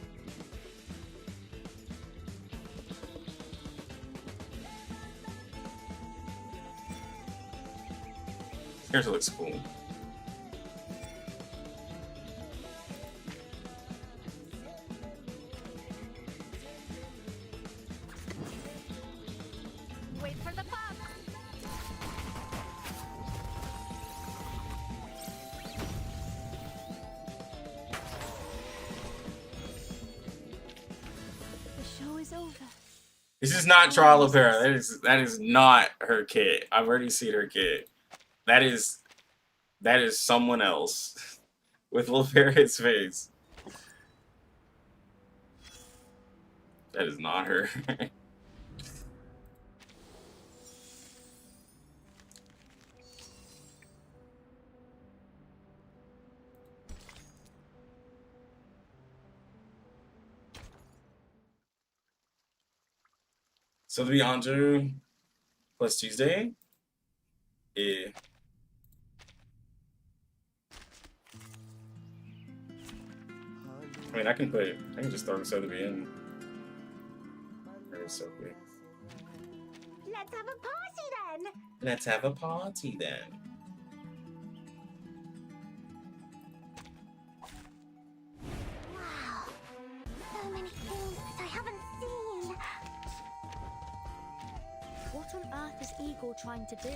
Here's what looks cool. Wait for the pop! The show is over. This is not Trial of Para. That is not her kit. I've already seen her kit. That is someone else with Lil'Vera's face. That is not her. So to be Anjo plus Tuesday? Yeah. I mean, I can just throw Sotheby in. Very so quick. Let's have a party then! Let's have a party then. Wow. So many things that I haven't seen. What on earth is Eagle trying to do?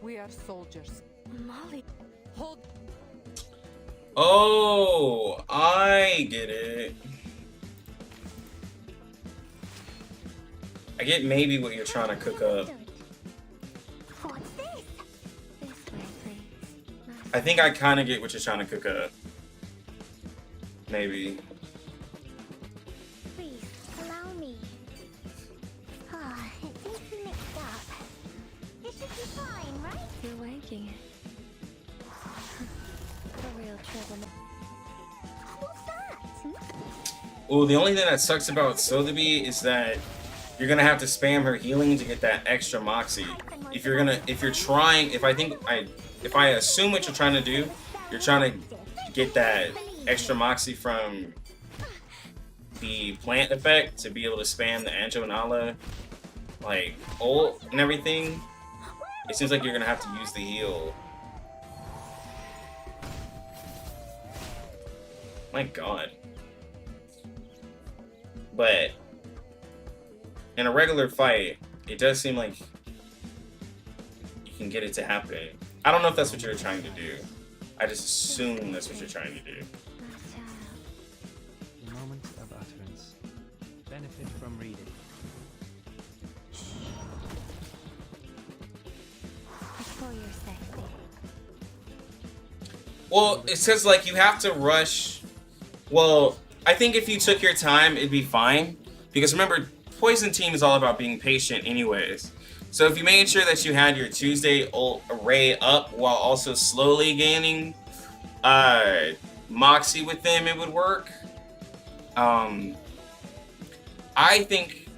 We are soldiers. Molly. Hold. Oh, I get it. I get maybe what you're trying to cook up. What's this? This way, please. I think I kind of get what you're trying to cook up. Maybe. Please, allow me. Ah, it seems to be mixed up. It should be fine, right? You're waking it. A real trouble. What's that? Oh, the only thing that sucks about Sotheby is that you're gonna have to spam her healing to get that extra moxie. If I assume what you're trying to do, you're trying to get that extra moxie from the plant effect to be able to spam the Anjo Nala, like, ult and everything. It seems like you're gonna have to use the heal. My god. But in a regular fight, it does seem like you can get it to happen. I don't know if that's what you're trying to do. I just assume that's what you're trying to do. Moment of utterance. Benefit from reading. It's for your safety. Well, it says like you have to rush. Well, I think if you took your time, it'd be fine. Because remember, Poison Team is all about being patient anyways. So if you made sure that you had your Tuesday ult array up while also slowly gaining Moxie with them, it would work. I think,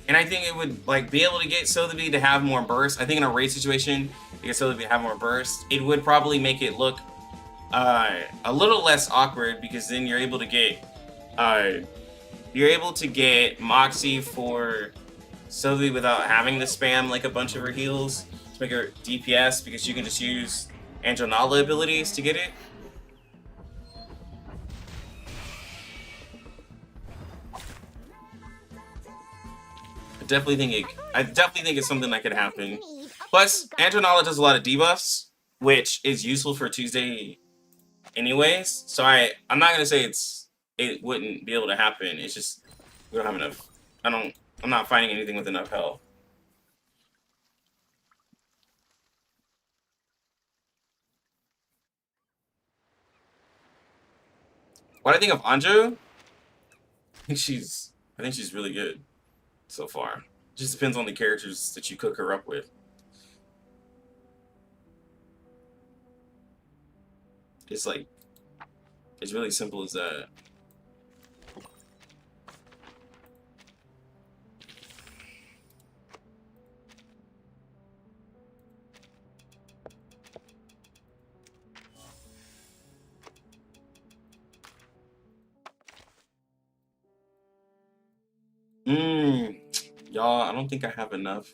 and I think it would like be able to get Sotheby to have more burst. I think in a raid situation, you get Sotheby to have more burst. It would probably make it look a little less awkward because then you're able to get Moxie for Sotheby without having to spam like a bunch of her heals to make her DPS because you can just use Anjo Nala abilities to get it. I definitely think it's something that could happen. Plus, Anjo Nala does a lot of debuffs, which is useful for Tuesday anyways. So I'm not gonna say it wouldn't be able to happen. It's just we don't have enough. I'm not finding anything with enough health. What I think of Anjo, I think she's really good so far. It just depends on the characters that you cook her up with. It's like it's really simple as that. Y'all, I don't think I have enough.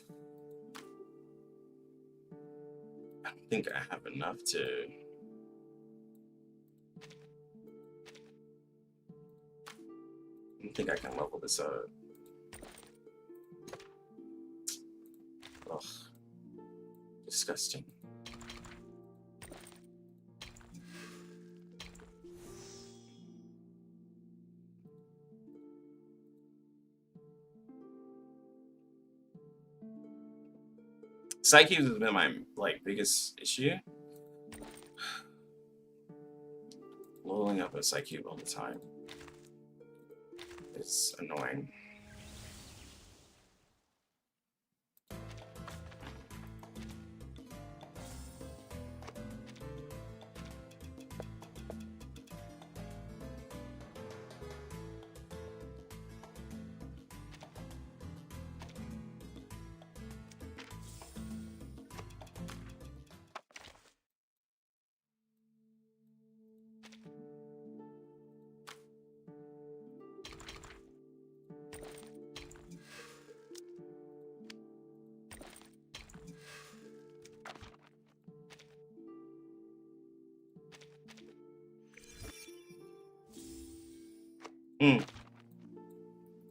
I don't think I have enough to. I don't think I can level this up. Ugh. Disgusting. Psychube has been my biggest issue. Blowing up a Psychube all the time. It's annoying.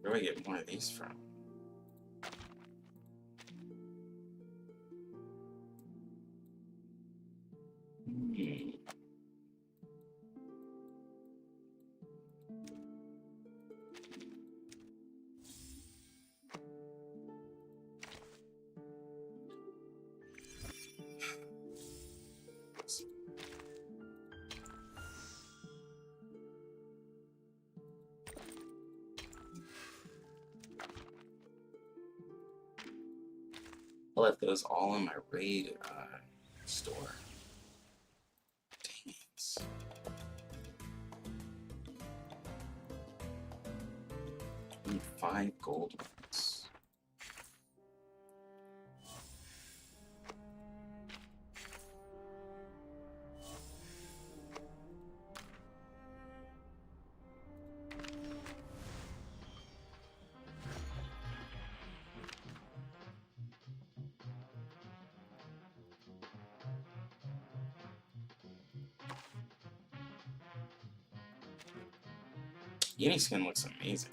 Where do I get one of these from? I left those all in my raid store. Dang it. I need 5 gold ones. Yeni skin looks amazing.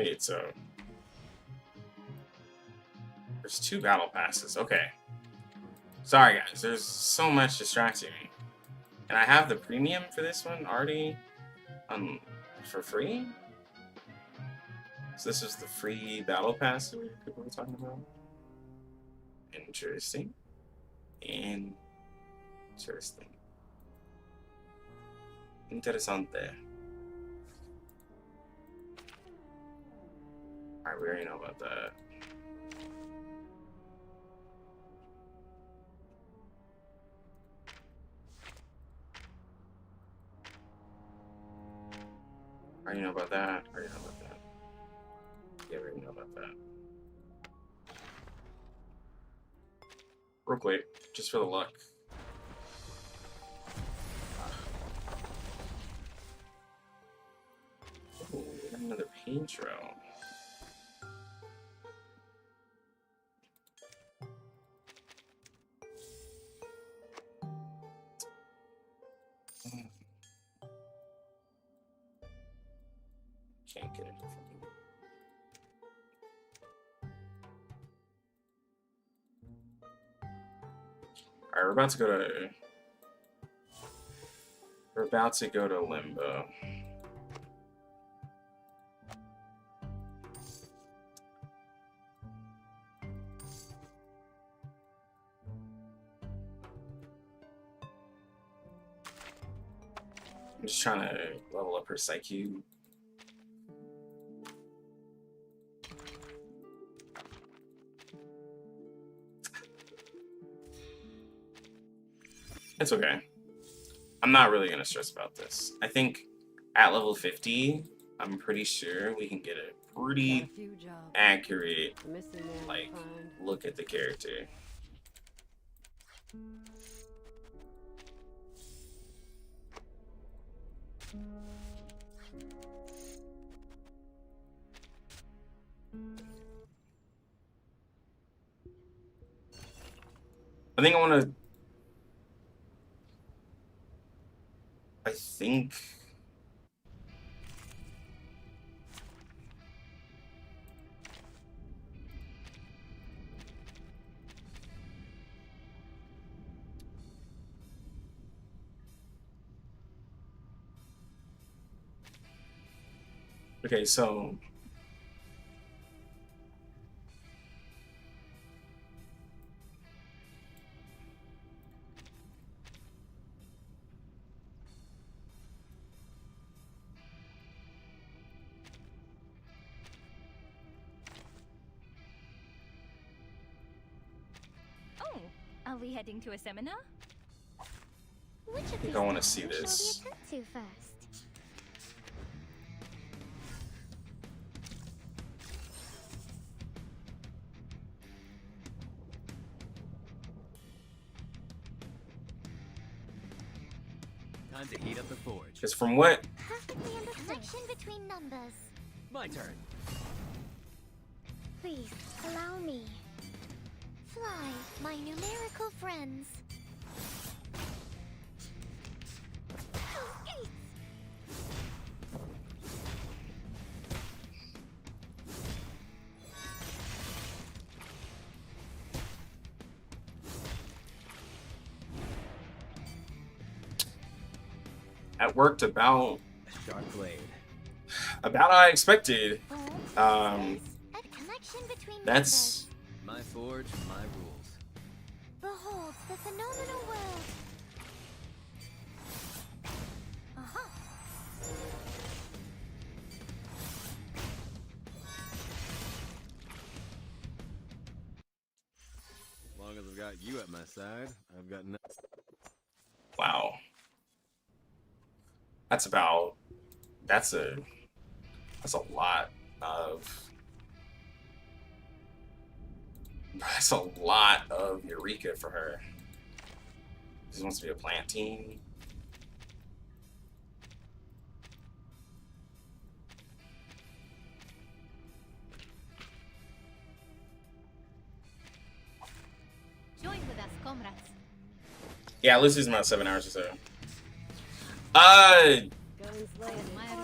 Wait, so there's 2 battle passes. Okay. Sorry guys, there's so much distracting me. And I have the premium for this one already for free? So this is the free battle pass that people were talking about? Interesting. Interesting. Interessante. Alright, we already know about that. I already know about that. I already know about that. Yeah, we already know about that. Real quick, just for the luck. Ooh, we got another paint trail. Can't get it from here. Alright, we're about to go to Limbo. I'm just trying to level up her Psychube. It's okay. I'm not really gonna stress about this. I think at level 50, I'm pretty sure we can get a pretty accurate, like, look at the character. I think okay, so Are we heading to a seminar? Which of I think these I want to see shall we this. attend to first? Time to heat up the forge. Because from what Perfectly understood. Connection between numbers. My turn. Please, allow me. Fly, my numerical friends. that worked about Sharp blade. how I expected. A connection between That's My forge, my rules. Behold the phenomenal world. As long as I've got you at my side, I've got no. wow. That's a lot of Eureka for her. She wants to be a plant team. Join with us, comrades. Yeah, let's use about 7 hours or so.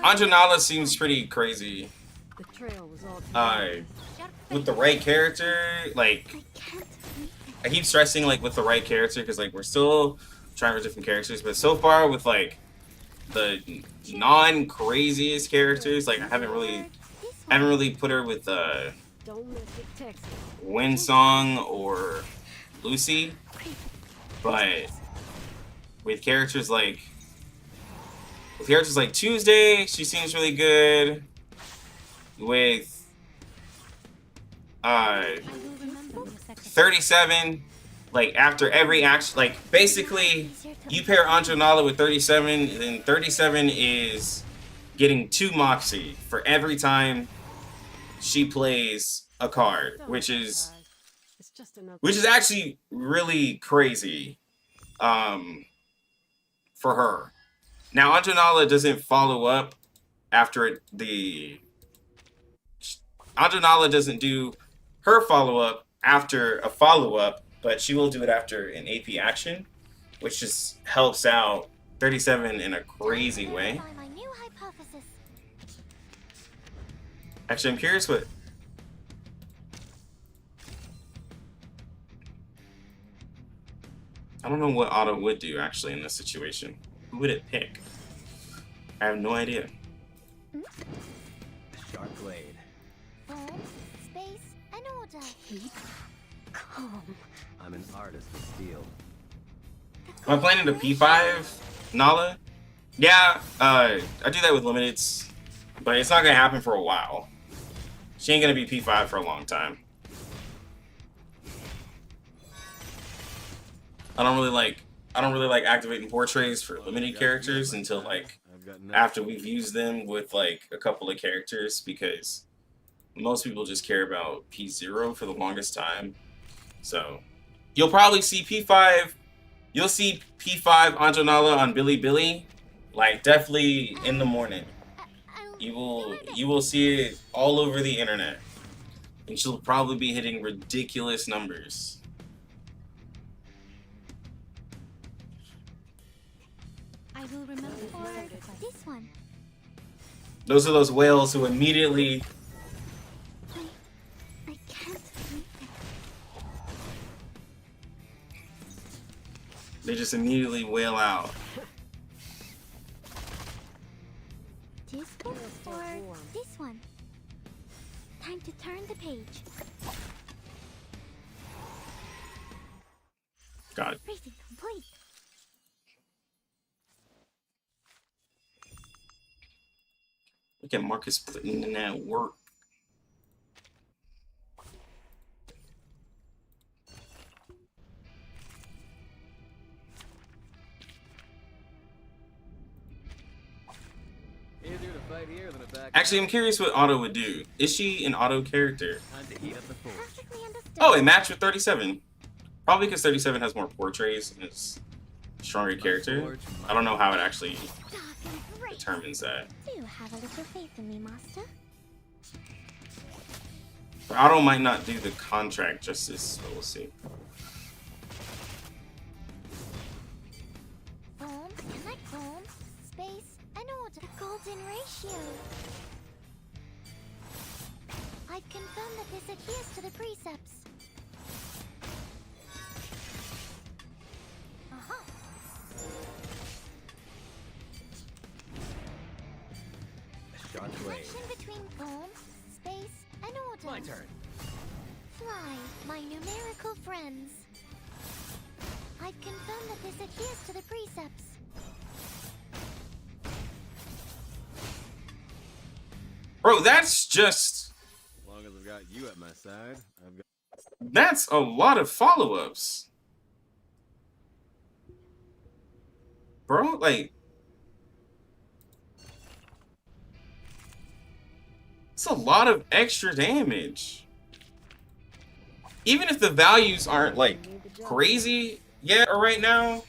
Anjo Nala seems pretty crazy. trail was all with the right character, like I keep stressing like with the right character because like we're still trying for different characters, but so far with like the non-craziest characters, like I haven't really put her with Winsong or Lucy, but with characters like Tuesday, she seems really good. With 37, like after every action, like basically you pair Anjo Nala with 37, then 37 is getting 2 Moxie for every time she plays a card, which is actually really crazy for her. Now Anjo Nala doesn't follow up after Anjo Nala doesn't do her follow-up after a follow-up, but she will do it after an AP action, which just helps out 37 in a crazy way. Actually, I'm curious what... I don't know what Otto would do, actually, in this situation. Who would it pick? I have no idea. Sharp blade. Form, space, and order. Keep calm. I'm an artist of steel. Am I planning to P5 Nala? Yeah, I do that with limiteds, but it's not gonna happen for a while. She ain't gonna be P5 for a long time. I don't really like activating portraits for limited characters until like after we've used them with like a couple of characters, because most people just care about P0 for the longest time. So you'll probably see P5. You'll see P5 Anjo Nala on Billy, like definitely in the morning. You will see it all over the internet, and she'll probably be hitting ridiculous numbers. I will remember this one. Those are those whales who immediately. I can't. They just immediately wail out. This one or this one? Time to turn the page. God. Reading complete. Look at Marcus putting in that work. Easier to fight here than a back. Actually, I'm curious what Otto would do. Is she an Otto character? Oh, it matched with 37. Probably because 37 has more portraits and is a stronger character. I don't know how it actually determines that. Do have a little faith in me, master. But Otto might not do the contract justice, so we'll see. Form, connect form, space, and order. The golden ratio. I've confirmed that this adheres to the precepts. Connection between form, space, and order. My turn. Fly, my numerical friends. I've confirmed that this adheres to the precepts. Bro, that's just... As long as I've got you at my side, I've got... That's a lot of follow-ups. Bro, like... It's a lot of extra damage. Even if the values aren't like crazy yet or right now,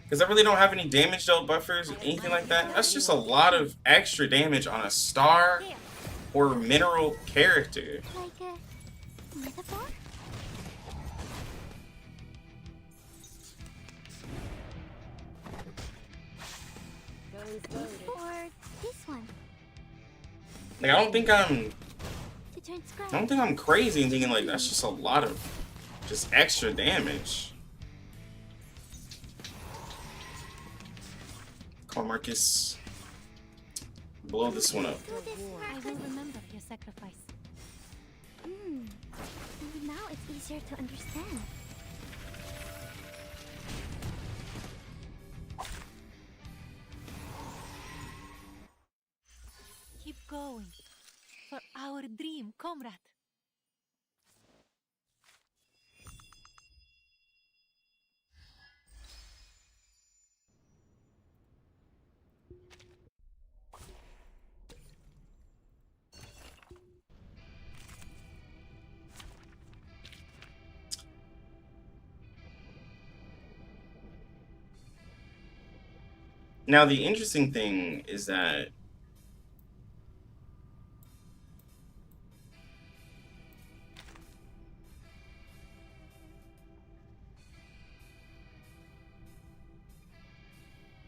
because I really don't have any damage dealt buffers or anything like that, that's just a lot of extra damage on a star or mineral character. Like a metaphor? Guns loaded. Or this one. Like, I don't think I'm turned scratch. I don't think I'm crazy in thinking like that's just a lot of just extra damage. Come on, Marcus. Blow this one up. I will remember your sacrifice. Now it's easier to understand. Keep going. For our dream, comrade. Now, the interesting thing is that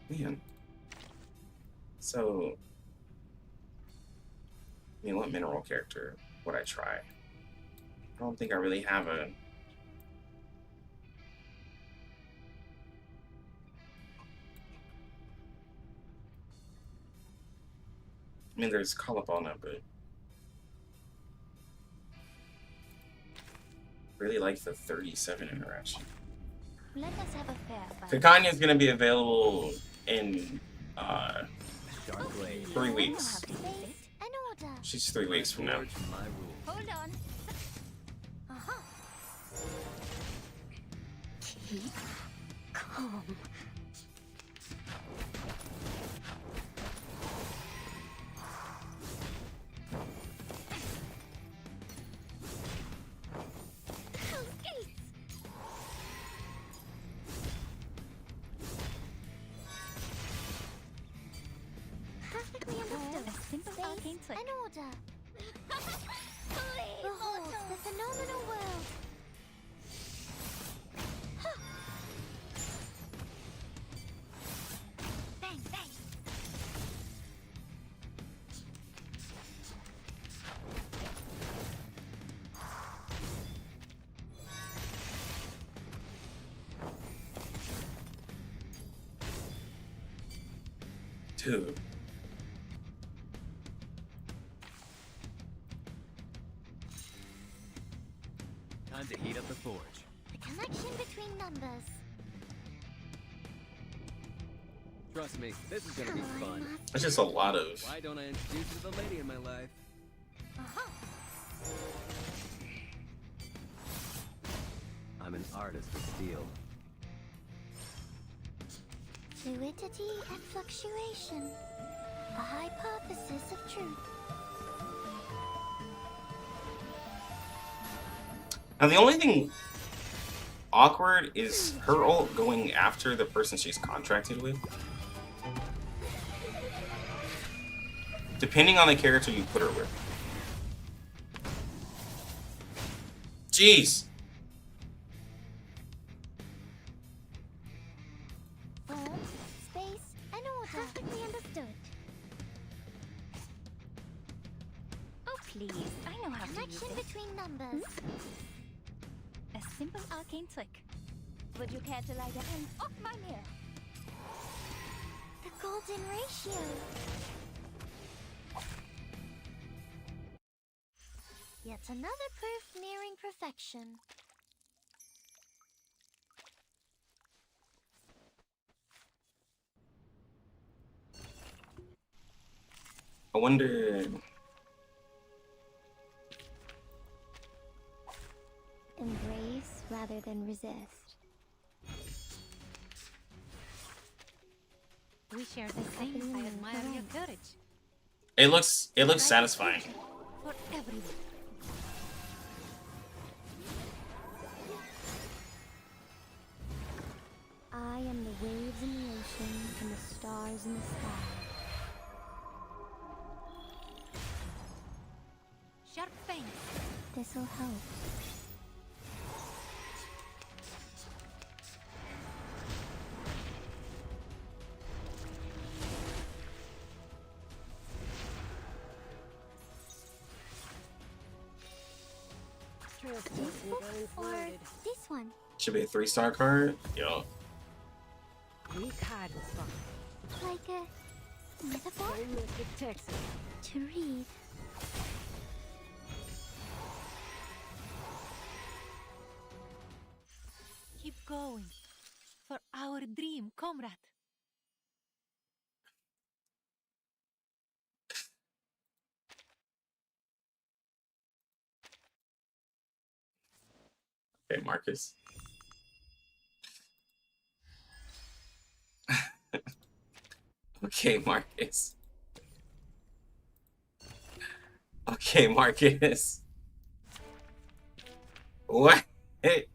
man. So, I mean, what mineral character would I try? I don't think I really have a. I mean, there's Kalapana, but really like the 37 interaction. Let us have a fair fight. Kakania is going to be available in 3 weeks. She's 3 weeks from now. Hold on. Keep calm. An order. Behold the phenomenal world. Bang, bang. Dude. Time to heat up the forge. The connection between numbers. Trust me, this is gonna be fun. That's just a lot of. Why don't I introduce you to the lady in my life? I'm an artist with steel. Fluidity and fluctuation. A hypothesis of truth. Now, the only thing awkward is her ult going after the person she's contracted with. Depending on the character you put her with. Jeez. Form, space, and order. Perfectly understood. Oh, please. I know how to use Connection it. between numbers. A simple arcane trick. Would you care to lie your hands off my mirror? The golden ratio. Yet another proof nearing perfection. I wonder. Embrace rather than resist. We share the same. I admire your courage. It looks satisfying. For everyone. I am the waves in the ocean and the stars in the sky. Sharp fangs. This'll help. This book or this one? Should be a 3-star card. Yo. Weak hiding spot. Like a metaphor? Texas. To read. Keep going. For our dream, comrade. Okay, Marcus. Okay, Marcus. Okay, Marcus. What? Hey.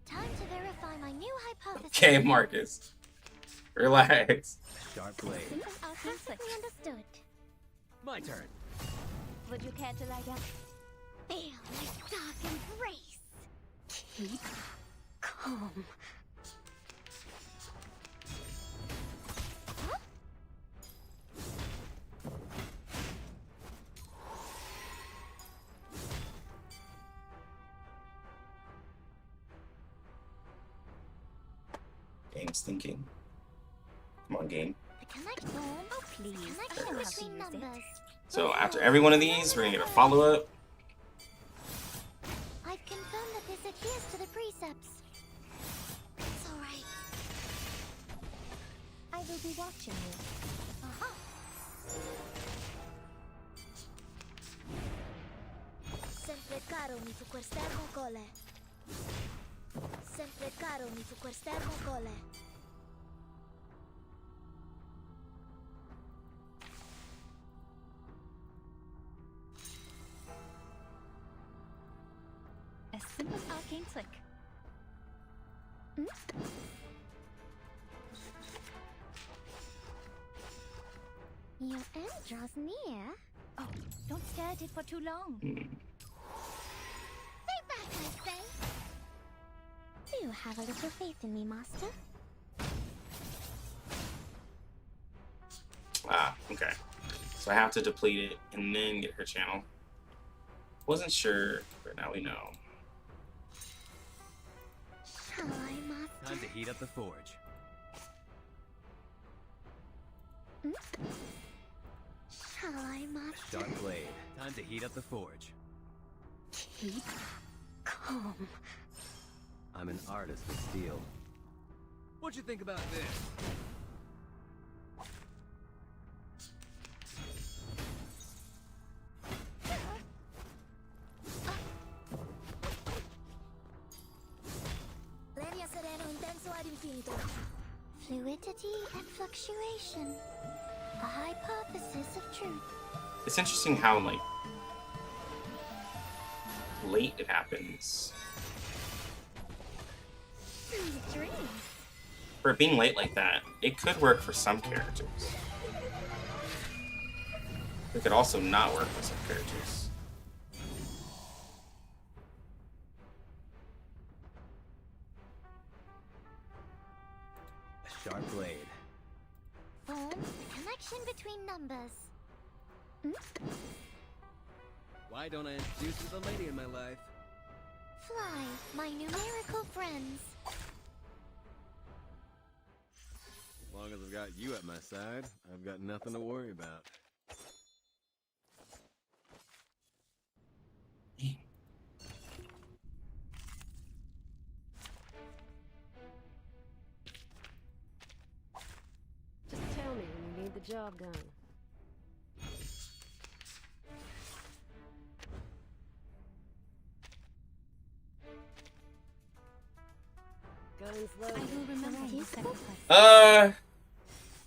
Time to verify my new hypothesis. Okay, Marcus. Relax. Sharp blade. Perfectly understood. My turn. Would you care to light up? Feel my dark embrace. Keep calm. Game's thinking. Come on, game. The connection. Oh, please. The connection between numbers. So after every one of these, we're gonna get a follow-up. I've confirmed that this adheres to the precepts. It's alright. I will be watching you. Uh-huh. Sempre caro mi fu quest'ermo gole. Sempre caro mi fu quest'ermo gole. A simple arcane trick. Your end draws near. Oh, don't stare at it for too long. Stay back, I say. Do have a little faith in me, Master. Ah, okay. So I have to deplete it and then get her channel. Wasn't sure, but now we know. Shall I, Master? Time to heat up the forge. Shall I, Master? Dark blade. Time to heat up the forge. Keep calm. I'm an artist with steel. What you think about this? Legna sereno intenso ad infinito. Fluidity and fluctuation. A hypothesis of truth. It's interesting how, like, late it happens. Sweet dreams. For it being late like that, it could work for some characters. It could also not work for some characters. A sharp blade. Form the connection between numbers. Why don't I introduce you to the lady in my life? Fly, my numerical friends. As long as I've got you at my side, I've got nothing to worry about. Just tell me when you need the job done. Guns I loaded. will remember you sacrifice.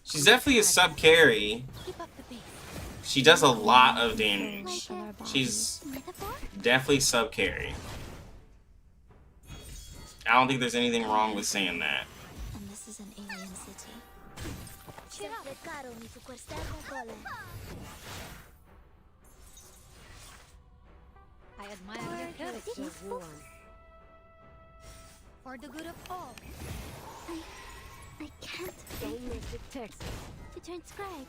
She's definitely a sub carry. Keep up the pace. She does a lot of damage. She's definitely sub carry. I don't think there's anything wrong with saying that. And this is an alien city. Sempre caro mi fu quest'ermo gole. I admire your courage. Just one. For the good of all. I can't Don't miss it, Texas. to transcribe.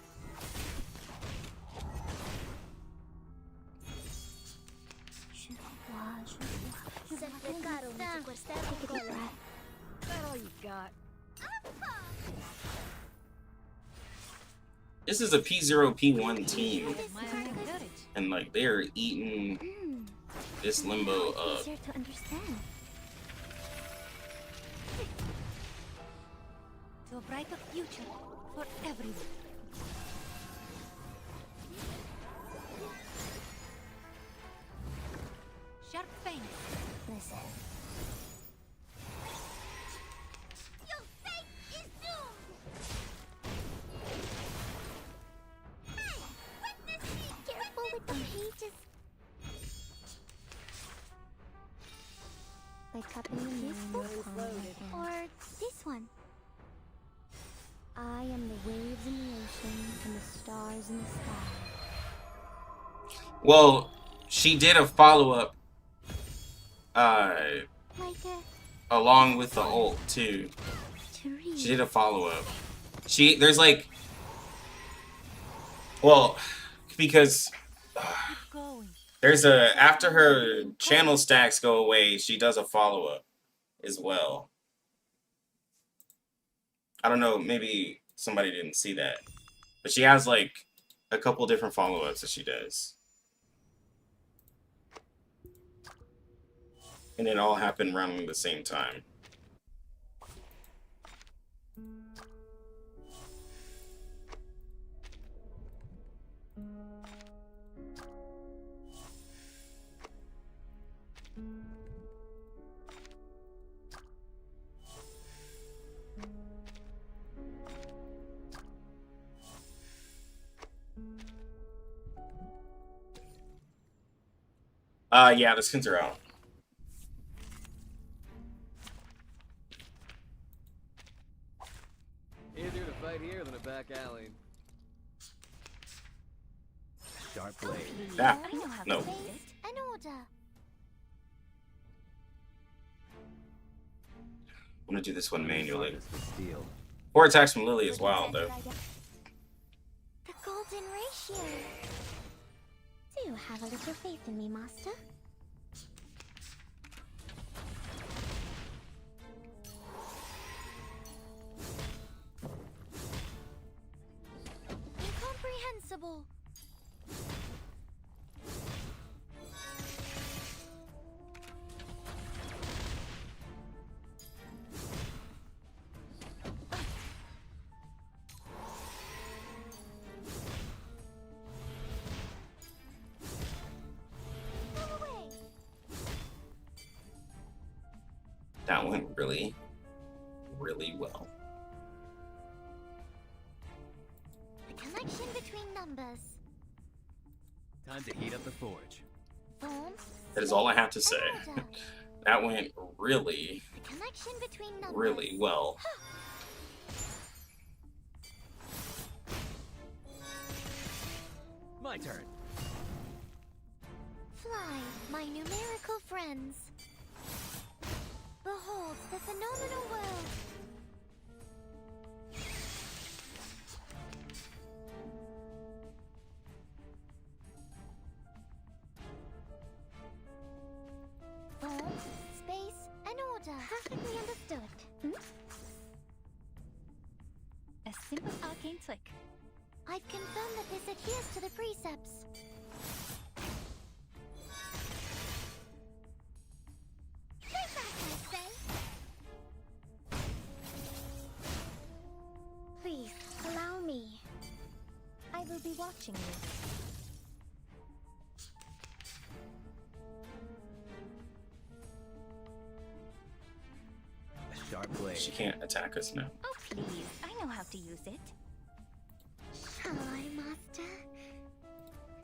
That all you got? This is a P0 P1 team, and like they're eating this limbo up. Easier to understand. To a brighter future for everyone. Sharp fangs. Listen. Your fate is doomed. Hey, witness me. Careful with the pages. Like up in this book, or this one. I am the waves in the ocean and the stars in the sky. Well, she did a follow-up along with the ult too. She did a follow-up. There's like, well, because there's after her channel stacks go away, she does a follow-up as well. I don't know, maybe somebody didn't see that. But she has like a couple different follow-ups that she does. And it all happened around the same time. Yeah, the skins are out. Easier to fight here than a back alley. Sharp blade. Ah, no. An order. I'm gonna do this one manually. 4 attacks from Lily as well, though. The golden ratio. Do have a little faith in me, master. Incomprehensible. That went really, really well. The connection between numbers. Time to heat up the forge. Form. That is all I have to say. That went really, The connection between numbers. really well. My turn. Fly, my numerical friends. Behold the phenomenal world. Form, space, and order. Perfectly understood. A simple arcane trick. I've confirmed that this adheres to the precepts. Stay back, I say. Please, allow me. I will be watching you. A sharp blade. She can't attack us now. Oh, please. I know how to use it. Shall I, master?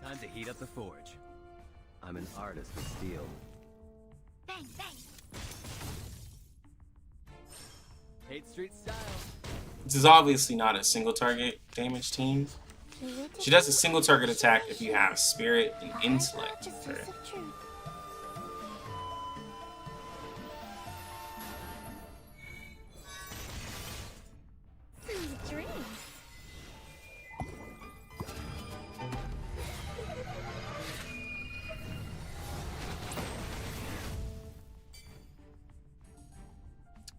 Time to heat up the forge. I'm an artist of steel. Bang, bang. 8th Street style. This is obviously not a single target damage team. She does a single target attack if you have spirit and intellect with her. Sweet dreams.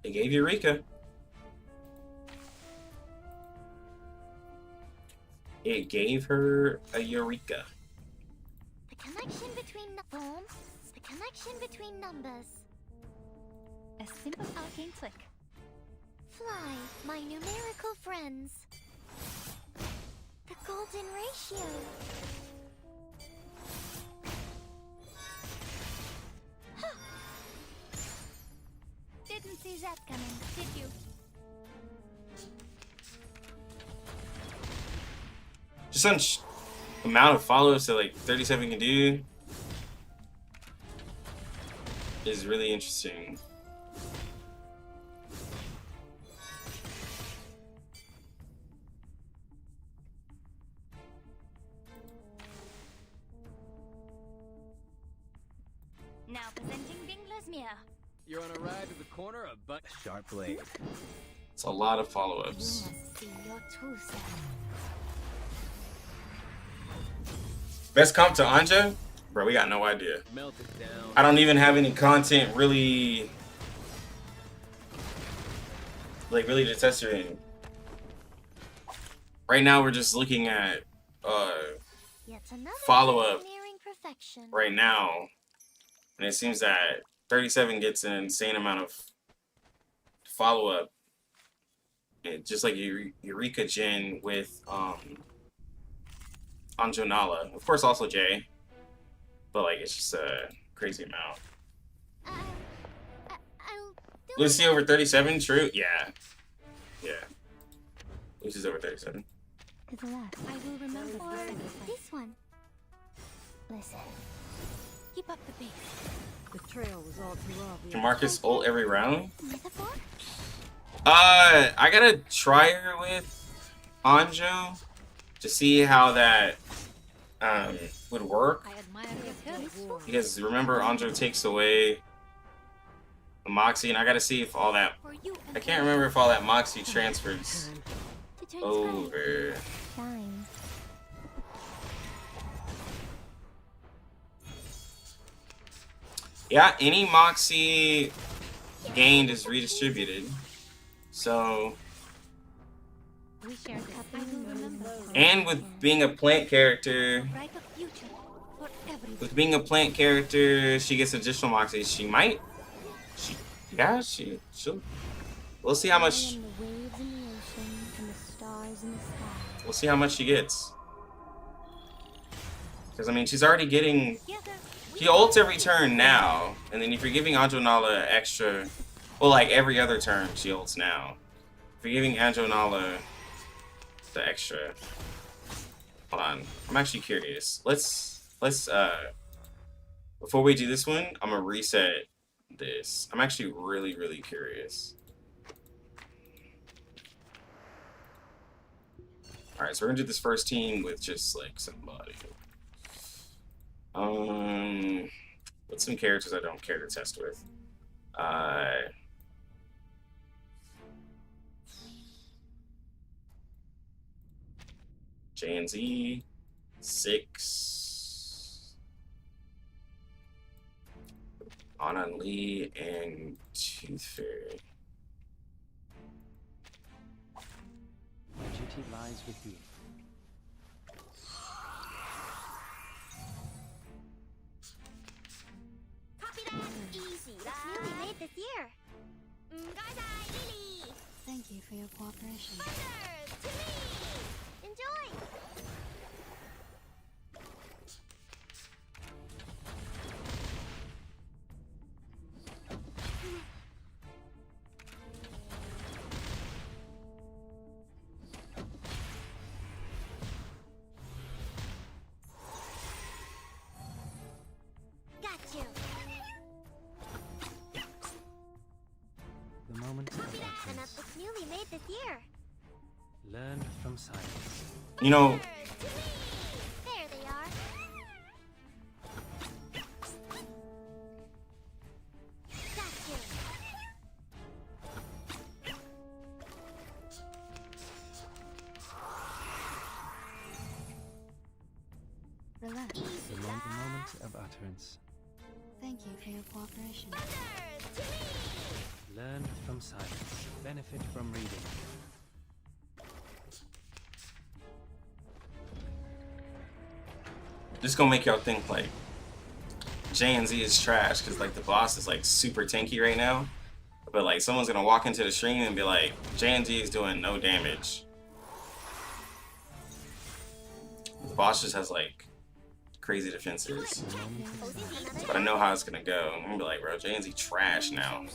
It gave Eureka. It gave her a Eureka. The connection between form, the connection between numbers. A simple arcane flick. Fly, my numerical friends. The golden ratio. Didn't see that coming, did you? Just on amount of follow-ups that like 37 can do is really interesting. Now presenting Bingler's Mirror. You're on a ride to the corner of but sharp blade. It's a lot of follow-ups. See your true self. Best comp to Anjo? Bro, we got no idea. Melt it down. I don't even have any content really to test her in. Right now we're just looking at Yet another follow-up nearing perfection. right now. And it seems that 37 gets an insane amount of follow-up. Just like Eureka Gen with Anjo Nala. Of course also Jay. But like it's just a crazy amount. Lucy over 37, true? Yeah. Yeah. Lucy's over 37. To the left. I will remember This one. Listen. Keep up the pace. The trail was all too obvious. Can Marcus ult every round? Metaphor? I gotta try her with Anjo to see how that would work. I admire your courage. Because remember, Anjo takes away the Moxie, and I gotta see if all that. I can't remember if all that Moxie transfers over. Fine. Yeah, any Moxie gained is redistributed. So. We share this. I will remember. And with being a plant character. Brighter future for everyone. With being a plant character, she gets additional Moxie. She might. She'll. We'll see how much. The waves in the ocean and the stars in the sky. We'll see how much she gets. Because, I mean, she's already getting... He ults every turn now. And then if you're giving Anjo Nala extra... Well, like, every other turn, she ults now. If you're giving Anjo Nala the extra... Hold on. I'm actually curious. Let's, before we do this one, I'm going to reset this. I'm actually really, really curious. Alright, so we're gonna do this first team with just like somebody. With some characters I don't care to test with. J and Z 6. Anan Lee and Tooth Fairy. Duty lies with you. Copy that. Easy. It's newly made this year. Thank you for your cooperation. To me. Enjoy. Got you. The moment of And utterance. it's newly made this year. Learn from silence. You know, There they are. Got you. Relax. The moment of utterance. Thank you for your cooperation. Learn from silence. Benefit from reading. Just gonna make y'all think like J and Z is trash because like the boss is like super tanky right now. But like someone's gonna walk into the stream and be like, J and Z is doing no damage. The boss just has like crazy defenses. But I know how it's gonna go. I'm gonna be like, bro, J and Z trash now.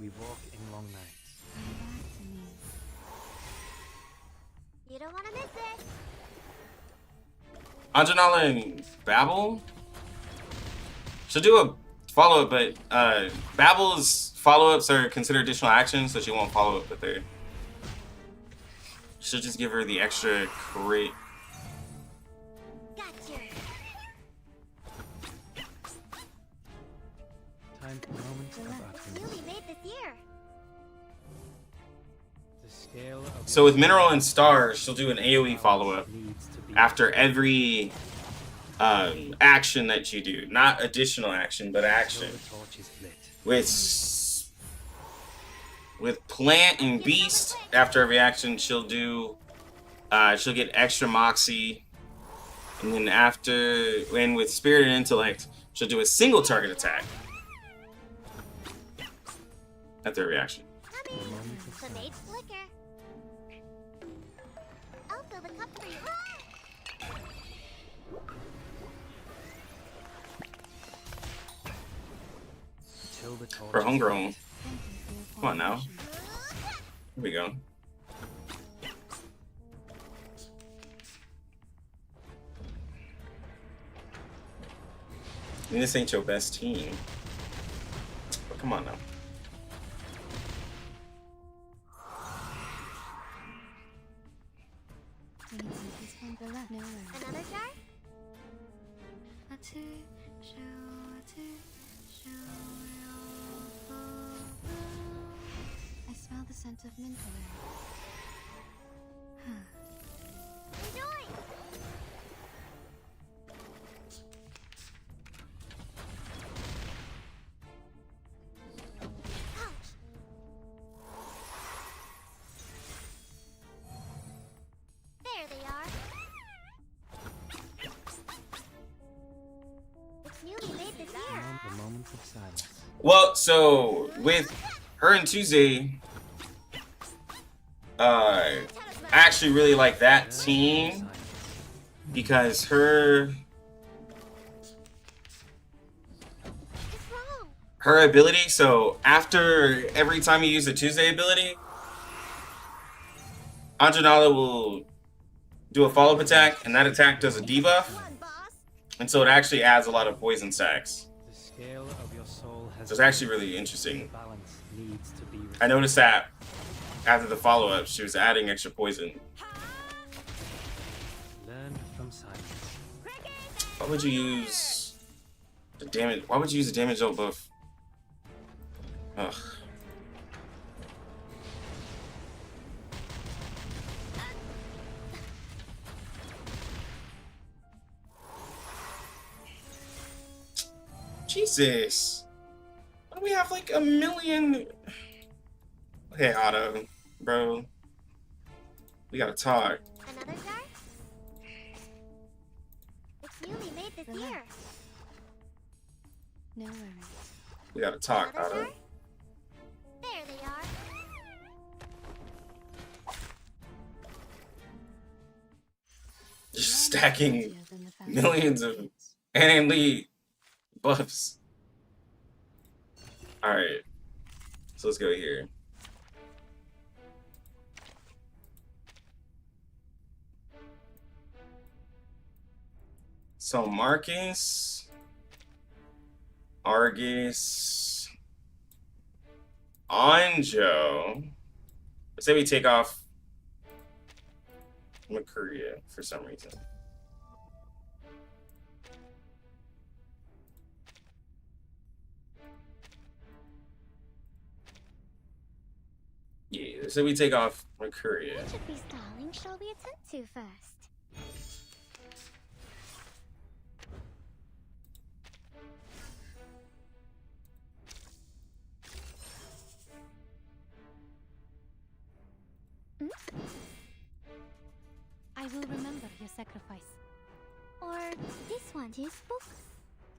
We walk in long nights. You don't want to miss it. Anjo Nala and Babel? She'll do a follow-up, but Babel's follow-ups are considered additional actions, so she won't follow up with her. She'll just give her the extra crit. Gotcha. Time for moments of utterance. Newly made this year. The scale of So with Mineral and Stars, she'll do an AoE follow-up after every action that you do. Not additional action, but action. With Plant and Beast, after every action, she'll do she'll get extra Moxie. And then and with Spirit and Intellect, she'll do a single target attack after every action. The maid's flicker. I'll fill the cup for you. For homegrown. Come on now. Here we go. I mean, this ain't your best team. But come on now. Another jar? I smell the scent of mint oil. Enjoy! Ouch! There they are. It's newly made this year. the moments of silence. Well, so with her and Tuesday, I actually really like that team because her ability. So after every time you use the Tuesday ability, Anjo Nala will do a follow-up attack, and that attack does a debuff, and so it actually adds a lot of poison stacks. The scale of your soul has So it's actually really interesting. balance needs to be I noticed that after the follow-up, she was adding extra poison. learn from silence. Why would you use the damage? Why would you use the damage ult buff? Ugh. Jesus. Why do we have like a million? Hey, Otto, bro. We gotta talk. Another jar? It's newly made this year. No worries. We gotta talk, Another Otto. jar? There they are. Just stacking millions of enemy buffs. Alright. So let's go here. So Marcus, Argus, Anjo. Let's say we take off Makuria for some reason. Yeah, so we take off Mercuria. What should be stalling shall we attend to first? I will remember your sacrifice. Or this one, his books.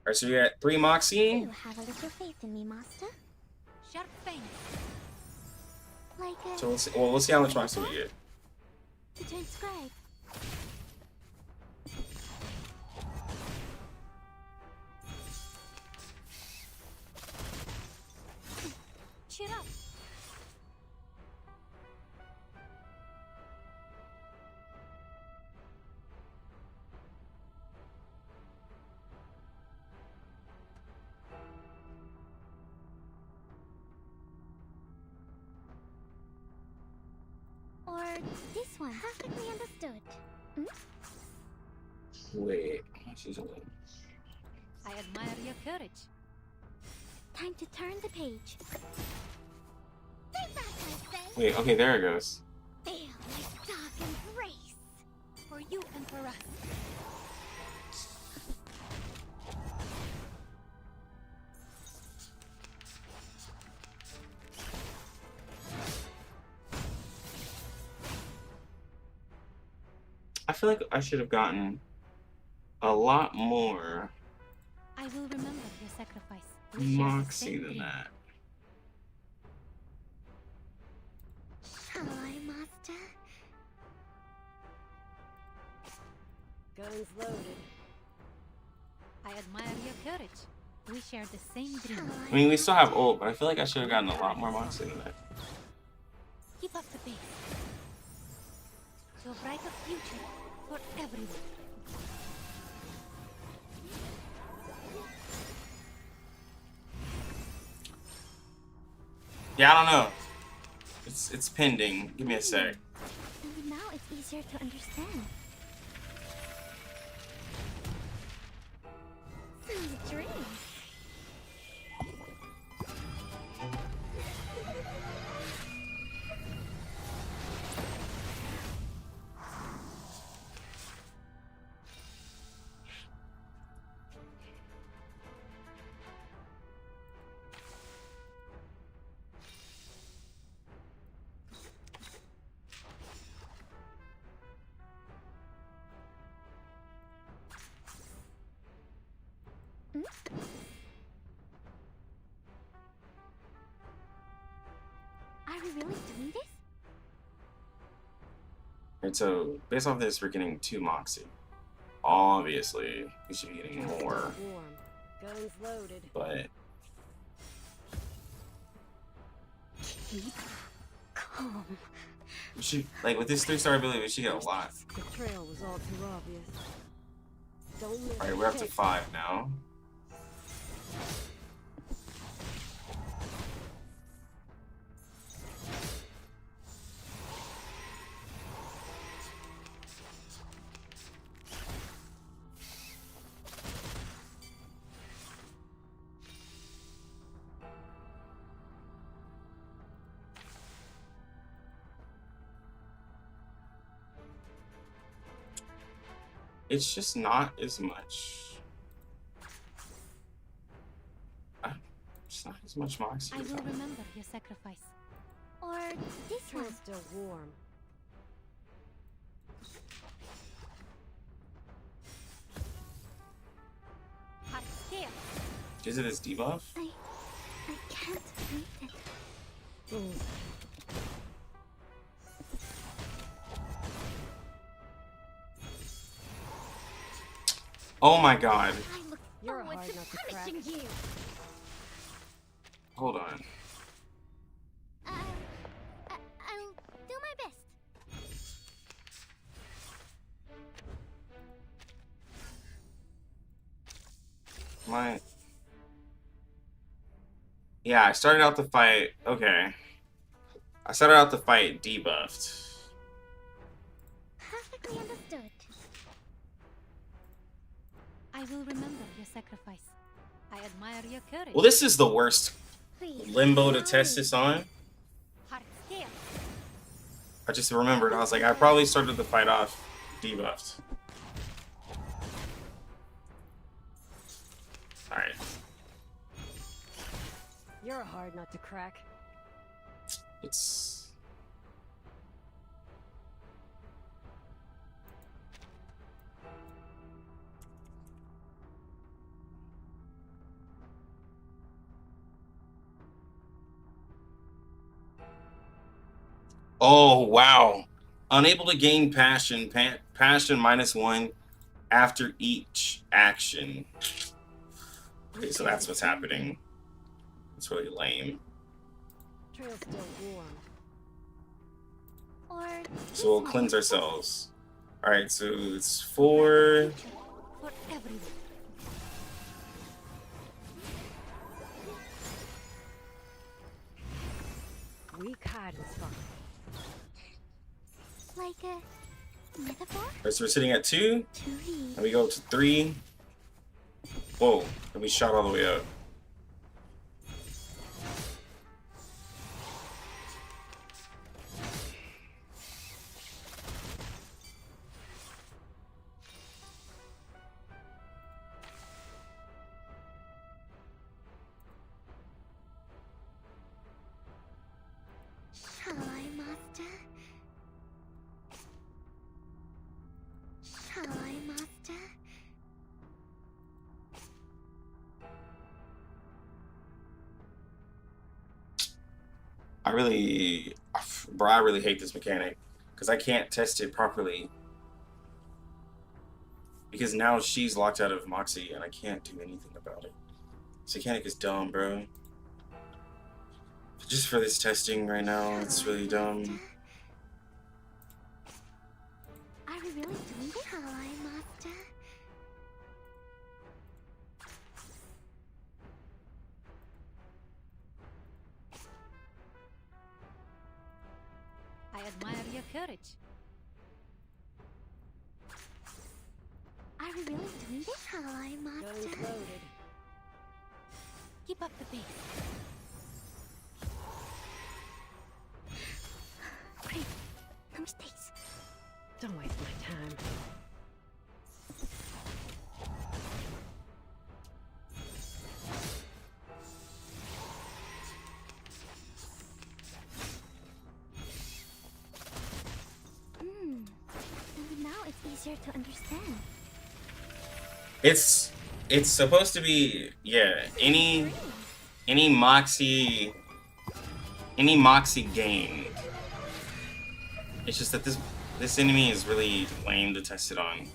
Alright, so we got 3 Moxie. You have a little faith in me, master. Sharp thing. Like a... So we'll see how much Moxie we get. to transcribe. Cheer up. Or this one. Perfectly understood. Hmm? Wait, she's a little. I admire your courage. Time to turn the page. Stay back, I say. Wait, okay, there it goes. Feel my dark embrace. For you, Emperor. I feel like I should have gotten a lot more I will remember your sacrifice. We share the Moxie same than dream. that. Shall I, master? Guns loaded. I admire your courage. We share the same dream. I mean, we still have ult, but I feel like I should have gotten a lot more Moxie than that. Keep up the pace. To a brighter future for everyone. Yeah, I don't know. It's pending. Give me a sec. Maybe now it's easier to understand. Sweet dreams. Are we really doing this? Alright, so based off this, we're getting 2 Moxie. Obviously, we should be getting more, Warm. Guns loaded. but Keep calm. we should, like, with this 3-star ability, we should get a lot. The trail was all too obvious. Don't miss Alright, we're up to it. 5 now. It's just not as much. It's not as much Moxie. I will remember your sacrifice. Or this Trail's one. still warm. Hot scale. Is it this debuff? I can't read it. Mm. Oh my god. I look You're forward hard to not to crack. punishing you. Hold on. I'll do my best. Yeah, I started out the fight. Okay. I started out the fight debuffed. Perfectly understood. I will remember your sacrifice. I admire your courage. Well, this is the worst Please. limbo to test this on. Hot scale. I just remembered. I was like, I probably started the fight off debuffed. Alright. You're a hard nut to crack. It's... Oh, wow. Unable to gain passion. Passion -1 after each action. Okay, so that's what's happening. It's really lame. Trail's still warm. Or So we'll cleanse ourselves. Alright, so it's 4... For everyone. Weak hiding spot. like a metaphor? Alright, so we're sitting at 2. 2D. And we go up to 3. Whoa, and we shot all the way up. Hi, Master. Hi, Master. I really, bro, I really hate this mechanic because I can't test it properly because now she's locked out of Moxie and I can't do anything about it. This mechanic is dumb, bro. Just for this testing right now, it's really dumb. Are we really doing this? Hi, Master. I admire your courage. Are we really doing this? Hi, Master. Guns loaded. Keep up the pace. Great. No mistakes. Don't waste my time. And now it's easier to understand. It's supposed to be, yeah, any Moxie gain. It's just that this enemy is really lame to test it on.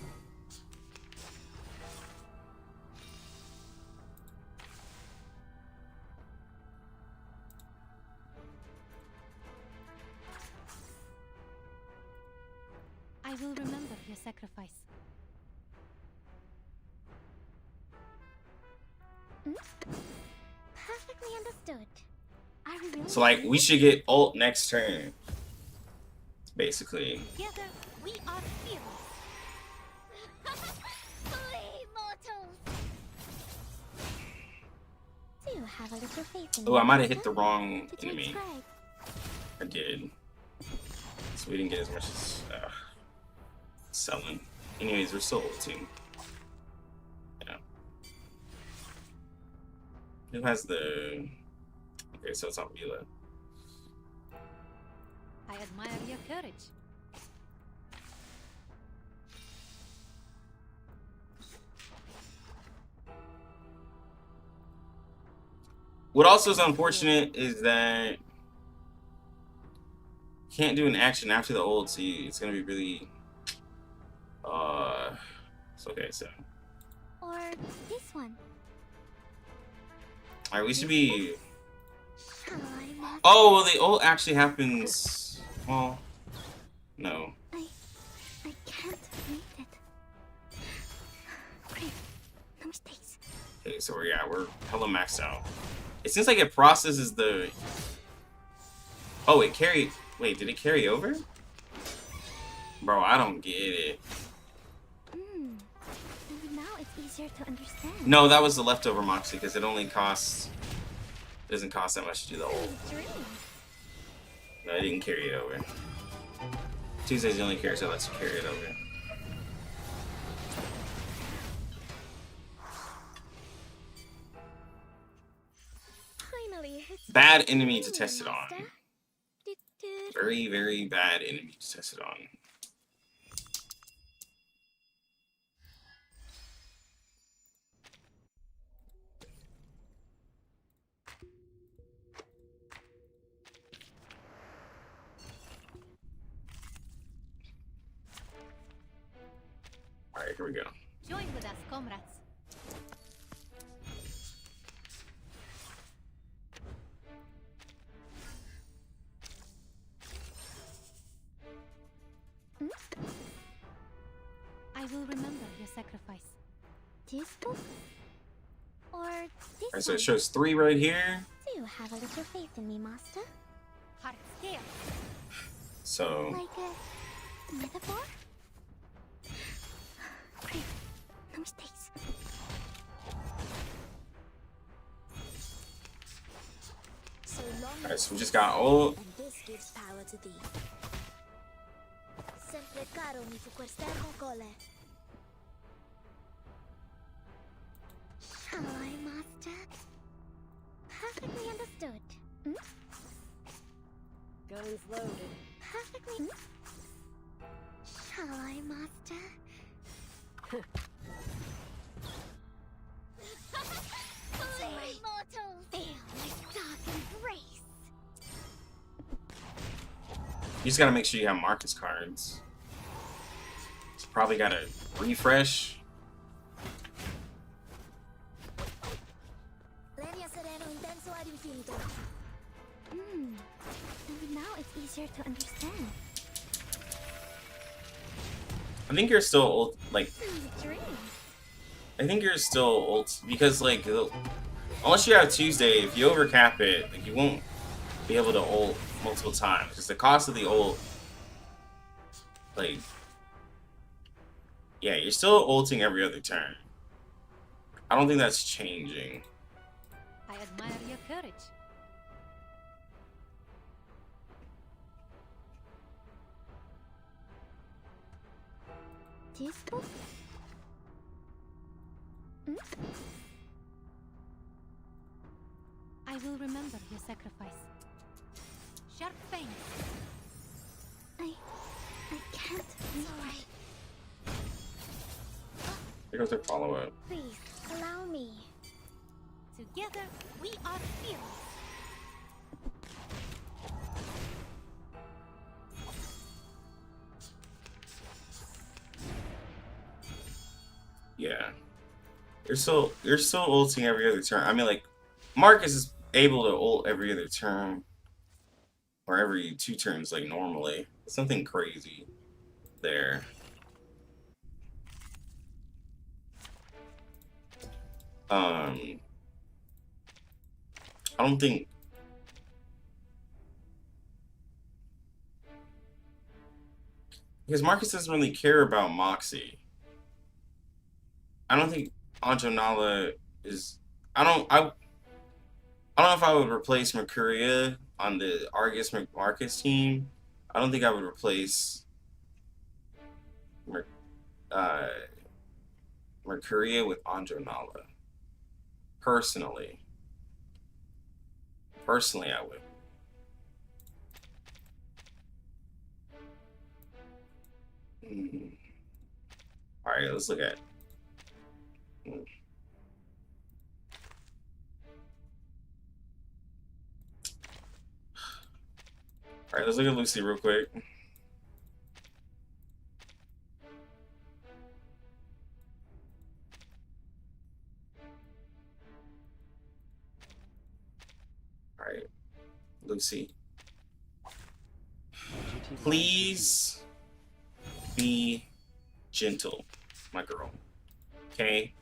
I will remember your sacrifice. Perfectly understood. Are we really So like we should get ult next turn. Basically. Together, we are fearless. Flee, mortals! Do you have a little faith in Oh, I me, might have Master? hit the wrong Did you enemy. subscribe? I did. So we didn't get as much as selling. Anyways, we're still ulting. Yeah. Who has the... Okay, so it's on Vila. I admire your courage. What also is unfortunate is that you can't do an action after the ult, so it's gonna be really it's okay, so Or this one. alright, we should be Hi, Master. oh well the ult actually happens well no. I can't read it. Great. No mistakes. Okay, so we're hella maxed out. It seems like it processes the oh it carried wait, did it carry over? Bro, I don't get it. And now it's easier to understand. No, that was the leftover Moxie because it only costs it doesn't cost that much to do the ult. Dream. No, I didn't carry it over. Tuesday's the only character that lets you carry it over. Finally, it's Bad enemy to test it on. Master. Very, very bad enemy to test it on. Alright, here we go. Join with us, comrades. I will remember your sacrifice. This book? Or this Alright, so one? it shows 3 right here. Do have a little faith in me, Master? Heart scale. So Like a metaphor? Great. No mistakes. So long alright, so we just got ult. and this gives power to thee. Sempre caro mi fu quest'ermo cole. Shall I, Master? Perfectly understood. Hmm? Guns loaded. Perfectly. Shall I, Master? Flee, mortals! Feel my dark embrace! You just gotta make sure you have Marcus cards. So probably gotta refresh. Lenia sereno intenso ad infinito. And now it's easier to understand. I think you're still ult, like Dreams. I think you're still ult because like unless you have Tuesday, if you overcap it, like you won't be able to ult multiple times because the cost of the ult, like, yeah, you're still ulting every other turn. I don't think that's changing. I admire your courage. This book? I will remember your sacrifice. Sharp fangs. I can't. Sorry. Here goes their follow-up. Please, allow me. Together, we are fearless. Yeah. You're still ulting every other turn. I mean, like, Marcus is able to ult every other turn. Or every 2 turns, like, normally. Something crazy there. I don't think... Because Marcus doesn't really care about Moxie. I don't think Anjo Nala is... I don't know if I would replace Mercuria on the Argus Marcus team. I don't think I would replace Mercuria with Anjo Nala. Personally, I would. All right, let's look at. All right, let's look at Lucy real quick. All right, Lucy. Please be gentle, my girl. Okay?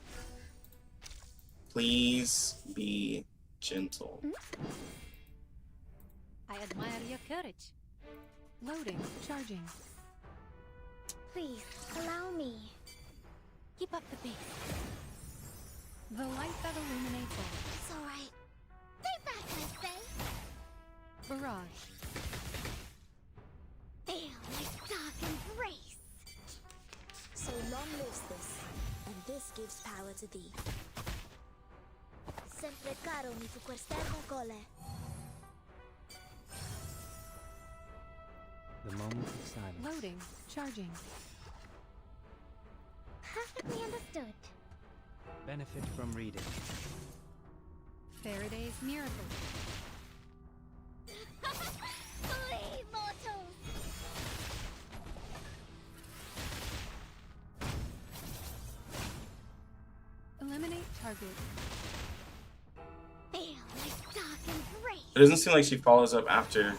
Please be gentle. I admire your courage. Loading, charging. Please, allow me. Keep up the pace. The light that illuminates all. It's alright. Stay back, I say. Barrage. Feel my gives power to thee. Sempre caro mi fu quest'ermo cole. The moment of silence. Loading. Charging. Perfectly understood. Benefit from reading. Faraday's miracle. Flee, mortals! Eliminate target. Feel my dark embrace. It doesn't seem like she follows up after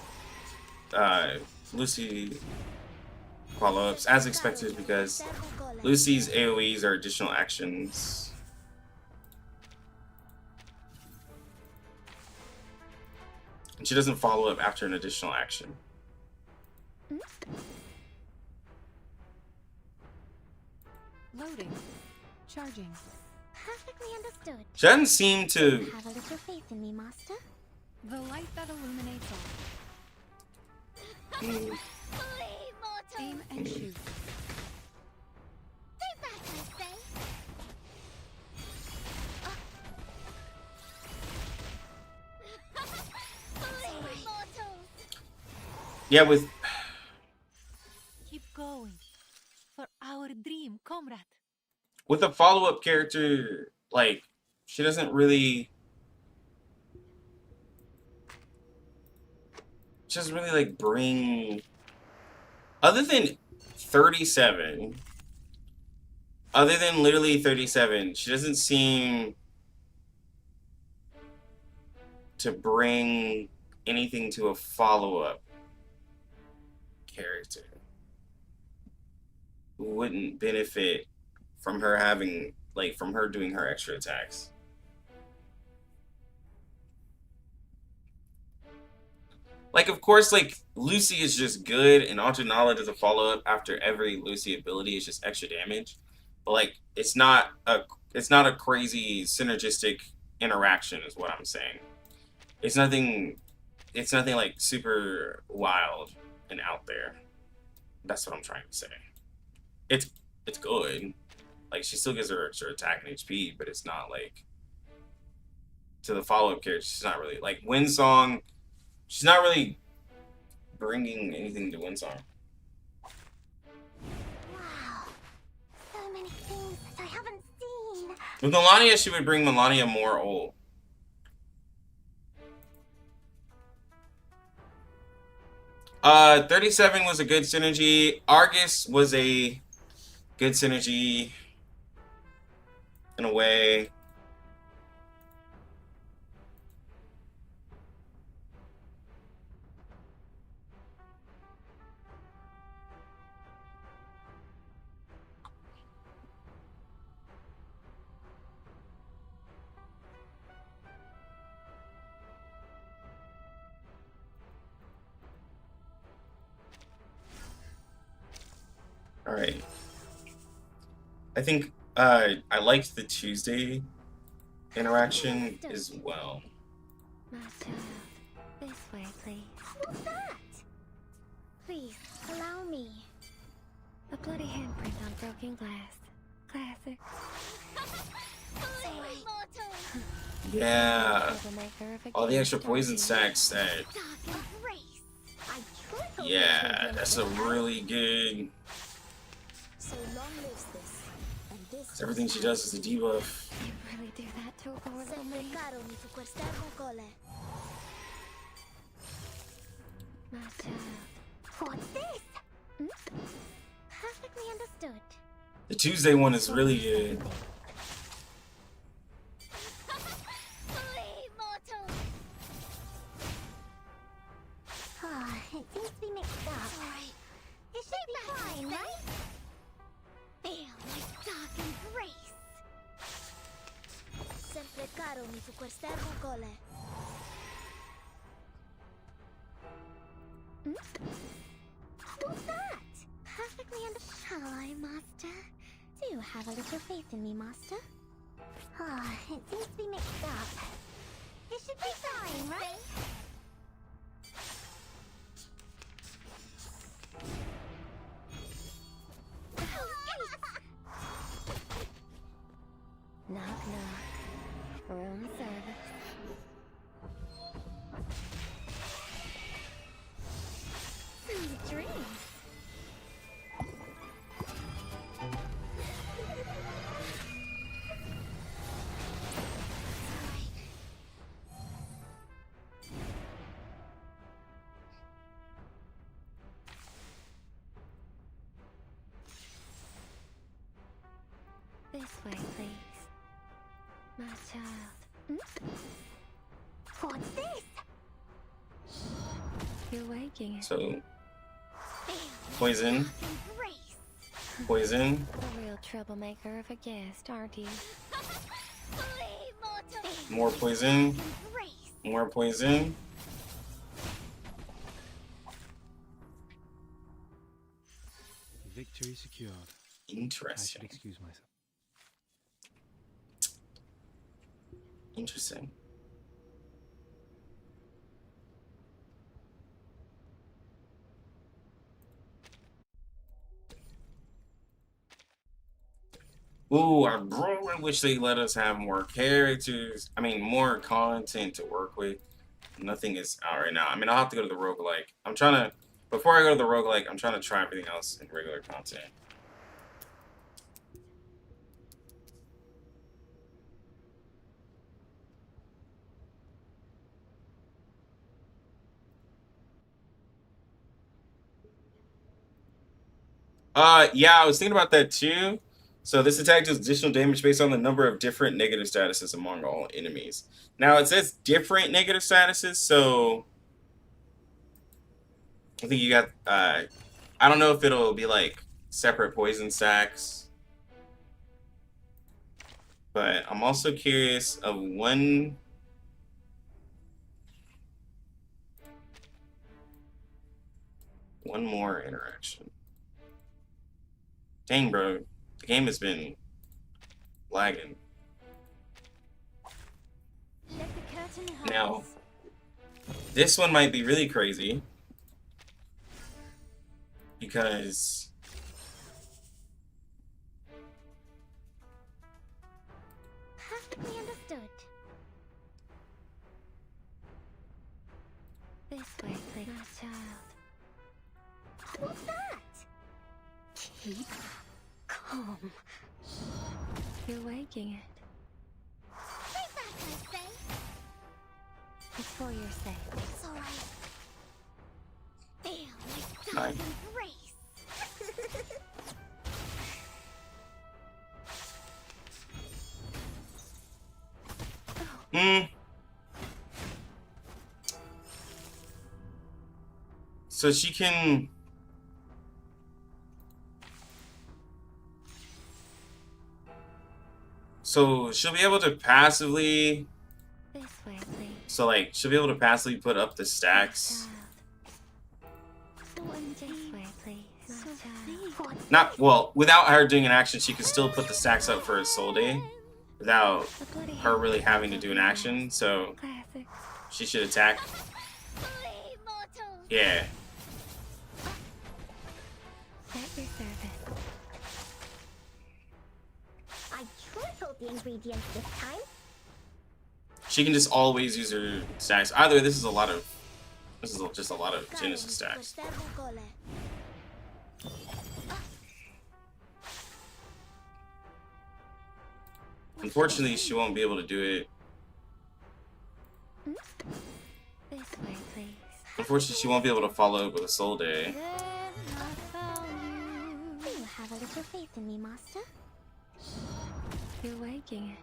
Lucy follow-ups, as expected, because Lucy's AoEs are additional actions. And she doesn't follow up after an additional action. Loading. Charging. Perfectly understood. She doesn't seem to... Have a little faith in me, master. The light that illuminates all. Flee, mortals! Aim and shoot. Stay back, I say. Flee, mortals! Yeah, with... Keep going. For our dream, comrade. With a follow-up character, like, she doesn't really... She doesn't really, like, bring... Other than 37... Other than literally 37, she doesn't seem to bring anything to a follow-up character who wouldn't benefit from her having, like, from her doing her extra attacks. Like, of course, like, Lucy is just good, and Anjo Nala does a follow-up after every Lucy ability. It's just extra damage. But, like, it's not a crazy synergistic interaction, is what I'm saying. It's nothing, like, super wild and out there. That's what I'm trying to say. It's good. Like, she still gives her extra attack and HP, but it's not, like, to the follow-up character, she's not really, like, Windsong, she's not really bringing anything to Windsong. Wow. So many things that I haven't seen. With Melania, she would bring Melania more ult. Uh, 37 was a good synergy. Argus was a good synergy in a way. All right. I think I liked the Tuesday interaction as well. Master, this way, please. What's that? Please, allow me. A bloody handprint on broken glass. Classic. Yeah. All the extra poison stacks that... Yeah, that's a really good... So long lives this. And this Everything she does is a debuff. You really do that to a poor little me? Master, what's this? Perfectly understood. The Tuesday one is really good. Ah, it seems to be mixed up. Sorry. It should be fine, right? Feel my dark embrace. Sempre caro mi fu quest'ermo cole. What's that? Perfectly understood. Shall I, master? Do have a little faith in me, master. Ah, it seems to be mixed up. It should be fine, right? way, please. My child. What's this? You're waking it. So, poison. Poison. A real troublemaker of a guest, aren't you? More poison. More poison. Victory secured. Interesting. I should excuse myself. Interesting. Ooh, I really wish they let us have more characters. I mean, more content to work with. Nothing is out right now. I mean, I'll have to go to the roguelike. I'm trying to, before I go to the roguelike, I'm trying to try everything else in regular content. Yeah, I was thinking about that too. So this attack does additional damage based on the number of different negative statuses among all enemies. Now it says different negative statuses, so I think you got, I don't know if it'll be like separate poison stacks, but I'm also curious of one more interaction. Dang, bro, the game has been lagging. Now, this one might be really crazy because Perfectly understood. This way, please. My child. What's that? Keep calm. You're waking it. Stay back, I say. It's for your sake. It's alright. Feel my Hi. stars embrace. So she can. So she'll be able to passively. This way, please. So like she'll be able to passively put up the stacks. This way, please. Not well, without her doing an action, she can still put the stacks up for a soul day without her really having to do an action. So Classic. she should attack. Yeah. At your service. I tripled the ingredients this time. She can just always use her stacks. Either this is a lot of. This is just a lot of Genesis stacks. Unfortunately, she won't be able to do it. This way, please. Unfortunately, she won't be able to follow up with a soul day. Do you have a little faith in me, Master? You're waking it.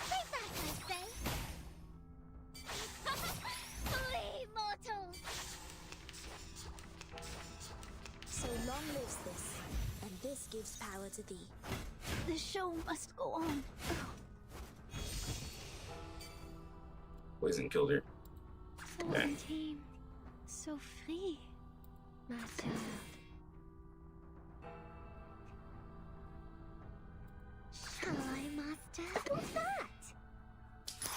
Stay back, I say. Flee, mortals! So long lives this, and this gives power to thee. The show must go on. Poison killed her. So Okay. untamed. So free. My child. Shall I, Master? What's that?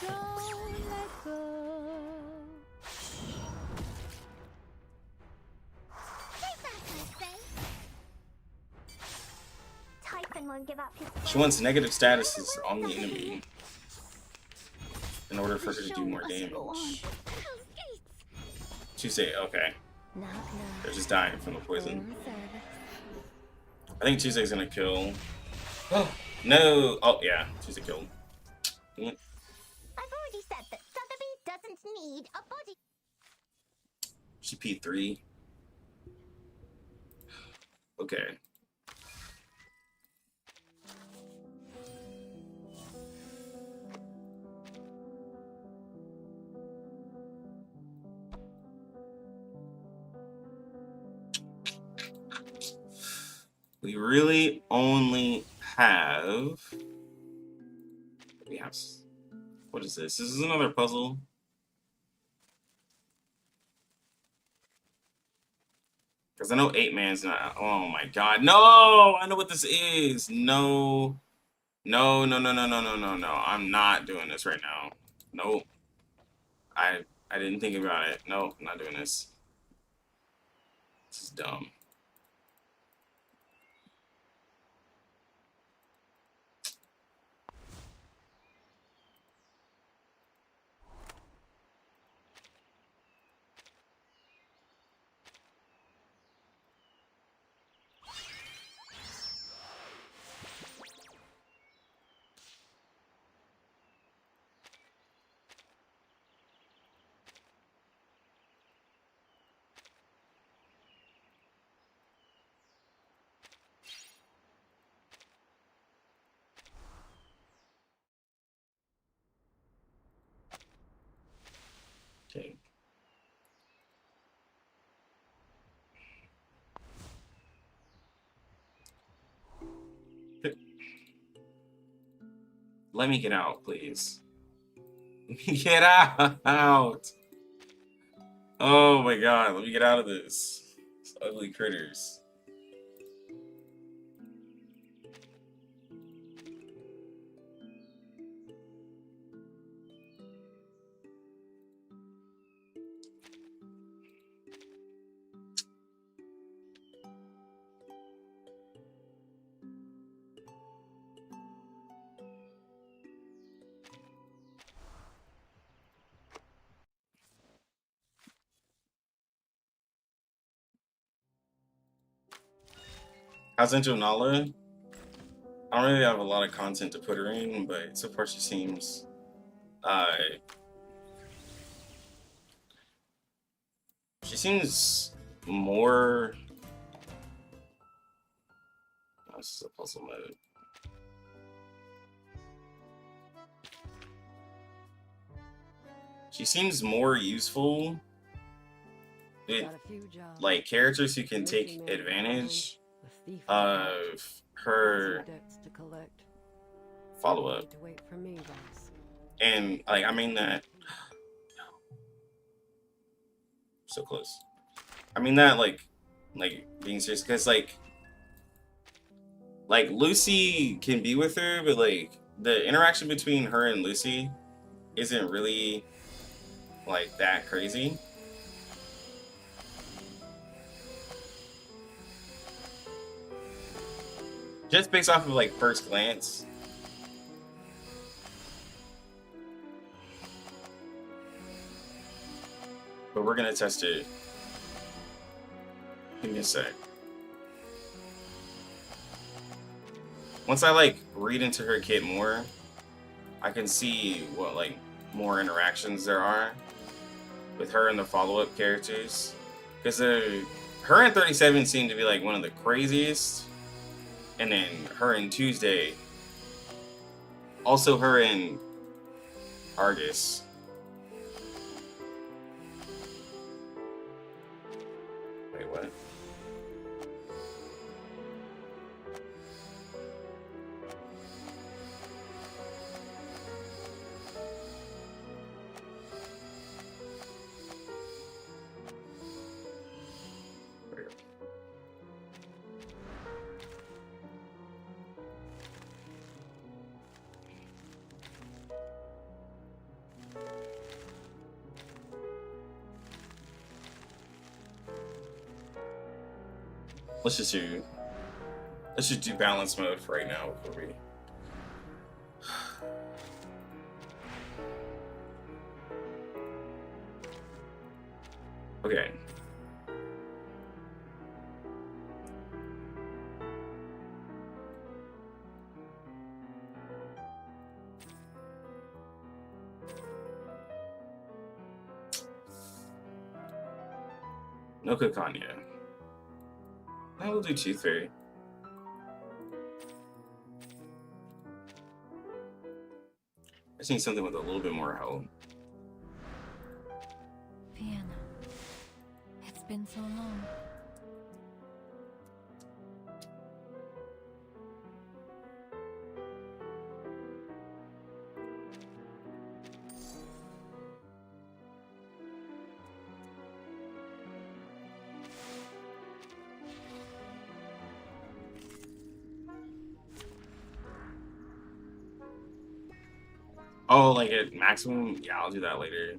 Don't let go. Stay back, I say. Typhon won't give up his. She wants negative statuses on the enemy in order for her to do more damage. Tuesday, okay. They're just dying from the poison. I think Tuesday's gonna kill. Oh, no! Oh, yeah. Tuesday killed. I've already said that Sotheby doesn't need a body. She P3. Okay. We really only have. We have. What is this? This is another puzzle. Because I know 8-man's not. Oh my god. No! I know what this is. No. No, no, no, no, no, no, no, no. I'm not doing this right now. Nope. I didn't think about it. Nope, I'm not doing this. This is dumb. Okay. Let me get out, please. Get out! Oh my god, let me get out of this. It's ugly critters. How's Anjo Nala? I don't really have a lot of content to put her in, but so far she seems more. Oh, this is a puzzle mode. She seems more useful with like characters who can take advantage of her follow-up. And like I mean that so close. I mean that like being serious, because like Lucy can be with her, but like the interaction between her and Lucy isn't really like that crazy. Just based off of like first glance. But we're gonna test it. Give me a sec. Once I like read into her kit more, I can see what like more interactions there are with her and the follow-up characters. Because her and 37 seem to be like one of the craziest. And then her and Tuesday. Also her and Argus. Wait, what? Let's just do balance mode for right now before we. Okay. No Kakania. I will do 2-3. I just need something with a little bit more help. Vienna. It's been so long. Oh, like at maximum? Yeah, I'll do that later.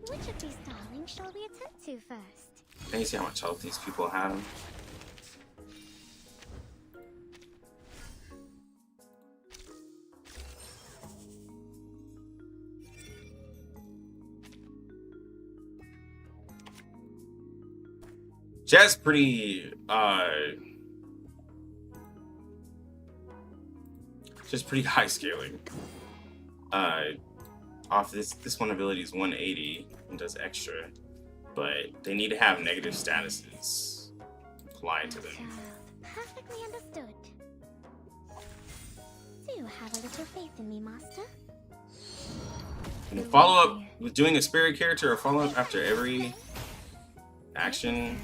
Which of these darlings shall we attend to first? Can you see how much health these people have? Jazz pretty just pretty high scaling. Off this one ability is 180 and does extra, but they need to have negative statuses applied to them. Perfectly understood. Do have a little faith in me, Master. And follow up with doing a spirit character or follow up after every action.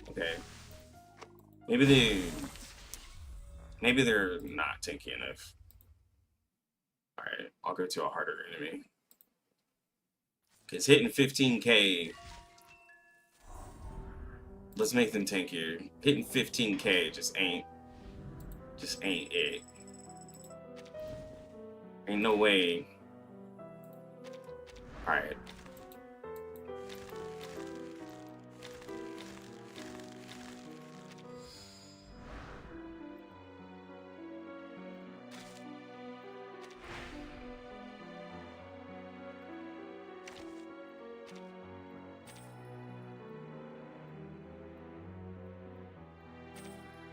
Okay. Maybe they're not tanky enough. Alright, I'll go to a harder enemy. Because hitting 15k. Let's make them tankier. Hitting 15k just ain't it. Ain't no way. Alright.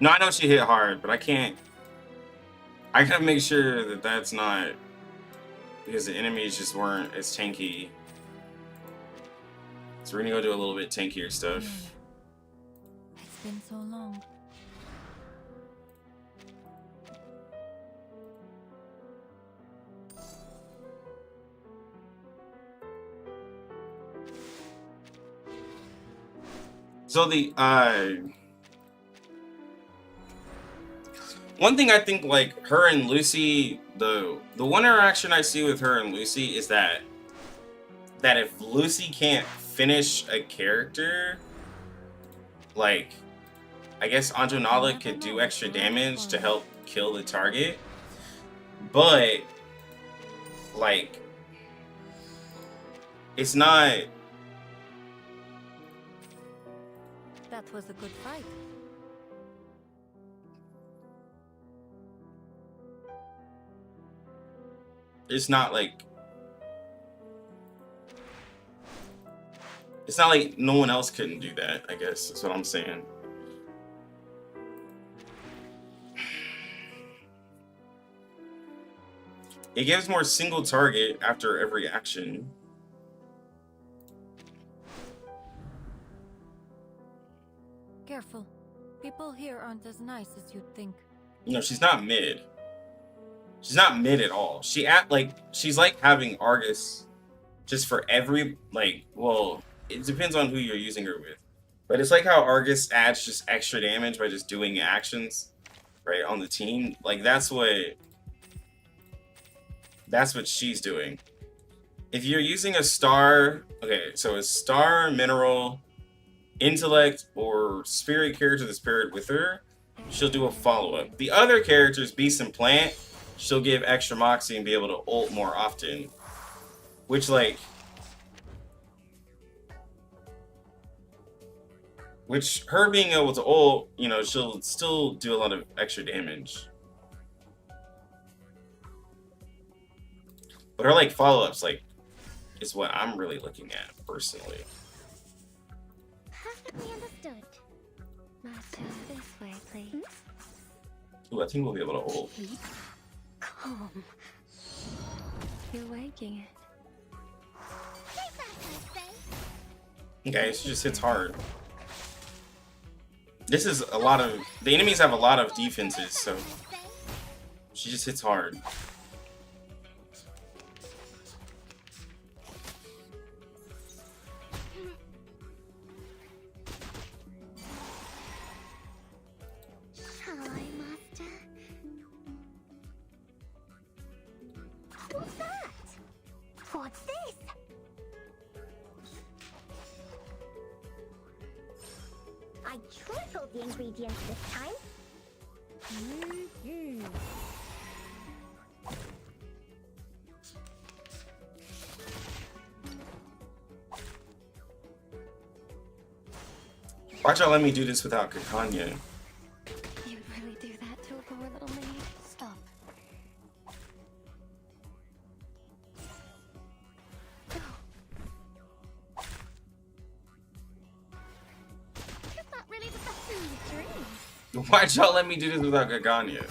No, I know she hit hard, but I can't. I gotta make sure that that's not because the enemies just weren't as tanky. So we're gonna go do a little bit tankier stuff. It's been so long. So the one thing I think, like, her and Lucy, the one interaction I see with her and Lucy is that if Lucy can't finish a character, like, I guess Anjo Nala could do extra damage to help kill the target, but, like, it's not... That was a good fight. It's not like no one else couldn't do that, I guess that's what I'm saying. It gives more single target after every action. Careful. People here aren't as nice as you'd think. You know, she's not mid. She's not mid at all. She's like having Argus just for every, like, well, it depends on who you're using her with. But it's like how Argus adds just extra damage by just doing actions, right, on the team. Like, that's what she's doing. If you're using a star, okay, so a star, mineral, intellect, or spirit character that's paired with her, she'll do a follow-up. The other characters, Beast and Plant, she'll give extra moxie and be able to ult more often. Which, like... Which, her being able to ult, you know, she'll still do a lot of extra damage. But her, like, follow-ups, like, is what I'm really looking at, personally. Perfectly understood. Master, this way, please. Ooh, I think we'll be able to ult. Calm. You're waking it. Okay, she just hits hard. This is a lot of... The enemies have a lot of defenses, so... She just hits hard. Shall I, Master? What's that? What's this? I tripled the ingredients this time. Why'd y'all let me do this without Kakania? You'd really do that to a poor little maid? Stop. Is that really the best in your dreams? Why'd y'all let me do this without Kakania?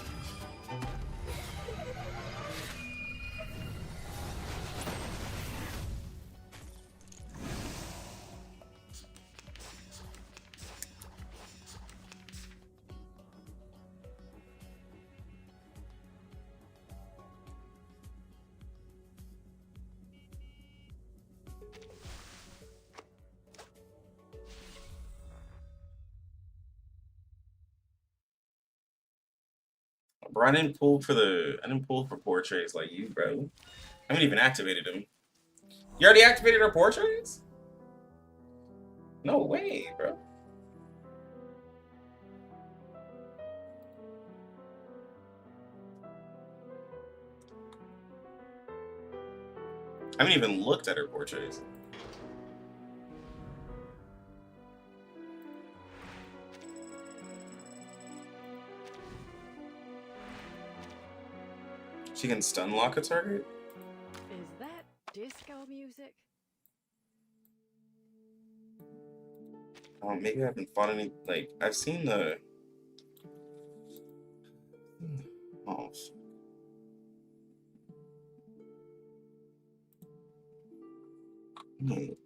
Bro, I didn't pull for portraits like you, bro. I haven't even activated them. You already activated our portraits? No way, bro. I haven't even looked at her portraits. She can stun lock a target? Is that disco music? Maybe I haven't fought any, like, I've seen the... Oh. No.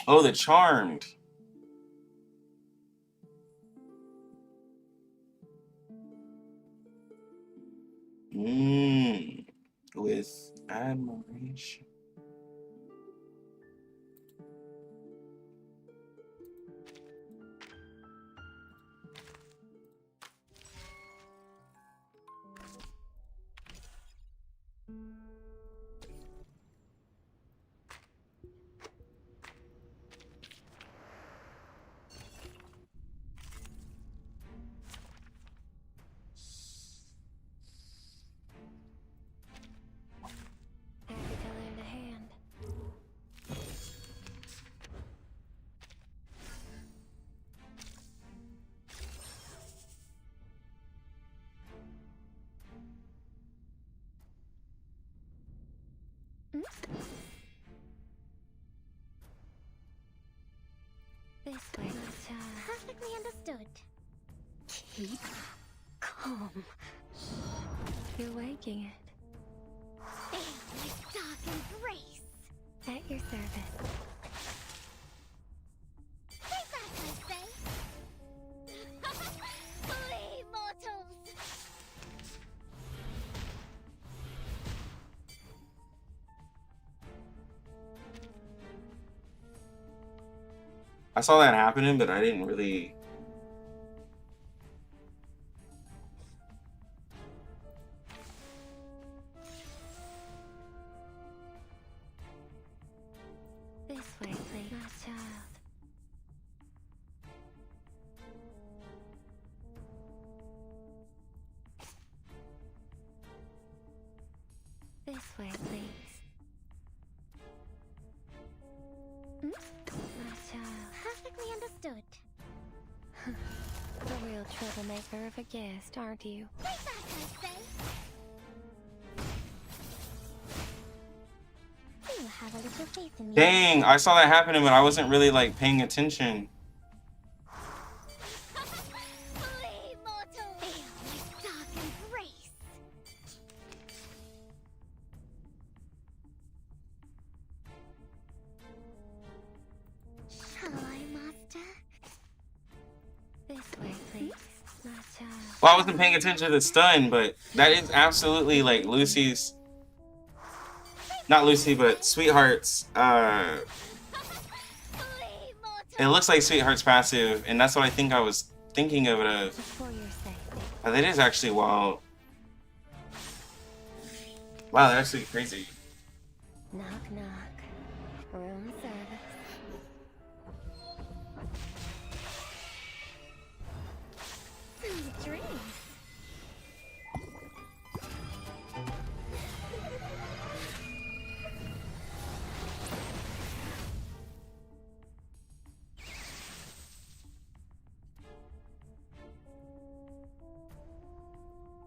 Oh, the Charmed. With admiration. This way, perfectly understood. Keep calm. You're waking it. Feel my dark embrace. At your service. Take that, I say. Flee, mortals. I saw that happening, but I didn't really... This way, please, my child. This way, please. My child. Perfectly understood. A real troublemaker of a guest, aren't you? Take that, I say. You have a little faith in me. Dang, I saw that happening, but I wasn't really, like, paying attention. Flee, mortal. Feel my dark embrace. Shall I, master? This way, please, my child. Well, I wasn't paying attention to the stun, but that is absolutely, like, Lucy's... Not Lucy, but Sweetheart's, it looks like Sweetheart's passive, and that's what I think I was thinking of it as. For your safety. Oh, that is actually wild. Wow, that's actually crazy. Knock, knock. Room service. Some drinks.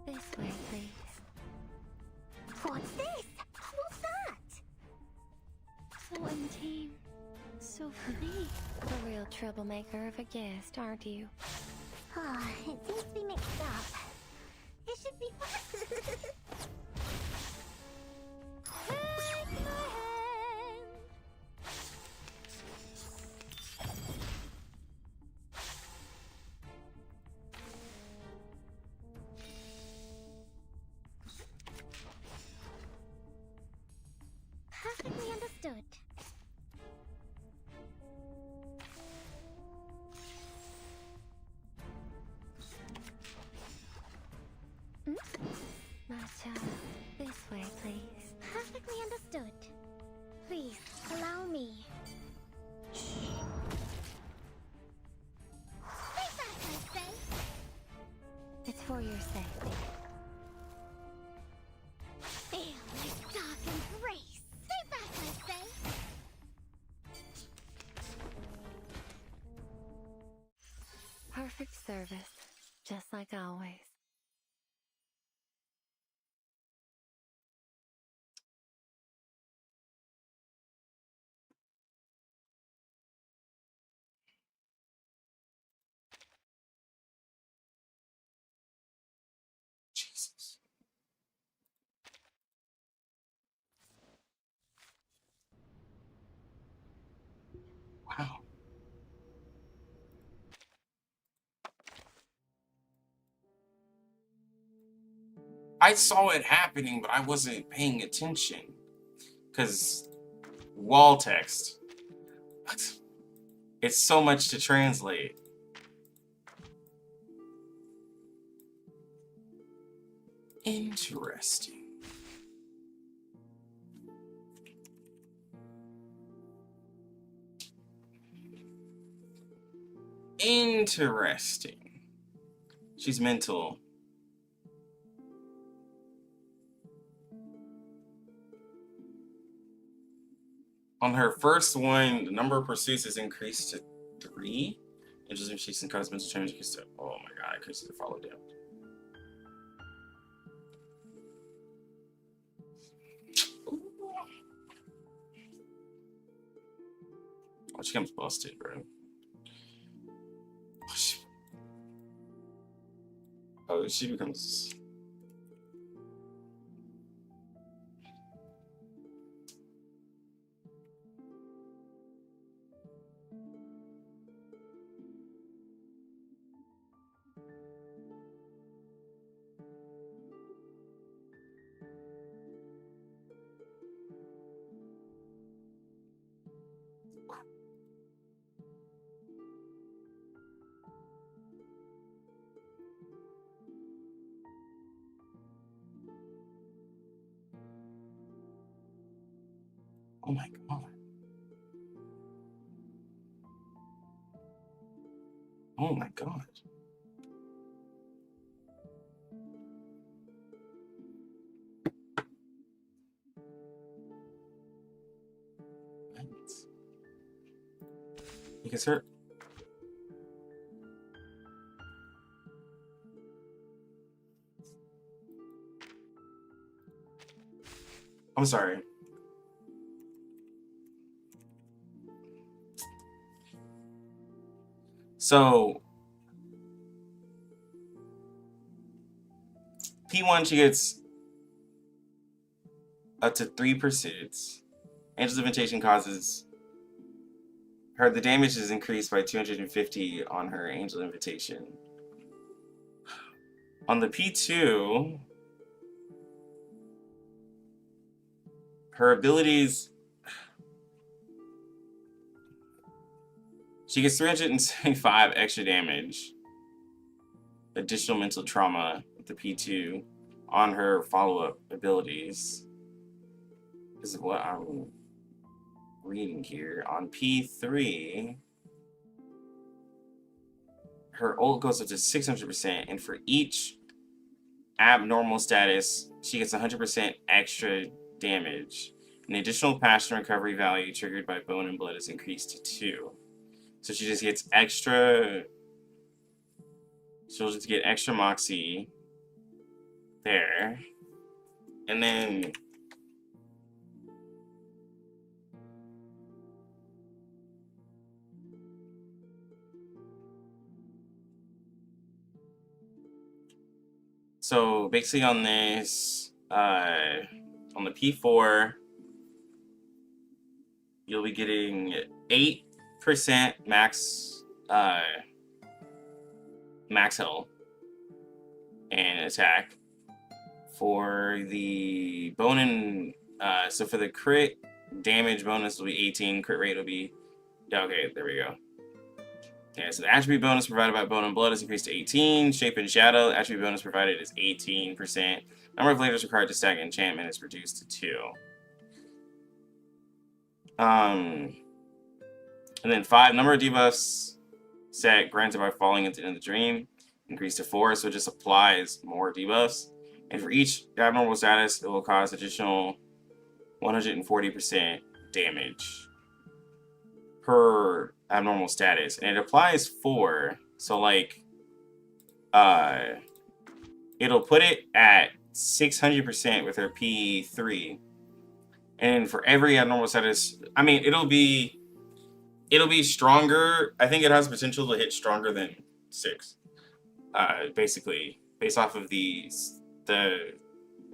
This way, please. What's this? What's that? So intimate. So free. A real troublemaker of a guest, aren't you? Ah, it seems to be mixed up. It should be fun. Take my hand. Perfectly understood. Matcha, this way, please. Perfectly understood. Please, allow me. Stay back, I say. It's for your safety. Feel my dark embrace. Stay back, I say. Perfect service, just like always. Jesus. Wow. I saw it happening, but I wasn't paying attention. Because wall text. What? It's so much to translate. Interesting. Interesting. She's mental. On her first one, the number of pursuits is increased to 3. And just if she's in cosmetic change, increased to, oh my god, I couldn't follow down. Oh, she comes busted, bro. Oh, she becomes. Oh my god. Oh my god. You can start. I'm sorry. So P1, she gets up to 3 pursuits. Angel's Invitation causes her, the damage is increased by 250 on her Angel Invitation. On the P2, her abilities, she gets 375 extra damage additional mental trauma with the P2 on her follow-up abilities. This is what I'm reading here. On P3, her ult goes up to 600%, and for each abnormal status, she gets 100% extra damage. An additional passion recovery value triggered by bone and blood is increased to 2. So she just gets extra. She'll just get extra moxie there. And then so basically on this, on the P4, you'll be getting 8% max max health and attack. For the bone and so for the crit damage bonus will be 18, crit rate will be, yeah, okay, there we go. Yeah, so the attribute bonus provided by bone and blood is increased to 18. Shape and shadow, attribute bonus provided is 18%. Number of layers required to stack enchantment is reduced to 2. And then 5, number of debuffs set granted by falling into the dream increased to 4, so it just applies more debuffs. And for each abnormal status, it will cause additional 140% damage per abnormal status, and it applies 4. So like, it'll put it at 600% with her P3, and for every abnormal status, I mean, it'll be stronger. I think it has potential to hit stronger than 6. Basically, based off of the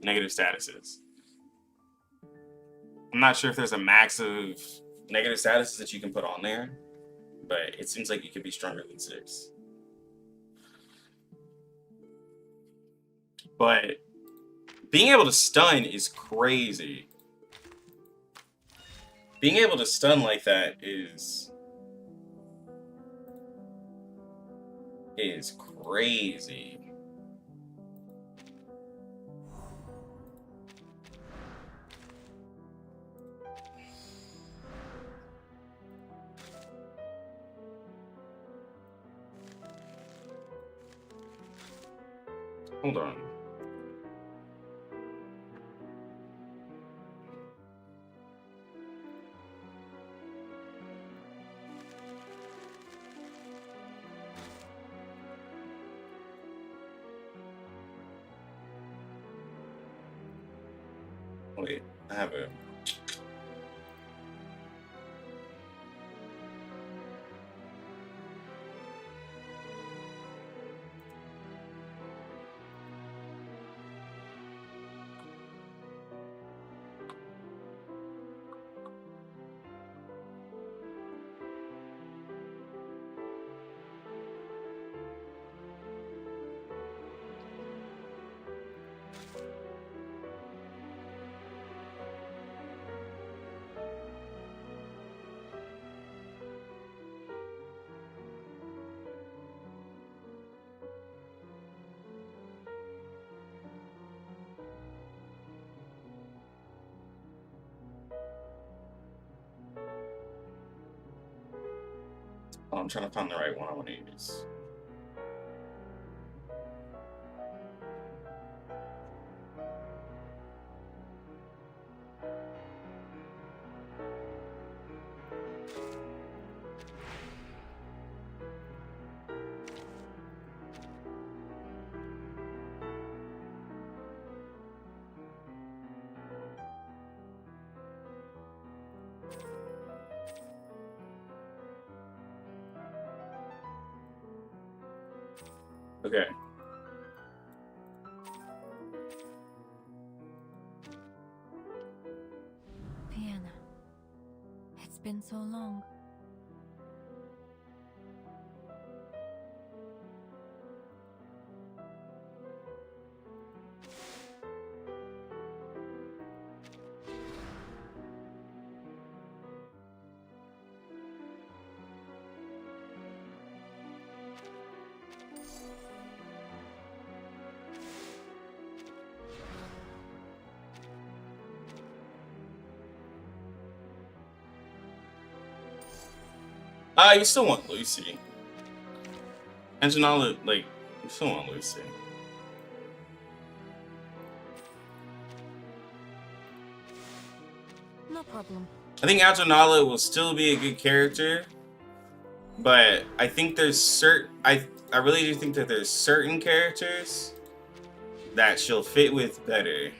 negative statuses. I'm not sure if there's a max of negative statuses that you can put on there, but it seems like it could be stronger than 6. But being able to stun is crazy. Being able to stun like that is crazy. Hold on. Wait, I have a... Oh, I'm trying to find the right one I want to use. Okay. Vienna. It's been so long. You still want Lucy. Anjo Nala, like, you still want Lucy. No problem. I think Anjo Nala will still be a good character, but I think there's I really do think that there's certain characters that she'll fit with better.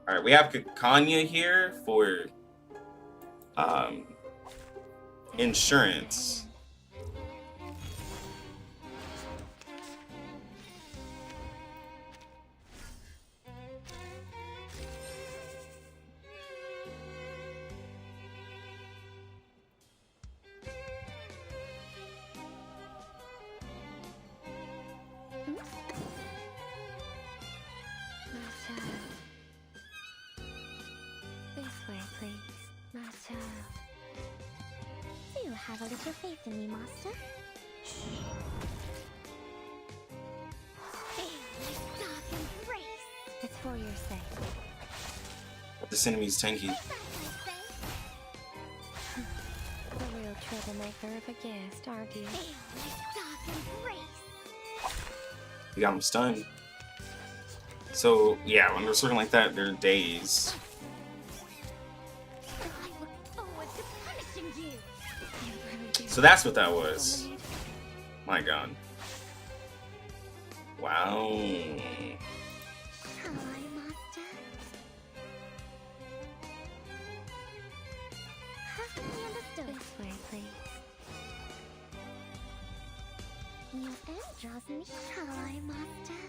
Alright, we have Kakania here for insurance. Have a little faith in me, Master. Dark embrace. It's for your sake. This enemy's tanky. The real troublemaker of a guest, aren't you? Dark embrace. We got him stunned. So yeah, when they're circling like that, they're dazed. So that's what that was. My god. Wow. Hi, Master. Perfectly understood. This way, please. Your end draws me. Hi, Master.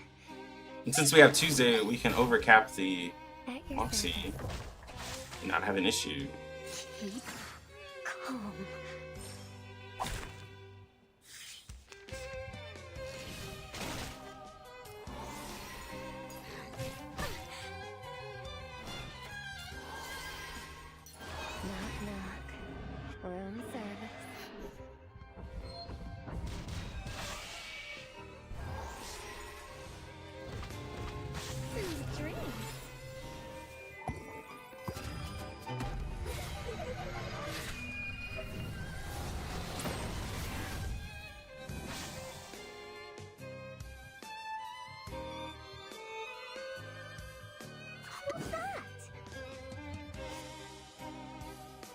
And since we have Tuesday, we can overcap the Moxie and not have an issue. Keep calm. Room service. Sweet dreams. What's that?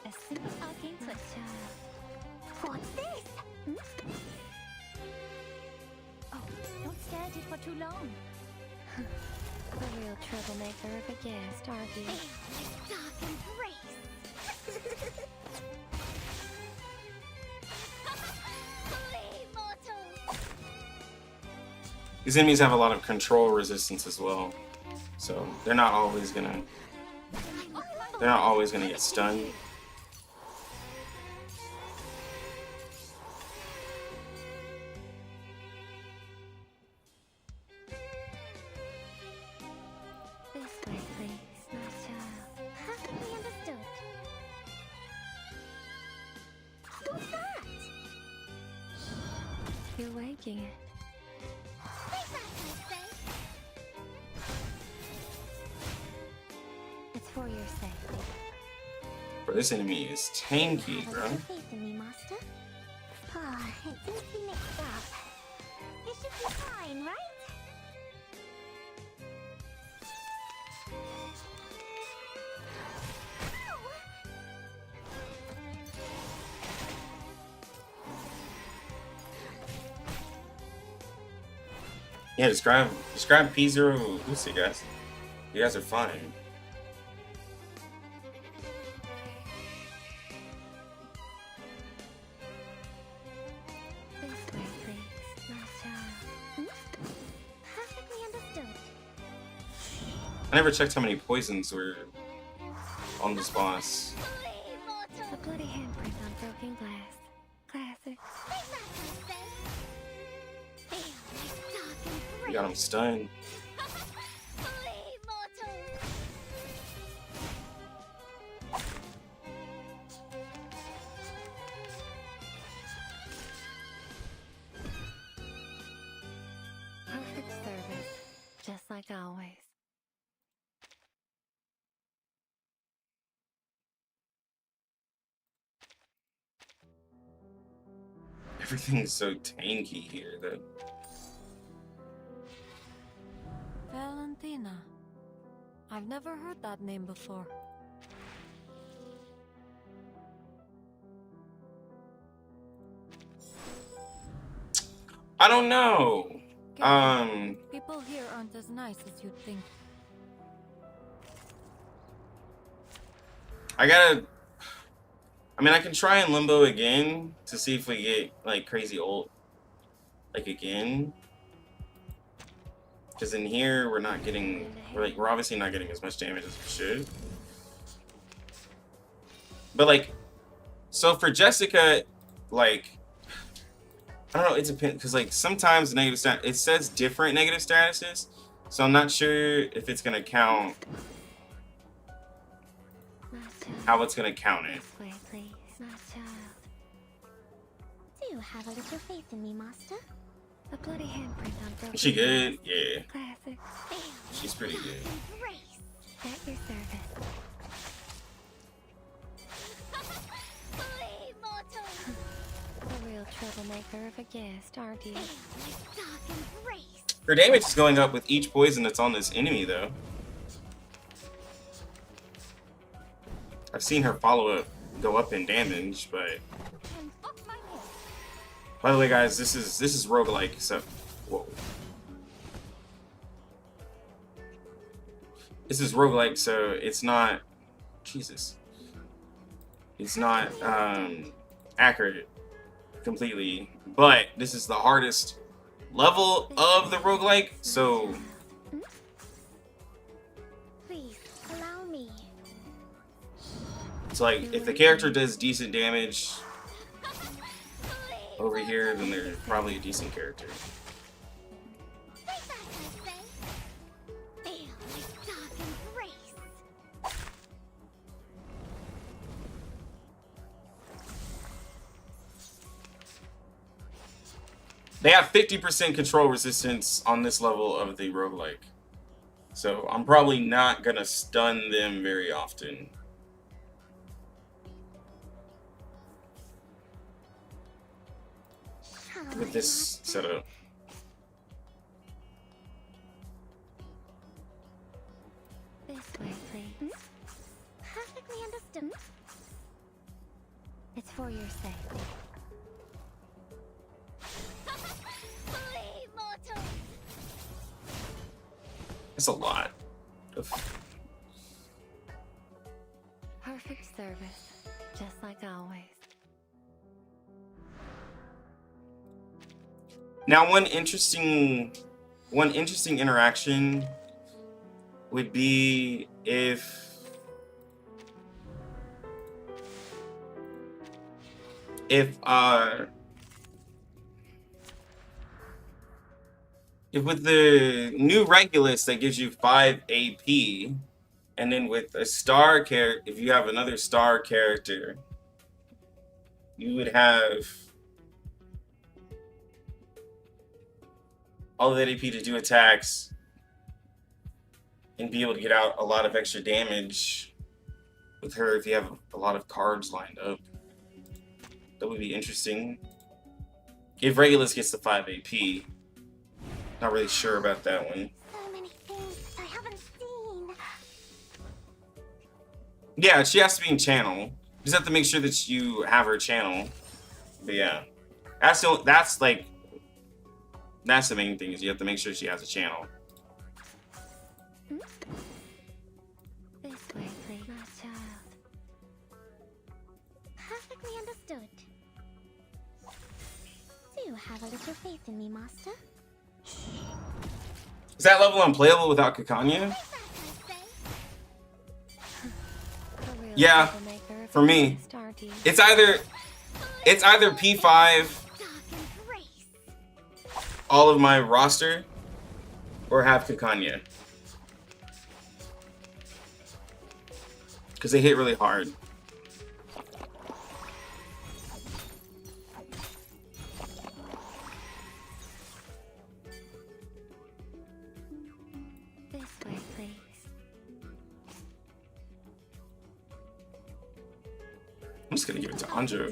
A simple talking to a child. What's this? Hmm? Oh, don't stare at it for too long. The real troublemaker of a guest, aren't you? Dark embrace. Flee, mortals. These enemies have a lot of control resistance as well, so they're not always gonna get stunned. This way, please, my child. Perfectly understood. What's that? You're waking it. It's for your sake. Bro, this enemy is tanky, bro. Have a little faith in me, Master. Ah, it seems to be mixed up. It should be fine, right? Yeah, describe P0 Lucy, guys. You guys are fine. This way, please, my child. Perfectly understood. I never checked how many poisons were on this boss. A bloody handprint on broken glass. Classic. We got him stunned. Everything's so tanky here that Valentina. I've never heard that name before. I don't know. People here aren't as nice as you'd think. I mean, I can try in Limbo again to see if we get like crazy ult like again. Because in here we're we're obviously not getting as much damage as we should. But like, so for Jessica, like, I don't know, it depends, because like sometimes it says different negative statuses, so I'm not sure if it's gonna count how it's gonna count it. This way, please, my child. Do have a little faith in me, master? A bloody handprint on broken. Is she good? Yeah. Classic. She's pretty good. At your service. A real troublemaker of a guest, aren't you? Her damage is going up with each poison that's on this enemy, though. I've seen her follow-up go up in damage, but... By the way, guys, this is roguelike, so... Whoa. This is roguelike, so it's not... Jesus. It's not, accurate completely. But this is the hardest level of the roguelike, so... Please, allow me. It's like, if the character does decent damage over here, then they're probably a decent character. They have 50% control resistance on this level of the roguelike. So I'm probably not gonna stun them very often. With this setup. This way, please. Perfectly understood. It's for your sake. That's a lot. Perfect service, just like always. Now, one interesting interaction would be if with the new Regulus that gives you 5 AP, and then with a star character, if you have another star character, you would have all of that AP to do attacks and be able to get out a lot of extra damage with her if you have a lot of cards lined up. That would be interesting. If Regulus gets the 5 AP. Not really sure about that one. So many things I haven't seen. Yeah, she has to be in channel. You just have to make sure that you have her channel. But yeah. That's the main thing, is you have to make sure she has a channel. This way, please, my child. Perfectly understood. Do you have a little faith in me, master? Is that level unplayable without Kakania? Yeah, for me. It's either P5 all of my roster or have Kakania. Because they hit really hard. I'm just gonna give it to Anjo.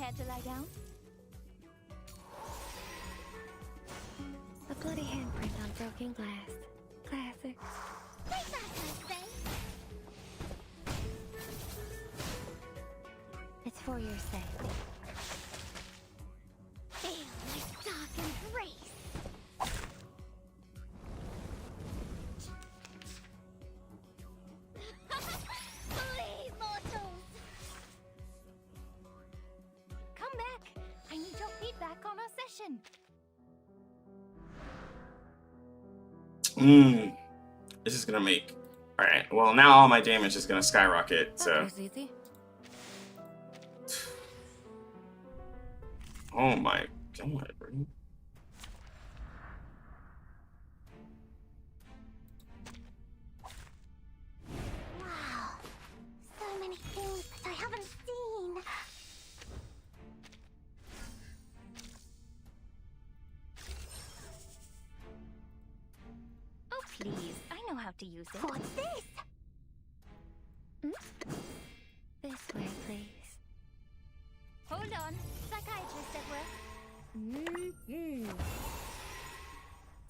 Care to lie down? A bloody handprint on broken glass. Classic. Take that, I say. It's for your sake. Feel my dark embrace. Flee, mortals! Come back! I need your feedback on our session. This is gonna make. Alright, well, now all my damage is gonna skyrocket, so. That was easy. Oh my god, bro. Wow. So many things that I haven't seen. Oh, please. I know how to use it. What's this? This way, please. Hold on. Psychiatrist at work.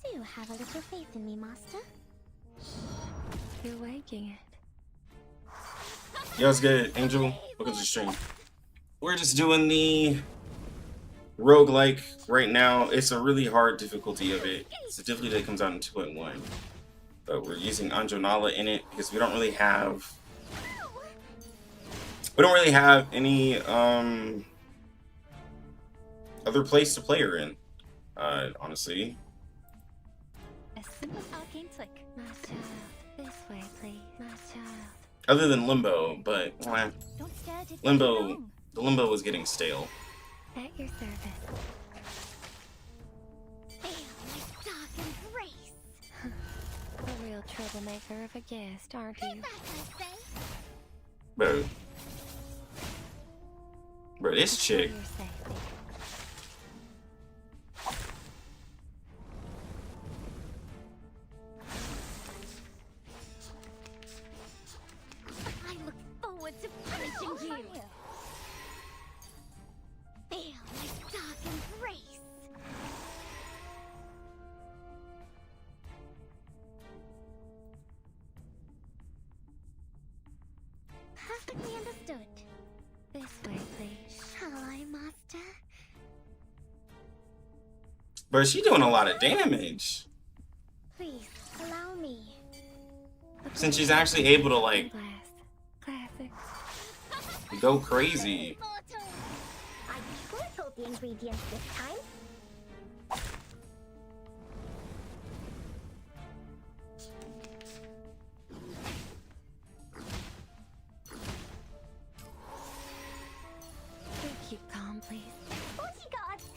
Do you have a little faith in me, Master? You're waking it. Yo, it's good, Angel. Welcome to the stream. We're just doing the roguelike right now. It's a really hard difficulty of it. It's a difficulty that comes out in 2.1. But we're using Anjo Nala in it because we don't really have any other place to play her in. Honestly. A simple arcane flick. My child. This way, please. My child. Other than Limbo, but Don't stare at it for too Limbo, long. the Limbo was getting stale. At your service. Feel my dark embrace. A real troublemaker of a guest, aren't you? Take that, I say. Bro, this chick. For your safety. I look forward to punishing you. Feel my dark embrace. Perfectly understood. This way, please. Shall I, Master? Bro, she doing a lot of damage. Please, allow me. Since she's actually able to, like, Glass. Classic. go crazy. Mortal. I tripled the ingredients this time. Keep calm, please. Bodyguards!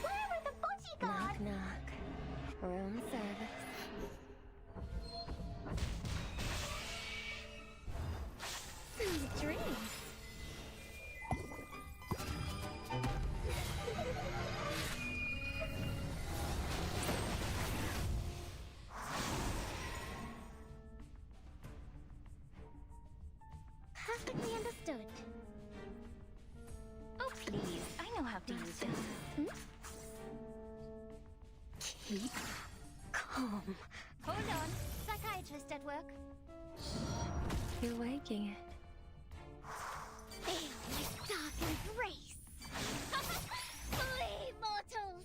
Where are the bodyguards? Knock, knock. Room service. Sweet dreams. Perfectly understood. Oh, please. I know how to use it. Keep calm. Hold on. Psychiatrist at work. You're waking it. Feel my dark embrace. Flee, mortals.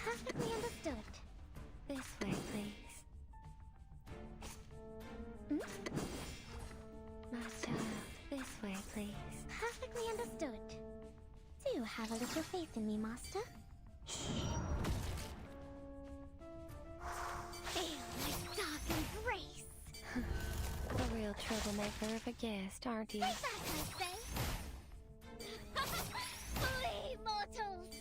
Perfectly understood. This way, please. My child. This way, please. Perfectly understood. Do you have a little faith in me, Master? Feel my dark embrace. A real troublemaker of a guest, aren't you? Take that, I say. Flee, mortals.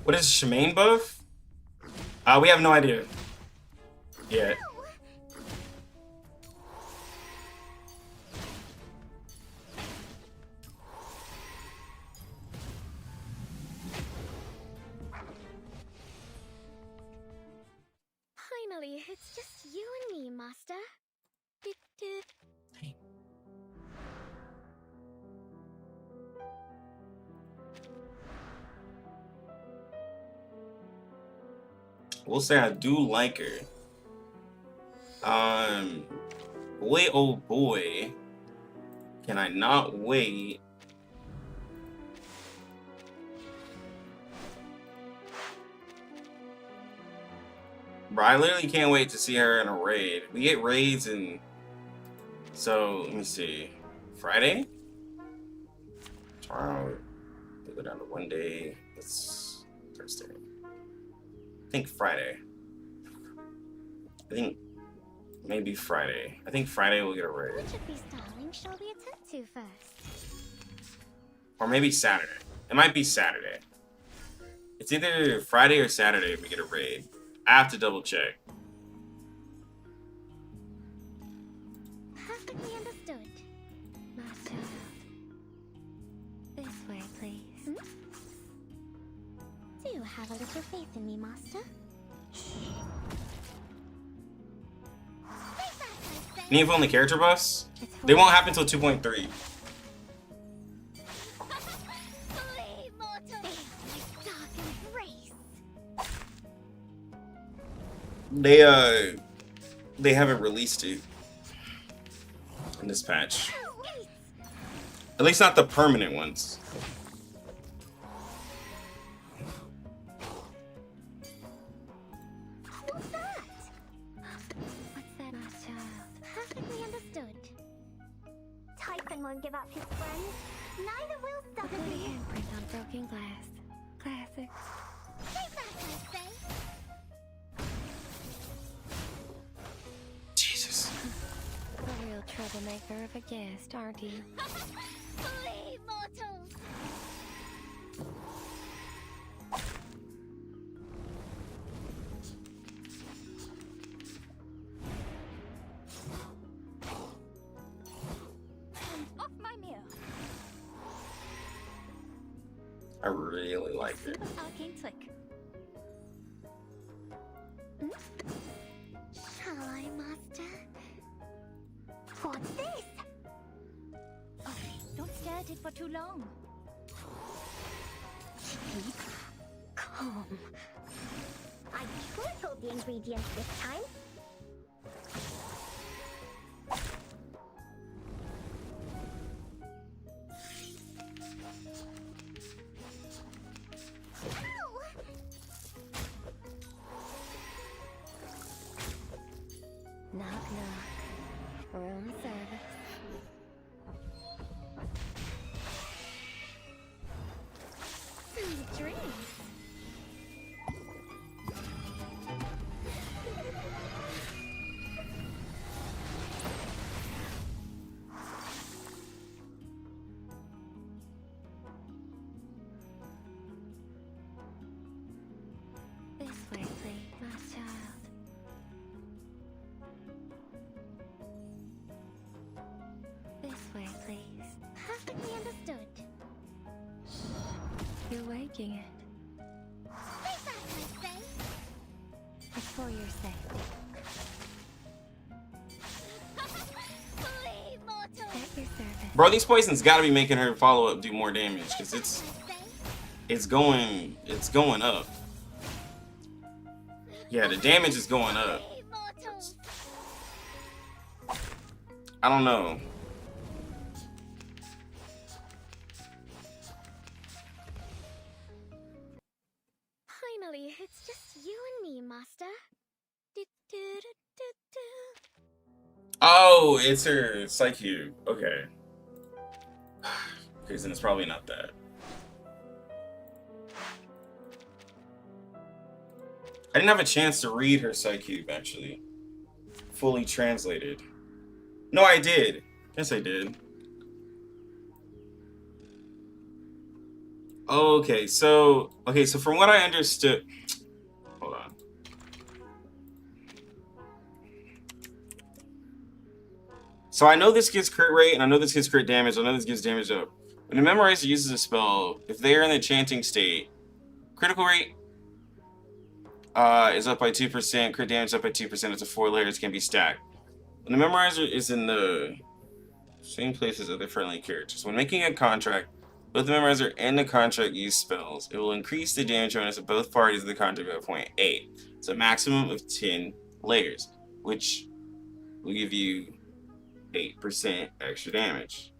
What is Shemaine buff? We have no idea. Yet. Finally, it's just you and me, Master. We'll say I do like her. Boy, oh boy, can I not wait? Bro, I literally can't wait to see her in a raid. We get raids and so let me see. Friday? Tomorrow we go down to one day. It's Thursday. I think Friday. I think maybe Friday. I think Friday we'll get a raid. Which of these darlings shall we attend to first? Or maybe Saturday. It might be Saturday. It's either Friday or Saturday if we get a raid. I have to double check. Perfectly understood. Master. This way, please. Hmm? Do you have a little faith in me, Master? Any info on the character buffs? They won't happen until 2.3. They haven't released it in this patch. At least not the permanent ones. What's that? What's that, my child? Perfectly understood. Typhon won't give up his friends. Neither will The Sotheby. handprint on broken glass. Classic. Take that, I say. Jesus. A real troublemaker of a guest, aren't you? Flee, mortals! Off my mirror. I really like it. Arcane flick. Shall I, Master? What's this? Oh, don't stare at it for too long. Keep calm. I tripled the ingredients this time. Knock, knock. Room service. Sweet dreams. This way, please, my child. This way, please. Perfectly understood. You're waking it. Take that, I say. It's for your safety. Flee, mortals! At your service. Bro, these poisons gotta be making her follow up do more damage because it's going up. Yeah, the damage is going up. I don't know. Finally, it's just you and me, Master. Oh, it's her Psychube. Okay. Okay, then it's probably not that. I didn't have a chance to read her Psychube, actually. Fully translated. No, I did. Yes, I did. Okay, so from what I understood, hold on. So I know this gives crit rate, and I know this gives crit damage. I know this gives damage up. When a memorizer uses a spell, if they are in the chanting state, critical rate is up by 2%. Crit damage up by 2%. It's a 4 layers, can be stacked. When the memorizer is in the same place as other friendly characters, when making a contract, both the memorizer and the contract use spells. It will increase the damage bonus of both parties of the contract by 0.8. It's a maximum of 10 layers, which will give you 8% extra damage.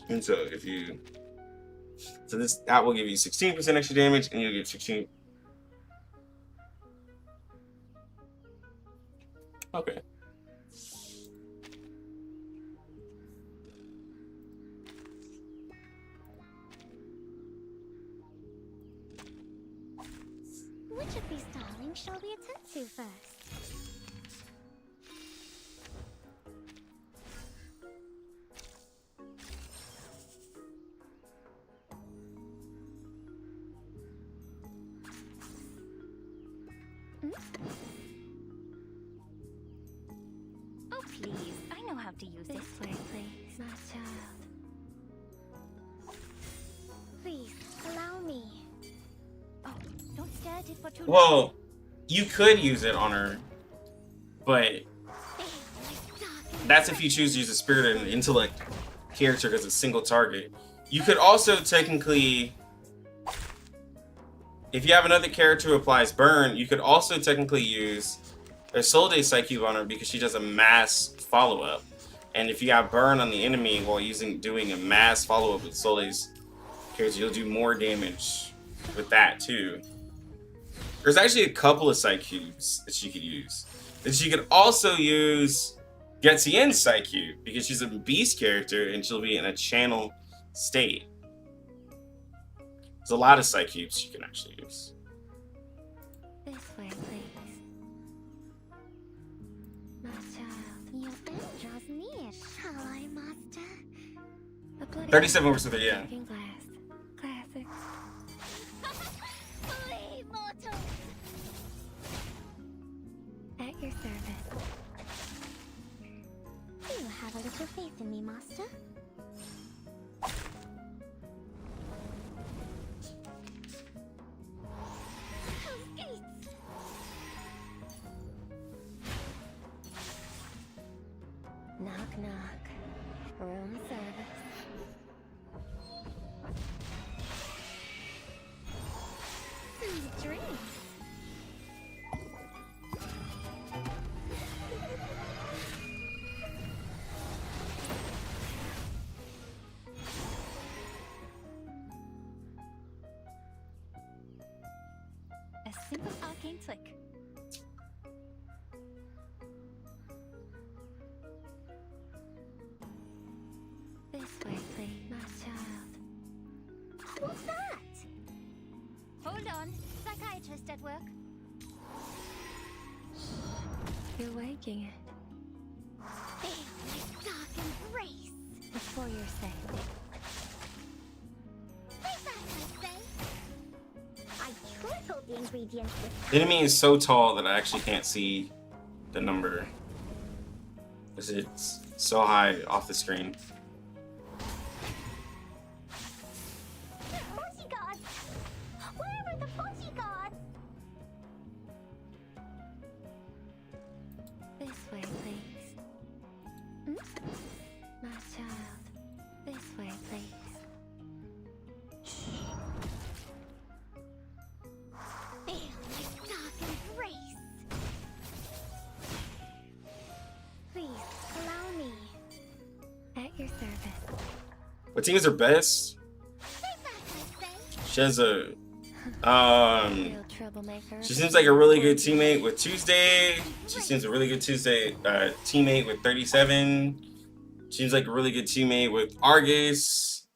And so if you, that will give you 16% extra damage, and you'll get 16. Okay. Which of these darlings shall we attend to first? Oh, please. I know how to use This it. way, please, my child. Please, allow me. Oh, don't stare at it for too long. Well, you could use it on her, but that's if you choose to use a spirit and intellect character because it's single target. You could also technically, if you have another character who applies burn, you could also technically use a Soul Day Psychube on her because she does a mass follow-up. And if you have burn on the enemy while doing a mass follow-up with Soul Day's character, you'll do more damage with that too. There's actually a couple of Psychubes that she could use. And she could also use Getzien's Psychube because she's a beast character and she'll be in a channel state. There's a lot of Psychubes she can actually use. This way, please. My child, your end draws near. Shall I, master? 37%, yeah. Glass. Classic. Flee, mortal! At your service. Do you have a little faith in me, master? Knock, knock. Room service. Sweet dreams. A simple arcane trick. This way, please, my child. What's that? Hold on. Psychiatrist at work. You're waking it. Feel my dark embrace. It's for your sake. Take back, I say. I trickled the ingredients with The enemy is so tall that I actually can't see the number. Because it's so high off the screen. bodyguards! Where are the bodyguards? This way, please. My child. This way, please. Feel my dark embrace. Please, allow me. At your service. What teams are best? She has a Real troublemaker. she seems like a really good teammate with Tuesday. She seems a really good teammate with 37. Seems like a really good teammate with Argus.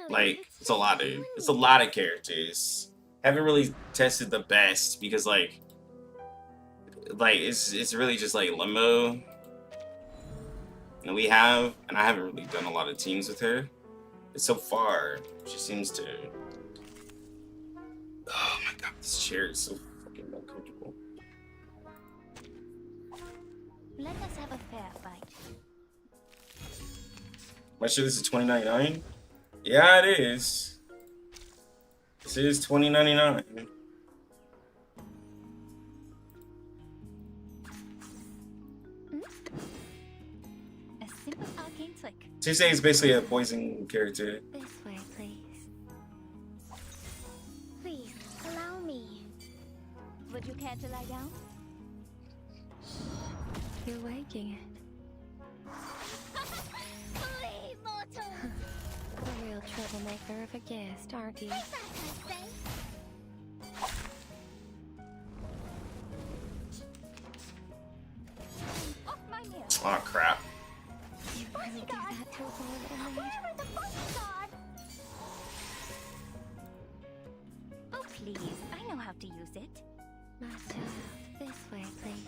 Like it's a lot of characters. Haven't really tested the best because like it's really just like Limbo. And I haven't really done a lot of teams with her. But so far, she seems to. Oh my god, this chair is so fucking uncomfortable. Let us have a fair fight. Am I sure this is $20.99? Yeah, it is. This This is $20.99. A simple arcane trick. Tuesday is basically a poison character. This way, please. Please, allow me. Would you care to lie down? You're waking it. Please, mortal! A real troublemaker of a guest, aren't you? Off my nail! Oh crap. You really do that to a poor little maid? Where are the bodyguard? Oh, please. I know how to use it. My child, this way, please.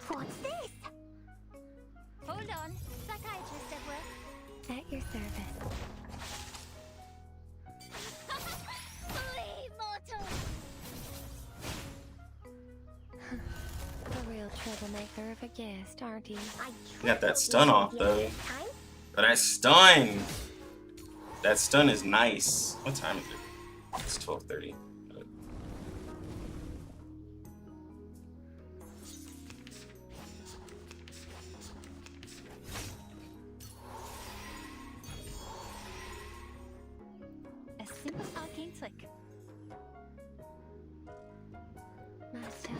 What's this? Hold on. Psychiatrist Ezra. At your service. Please, mortal! A real troublemaker of a guest, aren't you? You got that stun off though. But that stun! That stun is nice. What time is it? It's 12:30. A simple arcane trick. My child.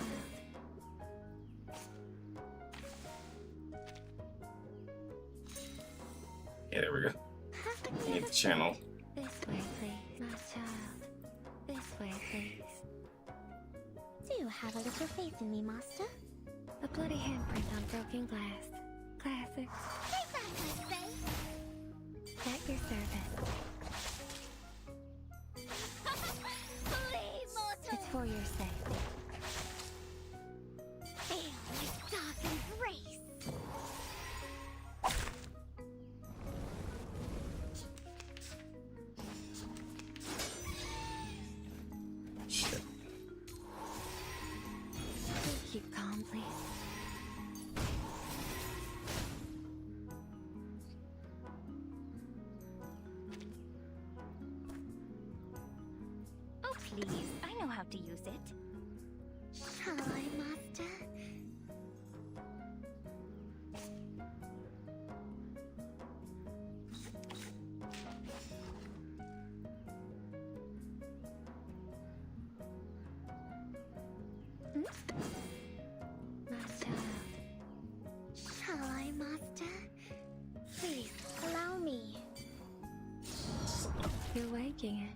Yeah, there we go. Need the channel. This way, please. My child. This way, please. Do you have a little faith in me, Master? A bloody handprint on broken glass. Classic. At your service. Please, mortal! It's for your safety. Feel my dark embrace! Shit. Keep calm, please. Oh, please. I know how to use it. Shall I, Master? My child. Shall I, Master? Please, allow me. You're waking it.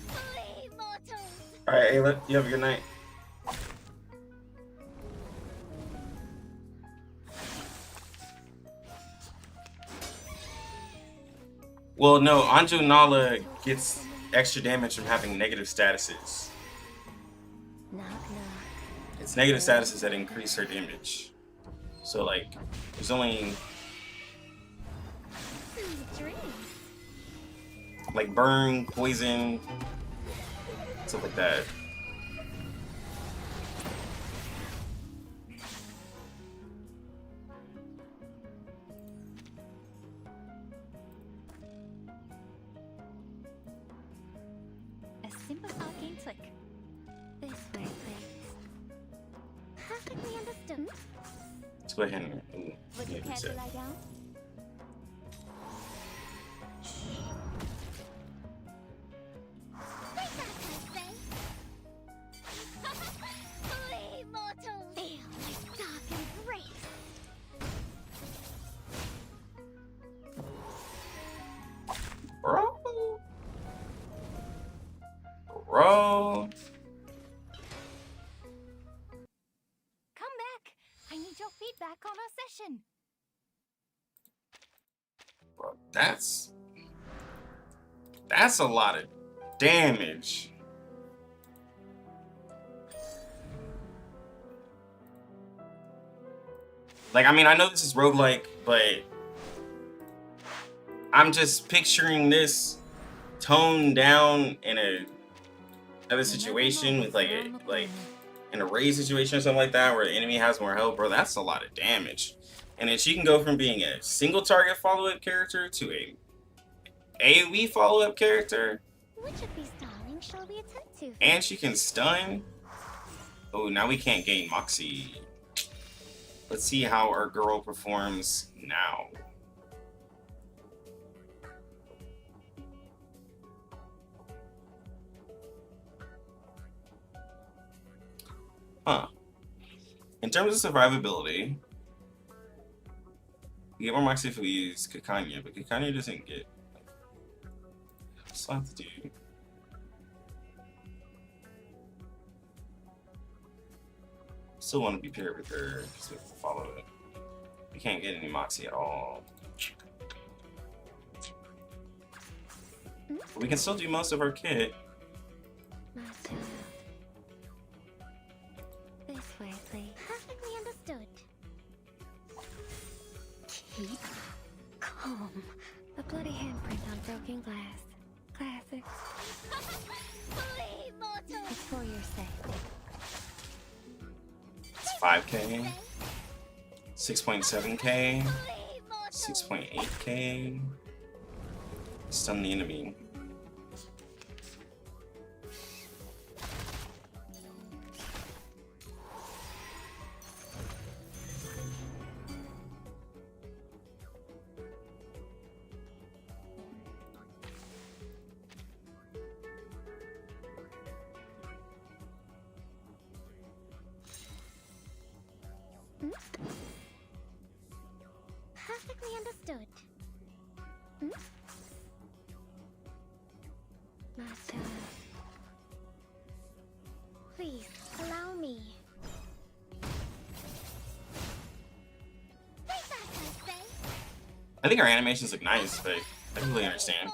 Please, mortal! Alright, Ayla, you have a good night. Well, no, Anjo Nala gets extra damage from having negative statuses. Knock, knock. It's negative statuses that increase her damage. So, like, there's only like burn, poison, stuff like that. A simple arcane trick. This way, please. Perfectly understood. Let's go ahead and Would you care to lie down? Please, mortal! Feel my dark embrace! Bro. Bro. Come back! I need your feedback on our session. Bro, that's a lot of damage. Like, I mean, I know this is roguelike, but I'm just picturing this toned down in another situation with like an array situation or something like that, where the enemy has more health. Bro, that's a lot of damage. And then she can go from being a single target follow-up character to a AoE follow-up character. Which of these darlings shall we attend to? And she can stun. Oh, now we can't gain Moxie. Let's see how our girl performs now. Huh. In terms of survivability, we get more Moxie if we use Kakania, but Kakania doesn't get. Still have to do. Still want to be paired with her because we have to follow it. We can't get any Moxie at all. But we can still do most of our kit. This way, please. Perfectly understood. Keep calm. A bloody handprint on broken glass. Classic. Flee, mortal! It's for your safety. It's 5k, 6.7k, 6.8k. Stun the enemy. Perfectly understood. My child. Please, allow me. Take back, I say. I think our animations look nice, but I completely understand.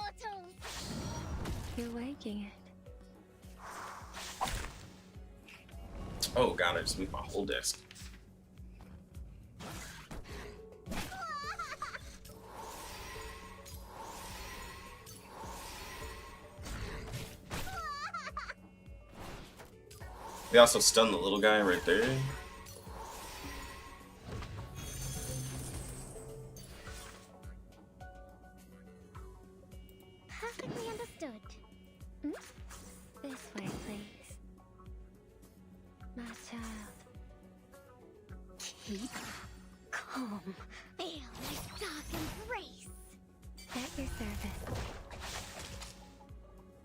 You're waking it. Oh god, I just moved my whole desk. They also stunned the little guy right there. Perfectly understood. This way, please. My child. Keep calm. Feel my dark embrace. At your service.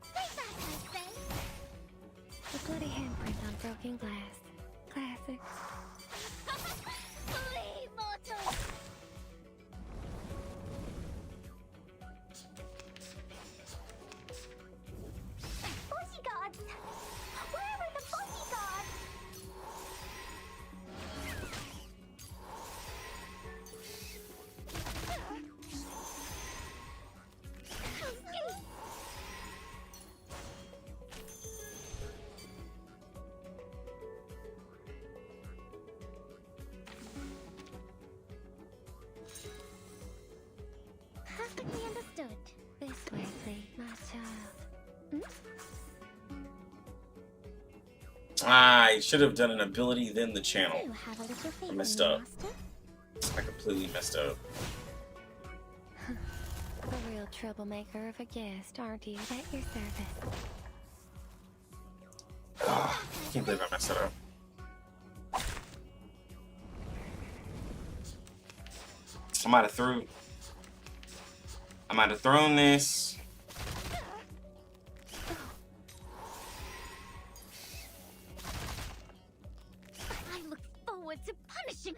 Take back, I say. A bloody handprint on broken glass. Classic. Flee, mortal! Bodyguards! Where are the bodyguards? Perfectly understood. This way, please. My child. I should have done an ability, then the channel. You have a little faith I in messed me, up. Master. I completely messed up. A real troublemaker of a guest, aren't you? At your service. I can't believe I messed that up. I might have thrown this. I look forward to punishing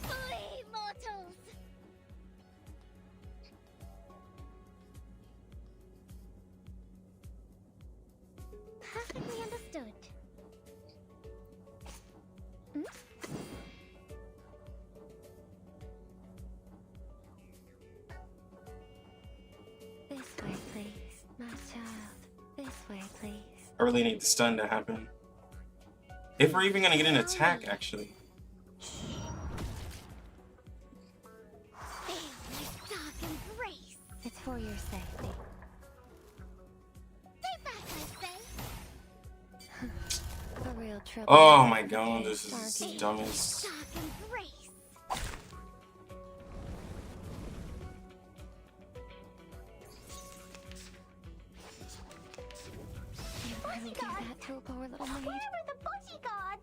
Flee, mortals! Perfectly understood. This way, please. My child. This way, please. I really need the stun to happen. If we're even gonna get an attack, actually. Feel my dark embrace. It's for your safety. Take back, I say. A real troublemaker. Oh my god, this is the dumbest. Dark embrace. little maid. Where are the bodyguards?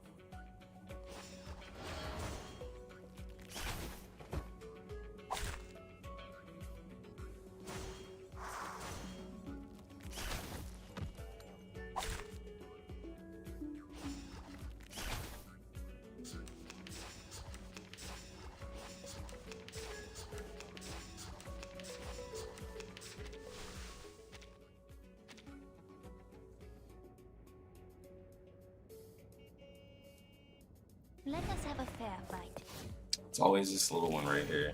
Let us have a fair fight. It's always this little one right here.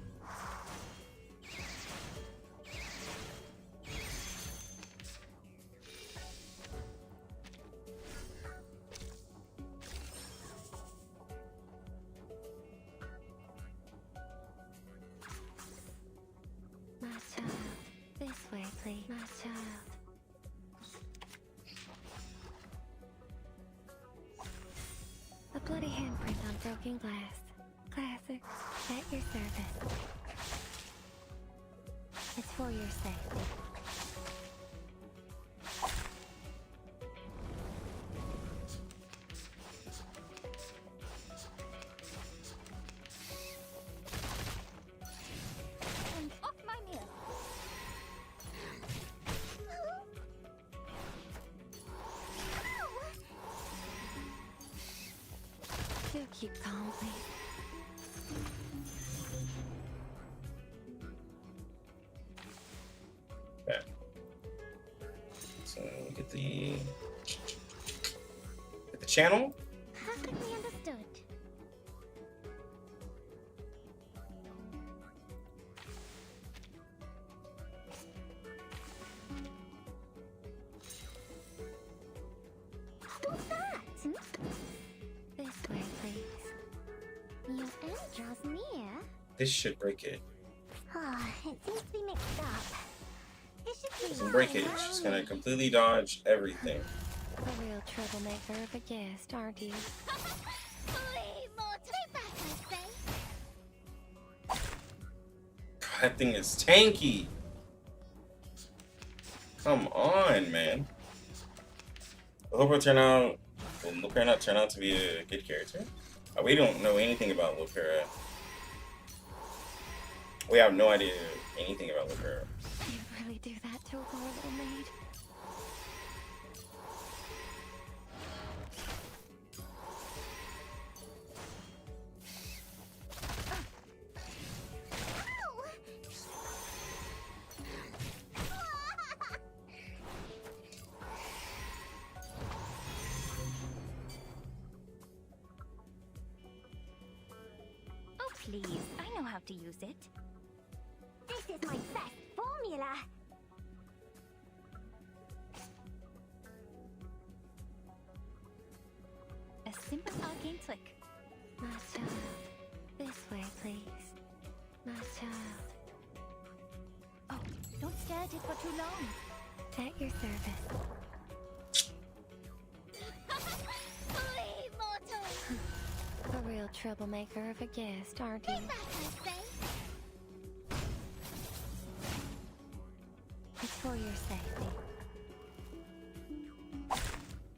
My child, this way, please. My child. A bloody handprint on broken glass. Classic. At your service. It's for your safety. And off my meal. Do keep calm, please. Okay. So get the channel. Perfectly understood. What's that? This way, please. Your end draws near. This should break it. Ah, it seems to be mixed up. It should be Doesn't break it. It's just gonna completely dodge everything. A real troublemaker of a guest, aren't you? Please, Lord, take back, I say. That thing is tanky. Come on, man. I hope it'll Lupera not turn out to be a good character. We don't know anything about Lupera. We have no idea anything about Lupera. You really do that to a poor little maid? Oh, please. I know how to use it. This is my best formula. A simple arcane trick. My child. This way, please. My child. Oh, don't stare at it for too long. At your service. Please, mortal. A real troublemaker of a guest, aren't you? Take back, I say. It's for your safety.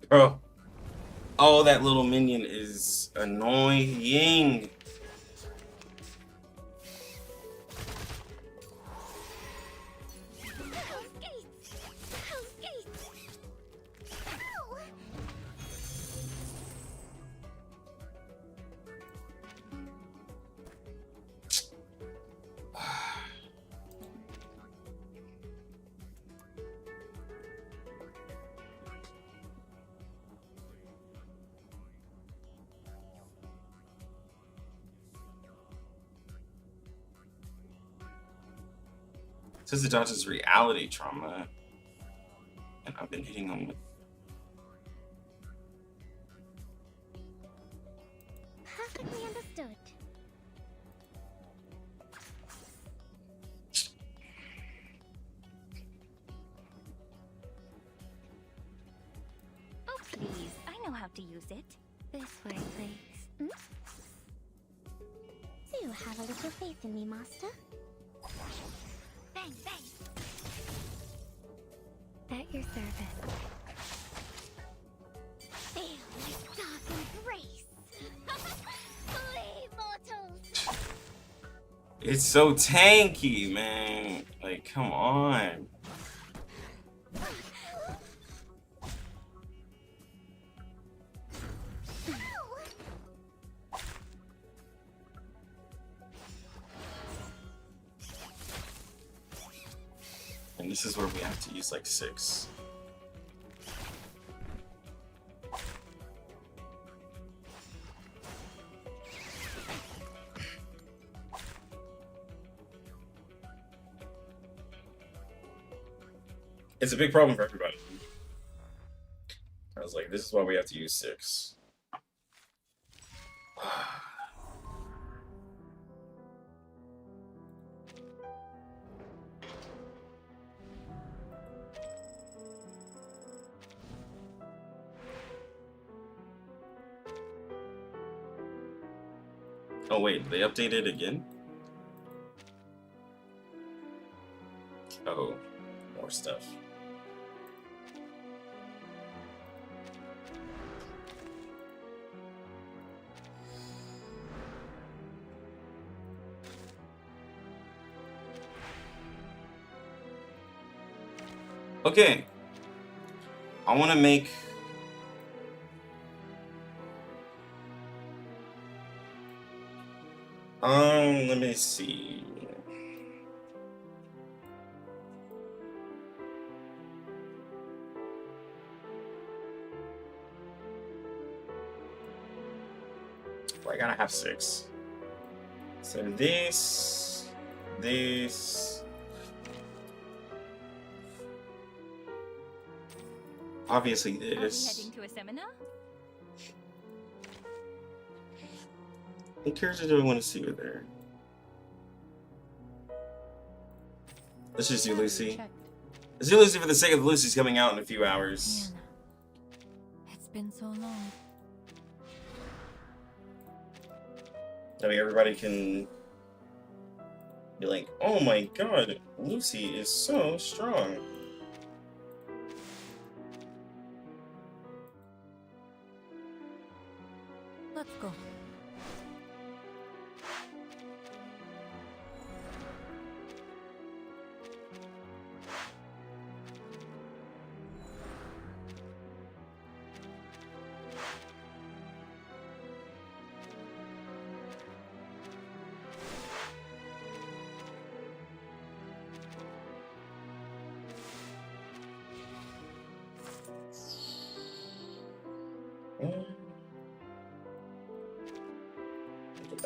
Bro. Oh, that little minion is annoying. Says it dodges reality trauma. And I've been hitting them with. Perfectly understood. Oh, please. I know how to use it. This way, please. Do have a little faith in me, Master. Bang, bang. At your service. Ew. It's so tanky, man. Like, come on. And this is where we have to use like 6. It's a big problem for everybody. I was like, this is why we have to use 6. Oh wait, they updated again? Oh, more stuff. Okay. I want to make... let me see. Well, I gotta have 6. So this... Obviously this. Heading to a seminar? What character do I want to see with her? Let's just do Lucy. Let's do Lucy for the sake of Lucy's coming out in a few hours. It's been so long. That way everybody can be like, oh my god, Lucy is so strong. Let's go.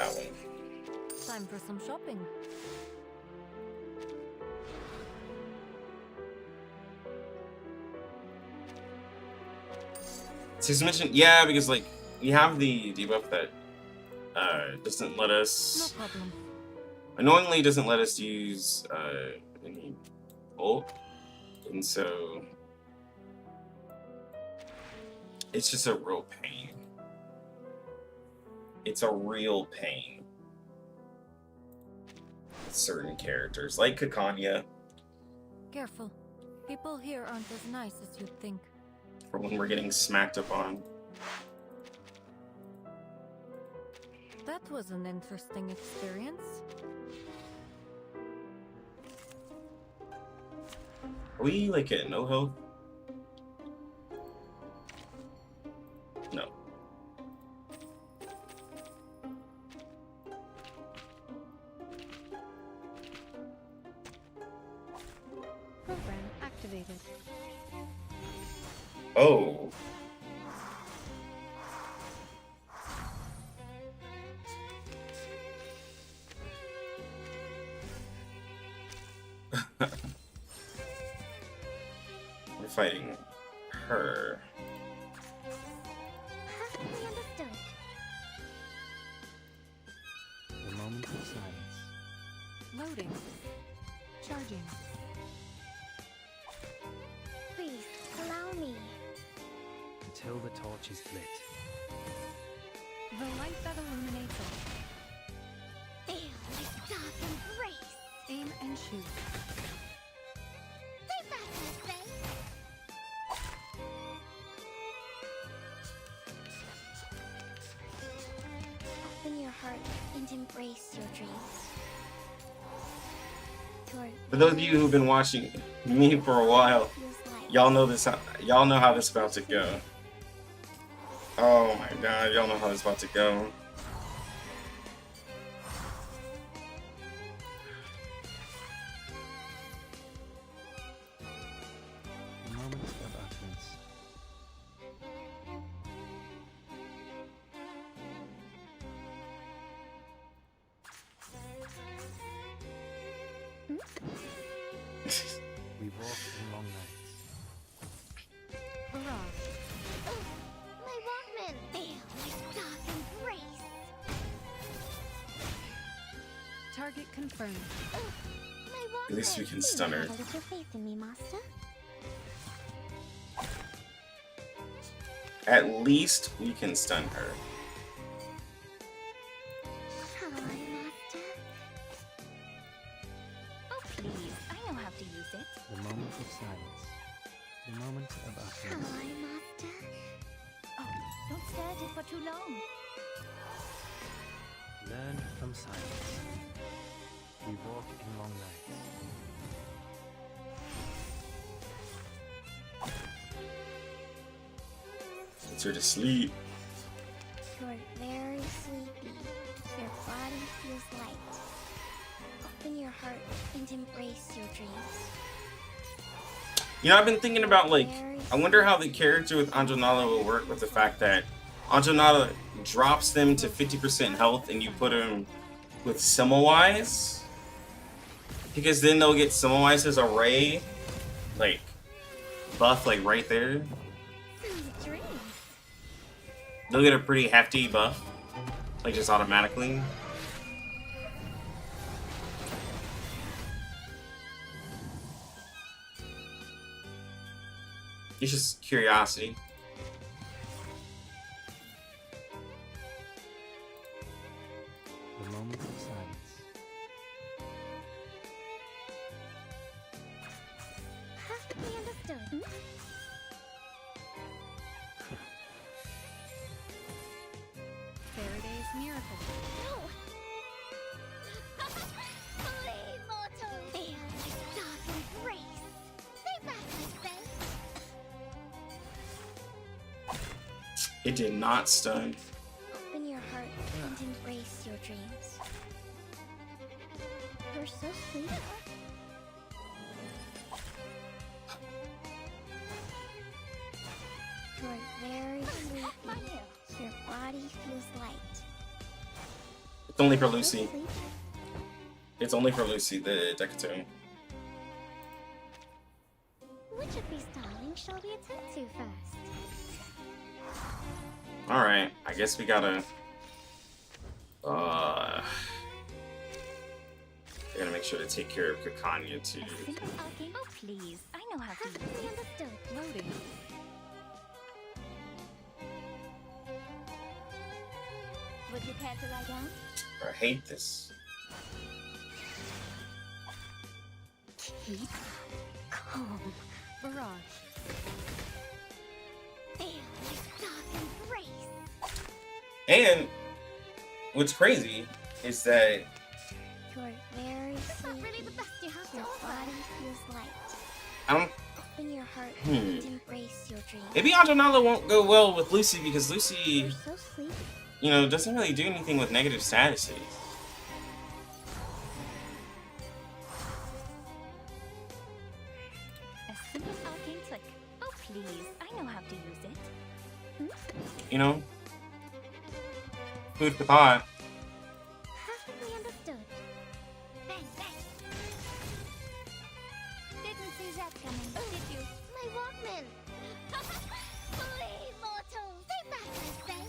that one. Time for some shopping. Six mission, yeah, because like you have the debuff that doesn't let us. No problem. Annoyingly, doesn't let us use any ult, and so it's just a real pain. It's a real pain. Certain characters, like Kakania, Careful. People here aren't as nice as you'd think. for when we're getting smacked up on. That was an interesting experience. Are we like at no health? No. Program activated. Oh. We're fighting her. Perfectly understood. The moment of silence. Loading. Charging. Please, allow me. Until the torch is lit. The light that illuminates all. Feel this dark embrace. Aim and shoot. Take that, Thursday. Open your heart and embrace your dreams. For those of you who've been watching me for a while, y'all know this. Y'all know how this is about to go. Oh my god, y'all know how this is about to go. Moment of utterance. We walk in long nights. Barrage. My Walkman! Feel my dark embrace! Target confirmed. My Walkman! At least we can stun her. Have a little faith in me, Master. At least we can stun her. Hi, Master. Oh, please. I know how to use it. The moment of silence. The moment of utterance. Hi, Master. Oh, don't stare at it for too long. Learn from silence. We walk in long nights. Puts her to sleep. You're very sleepy. Your body feels light. Open your heart and embrace your dreams. You know, I've been thinking about, like, I wonder how the character with Anjo Nala will work with the fact that Anjo Nala drops them to 50% health and you put them with Semmelweis. Because then they'll get Semmelweis's array, like, buff, like, right there. Sweet dreams. They'll get a pretty hefty buff, like, just automatically. It's just curiosity. The moment of silence. Perfectly understood. Faraday's miracle. No! Flee, mortal! Feel my dark embrace! Stay back, my friend! It did not stun. Open your heart and embrace your dreams. You're so sweet. You're very sleepy. Your body feels light. It's only for Lucy. It's only for Lucy, the Decatone. Which of these darlings shall we attend to first? Alright, I guess we gotta... I gotta make sure to take care of Kakania too. Oh, please. I know how to use Perfectly it. understood. Loading. Would you care to lie down? I hate this. Keep calm. Barrage. Feel my dark embrace. And what's crazy is that You're very sleepy. Really the best you have your body feels light. I don't. Open your heart and embrace your dreams. Maybe Anjo Nala won't go well with Lucy because Lucy, You're so sleepy. you know, doesn't really do anything with negative statuses. A simple arcane trick. Oh, please. I know how to use it. You know, food for thought. Perfectly understood. Bang, bang. Didn't see that coming, did you? My Walkman. Flee, mortal. Stay back, I say.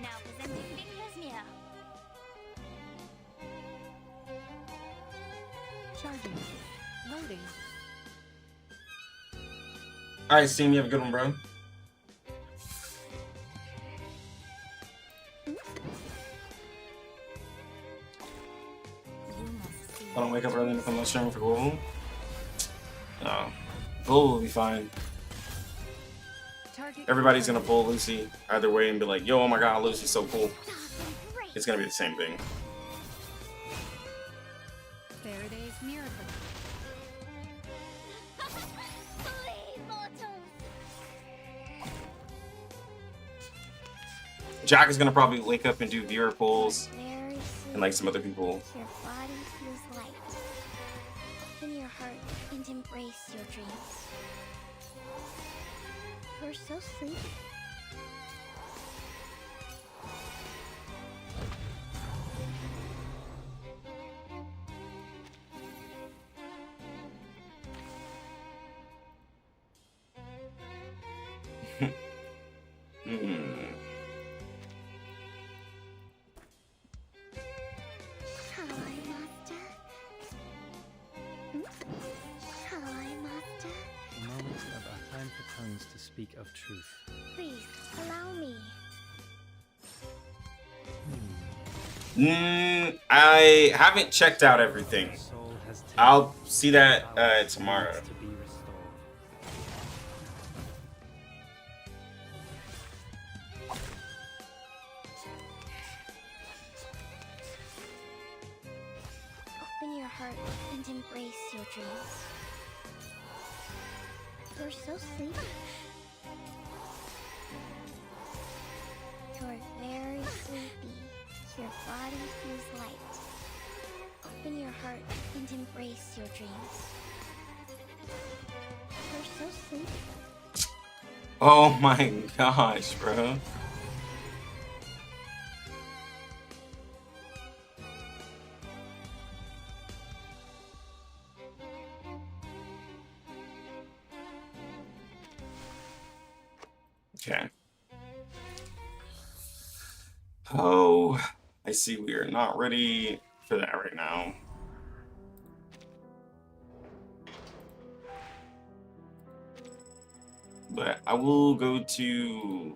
Now presenting Bingley's mirror. Charging. Loading. Alright, Steam, you have a good one, bro. You must see. I don't wake up early enough on my stream for gold. Oh. Bull will be fine. Everybody's gonna pull Lucy either way and be like, yo, oh my god, Lucy's so cool. It's gonna be the same thing. Faraday's miracle. Jack is gonna probably wake up and do viewer pulls, and like some other people. Your body feels light. Open your heart and embrace your dreams. You're so sleepy. To speak of truth. Please, allow me. I haven't checked out everything. I'll see that tomorrow. Open your heart and embrace your dreams. You're so sleepy. You're very sleepy. Your body feels light. Open your heart and embrace your dreams. You're so sleepy. Oh my gosh, bro. Okay. Oh, I see we are not ready for that right now. But I will go to...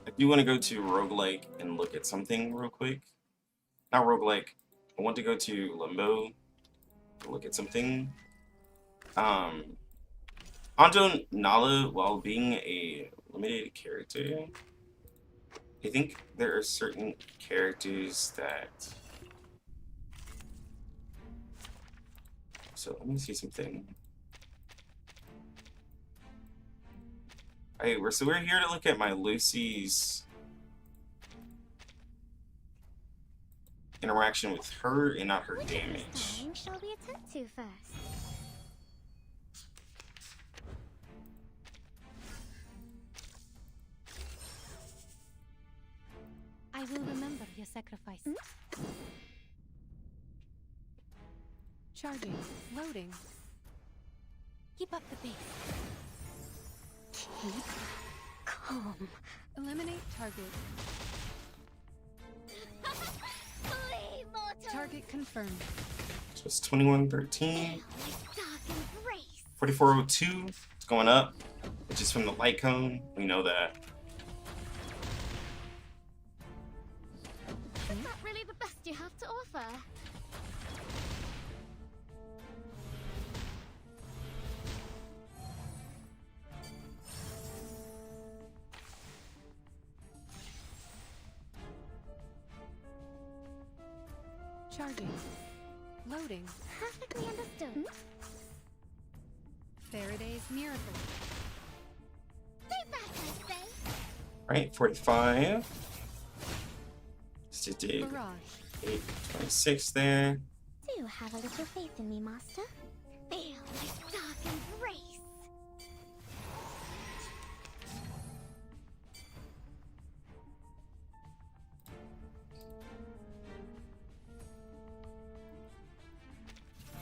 I do want to go to roguelike and look at something real quick. Not roguelike. I want to go to Limbo to look at something. Anjo Nala, while being a limited character, I think there are certain characters that... So let me see something. Alright, so we're here to look at my Lucy's interaction with her and not her damage. Which shall we attend to first? I will remember your sacrifice. Charging. Loading. Keep up the pace. Keep calm. Eliminate target. Target confirmed. So it's 2113. 4402. It's going up, which is from the light cone. We know that. Is that really the best you have to offer? Charging. Loading. Perfectly understood. Faraday's miracle. Stay back, I say. Right, 45. Let's dig Barrage. 826 there. Do have a little faith in me, Master. Feel my dark embrace.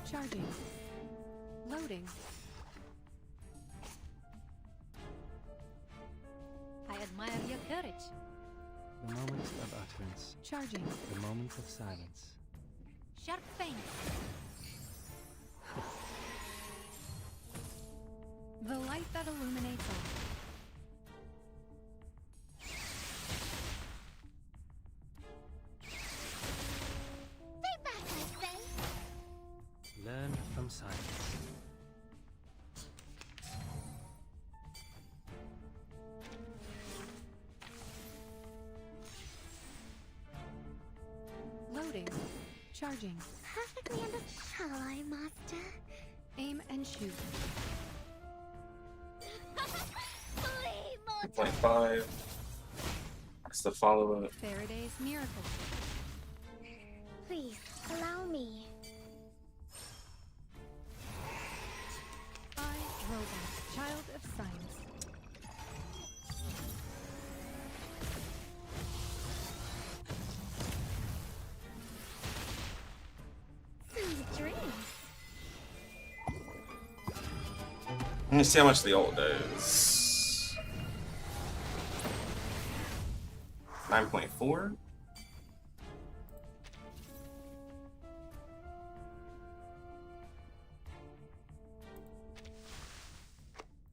Charging. Loading. I admire your courage. The moment of utterance. Charging. The moment of silence. Sharp fangs. The light that illuminates all. Stay back, I say. Learn from silence. Charging. Perfectly understood. Shall I, Master? Aim and shoot. 2.5. That's the follow-up. Faraday's miracle. Please, allow me. I, robot, child of science. Some drinks. Let me see how much the ult does. 9.4.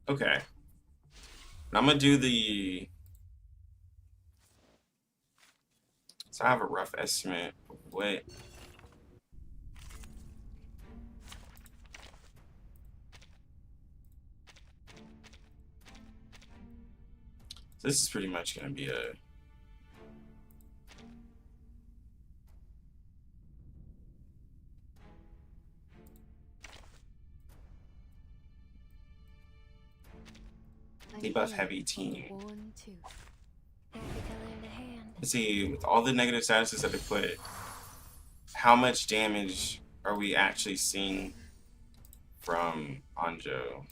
Okay. Now I'm gonna do the. So I have a rough estimate of what. So this is pretty much gonna be a. Debuff heavy team. Let's see, with all the negative statuses that they put, how much damage are we actually seeing from Anjo?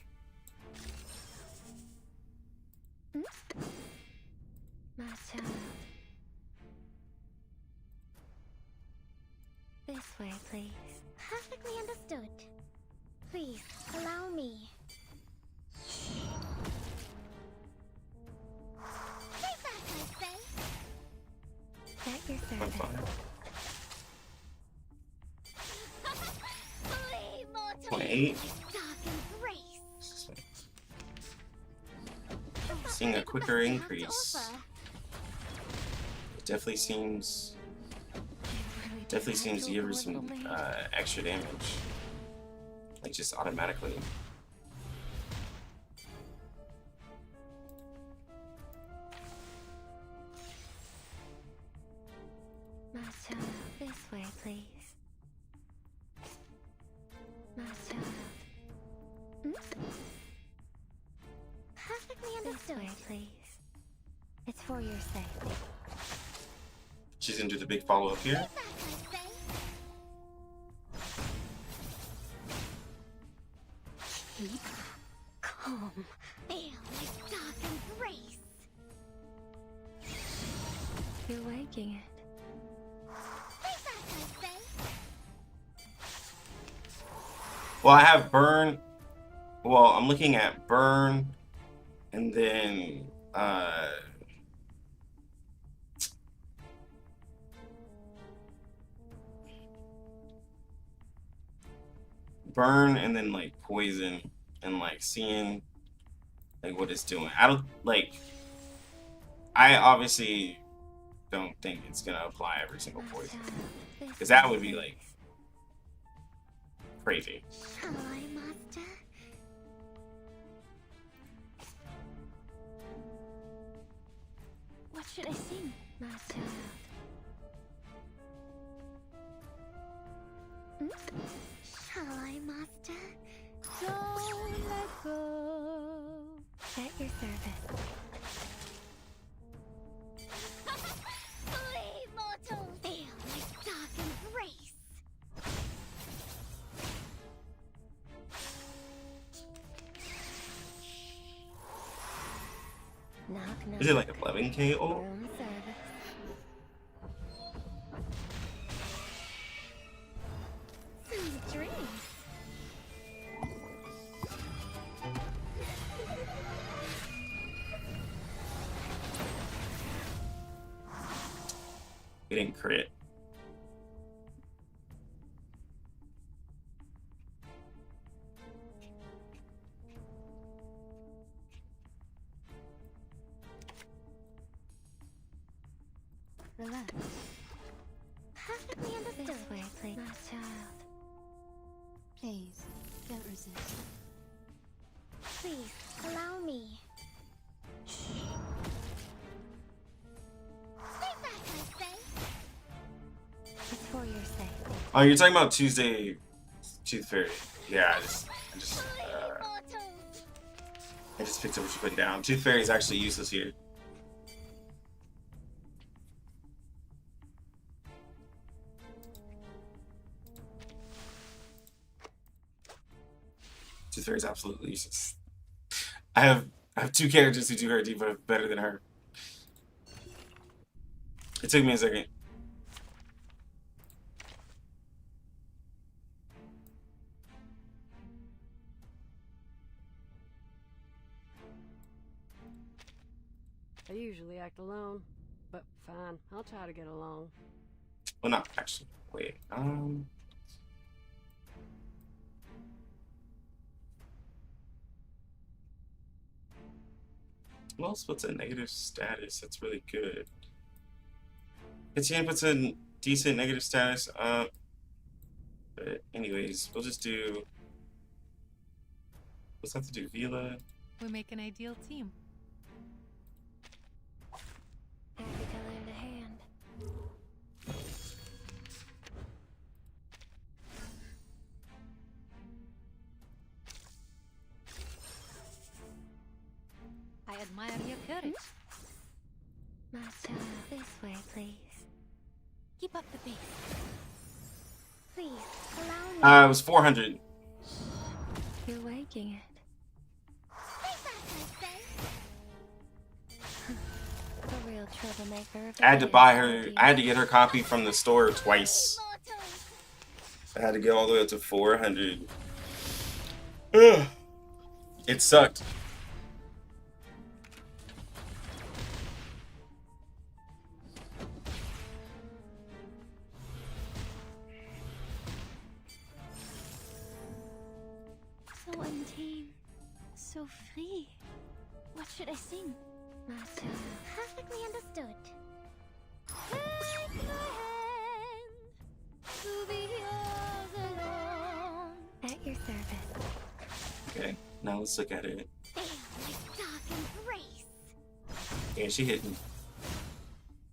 My child. This way, please. Perfectly understood. Please, allow me. Take back, I say. At your service. Flee, mortal. 0.8. Dark embrace. Seeing a quicker increase. It definitely seems to give her some extra damage. Like just automatically. My child, this way, please. My child. Perfectly understood. This way, please. It's for your sake. She's gonna do the big follow up here. Keep calm. Feel my dark embrace. You're liking it. Well, I have burn. Well, I'm looking at burn, and then burn, and then like poison, and like seeing like what it's doing. I don't like. I obviously don't think it's gonna apply every single poison, because that would be like crazy. Shall I, Master? What should I sing, my child? Shall I, Master? Don't let go. At your service. Flee, mortal! Feel my dark embrace. Knock, knock. Is it like 11K ult? Room service. Some drinks. We didn't crit. Relax. Perfectly understood. This way, please. My child. Please, don't resist. Please, allow me. Stay back, I say. It's for your sake. Oh, you're talking about Tuesday Tooth Fairy. Yeah, I just picked up what you put down. Tooth Fairy is actually useless here. Tooth Fairy is absolutely useless. I have 2 characters who do her debuff better than her. It took me a second. I usually act alone, but fine, I'll try to get along. Well, not actually. Wait. Who else puts a negative status? That's really good. Etienne puts a decent negative status up. But anyways, we'll just do. Let's have to do Vila. We make an ideal team. Happy to lend a hand. I admire your courage. Master, this way, please. Keep up the pace. Please, allow me. It was 400. You're waking it. A real troublemaker. I had to buy her. I had to get her copy from the store twice. I had to get all the way up to 400. Ugh. It sucked. So untamed, so free. What should I sing? Master, perfectly understood. Take my hand to be yours alone. At your service. Okay, now let's look at it. Feel my dark embrace. Yeah, she hit me.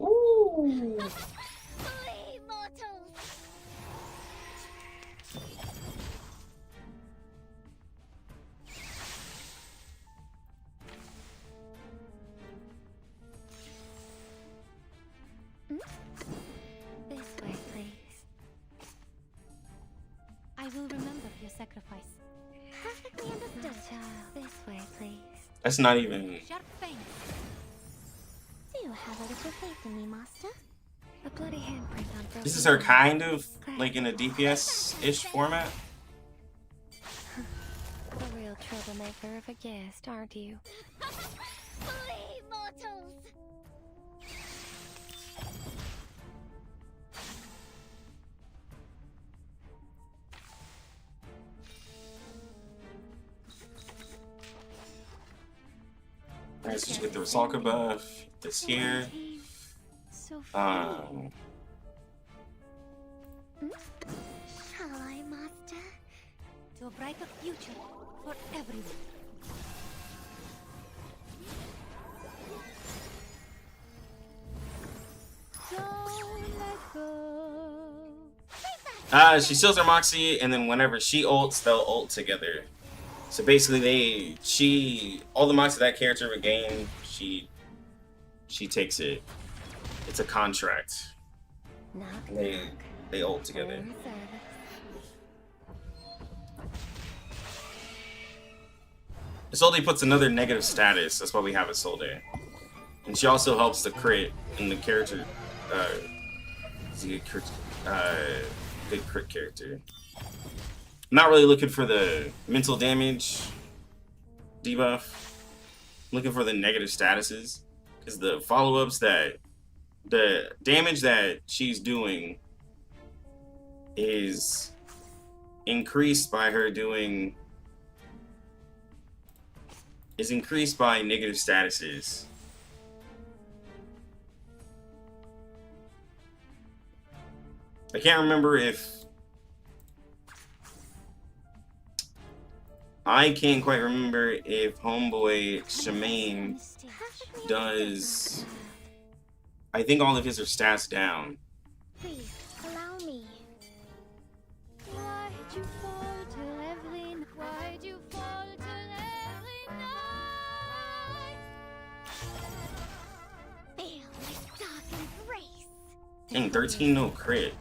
Ooh. Flee, mortals. This way, please. I will remember your sacrifice. Perfectly understood. This way, please. That's not even. Sharp fangs. Do you have a little faith in me, Master? A bloody handprint on broken. This is her kind of like in a DPS-ish format. A real troublemaker of a guest, aren't you? Flee, mortals! Alright, so you get the Rusalka buff. This here. So Um. Shall I, Master? To a brighter future for everyone. Don't let go. She steals her Moxie, and then whenever she ults, they'll ult together. So basically, all the Moxie that character would gain, she takes it. It's a contract. They ult together. Isolde puts another negative status. That's why we have Isolde. And she also helps the crit in the character. Good crit character. I'm not really looking for the mental damage debuff. I'm looking for the negative statuses. Because the follow-ups the damage that she's doing is increased by her doing... is increased by negative statuses. I can't remember if... I can't quite remember if Homeboy Shemaine does... I think all of his are stats down. Please, allow me. And 13 no crit.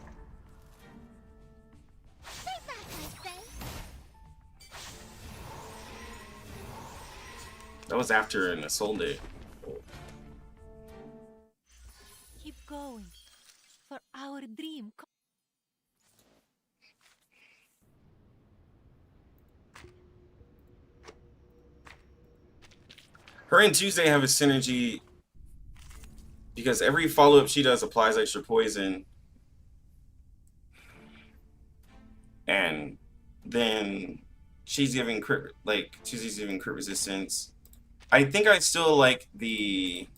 That was after an assault it. Keep going. For our dream. Her and Tuesday have a synergy because every follow-up she does applies extra poison. And then she's giving crit, like, Tuesday's giving crit resistance. I think I still like the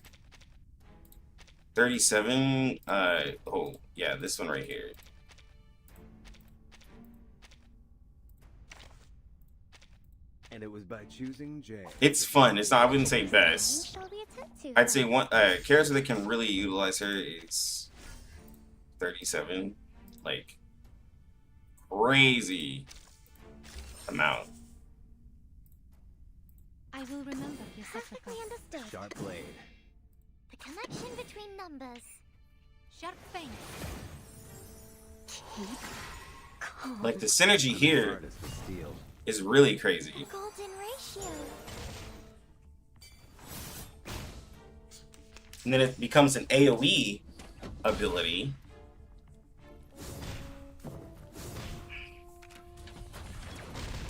37. Oh, yeah, this one right here. And it was by choosing Jay. It's fun. It's not, I wouldn't say best. I'd say one character that can really utilize her is 37. Like, crazy amount. I will remember your Perfectly understood. Sharp blade. The connection between numbers. Sharp fang. Like, the synergy here is really crazy. Golden ratio. And then it becomes an AoE ability.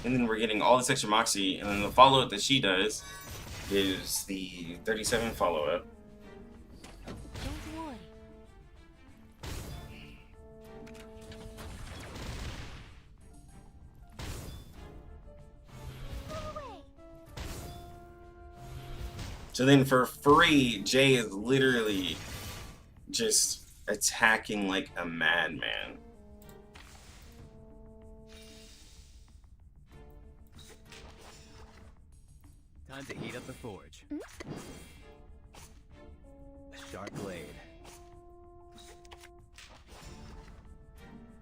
And then we're getting all this extra moxie, and then the follow-up that she does is the 37 follow-up. Don't worry. So then for free, Jay is literally just attacking like a madman. Time to heat up the forge. A sharp blade.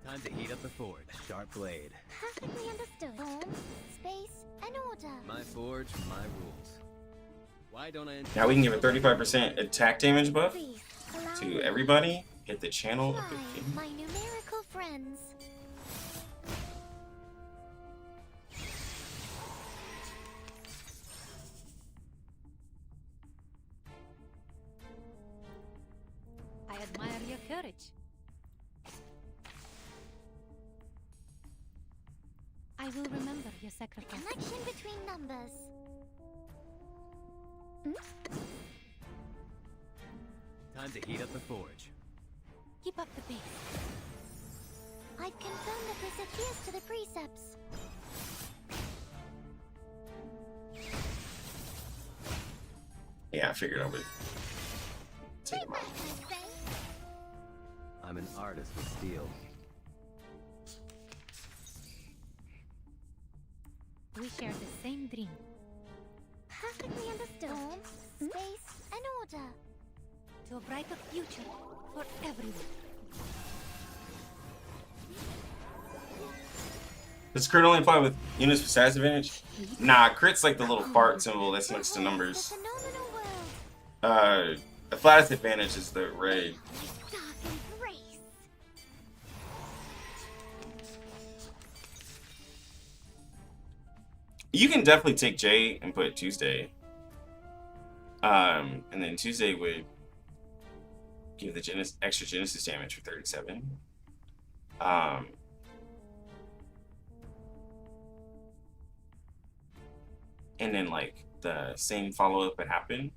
Time to heat up the forge. A sharp blade. Perfectly understood. Form, space, and order. My forge, my rules. Why don't I? Now we can give a 35% attack damage buff to everybody. Hit the channel of the king. My numerical friends. I admire your courage. I will remember your sacrifice. Connection between numbers. Time to heat up the forge. Keep up the pace. I've confirmed that this adheres to the precepts. Yeah, I figured I would take him out. I'm an artist with steel. We share the same dream. Perfectly understood. Form, space, and order. To a brighter future for everyone. Does crit only apply with units with status advantage? Nah, crit's like the little fart symbol that's next to numbers. The flattest advantage is the ray. You can definitely take Jay and put Tuesday. And then Tuesday would give the extra Genesis damage for 37. And then like the same follow-up would happen.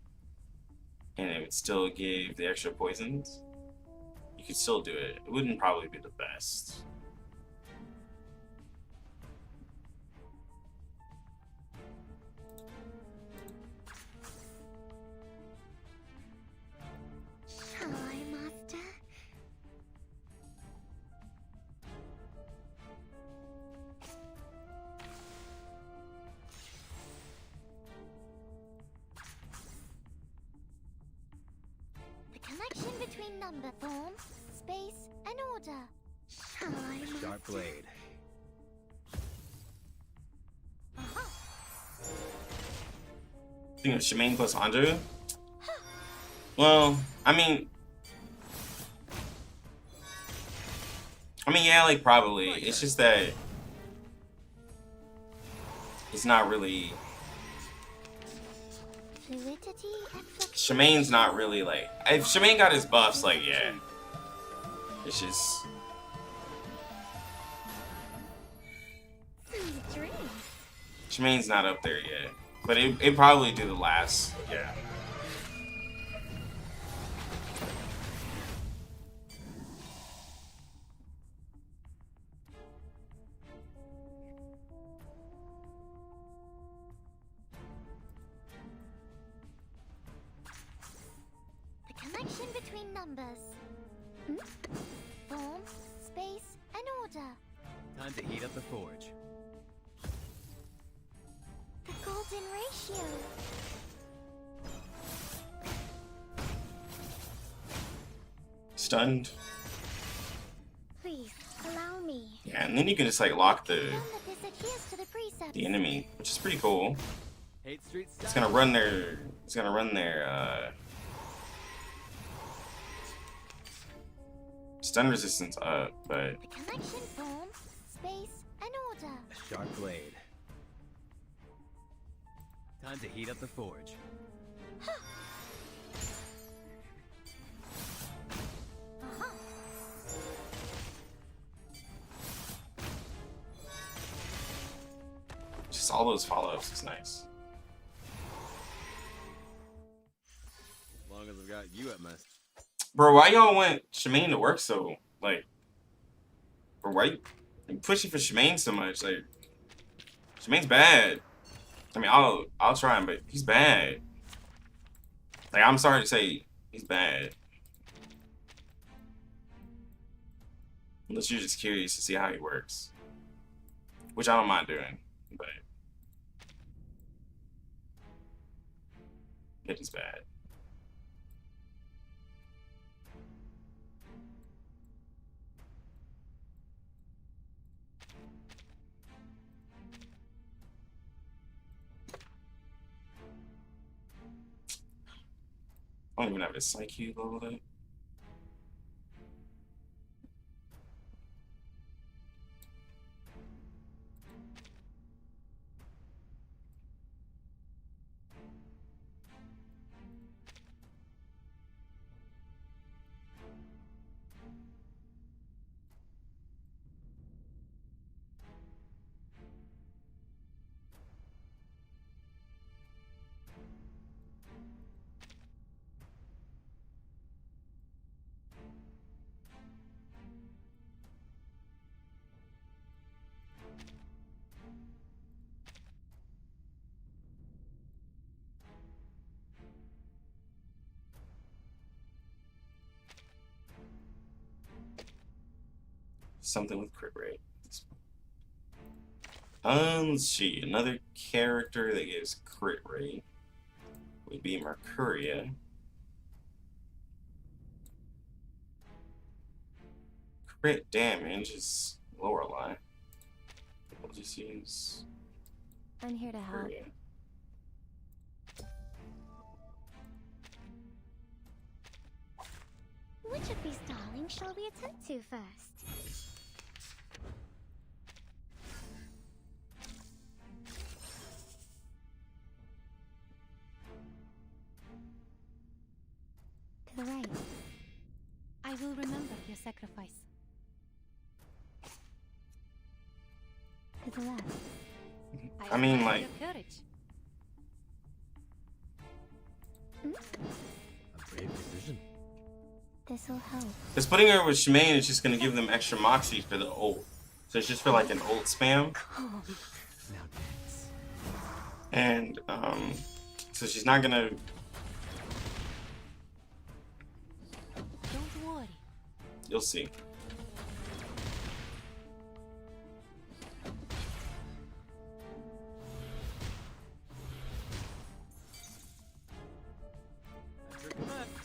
And it would still give the extra poisons. You could still do it. It wouldn't probably be the best. Shall I, Master? The connection between number, form, space, and order. Shall I, Master? Sharp blade. Think of Shemaine plus Anjo? Well, I mean, I mean, yeah, like probably. It's just that it's not really. Shemaine's not really like. If Shemaine got his buffs, like yeah, it's just. Shemaine's not up there yet, but it probably do the last. Yeah. Connection between numbers. Form, space, and order. Time to heat up the forge. The golden ratio. Stunned. Please, allow me. Yeah, and then you can just like lock the Remember this adheres to the precepts. enemy, which is pretty cool. 8th Street It's gonna run their. It's gonna run their. Stun resistance up, but The connection form, space, and order. A sharp blade. Time to heat up the forge. just all those follow-ups is nice. As long as I've got you at my. Bro, why y'all want Shemaine to work so like? Bro, why you pushing for Shemaine so much? Like, Shemaine's bad. I mean, I'll try him, but he's bad. Like, I'm sorry to say, he's bad. Unless you're just curious to see how he works, which I don't mind doing, but it is bad. I don't even have his Psychube leveled up. Something with crit rate. Let's see. Another character that gives crit rate would be Mercuria. Crit damage is Lorelei. We'll just use. I'm here to help. Mercuria. Which of these darlings shall we attend to first? To the right. I will remember your sacrifice. To the left. I mean, admire like. your courage. A brave decision. This'll help. Because putting her with Shemaine is just going to give them extra moxie for the ult. So it's just for like an ult spam. Now dance. And, so she's not going to. Don't worry. You'll see.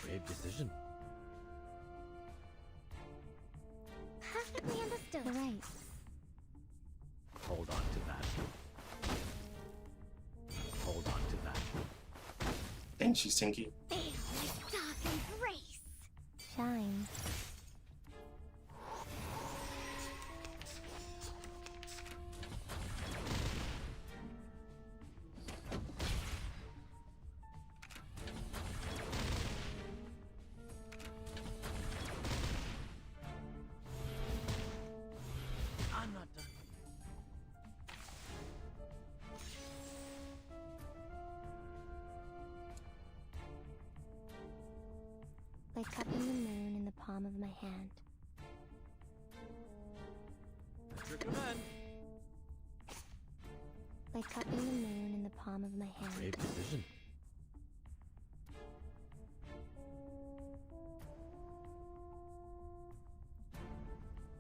Brave decision. Perfectly understood. To the right. Hold on to that. Hold on to that. Thanks, she's Tinky. Feel this dark embrace. Shine. Like cupping the moon in the palm of my hand. That's your command. Like cupping the moon in the palm of my hand. Brave decision.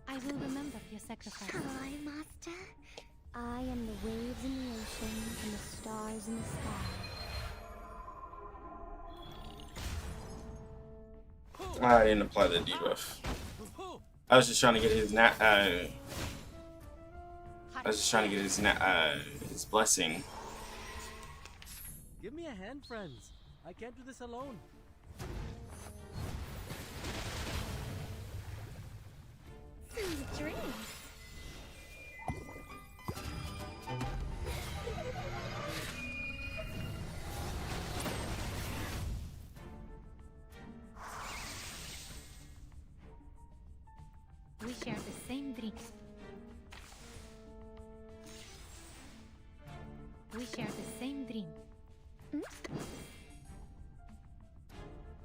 I will remember your sacrifice. Hi, Master. I am the waves in the ocean and the stars in the sky. I didn't apply the debuff. I was just trying to get his I was just trying to get his blessing. Give me a hand, friends. I can't do this alone. Sweet dreams. We share the same dream. We share the same dream.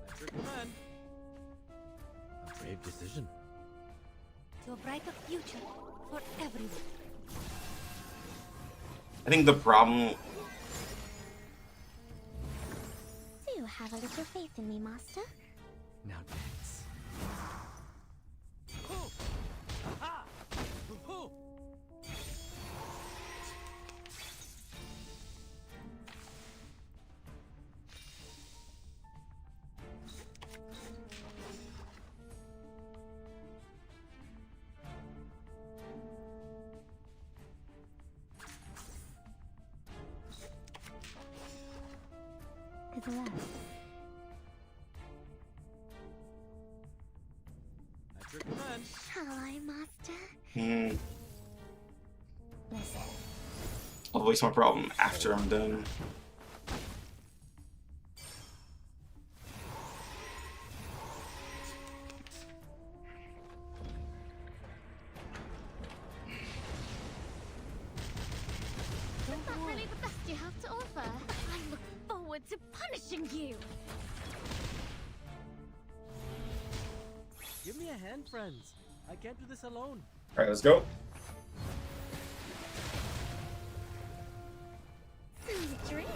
That's your command. A brave decision. To a brighter future for everyone. I think the problem. Do you have a little faith in me, Master? Now dance. To the left. That's your command. Shall I, Master? Listen. I'll voice my problem after I'm done. Is that really the best you have to offer? I look forward to punishing you. Give me a hand, friends. I can't do this alone. Alright, let's go. Sweet dreams.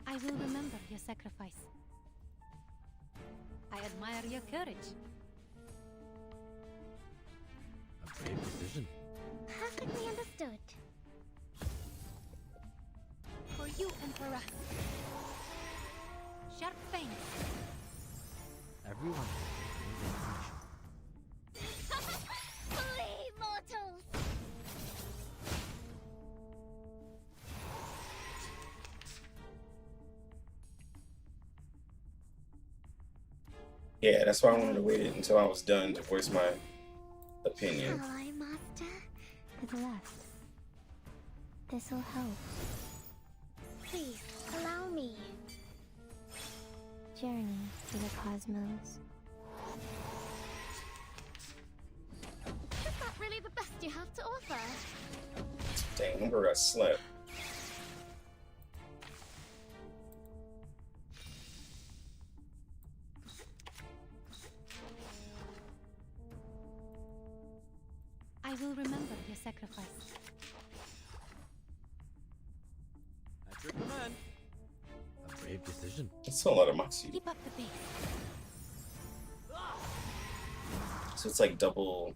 I will remember your sacrifice. I admire your courage. A brave decision. Perfectly understood. For you and for us. Sharp fangs. Everyone. Flee, mortals! Yeah, that's why I wanted to wait until I was done to voice my opinion. Shall I, Master? To the left. This'll help. Please, allow me. Journey through the cosmos. Is that really the best you have to offer? Dang, one bird got slept. I will remember your sacrifice. That's your command. A brave decision. That's still a lot of moxie. Keep up the pace. So it's like double.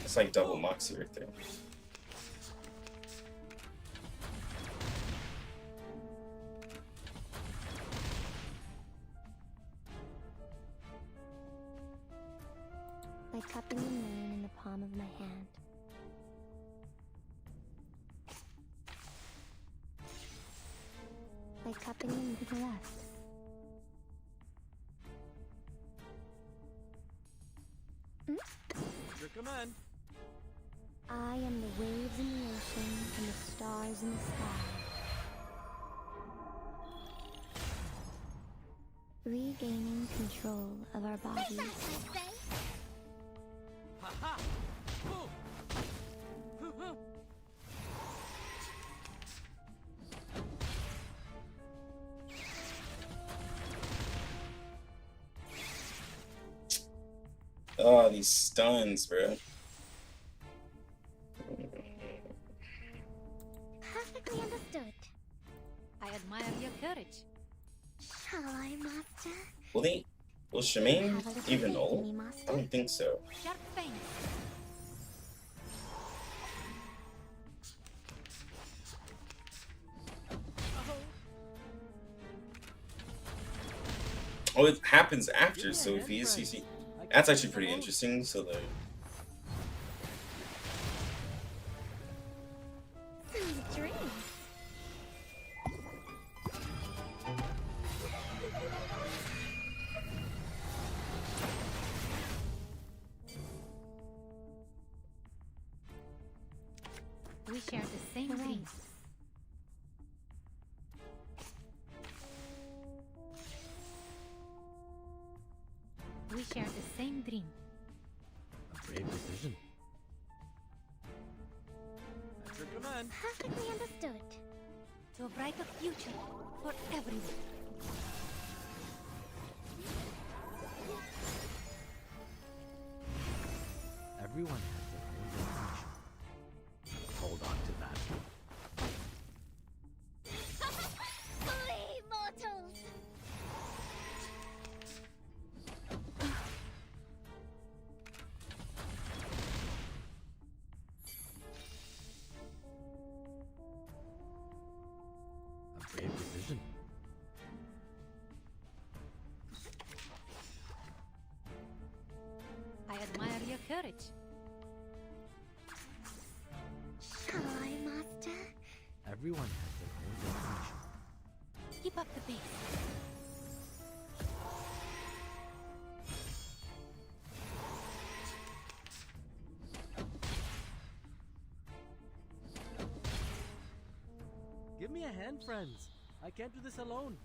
It's like double moxie right there. Like cupping the moon in the palm of my hand. Like cupping the moon to the left. That's your command. I am the waves in the ocean and the stars in the sky. Regaining control of our bodies. Ha-ha! Oh, these stuns, bro. Perfectly understood. I admire your courage. Shall I, Master? Will Shemaine even know? I don't think so. Sharp fangs. Oh, it happens after, so if he is CC, that's actually pretty interesting. So the Sweet dreams. We share the same dreams. We share the same dream. A brave decision. At your command. Perfectly understood. To a brighter future for everyone. Everyone has their own definition. Hold on to that. Flee, mortals! A brave decision. I admire your courage. Shall I, Master? Everyone has their own definition. Keep up the pace. Give me a hand, friends. I can't do this alone.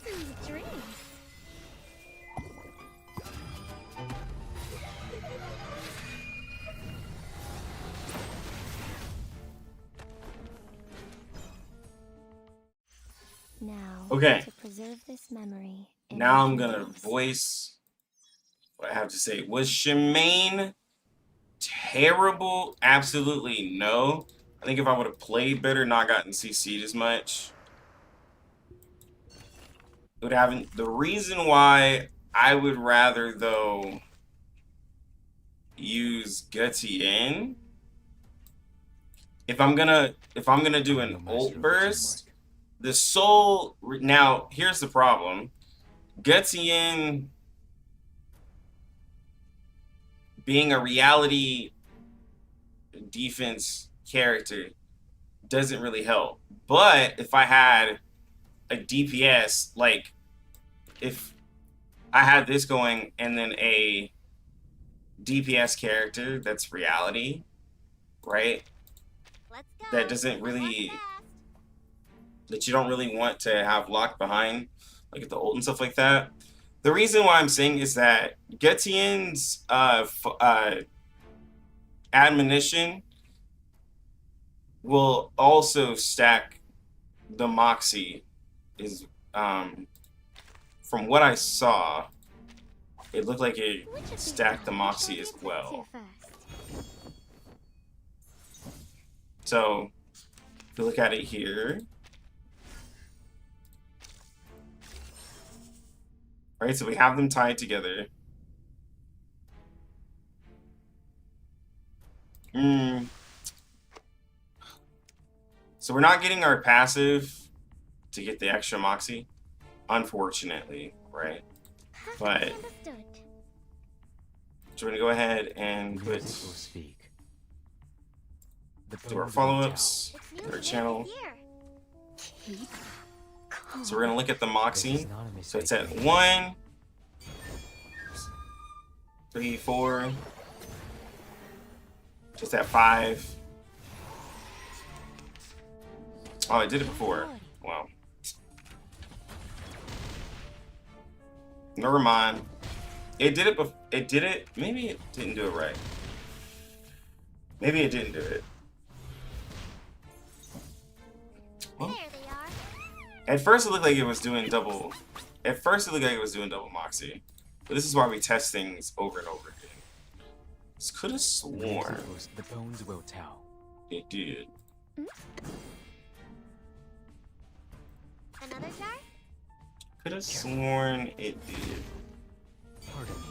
Sweet dreams. Now, Okay. to preserve this memory. in now our I'm gonna memories. voice what I have to say. Was Shemaine terrible? Absolutely no. I think if I would have played better, not gotten CC'd as much, it would have. The reason why I would rather though use Gutsy in, if I'm gonna do an ult burst, the soul. Now here's the problem. Gutsy in being a reality defense character doesn't really help. But if I had a DPS, like if I had this going and then a DPS character that's reality, right? Let's go. That doesn't really, that you don't really want to have locked behind, like at the ult and stuff like that. The reason why I'm saying is that Gutian's admonition will also stack the Moxie. Is from what I saw, it looked like it stacked the Moxie as well. So if you look at it here, right? So we have them tied together. So we're not getting our passive to get the extra Moxie, unfortunately, right? But so we're gonna go ahead and put do our follow-ups, our channel. So we're gonna look at the Moxie. So it's at 1. 3, 4. Just at 5. Oh, I did it before. Wow. Never mind. It did it. It did it. Maybe it didn't do it right. Maybe it didn't do it. Well, There they are. at first it looked like it was doing double. At first it looked like it was doing double moxie. But this is why we test things over and over again. This could have sworn The bones will tell. it did. Another jar? Could have sworn it did. Pardon me.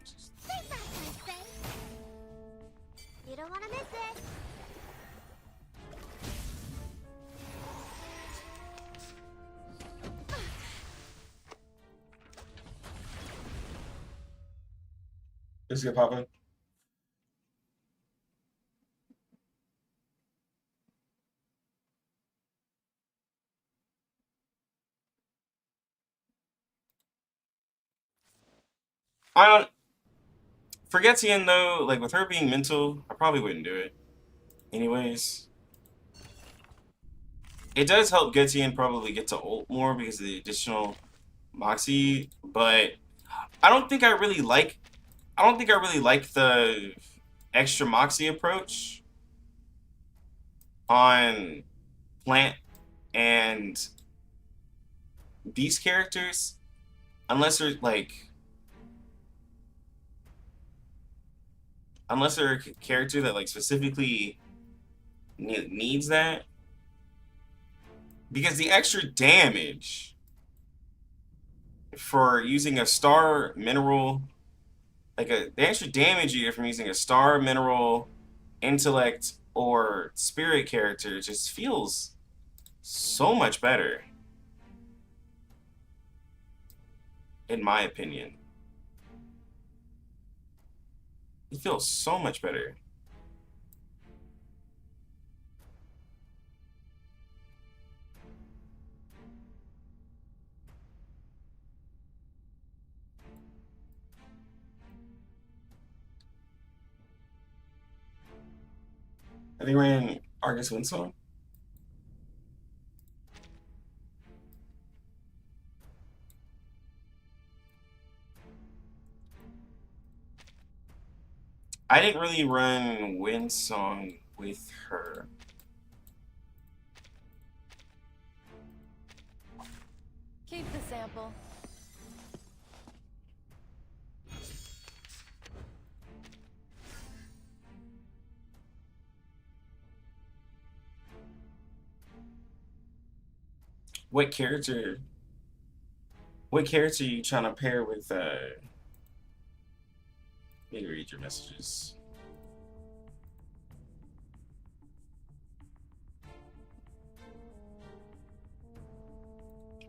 Stay back, I say. You don't want to miss it. Let's get popping. I don't. For Getian though, like with her being mental, I probably wouldn't do it. Anyways, it does help Getian probably get to ult more because of the additional moxie, but I don't think I really like. I don't think I really like the extra moxie approach on plant and beast characters, unless they're like. Unless they're a character that like specifically needs that. Because the extra damage for using a star mineral, the extra damage you get from using a star mineral, intellect, or spirit character just feels so much better. In my opinion. It feels so much better. I think ran Argus Windsong. I didn't really run Windsong with her. Keep the sample. What character are you trying to pair with let me read your messages.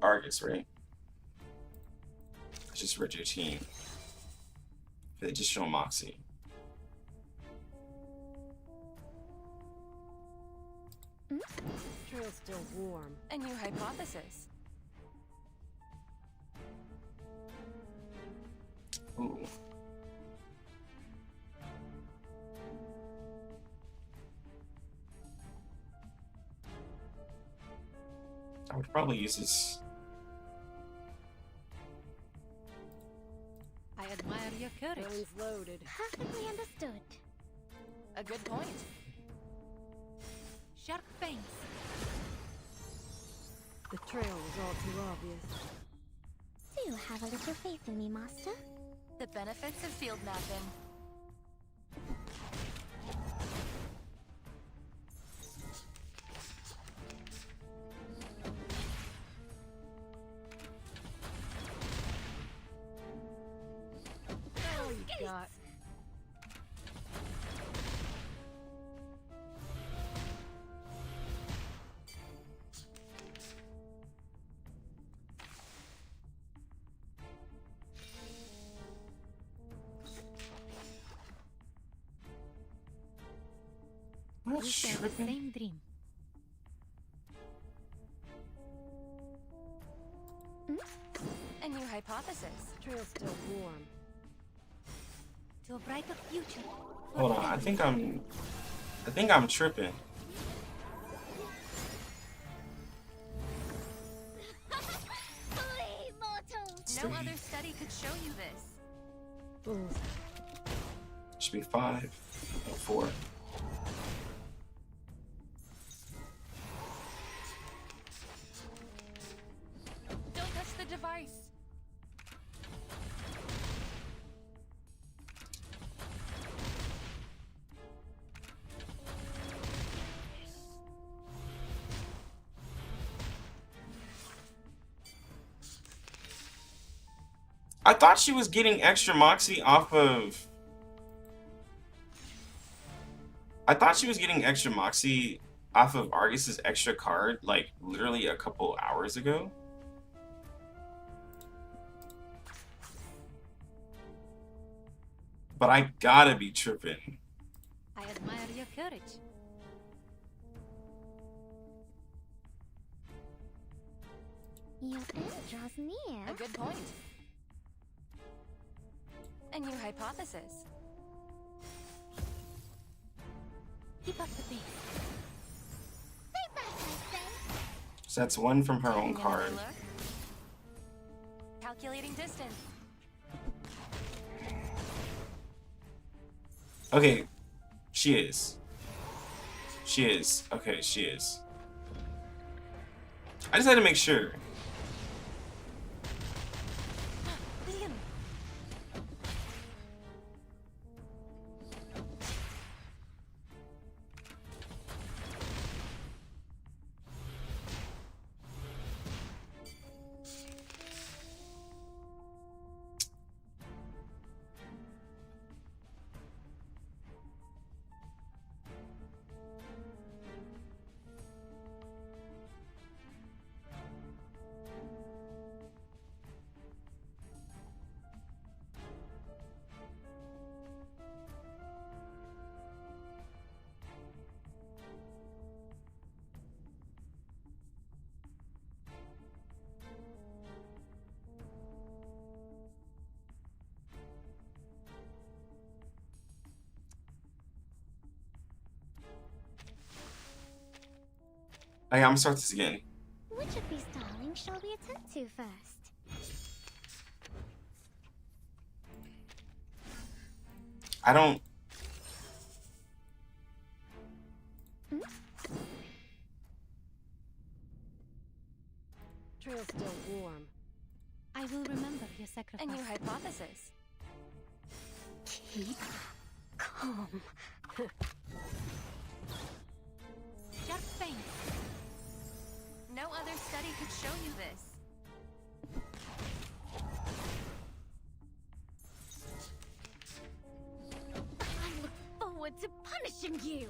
Argus, right? I just read your team. For the additional moxie. Trail's still warm. A new hypothesis. Ooh. I would probably use this. I admire your courage. Guns loaded. Perfectly understood. A good point. Sharp fangs. The trail was all too obvious. Do have a little faith in me, Master. The benefits of field mapping. Oh, you got. We share the same dream. A new hypothesis. Trail's still warm. to a brighter future. Hold on, I think I'm tripping. No other study could show you this. Should be 5 and 4. Don't touch the device. I thought she was getting extra moxie off of... I thought she was getting extra moxie off of Argus's extra card, like, literally a couple hours ago. But I gotta be tripping. I admire your courage. Your end draws near. A good point. A new hypothesis. Keep up the pace. Stay back, I say. So that's 1 from her own Taking card. another look. Calculating distance. Okay, she is. She is. Okay, she is. I just had to make sure. Liam. Okay, I'm gonna start this again. Which of these darlings shall we attend to first? I don't... Trail's still warm. I will remember your sacrifice. A new hypothesis. Keep calm. Sharp pain. No other study could show you this. I look forward to punishing you.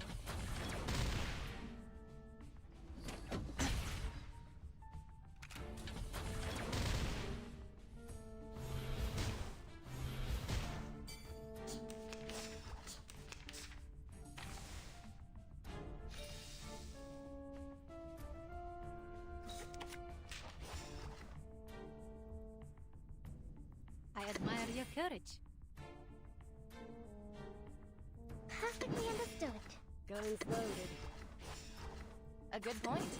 I admire your courage. Perfectly understood. Guns loaded. A good point.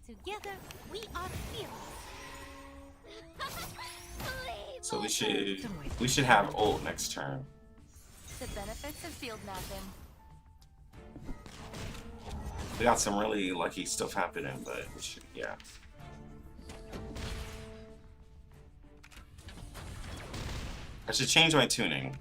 Together, we are fearless. So we should have ult next turn. The benefits of field mapping. We got some really lucky stuff happening, but we should, yeah. I should change my tuning.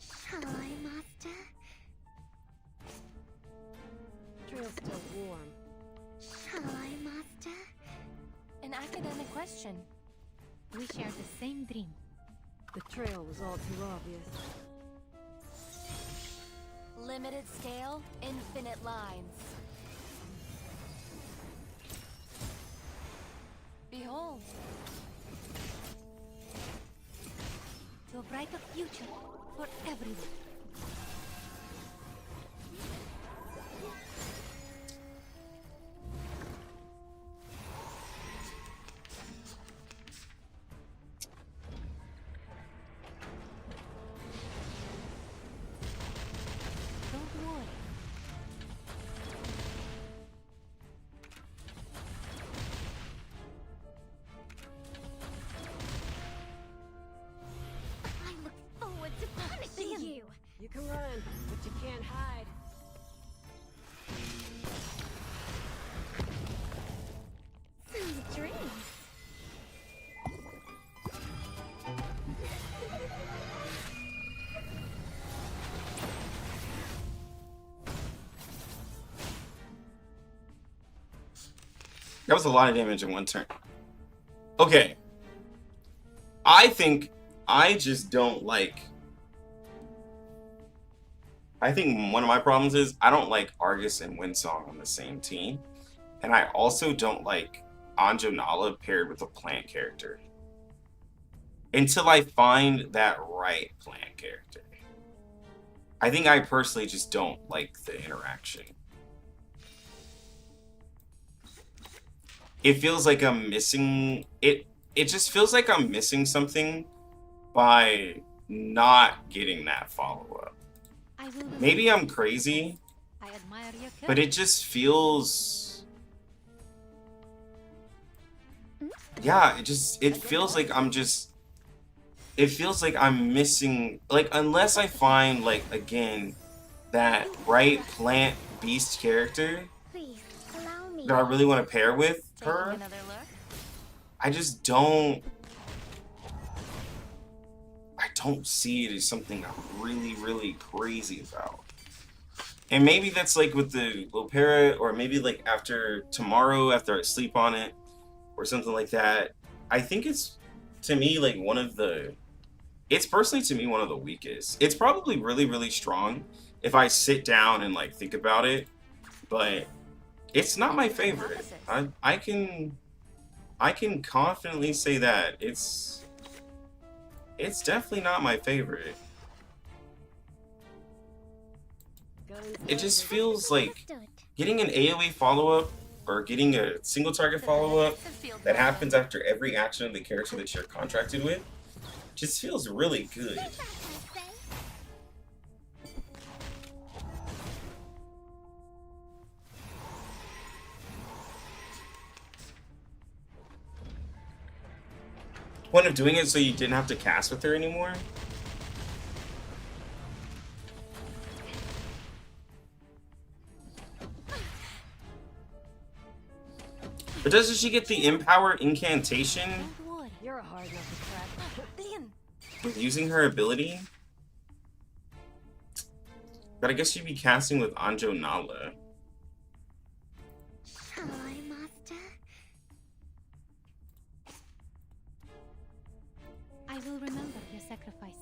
Shall I, Master? Trail's still warm. Shall I, Master? An academic question. We share the same dream. The trail was all too obvious. Limited scale, infinite lines. Behold. To a brighter future for everyone. Don't worry. I look forward to punishing you. You can run, but you can't hide. Sweet dreams. That was a lot of damage in one turn. Okay. I think I just don't like... I think one of my problems is I don't like Argus and Windsong on the same team. And I also don't like Anjo Nala paired with a plant character. Until I find that right plant character. I think I personally just don't like the interaction. It feels like I'm missing... It just feels like I'm missing something by not getting that follow-up. Maybe I'm crazy, I admire your courage. but it just feels... Yeah, it feels like I'm just... It feels like I'm missing... Like, unless I find, like, again, that right plant beast character Please allow me. that I really want to pair with her, Another look. I just don't... I don't see it as something I'm really, really crazy about. And maybe that's like with the Lopera, or maybe like after tomorrow, after I sleep on it, or something like that. I think it's, to me, like one of the... It's personally, to me, one of the weakest. It's probably really, really strong if I sit down and like think about it, but it's not my favorite. I can confidently say that it's definitely not my favorite. It just feels like getting an AoE follow-up or getting a single target follow-up that happens after every action of the character that you're contracted with just feels really good. Point of doing it so you didn't have to cast with her anymore? But doesn't she get the Empower incantation You're a hard nut to crack. with using her ability? But I guess she'd be casting with Anjo Nala. Shall I, Master? I will remember your sacrifice.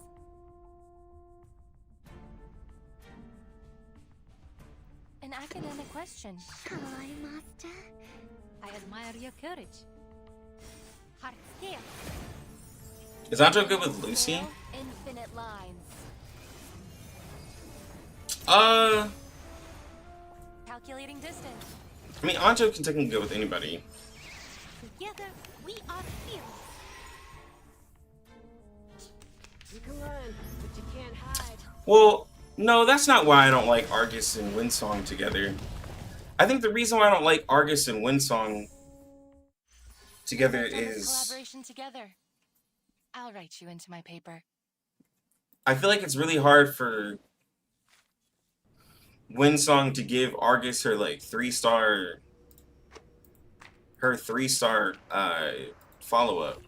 An academic question. Shall I, Master? I admire your courage. Heart scale. Is Anjo good with Lucy? Scale, infinite lines. Calculating distance. I mean, Anjo can technically go with anybody. Together, we are fearless. You can run, but you can't hide. Well, no, that's not why I don't like Argus and Windsong together. I think the reason why I don't like Argus and Windsong together is... Collaboration together. I'll write you into my paper. I feel like it's really hard for Windsong to give Argus her like 3-star follow-up.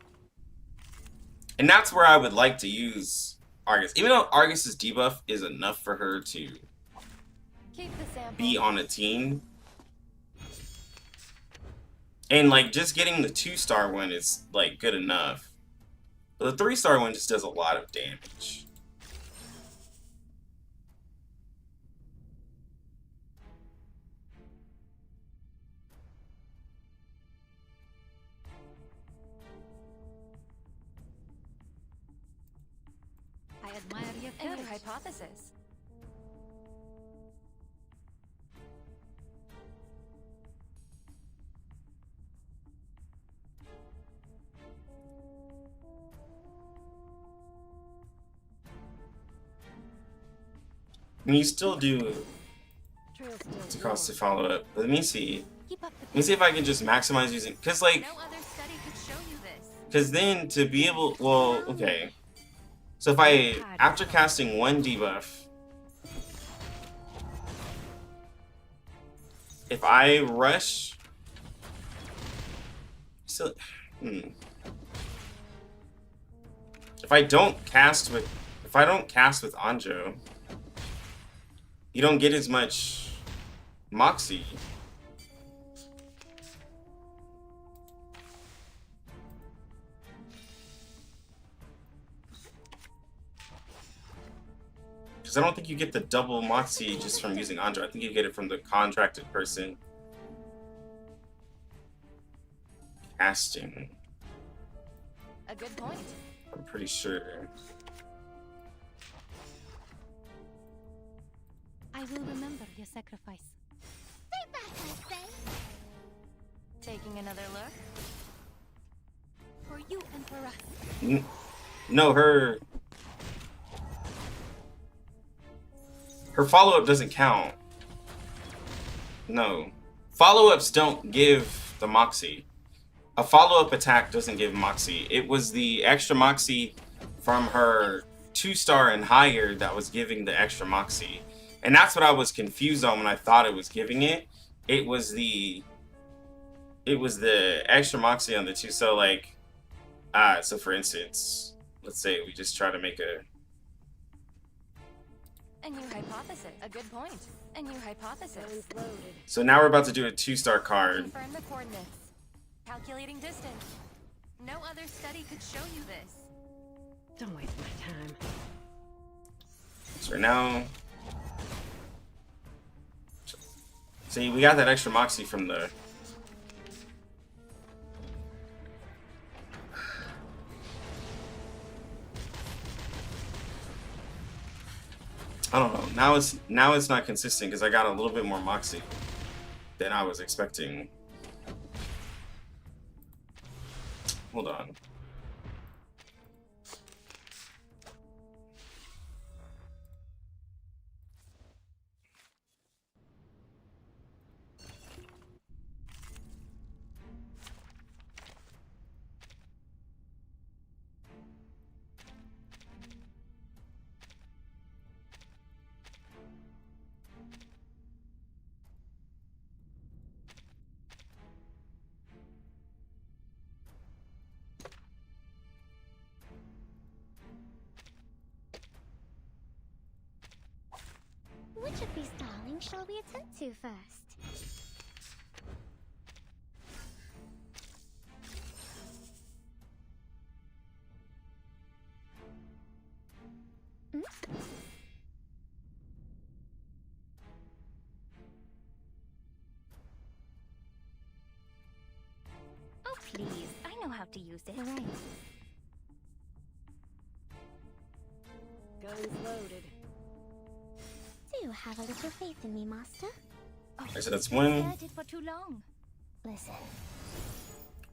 And that's where I would like to use Argus. Even though Argus's debuff is enough for her to be on a team. And like just getting the 2-star one is like good enough. But the 3-star one just does a lot of damage. hypothesis. And you still do Trail's it's a still cost to follow up. Let me see. Keep up the Let me see if I can just maximize using, cause like, No other study could show you this. cause then to be able, well, okay. So if I, after casting one debuff, if I rush, so, if I don't cast with Anjo, you don't get as much Moxie. Because I don't think you get the double Moxie just from using Anjo. I think you get it from the contracted person casting. A good point. I'm pretty sure. I will remember your sacrifice. Stay back, I say. Taking another look? For you and for us. No, her follow-up doesn't count. No. Follow-ups don't give the Moxie. A follow-up attack doesn't give Moxie. It was the extra Moxie from her 2-star and higher that was giving the extra Moxie. And that's what I was confused on when I thought it was giving it. It was the extra Moxie on the 2. So like, so for instance, let's say we just try to make a new hypothesis. A good point. A new hypothesis. So now we're about to do a 2-star card. Confirm the coordinates. Calculating distance. No other study could show you this. Don't waste my time. So now, see, we got that extra Moxie from the. I don't know. Now it's not consistent because I got a little bit more Moxie than I was expecting. Hold on. Which of these darlings shall we attend to first? Hmm? Oh, please. I know how to use it. Right. Guns loaded. Do have a little faith in me, Master. Okay, so that's one. Deserted for too long. Listen.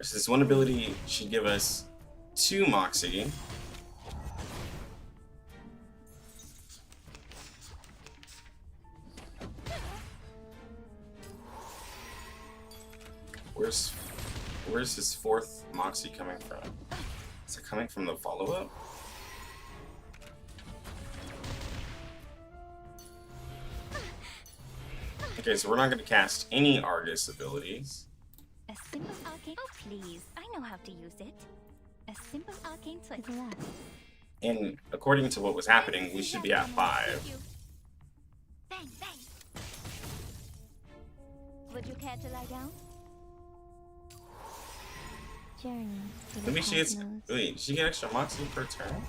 So this one ability should give us 2 Moxie. Where's his 4th Moxie coming from? Is it coming from the follow-up? Okay, so we're not going to cast any Argus abilities. A simple arcane. Oh, please. I know how to use it. A simple arcane trick. And according to what was happening, we should be at 5. Bang, bang. Would you care to lie down? Journey. Maybe she gets. Wait, did she get extra Moxie per turn?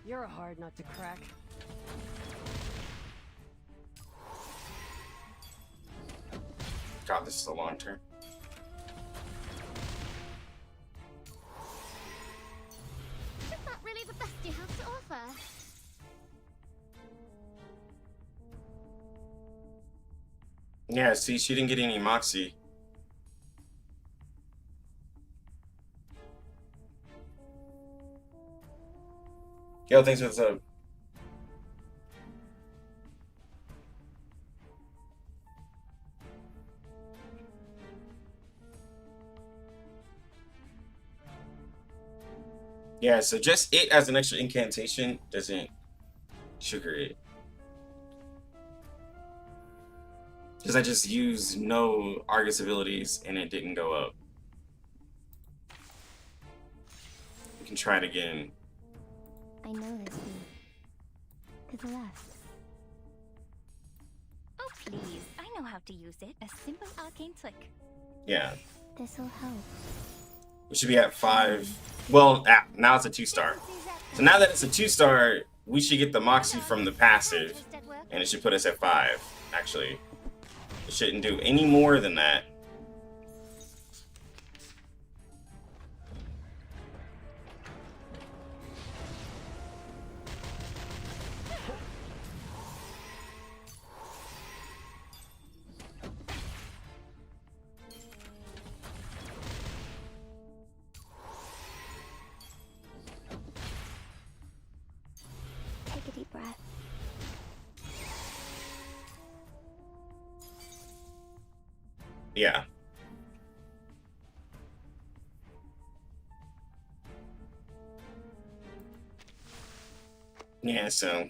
You're a hard nut to crack. God, this is a long turn. offer. Yeah, see, she didn't get any moxie. Yo, thanks for the sub. Yeah, so just it as an extra incantation doesn't trigger it. Because I just used no Argus abilities and it didn't go up. We can try it again. I know this beat. To the left. Oh, please. I know how to use it. A simple arcane trick. Yeah. This'll help. We should be at 5. Well, now it's a 2-star. So now that it's a 2-star, we should get the moxie from the passive. And it should put us at 5, actually. It shouldn't do any more than that. Take a deep breath. Yeah. Yeah, so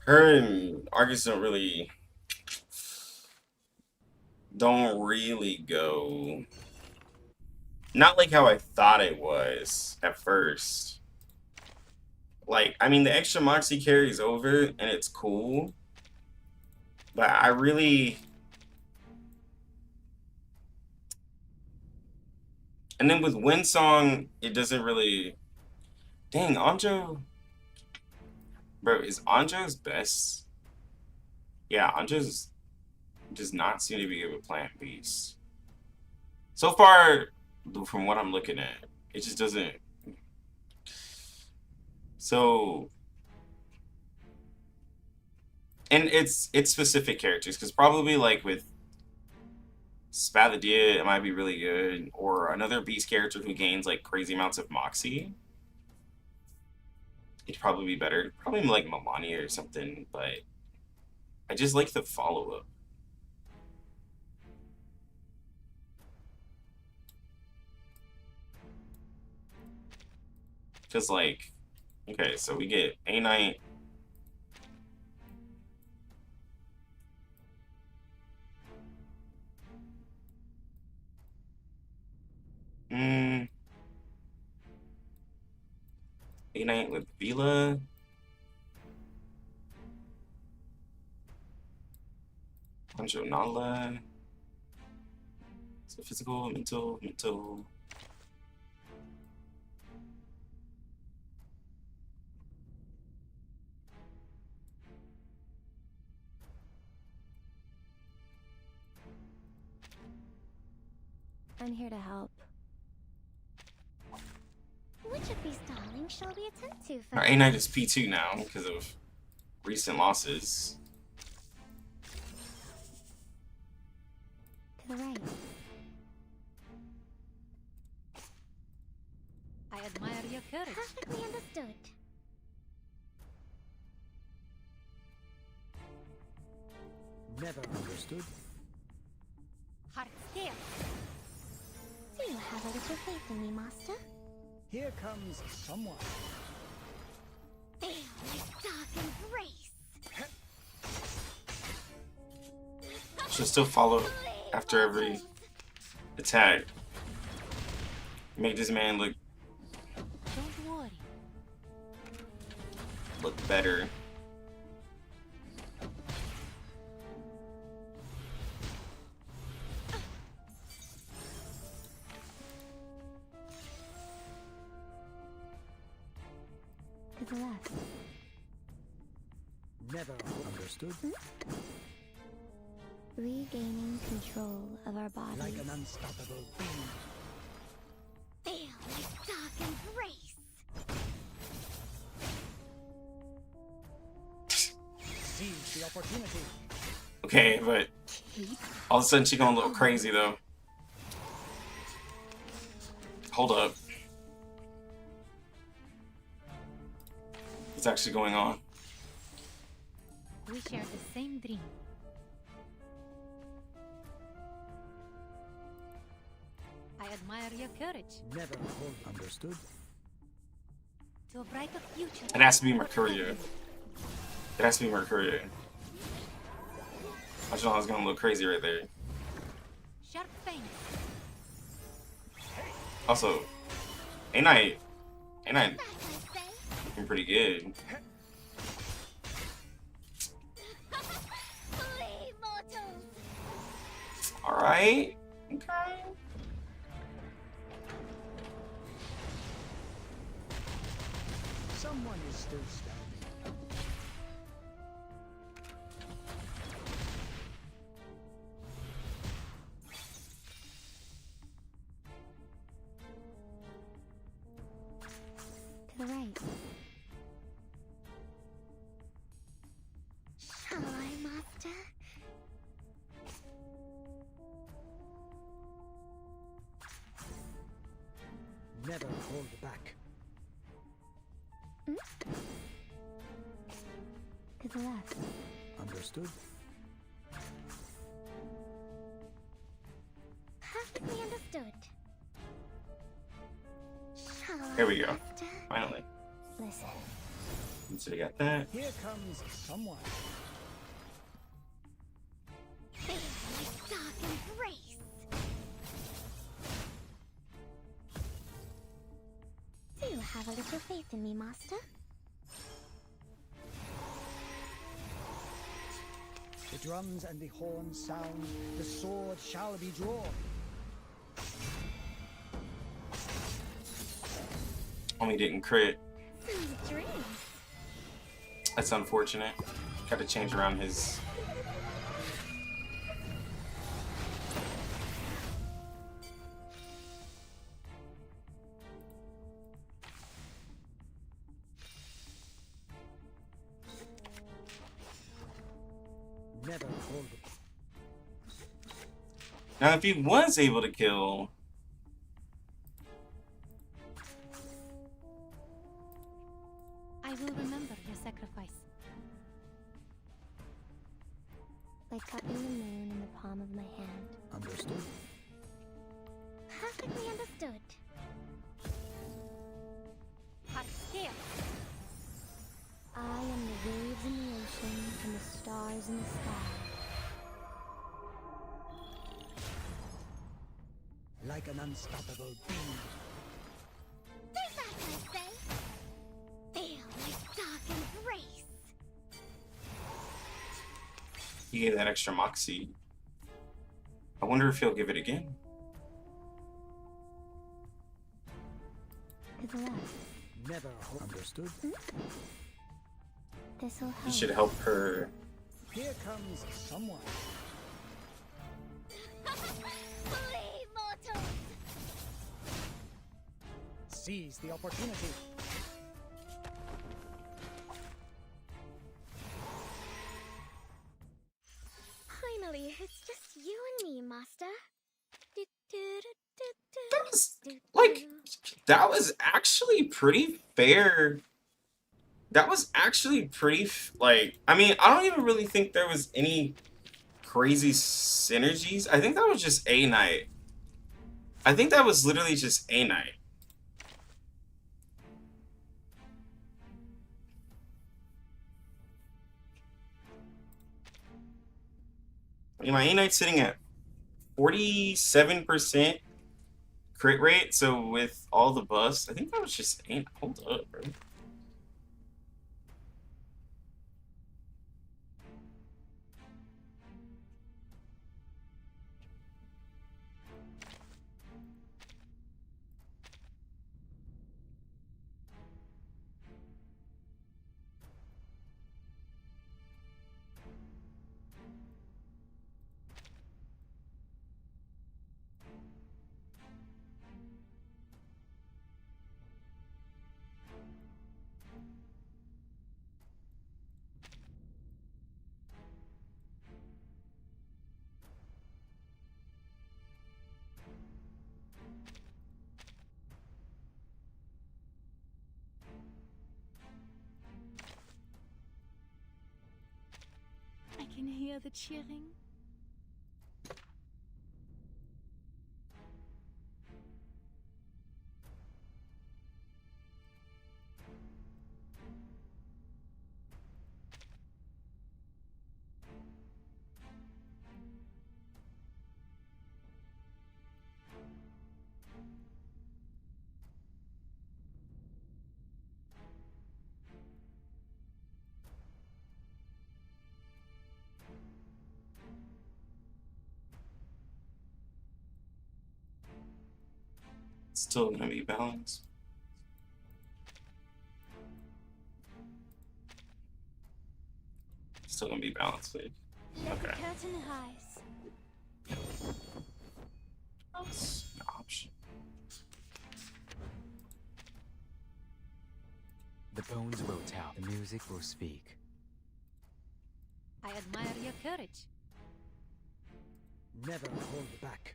her and Argus don't really go. Not like how I thought it was at first. Like, I mean, the extra moxie carries over and it's cool. But I really... And then with Windsong, it doesn't really... Dang, Anjo... Bro, is Anjo's best? Yeah, Anjo's does not seem to be able to plant beasts. So far, from what I'm looking at, it just doesn't... So... And it's specific characters, because probably like with Spathadia, it might be really good, or another beast character who gains like crazy amounts of moxie. It'd probably be better. Probably like Melania or something, but I just like the follow-up. Because like, okay, so we get A-Knight. A-Knight with Vila. Anjo Nala. So physical, mental. I'm here to help. Which of these darlings shall we attend to first? Our A-Knight is P2 now because of recent losses. To the right. I admire your courage. Perfectly understood. Never understood. Heart still. Do you have a little faith in me, Master? Here comes someone. Feel my dark embrace. Should still follow after every attack. Make this man look better. To the left. Never understood. Regaining control of our bodies. Like an unstoppable being. Feel my dark embrace. Seize the opportunity. Okay, but all of a sudden she going a little crazy though. Hold up. What's actually going on? We share the same dream. I admire your courage. Never hold. Understood. To a brighter future. It has to be Mercuria. It has to be Mercuria. I just know I was going a little crazy right there. Sharp thing. Also, ain't I looking pretty good. Alright. Okay. Someone is still standing. To the right. Shall I, Master? Never hold back. To the left. Understood. Perfectly understood. Shall Here I, we go. Master? Finally. Listen. So we got that. Here comes someone. Feel my dark embrace. Do have a little faith in me, Master? The drums and the horns sound. The sword shall be drawn. Only didn't crit. Sweet dreams. That's unfortunate. Got to change around his. Never hold. Now, if he was able to kill. I will remember your sacrifice. Like cupping the moon in the palm of my hand. Understood. Perfectly understood. Hot scale. I am the waves in the ocean and the stars in the sky. Like an unstoppable beam. Stay back, I say. Feel my dark embrace. He gave that extra moxie. I wonder if he'll give it again. To the left. Never hold. Understood. This'll help. He should help her. Here comes someone. Flee, mortals! Seize the opportunity. Finally, it's just you and me, Master. That was, like, that was actually pretty fair. That was actually pretty, like, I mean, I don't even really think there was any crazy synergies. I think that was just a night. I think that was literally just a night. I mean, my A Knight's sitting at 47% crit rate, so with all the buffs, I think that was just A. Hold up, bro. hear the cheering? Still gonna be balanced. Still gonna be balanced, please. Let the Okay. curtain rise. That's an option. The bones will tell. The music will speak. I admire your courage. Never hold back.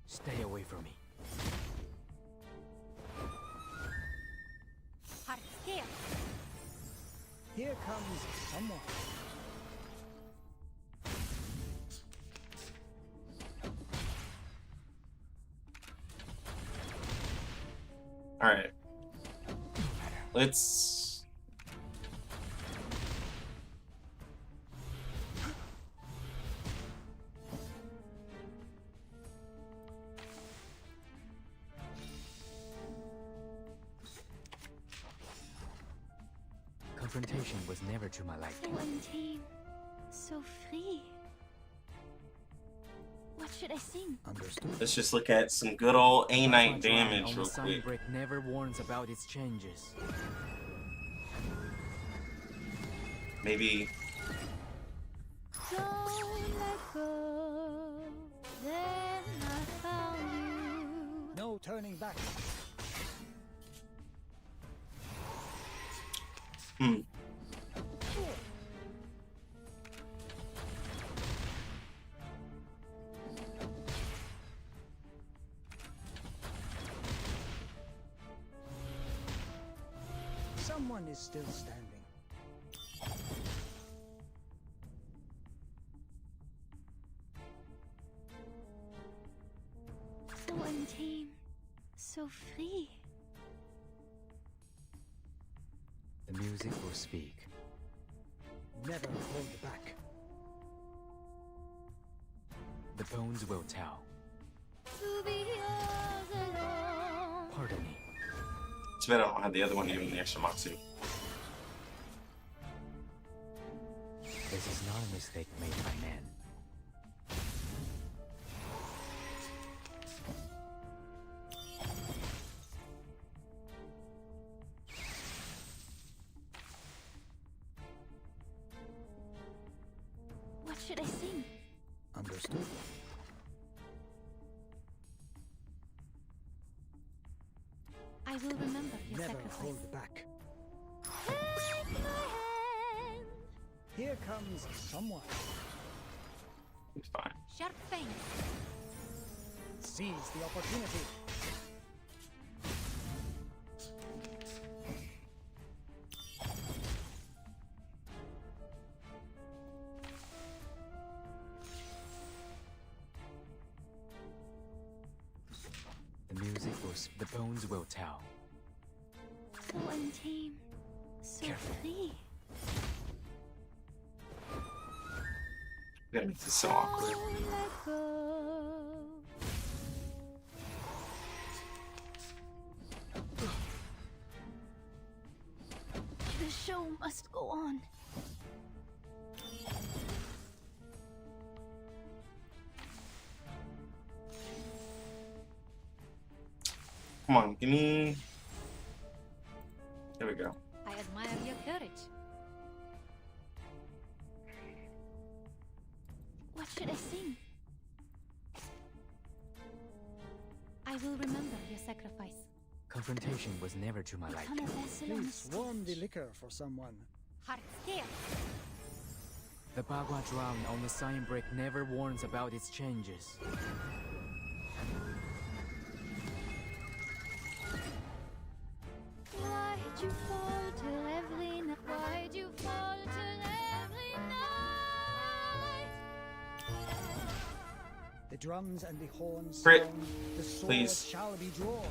Stay away from me. Hard scale. Here comes someone. All right. Let's. Confrontation was never to my So liking. untamed, so free. What should I sing? Understood. Let's just look at some good old A-Night On damage the real sign quick. break never warns about its changes. Maybe. Don't let go. Then I found you. No turning back. Hmm. Someone is still standing. So untamed, so free. The music will speak. Never hold back. The bones will tell. To be yours alone. Pardon me. Too bad I don't have the other one to give him the extra Moxie. This is not a mistake made by men. What should I sing? Understood. I will remember your Never sacrifice. hold back. Take my hand. Here comes someone. It's fine. Sharp fangs. Seize the opportunity. The music will the bones will tell. So untamed, so Careful. free. We gotta make this so awkward. Don't let go. The show must go on. Come on, give me. There we go. I admire your courage. What should I sing? I will remember your sacrifice. Confrontation was never to my On liking. a vessel on a Please warm the stage. liquor for someone. Hard scale. The Bagua drown on the sign break never warns about its changes. Why'd you fall till every night? Why'd you fall till every night? The drums and the horns Crit. sound, the sword Please. shall be drawn.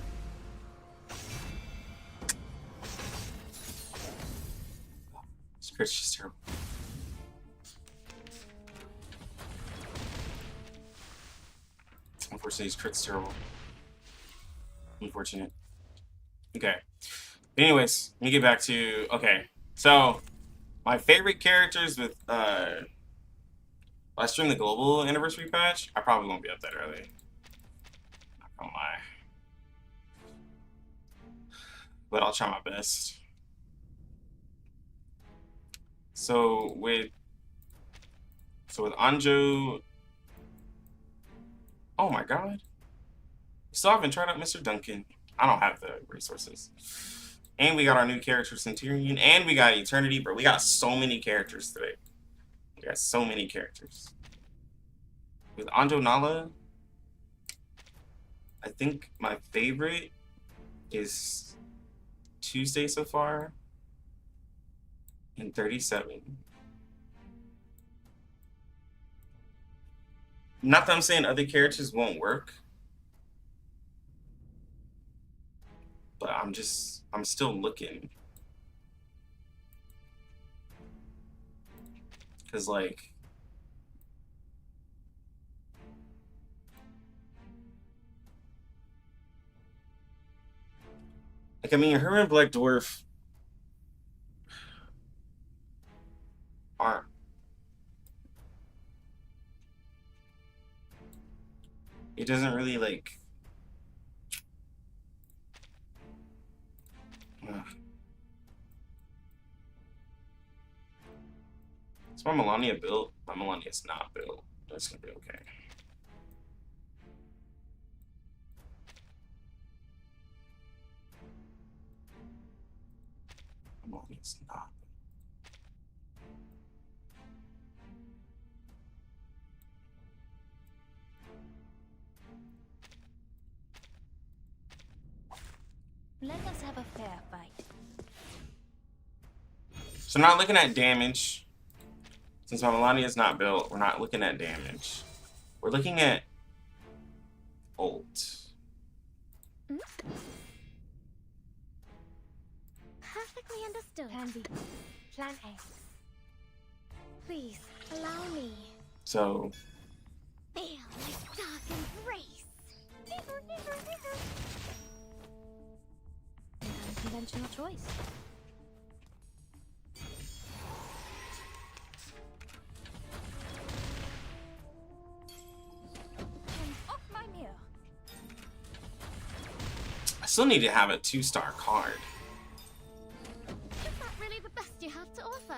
This crit's just terrible. Unfortunately, his crit's terrible. Unfortunate. Okay. Anyways, let me get back to... Okay. So, my favorite characters with... I stream the global anniversary patch. I probably won't be up that early. Not gonna lie. But I'll try my best. So with Anjo... Oh my god. Still haven't tried out Mr. Duncan. I don't have the resources. And we got our new character, Centurion. And we got Eternity, bro. We got so many characters today. We got so many characters. With Anjo Nala, I think my favorite is Tuesday so far. And 37. Not that I'm saying other characters won't work. But I'm still looking. Cause like I mean her and Black Dwarf aren't it doesn't really like Is my Melania built? My Melania's not built. That's gonna be okay. Melania's not. Let us have a fair fight. So not looking at damage. Since my Melania is not built, we're not looking at damage. We're looking at ult. Perfectly understood. Plan B. Plan A. Please, allow me. So Feel my dark embrace. An unconventional choice. Off my mirror. I still need to have a 2-star card. Is that really the best you have to offer?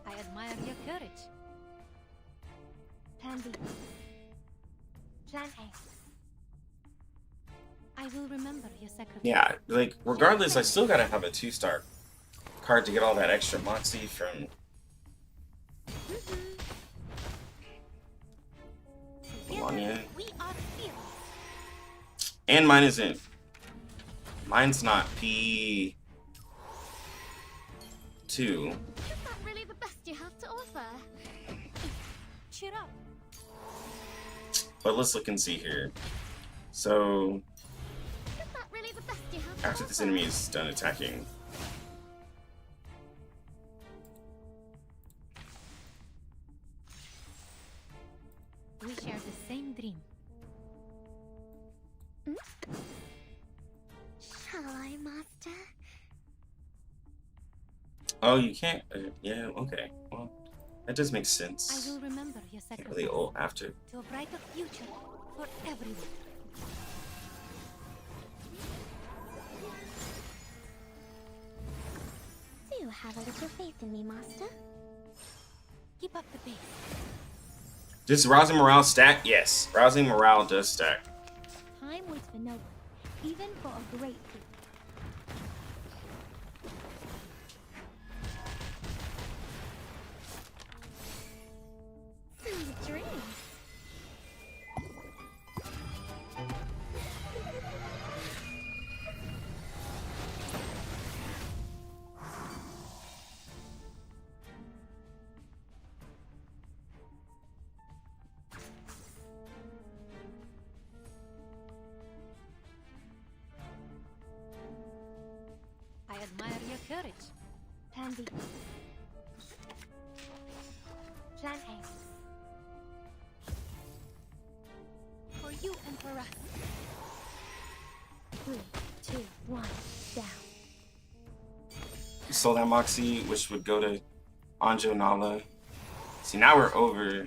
I admire your courage. Plan B. Plan A. I will remember your sacrifice. Yeah, like regardless, I still gotta have a 2-star card to get all that extra moxie from Melania. And mine isn't. Mine's not P2. Is that really the best you have to offer? Cheer up. But let's look and see here. So Is that really the best you have to after offer? this enemy is done attacking, We share the same dream. Shall I, Master? oh, you can't. Yeah, okay. Well, that does make I sense. will remember your Can't sacrifice. really ult after. To a brighter future for everyone. Do you have a little faith in me, Master? Keep up the pace. Does rousing morale stack? Yes, rousing morale does stack. Time waits for no one, even for a great feat. Sweet dreams. courage. Plan B. Plan A. For you and for us. 3, 2, 1, down. Stole that Moxie, which would go to Anjo Nala. See, now we're over.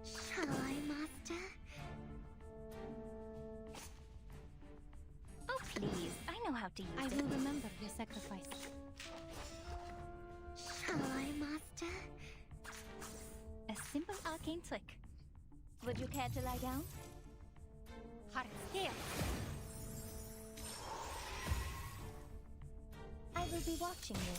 Shall I, Master? Oh, please. I know how to use I it. will remember your sacrifice. Shall I, Master? A simple arcane trick. Would you care to lie down? Hard scale. I will be watching you.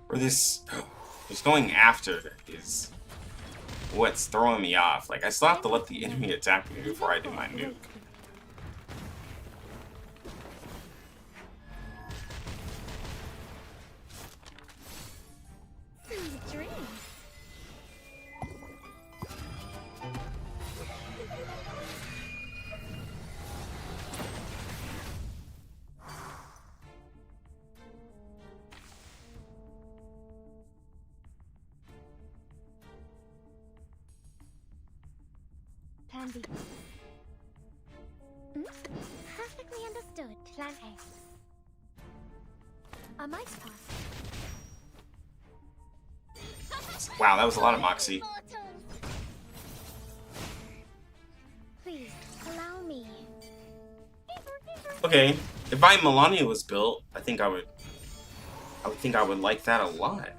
Or this going after is what's throwing me off. Like, I still have to let the enemy attack me before I do my nuke. Sweet dreams. Plan B. Perfectly understood. Plan A. A mice pass. Wow, that was a lot of Moxie. Please, allow me. Okay, if I Melania was built, I think I would think I would like that a lot.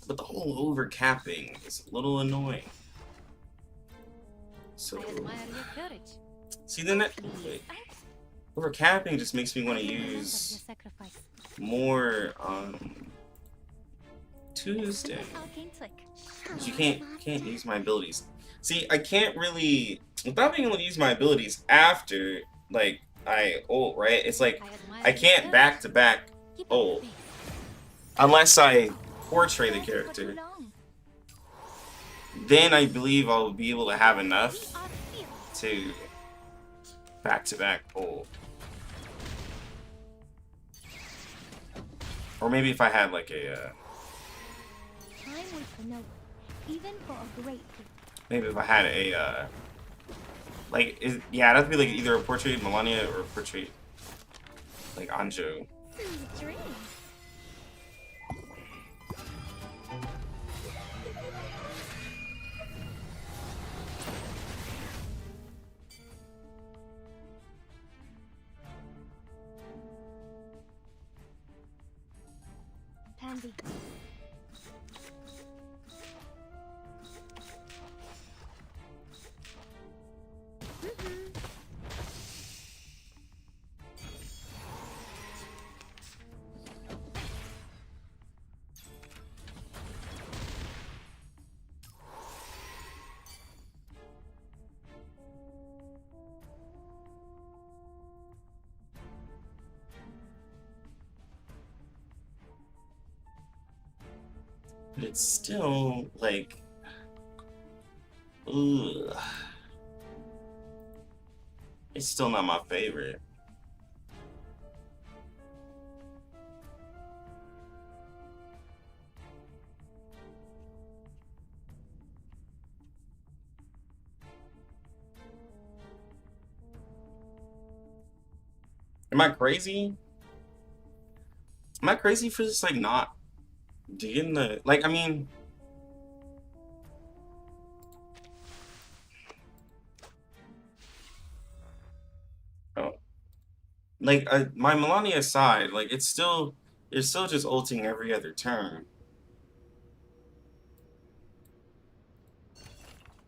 But the whole overcapping is a little annoying. So I admire your courage. see, then that overcapping just makes me want to I will remember your use sacrifice. more Tuesday. Arcane trick. 'Cause you can't use my abilities. See, I can't really, without being able to use my abilities after like I ult, right? It's like I can't back to back ult unless I portray the character. Then I believe I'll be able to have enough to back to back ult. Or maybe if I had like a Time waits for no one, even for a great people. maybe if I had a like yeah, it'd have to be like either a portrait Melania or a portrait like Anjo. Sweet dreams. Plan B. But it's still like, ugh. It's still not my favorite. Am I crazy? Am I crazy for just like not digging the, like, I mean, oh, like my Melania side, like it's still just ulting every other turn.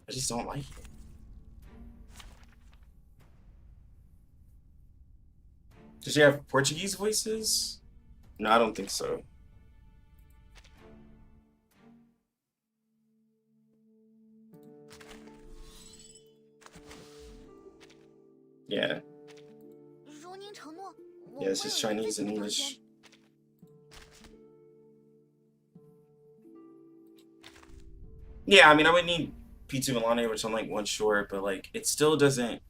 I just don't like it. Does she have Portuguese voices? No, I don't think so. Yeah. Yeah, it's just Chinese and English. Yeah, I mean, I would need P2 Milane, which I'm like one short, but like it still doesn't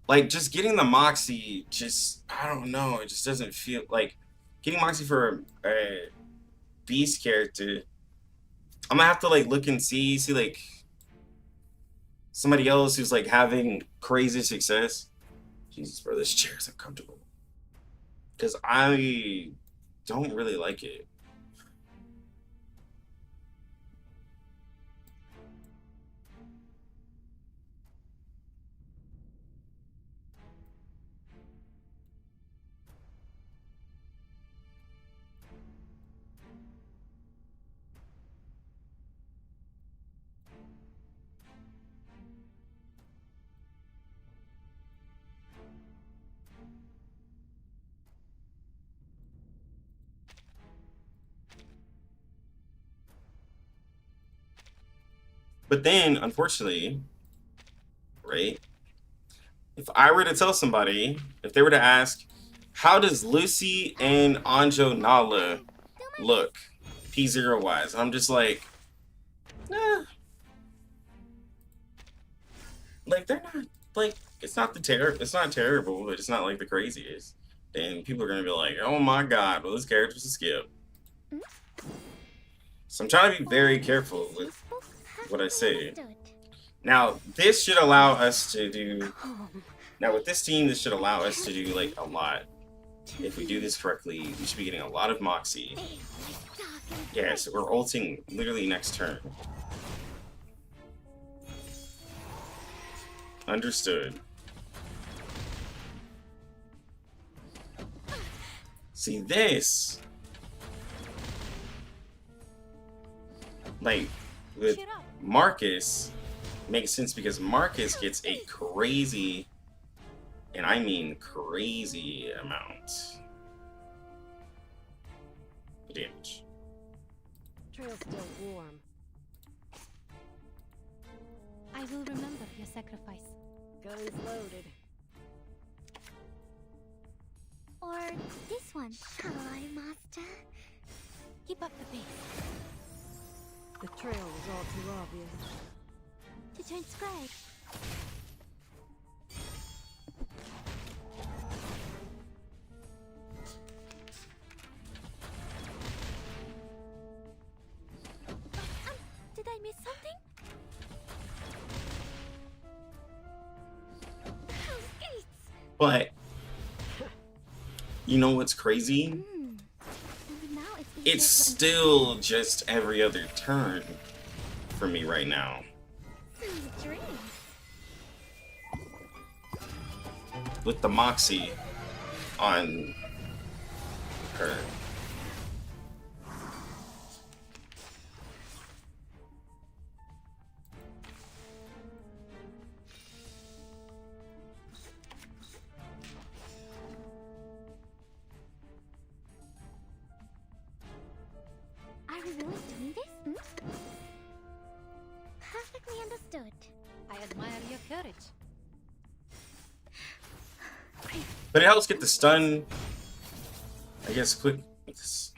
like just getting the Moxie. Just I don't know, it just doesn't feel like getting Moxie for a Beast character. I'm gonna have to like look and see like somebody else who's like having crazy success. Jesus, bro, this chair is uncomfortable because I don't really like it. But then, unfortunately, right? If I were to tell somebody, if they were to ask, how does Lucy and Anjo Nala look P0 wise? I'm just like, like they're not like it's not terrible, but it's not like the craziest. Then people are gonna be like, oh my god, well this character's a skip. So I'm trying to be very careful with what I say. Now, this should allow us to do... Now, with this team, this should allow us to do, like, a lot. If we do this correctly, we should be getting a lot of Moxie. Yeah, so we're ulting literally next turn. Understood. See, this... Like, with Marcus, makes sense because Marcus gets a crazy, and I mean crazy amount of damage. Trail's still warm. I will remember your sacrifice. Gun's loaded. Or this one. Hello, Master. Keep up the pace. The trail was all too obvious. To transcribe. Did I miss something? But you know what's crazy? It's still just every other turn for me right now. With the Moxie on her. Are we willing to do this? Perfectly understood. I admire your courage. But it helps get the stun, I guess, quick. Please,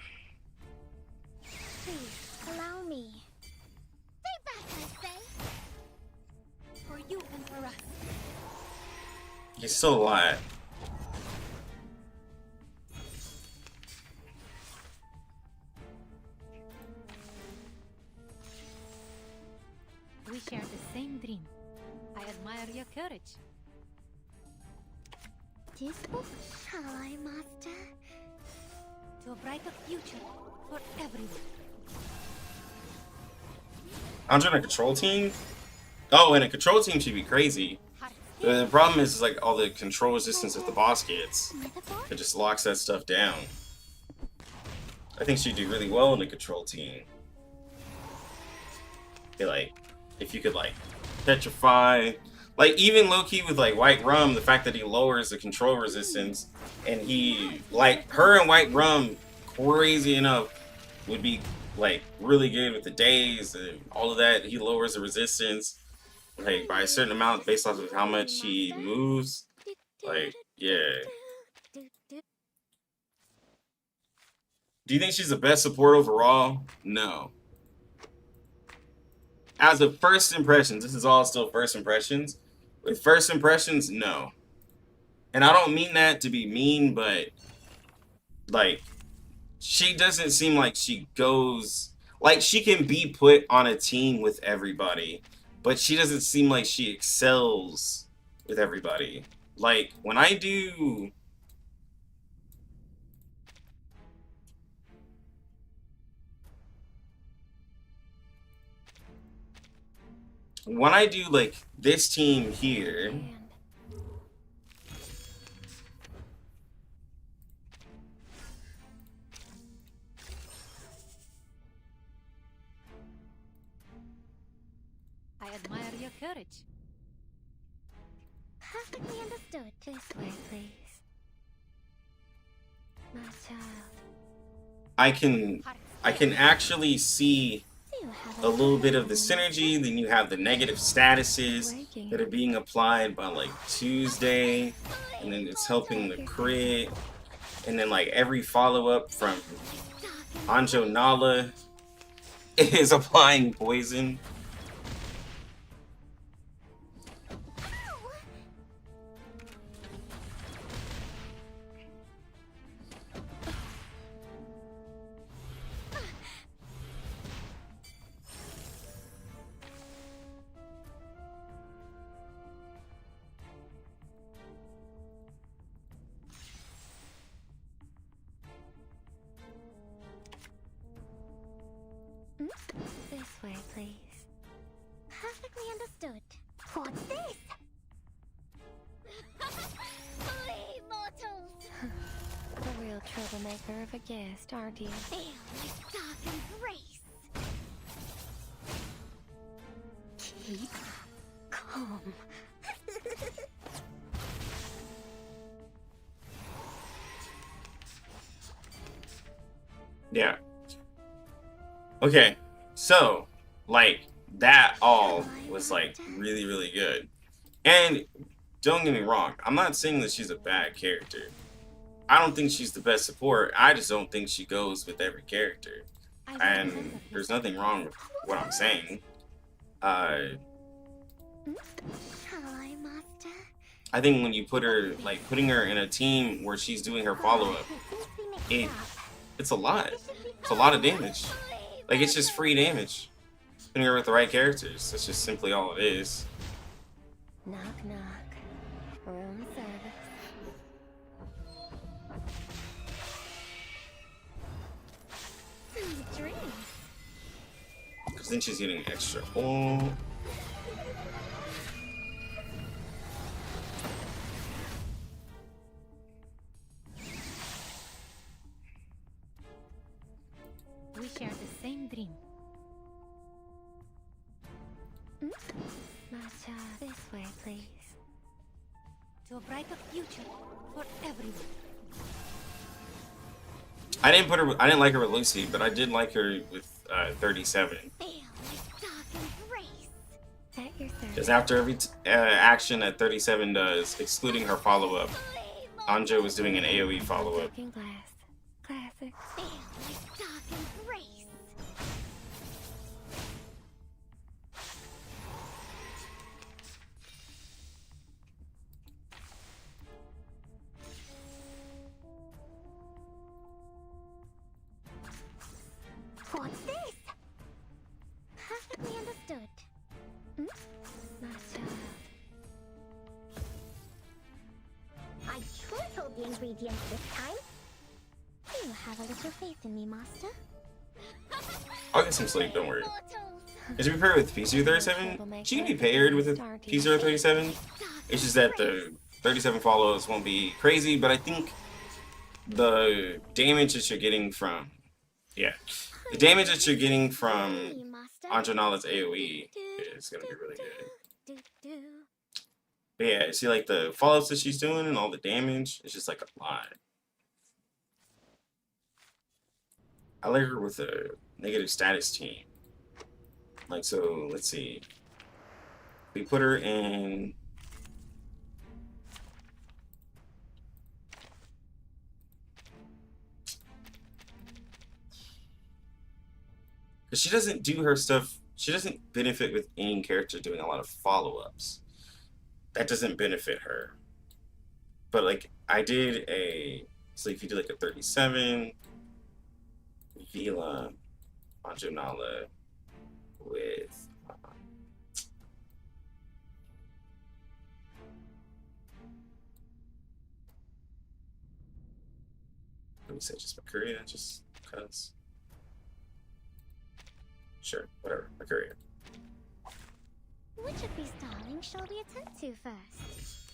allow me. Stay back, I say. For you and for us. He's still alive. We share the same dream. I admire your courage. This book, hello, Master. To a brighter future for everyone. Anjo in a control team? Oh, and a control team should be crazy. The problem is like all the control resistance that the boss gets. It just locks that stuff down. I think she'd do really well in the control team. Be like, if you could like petrify, like even low-key with like White Rum, the fact that he lowers the control resistance, and he like her and White Rum, crazy enough, would be like really good with the days and all of that. He lowers the resistance like by a certain amount based off of how much he moves. Like, yeah. Do you think she's the best support overall? No. As of first impressions, this is all still first impressions. With first impressions, no. And I don't mean that to be mean, but like, she doesn't seem like she goes, like, she can be put on a team with everybody, but she doesn't seem like she excels with everybody. Like, when I do like this team here, I admire your courage. Perfectly understood. This way, please. My child. I can actually see a little bit of the synergy. Then you have the negative statuses that are being applied by like Tuesday, and then it's helping the crit, and then like every follow-up from Anjo Nala is applying poison. This way, please. Perfectly understood. What's this? Flee, mortals! The real troublemaker of a guest, aren't you? Feel my dark embrace. Keep calm. Yeah. Okay, so, like, that all was, like, really, really good. And, don't get me wrong, I'm not saying that she's a bad character. I don't think she's the best support, I just don't think she goes with every character. And there's nothing wrong with what I'm saying. I think when you put her, like, putting her in a team where she's doing her follow-up, it's a lot. It's a lot of damage. Like, it's just free damage. Putting her with the right characters. That's just simply all it is. Knock, knock. Room service. Sweet dreams. Because then she's getting extra. Oh. We share the same dream. My child, this way, please. To a brighter future for everyone. I didn't like her with Lucy, but I did like her with 37. Because after every action that 37 does, excluding her follow-up, Anjo was doing an AoE follow-up. Classic. What's this? Perfectly understood. My child. I tripled the ingredients this time. You have a little faith in me, master. I'll get some sleep, don't worry. Is she paired with PC37? She can be paired with a PC37. It's just that the 37 follows won't be crazy, but I think the damage that you're getting from... Yeah. The damage that you're getting from Anjo Nala's AoE is going to be really good. But yeah, see, like, the follow-ups that she's doing and all the damage, it's just, like, a lot. I like her with a negative status team. Like, so, let's see. We put her in... Because she doesn't do her stuff. She doesn't benefit with any character doing a lot of follow-ups. That doesn't benefit her. But like I did a, so if you do like a 37, Vila, Anjo Nala with let me say just Mercuria, just because. Sure, whatever, Mercuria. Which of these darlings shall we attend to first?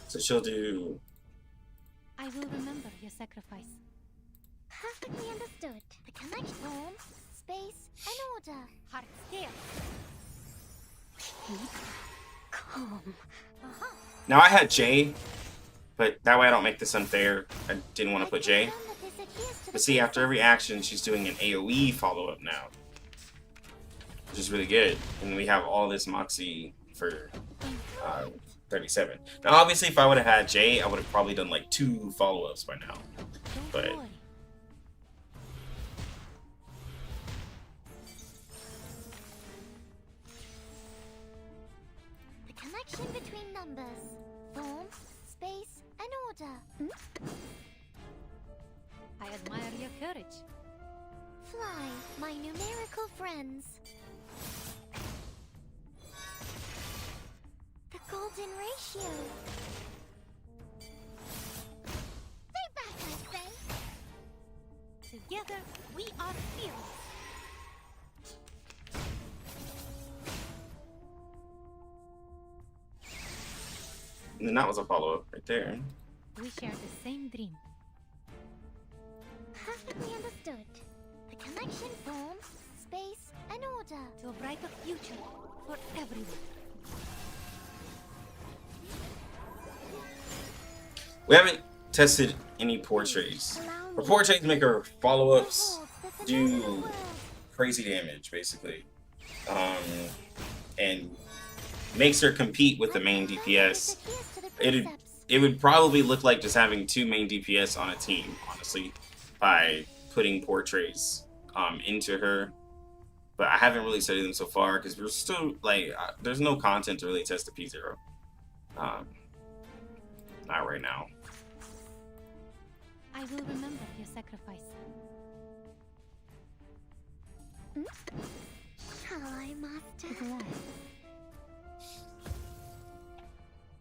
So she'll do. I will remember your sacrifice. Perfectly understood. The connection, form, space, and order. Heart still. Calm. Now I had J, but that way I don't make this unfair. I didn't want to put J. But see, after every action, she's doing an AoE follow-up now, which is really good. And we have all this Moxie for 37. Now, obviously, if I would have had J, I would have probably done like 2 follow-ups by now. But The connection between numbers, form, space, and order. I admire your courage. Fly, my numerical friends. The golden ratio. Stay back, I say. Together, we are fearless. and then that was a follow-up right there. We share the same dream. Perfectly understood. The connection, form, space, and order. To a brighter future for everyone. We haven't tested any portraits. But portraits make our follow-ups do crazy damage, basically. And makes her compete with the main DPS. It would probably look like just having 2 main DPS on a team, honestly, by putting portraits into her. But I haven't really studied them so far because we're still like there's no content to really test the P0. Not right now. I will remember your sacrifice. Shall I, Master?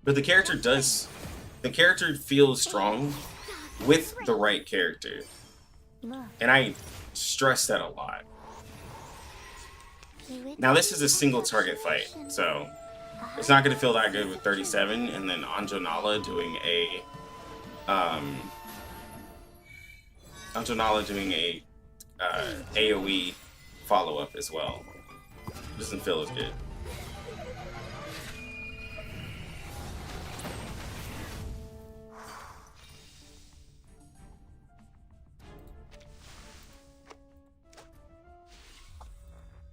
But the character feels strong with the right character. And I stress that a lot. Now this is a single target fight, so it's not going to feel that good with 37, and then Anjo Nala doing a AoE follow-up as well. Doesn't feel as good.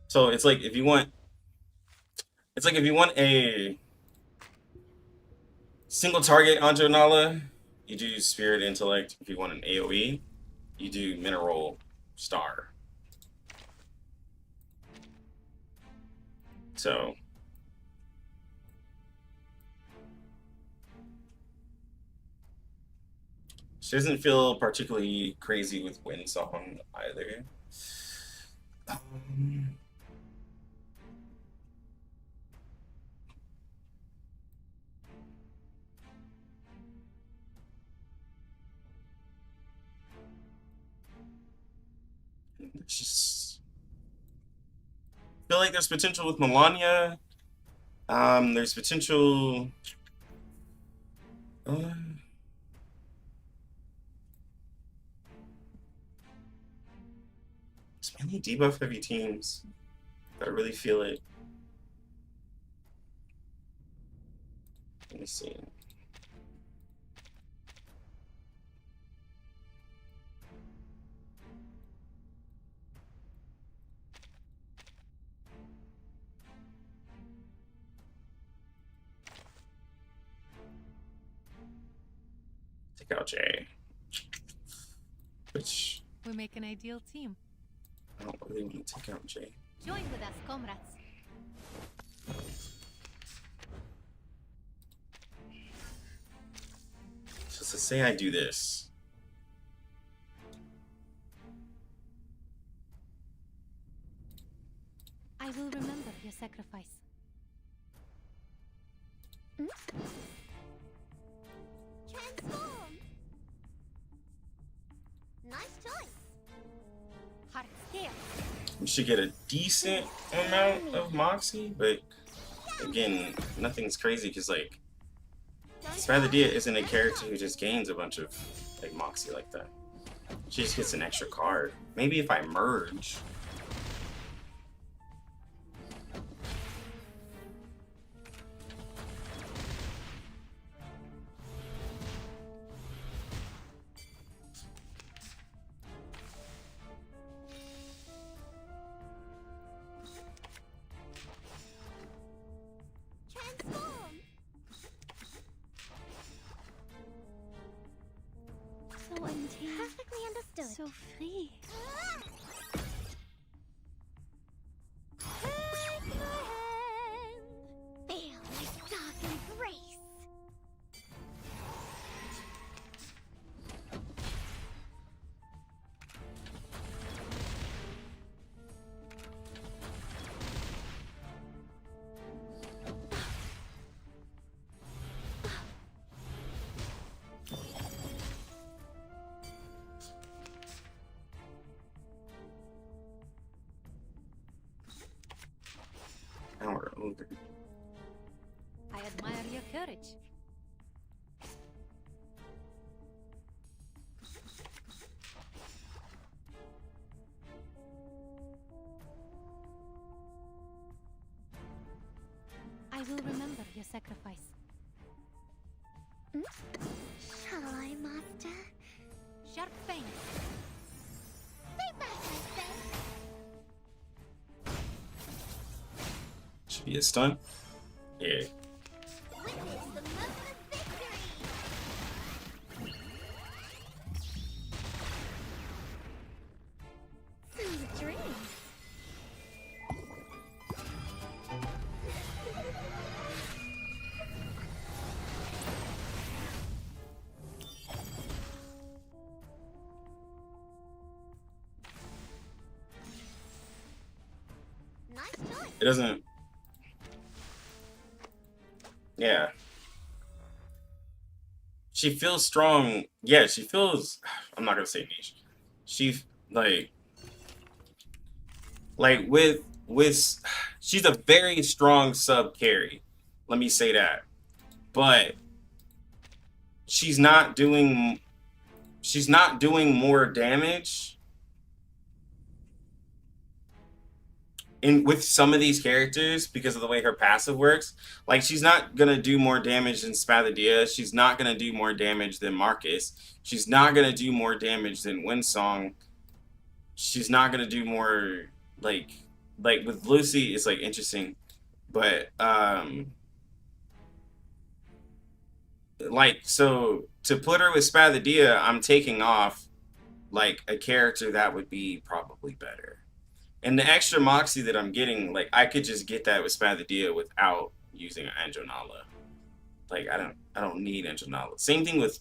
So it's like if you want a single target Anjo Nala, you do Spirit Intellect. If you want an AoE, you do Mineral Star. So she doesn't feel particularly crazy with Windsong either. It's just feel like there's potential with Melania. There's potential. There's many debuff heavy teams that really feel it. Let me see. Take out J. which We make an ideal team. I don't really want to take out Jay. Join with us, comrades. So to say I do this. I will remember your sacrifice. Transform! Nice choice. Heart scale. We should get a decent amount of Moxie, but again, nothing's crazy because like Spathia isn't a character who just gains a bunch of like Moxie like that. She just gets an extra card. Maybe if I merge. Transform! So untamed. Perfectly understood. So free. Take my hand. Feel my dark embrace. Now we're older. I admire your courage. I will remember your sacrifice. Shall I, Master? Sharp fang. Stay back, I say. Should be a stun. Yeah. Witness the moment of victory. Sweet dreams. Nice choice. It doesn't. Yeah. She feels strong. Yeah, she feels. I'm not gonna say niche. She like with she's a very strong sub carry. Let me say that. But she's not doing more damage with some of these characters because of the way her passive works. Like, she's not gonna do more damage than Spathia. She's not gonna do more damage than Marcus. She's not gonna do more damage than Windsong. She's not gonna do more like with Lucy. It's like interesting, but like, so to put her with Spathia, I'm taking off like a character that would be probably better. And the extra Moxie that I'm getting, like, I could just get that with Spathia without using Anjo Nala. Like, I don't need Anjo Nala. Same thing with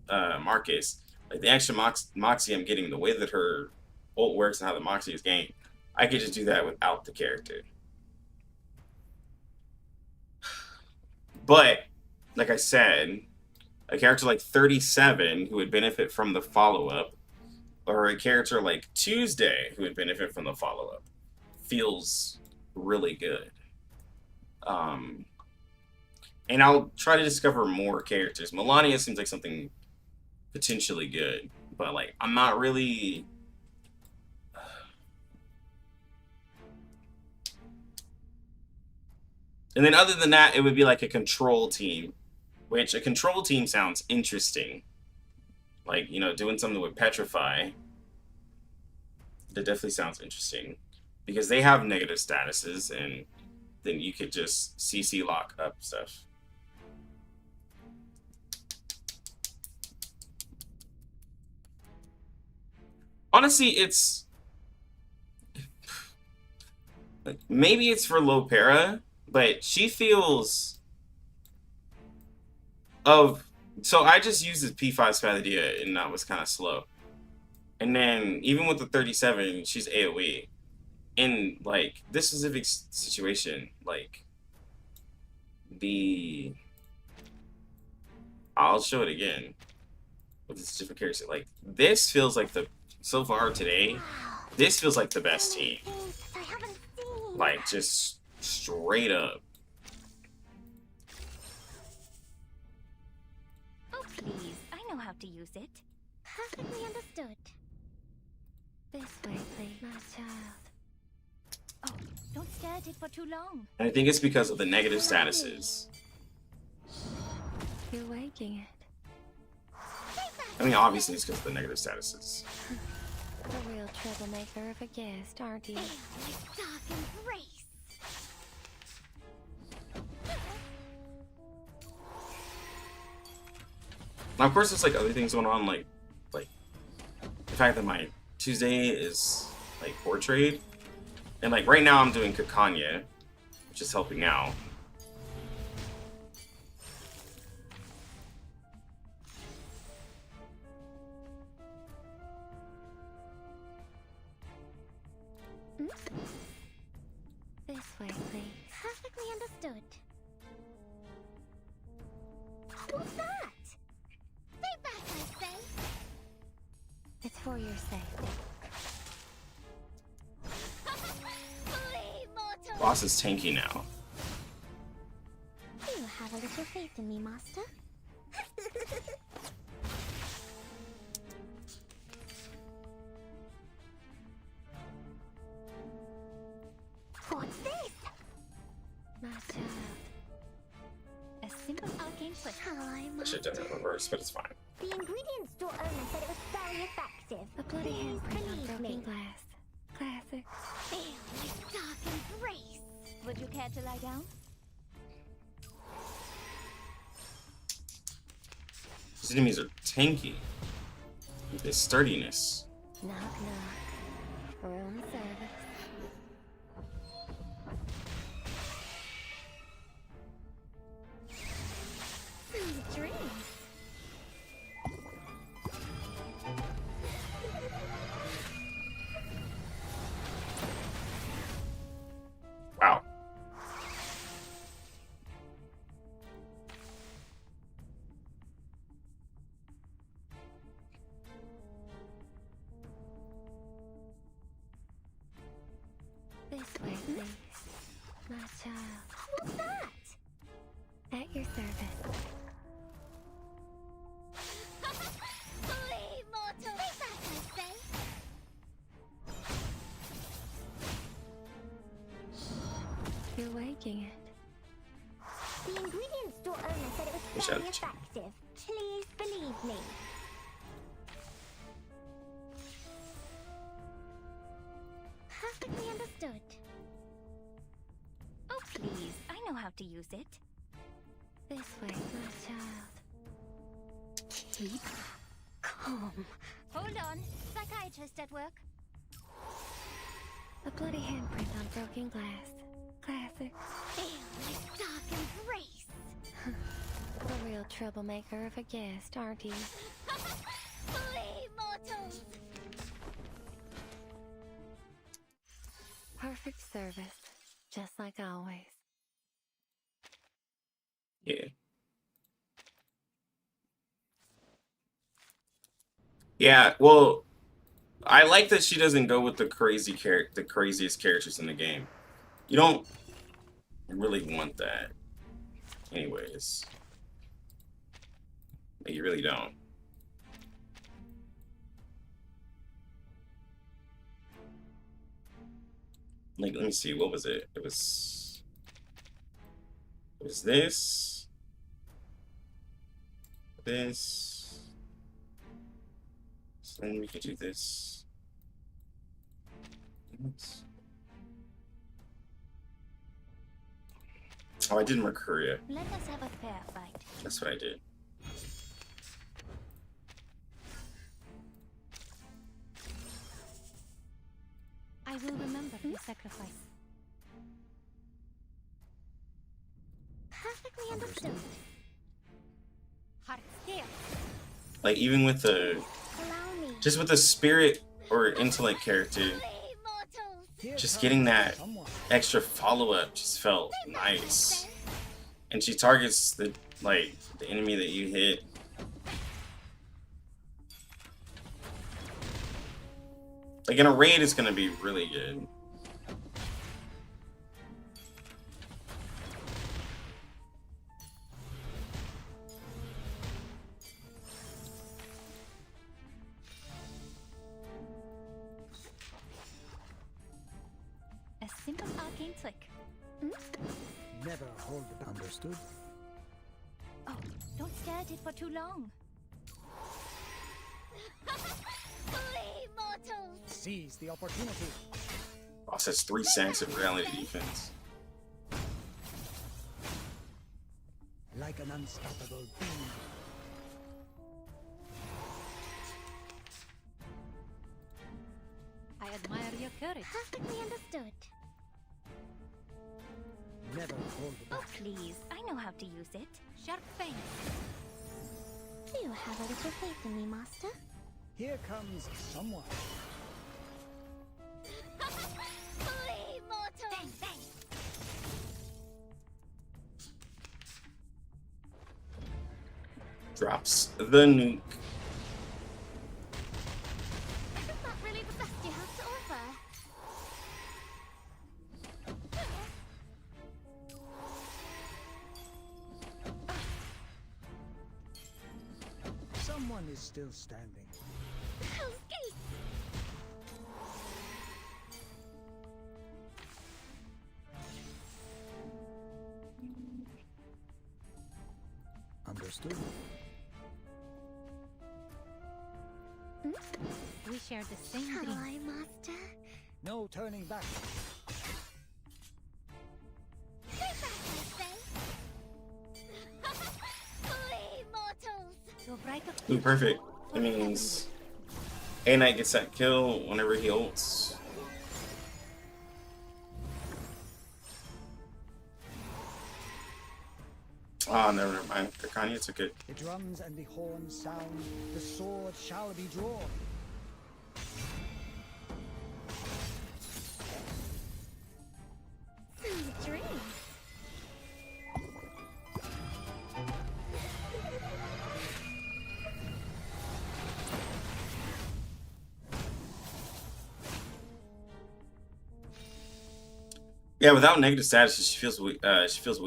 Marcus. Like, the extra Moxie I'm getting, the way that her ult works and how the Moxie is gained, I could just do that without the character. But, like I said, a character like 37 who would benefit from the follow-up, or a character like Tuesday who would benefit from the follow-up, feels really good. And I'll try to discover more characters. Melania seems like something potentially good, but like, I'm not really... And then other than that, it would be like a control team, which a control team sounds interesting. Like, you know, doing something with Petrify, that definitely sounds interesting. Because they have negative statuses, and then you could just CC lock up stuff. Honestly, it's maybe it's for Lopera, but she feels of. So I just used the P5 Spadia, and that was kind of slow. And then even with the 37, she's AoE. In like this specific situation, like I'll show it again with this different character. Like this feels like so far today, this feels like the best team. Like just straight up. Oh, please. I know how to use it. Perfectly understood. This way, please. My child. Oh, don't stare at it for too long. And I think it's because of the negative statuses. You're waking it. I mean, obviously it's because of the negative statuses. A real troublemaker of a guest, aren't you? Dark embrace. Now, of course, there's like other things going on, like the fact that my Tuesday is like portrayed, and like right now I'm doing Kakania, which is helping now. This way, please. Perfectly understood. What's that? Stay back, I say. It's for your safety. Boss is tanky now. You have a little faith in me, Master. What's this? My child. A simple arcane trick. Shall I, I Master? should have done it in reverse, but it's fine. The ingredient store owner said it was very effective. A bloody handprint on Believe broken me. glass. Classic. Feel my dark embrace. Would you care to lie down? These enemies are tanky with this sturdiness. Knock, knock. Room service. Sweet dreams. Wow. This way, please. My child. What's that? At your service. Flee, mortal! Stay back, I say. You're waking it. The ingredient store owner said it was Wish very I'd- effective. Please believe me. Perfectly understood. Oh, please. I know how to use it. This way, my child. Keep calm. Hold on. Psychiatrist at work. A bloody handprint on broken glass. Classic. Feel my dark embrace. A real troublemaker of a guest, aren't you? Flee, mortals! Perfect service. Just like always. Yeah. Yeah, well, I like that she doesn't go with the craziest characters in the game. You don't really want that. Anyways. Like, you really don't. Like, let me see, what was it? It was this. This. So then we could do this. Oops. Oh, I did Mercuria. Let us have a fair fight. That's what I did. I will remember your sacrifice. Perfectly understood. Heart scale. Like even with the Allow me. just with the spirit or intellect character, just getting that extra follow-up just felt nice. And she targets the enemy that you hit. Like in a raid, it's gonna be really good. A simple arcane trick. Never hold it. Understood? Oh, don't stare at it for too long. Seize the opportunity. Boss has 3 sacks of reality defense. Like an unstoppable beam. I admire your courage. Perfectly understood. Never hold it. Oh, please. I know how to use it. Sharp fang. Do you have a little faith in me, Master? Here comes someone. Bang, bang. Drops the nuke. Isn't that really the best you have to offer? Someone is still standing. Hell's Gate! Understood? We share the same Shall dream. I, Master? No turning back. Stay back, I say! Flee, mortals! To a brighter Ooh, perfect. That means A-Knight gets that kill whenever he ults. Oh, never mind. Kakania took it. The drums and the horns sound. The sword shall be drawn. Sweet dreams! Yeah, without negative status, she feels weird. She feels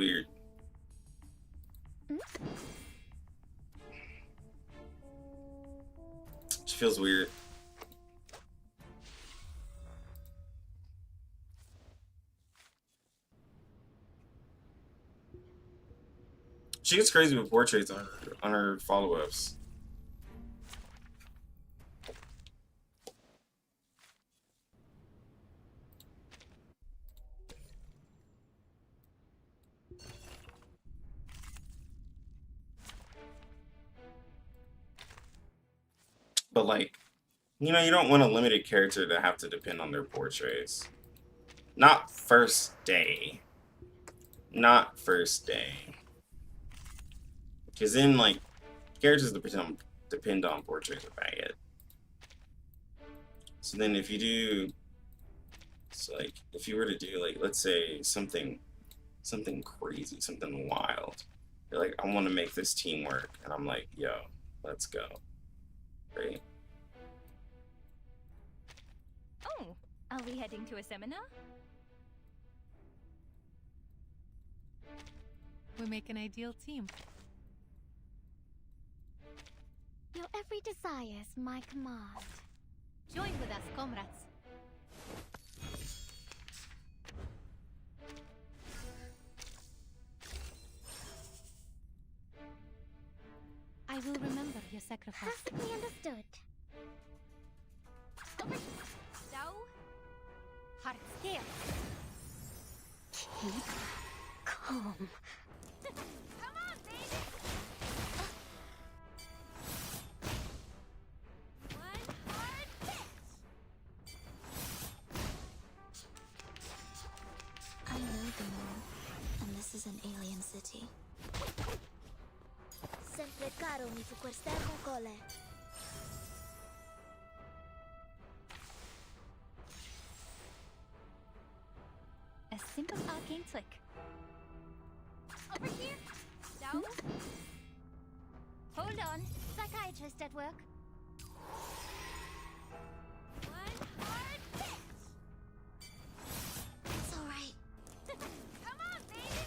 weird. She gets crazy with portraits on her follow-ups. But like, you know, you don't want a limited character to have to depend on their portraits. Not first day. Not first day. Because then, like, characters that depend on portraits are bad. So then if you do, so like, if you were to do, like, let's say something crazy, something wild. You're like, I want to make this team work. And I'm like, yo, let's go. Right? Oh, are we heading to a seminar? We make an ideal team. Your every desire is my command. Join with us, comrades. I will remember your sacrifice. Perfectly understood. So, heart scale. Keep calm. Come on, baby. One hard hit. the moon, and this is an alien city. Sempre caro mi fu quest'ermo cole. A simple arcane trick. Over here. Down. Hold on. Psychiatrist at work. One hard hit. It's alright. Come on, baby.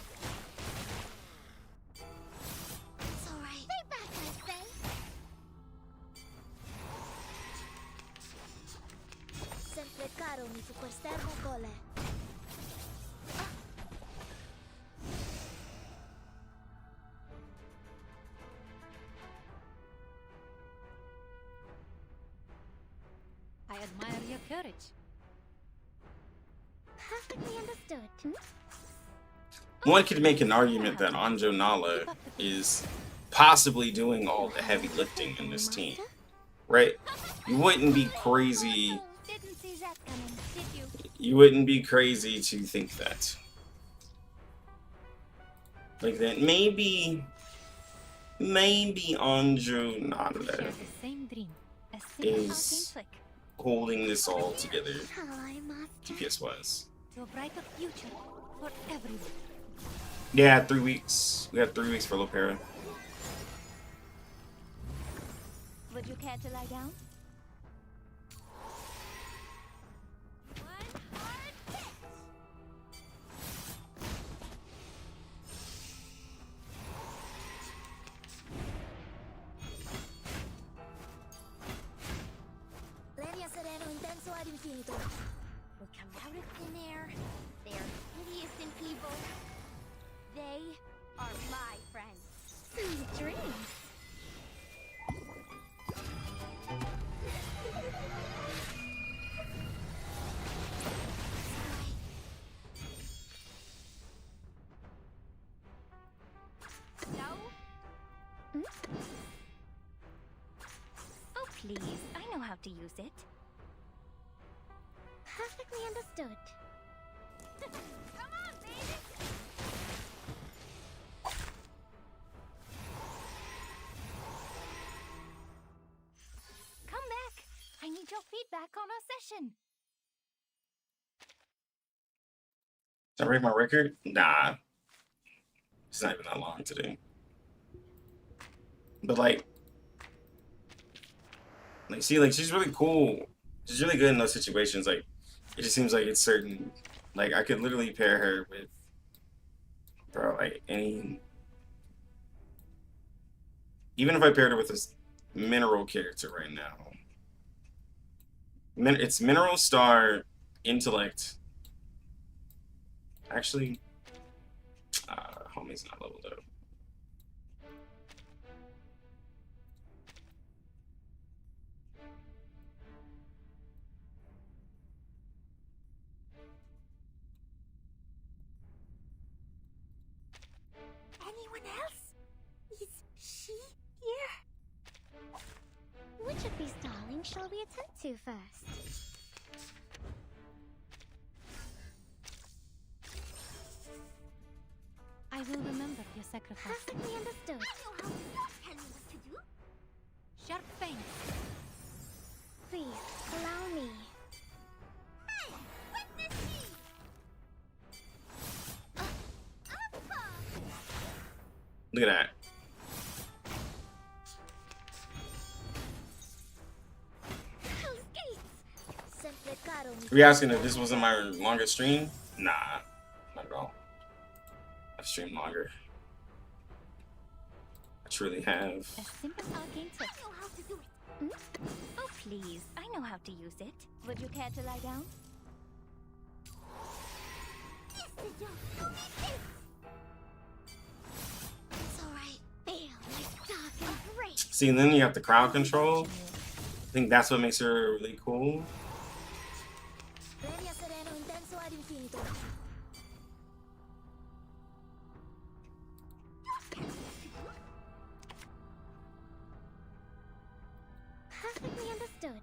It's alright. Stay back, I say. Sempre caro mi fu quest'ermo cole. I admire your courage. Perfectly understood. One could make an argument that Anjo Nala is possibly doing all the heavy lifting in this team, right? You wouldn't be crazy. Didn't see that coming, did you? You wouldn't be crazy to think that. Like that, maybe Anjo Nala Share the same dream. A simple arcane is trick. holding this all together, Ally master. DPS wise. To a brighter future for everyone. Yeah, 3 weeks. We got 3 weeks for Lopera. Would you care to lie down? One hard hit. Lenia sereno intenso ad infinito. Will come out of thin air. They are hideous and feeble. They are my friends. Sweet dreams. No? Oh, please. I know how to use it. Perfectly understood. Come on, baby. Come back. I need your feedback on our session. Did I break my record? Nah. It's not even that long today. But like see, like she's really cool. She's really good in those situations. Like it just seems like it's certain. Like I could literally pair her with, bro, like any. Even if I paired her with this mineral character right now. It's mineral, star, intellect. Actually, homie's not leveled up. Anyone else? Is she here? Which of these darlings shall we attend to first? I will remember your sacrifice. Perfectly understood. Tell me what to do. Sharp pain. Please, allow me. Hey, witness me. Look at that. Are you asking if this wasn't my longest stream? Nah, not at all. I've streamed longer. I truly have. A simple arcane trick. I know how to do it. Oh, please. I know how to use it. Would you care to lie down? Yes, you do me It's alright. Feel like dark and great. See, and then you have the crowd control. I think that's what makes her really cool. Lenia sereno intenso ad infinito. Perfectly understood.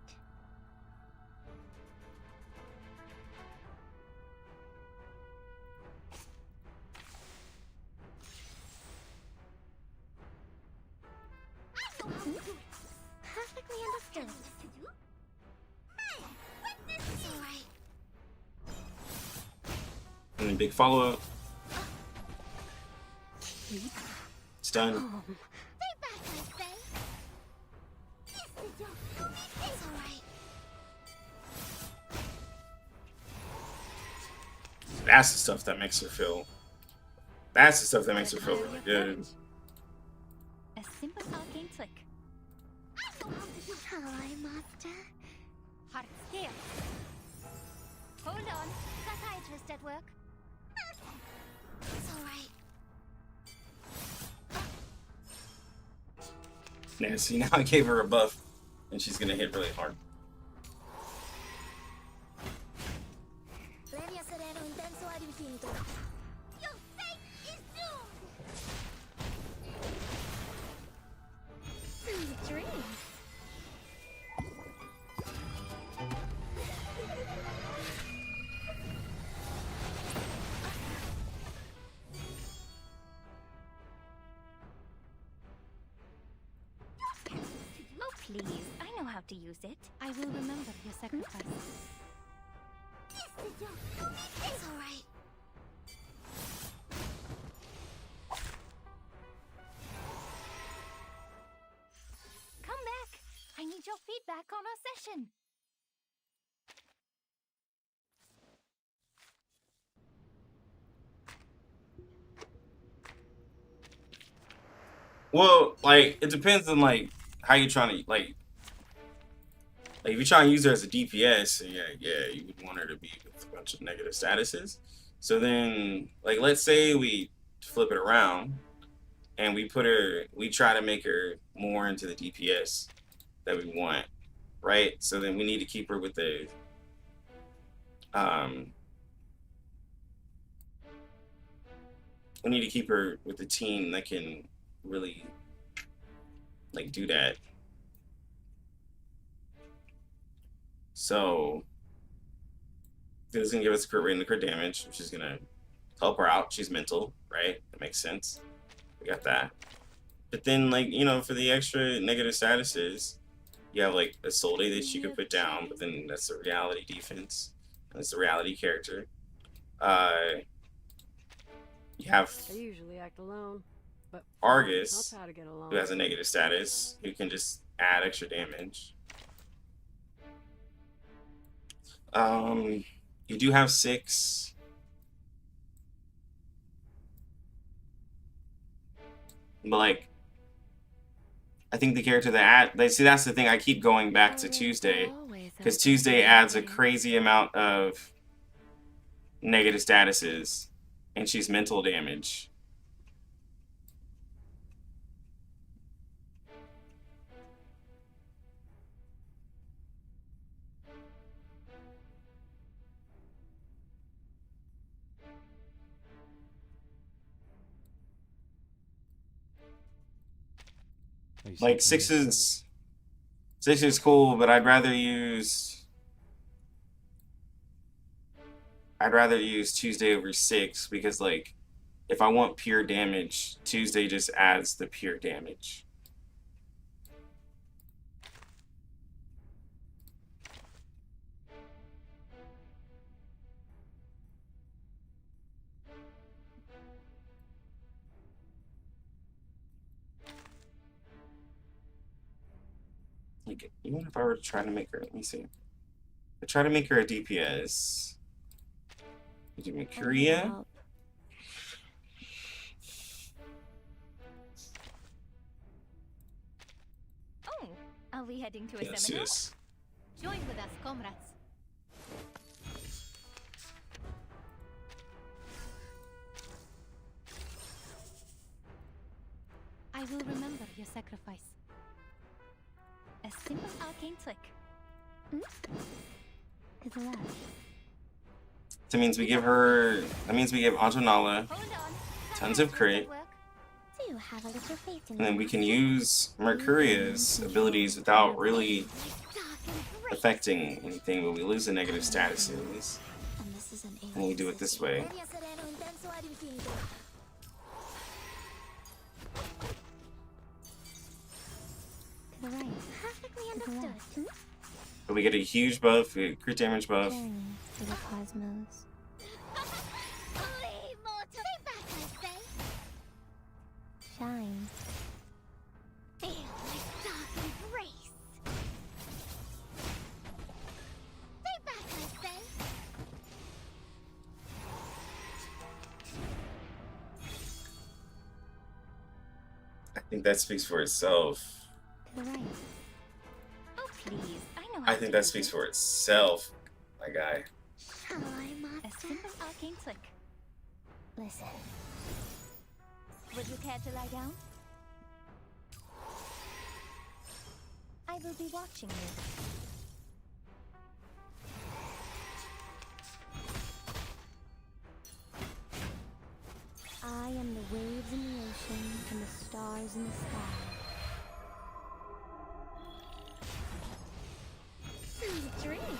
then big follow-up. Stun. Stay back, I say. Yes, the dog. It's all right. That's the stuff that makes her feel. That's the stuff that makes her feel really good. A simple arcane trick. Ally master. Heart scale. Hold on. Psychiatrist at work. It's all right. Yeah, see, now I gave her a buff, and she's gonna hit really hard. Your fate is doomed. Sweet dreams. Oh, please. I know how to use it. I will remember your sacrifice. Yes, the dog. It's all right. Come back. I need your feedback on our session. Well, like, it depends on, like, how you're trying to, like if you're trying to use her as a DPS, yeah, you would want her to be with a bunch of negative statuses. So then, like, let's say we flip it around, and we try to make her more into the DPS that we want, right? So then we need to keep her with the, we need to keep her with the team that can really, like, do that. So this is gonna give us a crit rate and the crit damage, which is gonna help her out. She's mental, right? That makes sense. We got that. But then, like, you know, for the extra negative statuses, you have like a Solde that you could put down, but then that's a reality defense. That's a reality character. You have I usually act alone, but Argus, I'll try to get along. who has a negative status, who can just add extra damage. You do have 6. But, like, I think the character that see, that's the thing, I keep going back to Tuesday, because Tuesday adds a crazy amount of negative statuses, and she's mental damage. Like, 6 is cool, but I'd rather use Tuesday over 6, because, like, if I want pure damage, Tuesday just adds the pure damage. Like, even if I were to try to make her, let me see. I try to make her a DPS. Do Mercuria. Oh, are we heading to a Yes, seminar? yes. Join with us, comrades. I will remember your sacrifice. A simple arcane trick. Good luck. That means we give Anjo Nala tons of crit, Do have a little faith in and then we can use Mercuria's abilities without really affecting anything, but we lose the negative statuses. And this is an And we do it this way. To the right. Perfectly understood. But we get a huge buff, we get a crit damage buff. Journey to the cosmos. think that speaks for itself. To the right. Oh, please. I know I think that speaks for itself, my guy. Shall I, Master? A simple arcane flick. Listen. Would you care to lie down? I will be watching you. I am the waves in the ocean and the stars in the sky. Sweet dreams.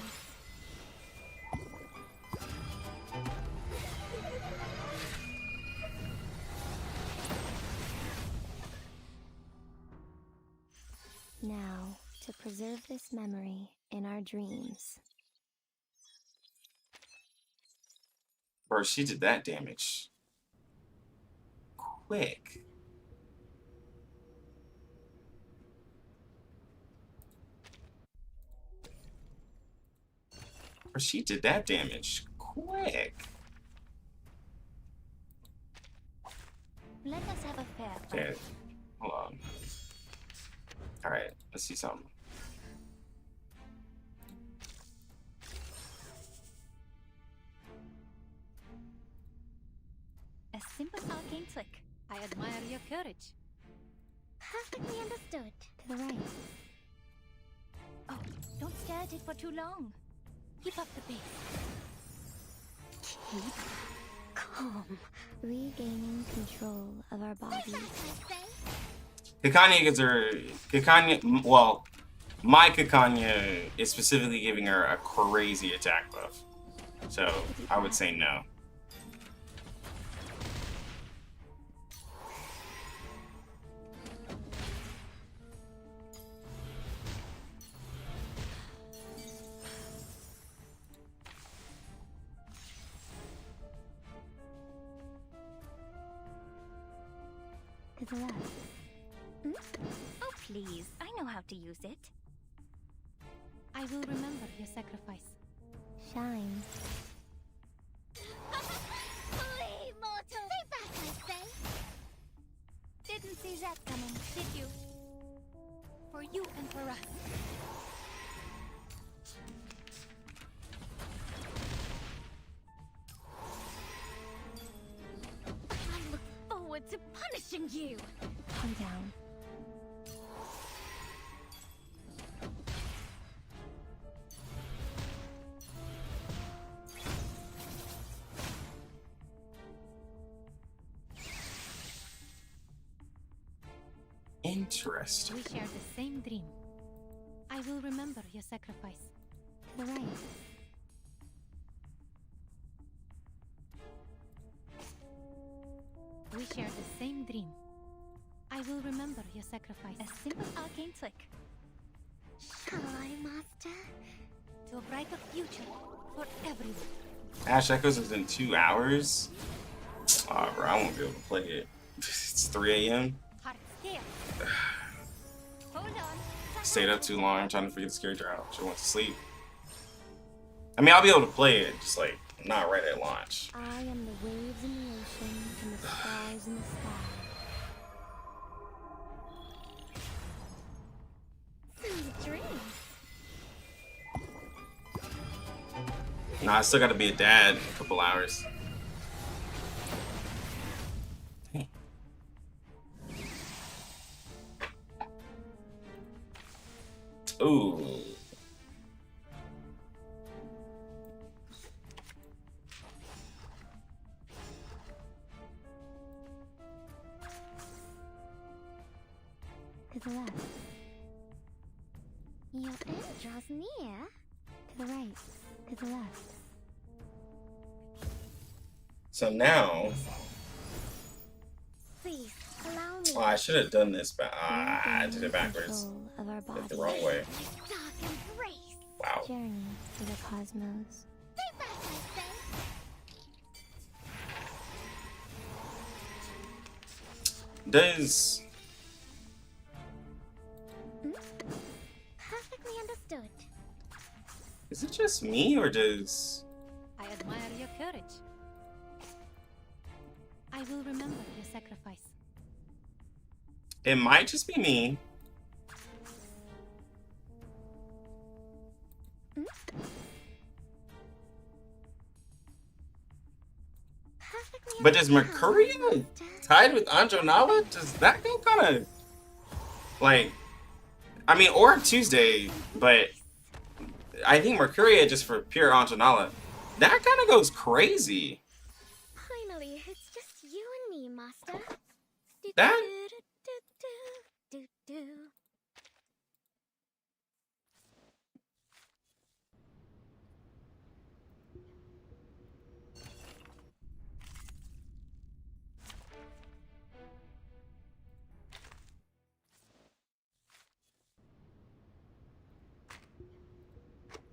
Now, to preserve this memory in our dreams. Bro, she did that damage quick. Bro, she did that damage quick. Let us have a fair fight. Okay, hold on. Alright, let's see something. A simple arcane flick. I admire your courage. Perfectly understood. To the right. Oh, don't stare at it for too long. Keep up the pace. Keep calm. Regaining control of our bodies. Kakania gives her... Kakania... Well, my Kakania is specifically giving her a crazy attack buff. So, I would say no. To the left. Hmm? Oh, please. I know how to use it. I will remember your sacrifice. Shine. Flee, mortal! Stay back, I say! Didn't see that coming, did you? For you and for us. I look forward to punishing you! Calm down. Interesting. We share the same dream. I will remember your sacrifice. To the right. We share the same dream. I will remember your sacrifice. A simple arcane flick. Shall I, Master? To a brighter future for everyone. Ash Echoes is in 2 hours? Oh, bro, I won't be able to play it. It's 3 a.m. Hold on. Stayed up too long trying to figure this character out. She went to sleep. I mean, I'll be able to play it, just like not right at launch. I am the waves in the ocean and the stars in the sky. Sweet dreams. Nah, I still gotta be a dad in a couple hours. Ooh. To the left. Your end draws near. To the right. To the left. So now, Please allow me. oh, I should have done this, but I did it backwards. Of our Did it the wrong way. Dark embrace. Wow. Journey to the cosmos. Stay back, I say. Does Perfectly understood. is it just me or does I admire your courage. I will remember your sacrifice. It might just be me. But is Mercuria tied with Anjo Nala? Does that go kind of like? I mean, or Tuesday, but I think Mercuria just for pure Anjo Nala. That kind of goes crazy. Finally, it's just you and me, Master. That.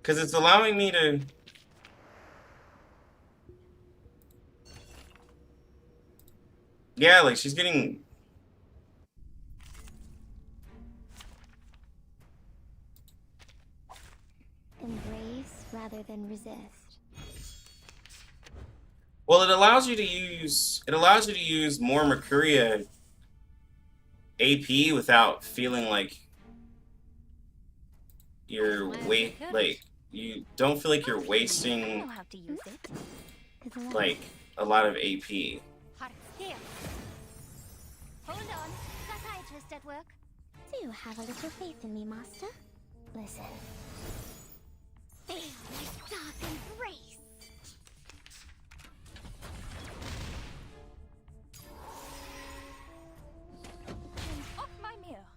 Because it's allowing me to... Yeah, like, she's getting... Embrace rather than resist. Well, it allows you to use... It allows you to use more Mercuria AP without feeling like you're like you don't feel like you're wasting like a lot of AP. Hold on, psychiatrist at work. Do you have a little faith in me, Master? Listen. Feel my dark embrace. Off my mirror.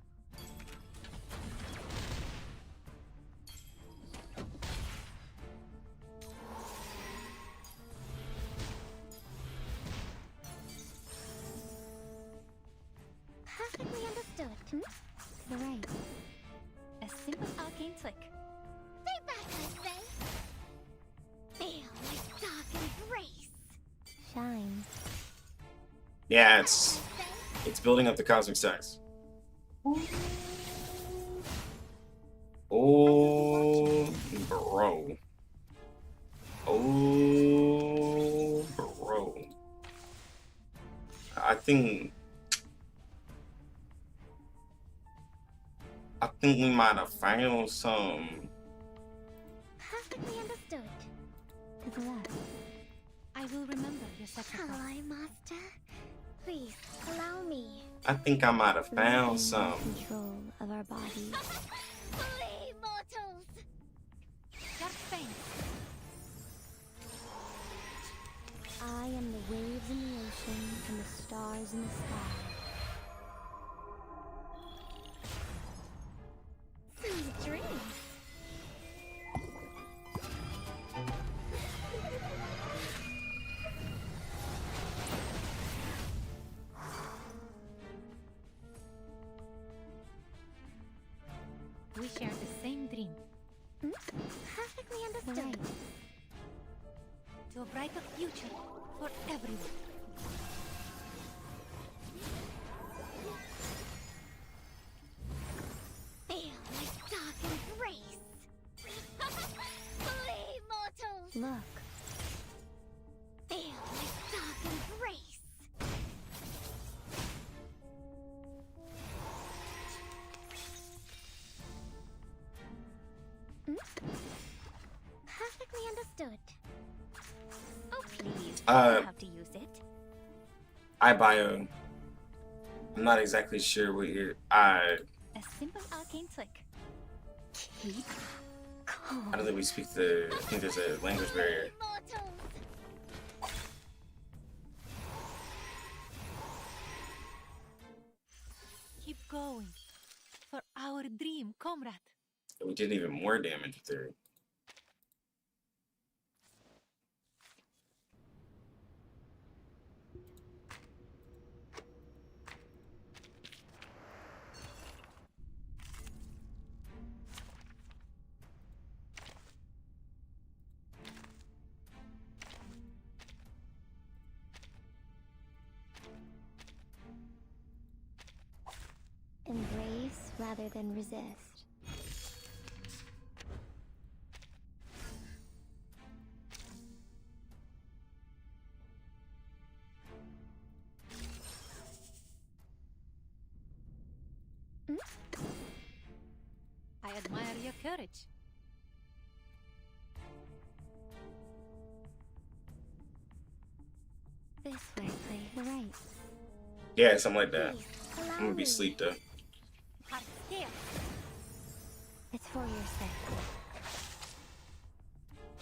Perfectly understood. You're right. A simple arcane trick. Stay back, I say. Feel my dark embrace. Shines. Yeah, it's building up the cosmic sex. Oh, bro. Oh, bro. I think we might have found some. Perfectly understood. To the left. I will remember your sacrifice. Shall I, Master? Please, allow me. I think I might have found Losing some. control of our bodies. Flee, mortals! Dark Fang. I am the waves in the ocean and the stars in the sky. Sweet dreams. We share the same dream. Perfectly understood. Right. To a brighter future for everyone. Feel my dark embrace. Flee, mortals! Look. Feel my dark embrace. Perfectly understood. Oh, please. Uh, I don't have to use it. iBio. I'm not exactly sure what you're. A simple arcane trick. Keep calm. I don't think we speak the. I think there's a language barrier. Keep going. For our dream, comrade. We did even more damage with her. Embrace rather than resist. your courage. This way, please. Right. Yeah, something like that. I'm gonna be asleep though. It's for your sake.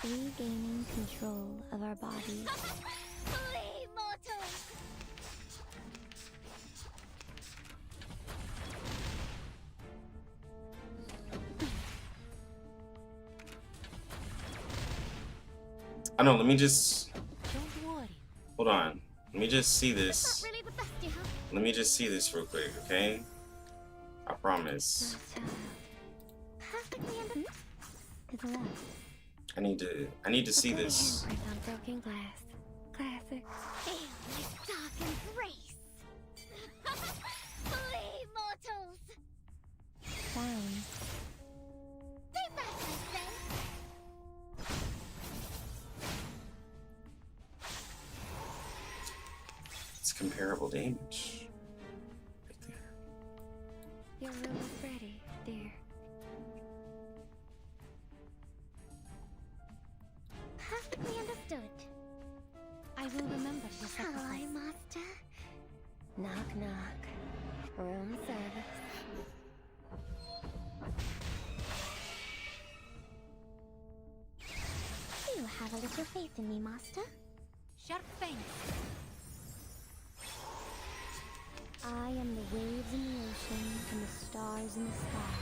Regaining control of our bodies. Flee, mortals! I know, let me just Don't worry. hold on. Let me just see this. Really the best you have. Let me just see this real quick, okay? I promise. Perfectly understood. To the left. I need to see this. Handprint on broken glass. Classic. Feel my dark embrace. Flee, mortals! Sound. Stay back, I say. It's comparable damage. Right there. Your room is ready, dear. Perfectly understood. I will remember your Shall I, sacrifice. master? Knock, knock. Room service. Do you have a little faith in me, master? Sharp fangs. I am the waves in the ocean and the stars in the sky.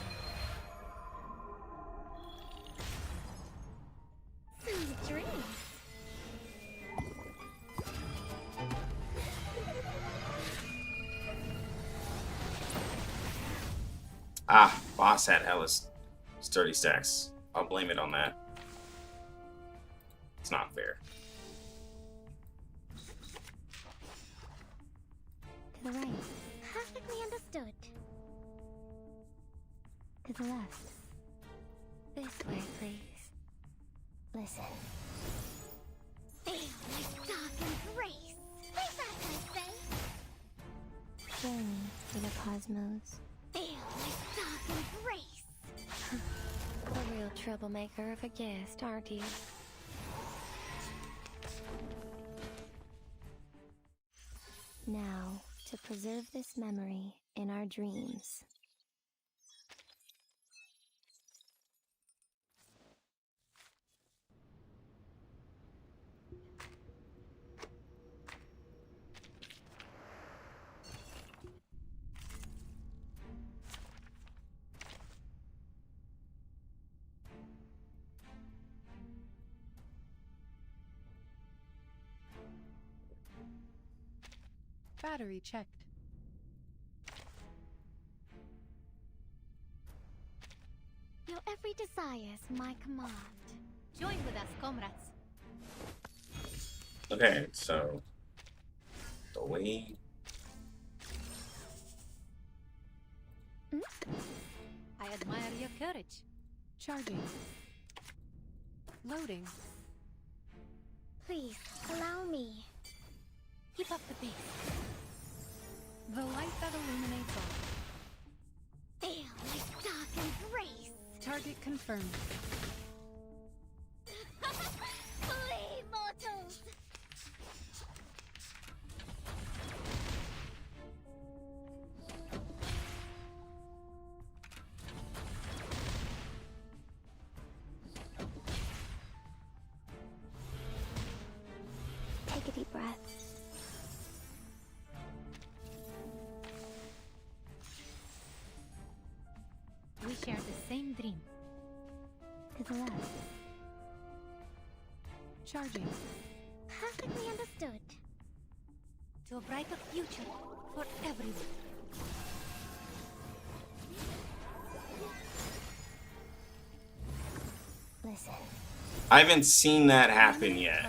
Sweet dreams. Ah, boss had hella sturdy stacks. I'll blame it on that. It's not fair. To the right. Perfectly understood. To the left. This way, please. Listen. Feel my dark embrace. Stay back, I say. Journey through the cosmos. Feel my dark embrace. A real troublemaker of a guest, aren't you? Now, to preserve this memory in our dreams. Battery checked. Your every desire's my command. Join with us, comrades. Okay, so the way I admire your courage. Charging. Loading. Please, allow me. Keep up the pace. The light that illuminates all. Feel my dark embrace. Target confirmed. Flee, mortals! Take a deep breath. We share the same dream. To the left. Charging. Perfectly understood. To a brighter future for everyone. Listen. I haven't seen that happen yet.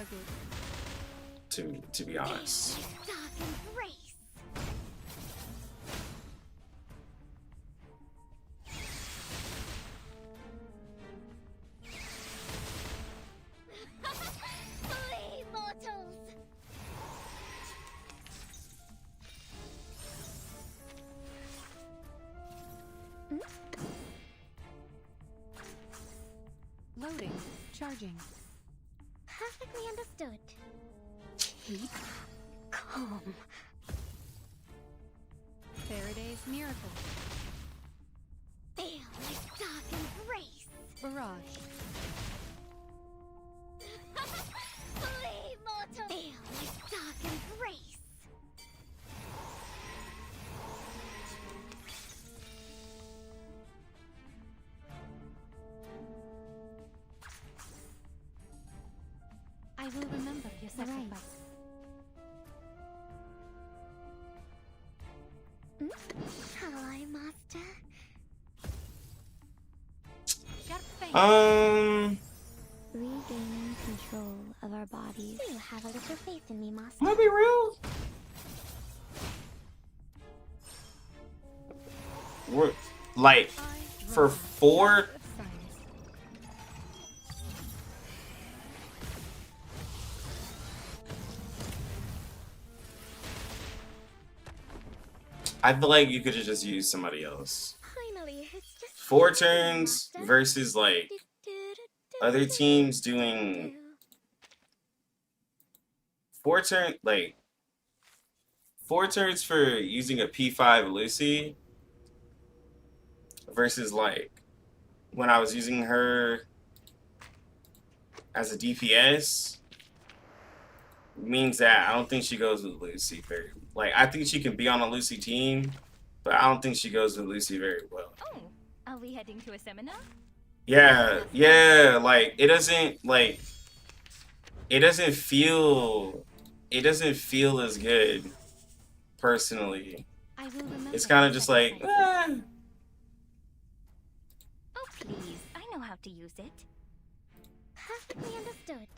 To be honest. Dark embrace. Flee, mortals! Nothing. Charging. Perfectly understood. Heat. Calm. Faraday's miracle. Feel my dark embrace. Barrage. Flee, mortal. Feel my dark embrace. I will remember your sacrifice. Shall I, Master? Regaining control of our bodies. Do have a little faith in me, Master? Am I be real? We're like for 4. I feel like you could have just used somebody else. Finally, it's just 4 turns versus like other teams doing 4 turns for using a P5 Lucy versus like when I was using her as a DPS means that I don't think she goes with Lucy very like I think she can be on a Lucy team, but I don't think she goes with Lucy very well. Oh, are we heading to a seminar? Yeah, like it doesn't feel as good personally. I will remember. It's kind of just like Oh please, I know how to use it. Perfectly understood.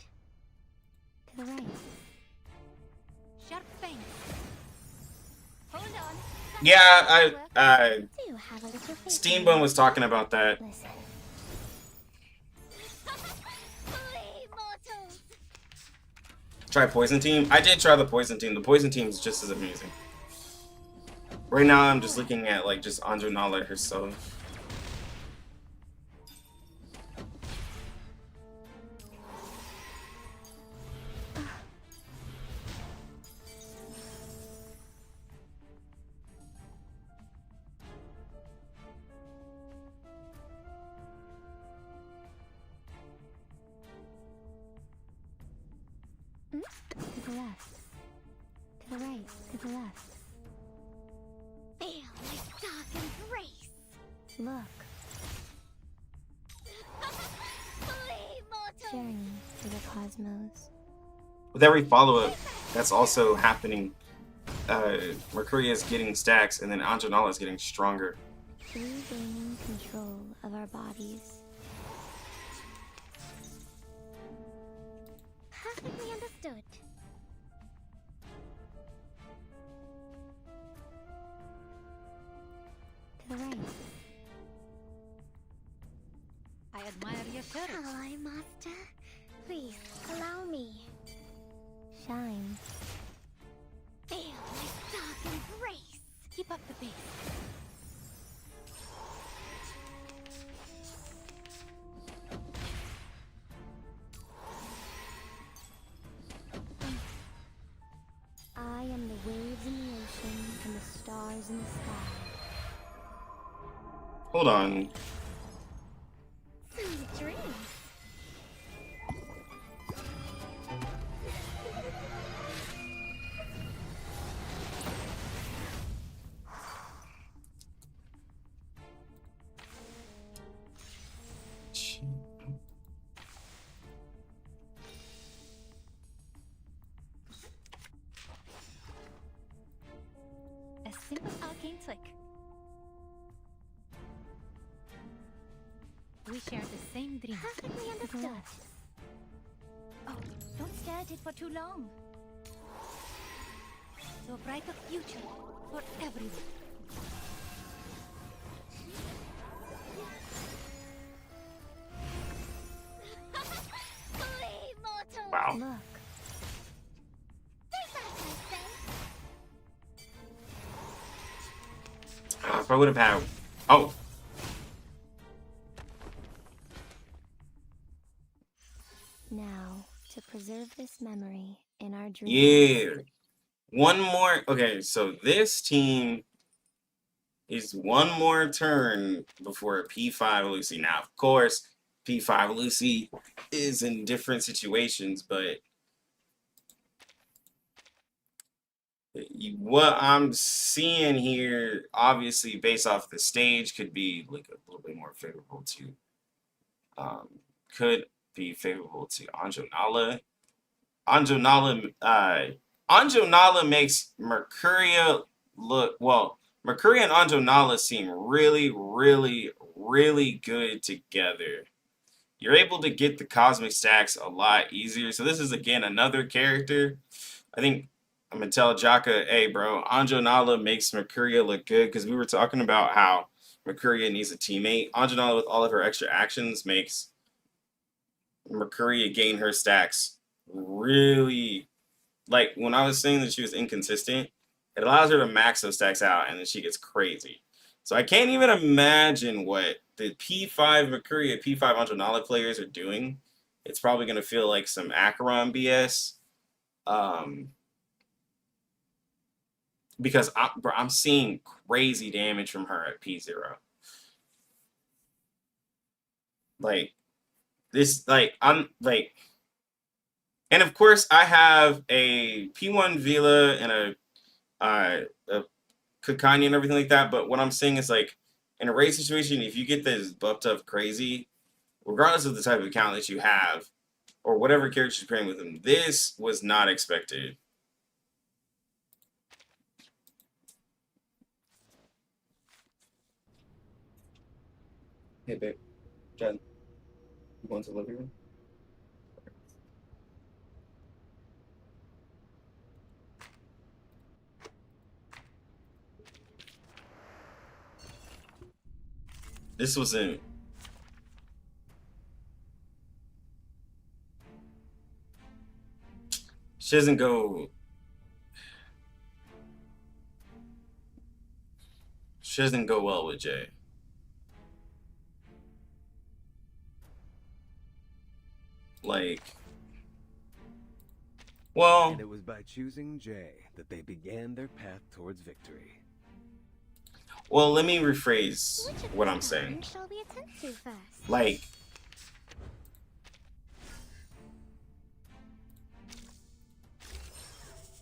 To the right. Sharp fang. Hold on. yeah, Do have a little faith. Steambone was talking about that. Listen. Try Poison Team. I did try the Poison Team. The Poison Team is just as amazing. Right now, I'm just looking at like just Anjo Nala herself. To the left. To the right. To the left. Feel my dark embrace. Look. Journey to the cosmos. With every follow-up that's also happening, Mercuria is getting stacks, and then Anjo Nala is getting stronger. Regaining control of our bodies. Perfectly understood. To the right. I admire your courage. Shall I, Master? Please, allow me. Shine. Feel my dark embrace. Keep up the pace. I am the waves in the ocean and the stars in the sky. Hold on. Sweet dreams. A simple arcane trick. We share the same dream. Perfectly understood. Oh, don't stare at it for too long. To a brighter future for everyone. Wow. Look. If I would have had... Oh. this memory in our dreams. Yeah. One more. Okay, so this team is one more turn before P5 Lucy. Now, of course, P5 Lucy is in different situations, but what I'm seeing here, obviously based off the stage, could be like a little bit more favorable to, could be favorable to Anjo Nala. Anjo Nala makes Mercuria look, well, Mercuria and Anjo Nala seem really, really, really good together. You're able to get the cosmic stacks a lot easier. So this is, again, another character. I think I'm going to tell Jaka, hey, bro, Anjo Nala makes Mercuria look good, because we were talking about how Mercuria needs a teammate. Anjo Nala, with all of her extra actions, makes Mercuria gain her stacks really. Like, when I was saying that she was inconsistent, it allows her to max those stacks out, and then she gets crazy. So I can't even imagine what the P5 Mercuria, P5 Anjo Nala players are doing. It's probably going to feel like some Acheron BS. Because I'm seeing crazy damage from her at P0. Like, this, like, I'm, like... And of course, I have a P1 Vila and a Kakania and everything like that. But what I'm saying is, like, in a raid situation, if you get this buffed up crazy, regardless of the type of account that you have, or whatever character you're playing with them, this was not expected. Hey, babe. Jen, you going to the living room? This wasn't... She doesn't go... She doesn't go well with Jay. Like... Well... And it was by choosing Jay that they began their path towards victory. Well, let me rephrase what I'm saying. Shall we attend to first? Like,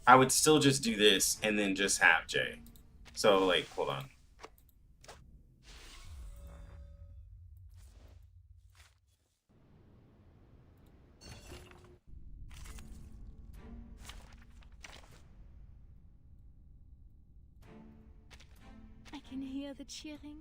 I would still just do this and then just have Jay. So, like, hold on. I can hear the cheering.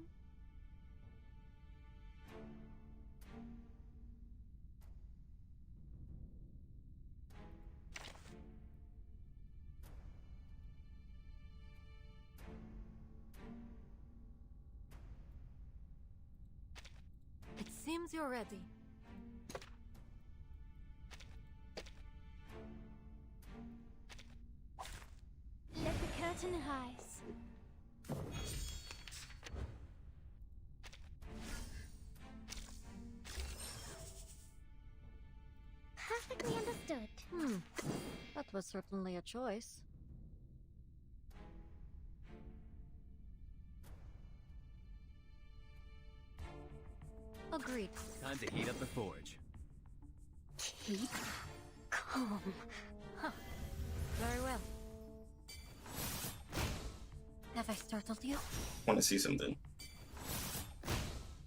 It seems you're ready. Let the curtain rise. Perfectly understood. That was certainly a choice. Agreed. Time to heat up the forge. Keep calm. Very well. Have I startled you? Want to see something?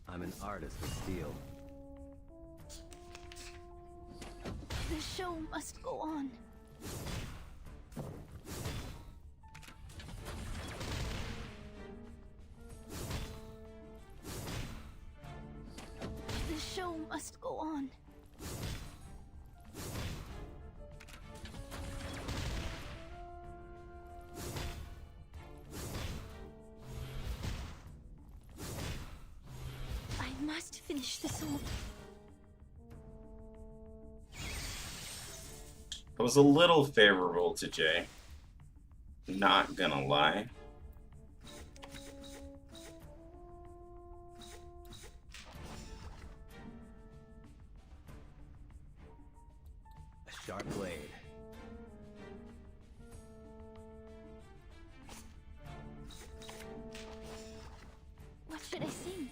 I'm an artist with steel. The show must go on. The show must go on. I must finish this off. I was a little favorable to Jay. Not gonna lie. A sharp blade. What should I sing?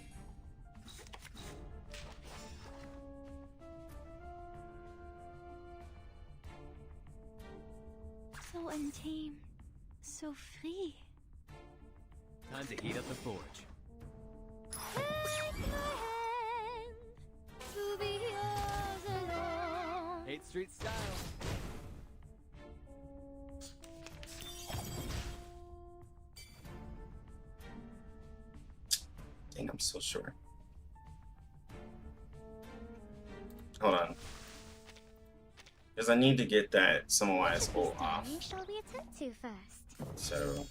So untamed, so free. Time to heat up the forge. To be yours alone. 8th Street style. Dang, I'm so sure. Hold on. Because I need to get that Samoa's bolt off. Who shall we attend to first? So.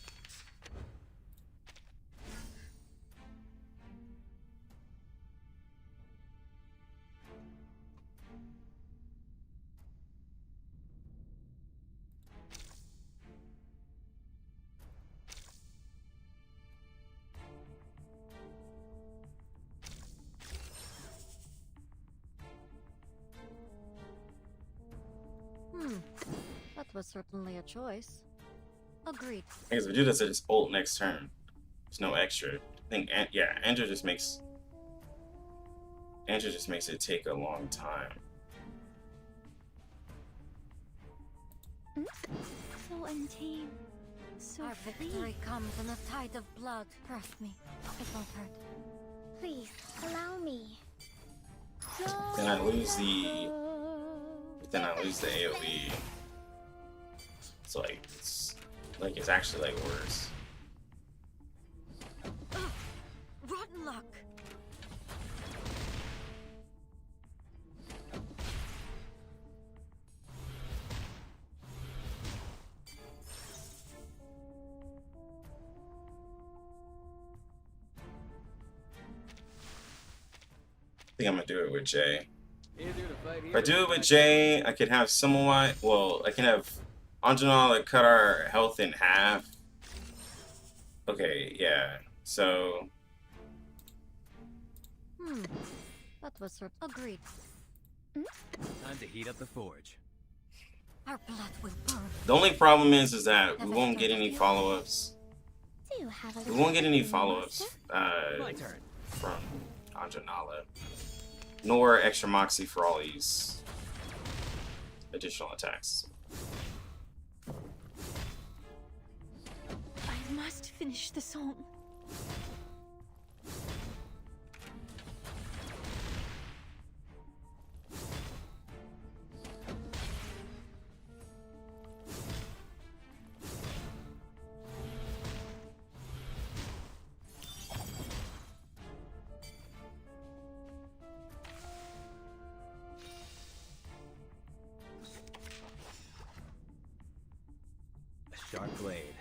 That was certainly a choice. Agreed. Because if we do this, it's ult next turn. There's no extra. I think, yeah, Anjo just makes it take a long time. So untamed, so Our free. victory comes in a tide of blood. Trust me, it won't hurt. Please, allow me. Then I lose the. Then I lose the AoE. So it's actually like worse. Rotten luck. I think I'm gonna do it with Jay. Easier to fight If I do it with Jay, I could have somewhat. Well, I can have Anjo Nala cut our health in half. Okay, yeah. So That was agreed. Time to heat up the forge. Our blood will burn. the only problem is that we won't get any follow-ups. Do have a We won't get any follow-ups My turn. from Anjo Nala, nor extra moxie for all these additional attacks. I must finish the song. A sharp blade.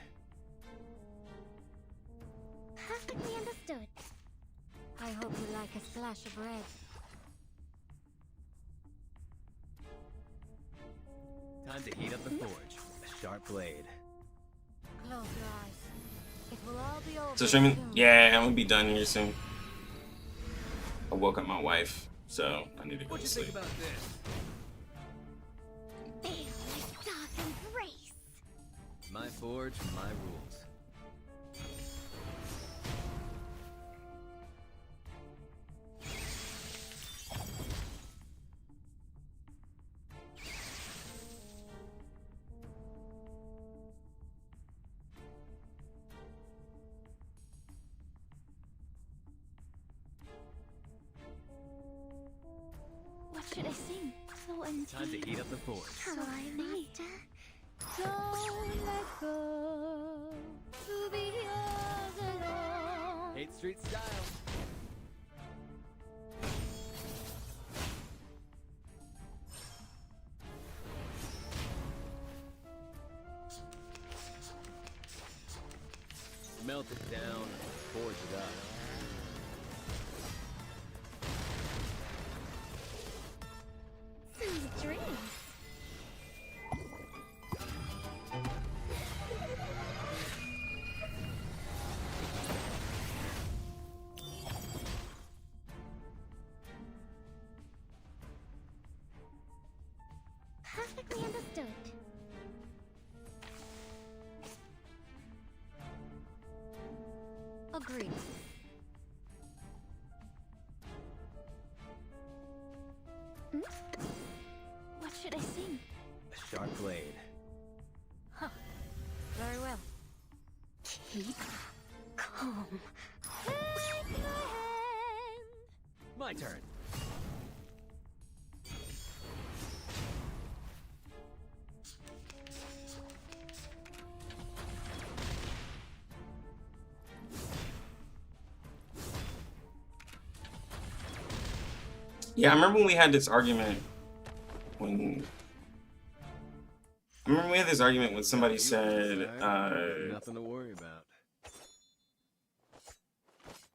Perfectly understood. I hope you like a splash of red. Time to heat up the forge. A sharp blade. Close your eyes. It will all be over. So streaming, soon. yeah, I'm gonna be done here soon. I woke up my wife, so I need to go What to you sleep. think about this? Feel my dark embrace. My forge, my rules. What should I sing? So untamed. Time to heat up the forge. Shall I, Master? Don't let go. To be yours alone. 8th Street style. Melt it down, forge it up. Sweet dreams. Perfectly Agreed. What should I sing? A sharp blade. Huh. Very well. Keep calm. My turn. Yeah, I remember when we had this argument when somebody said Nothing to worry about.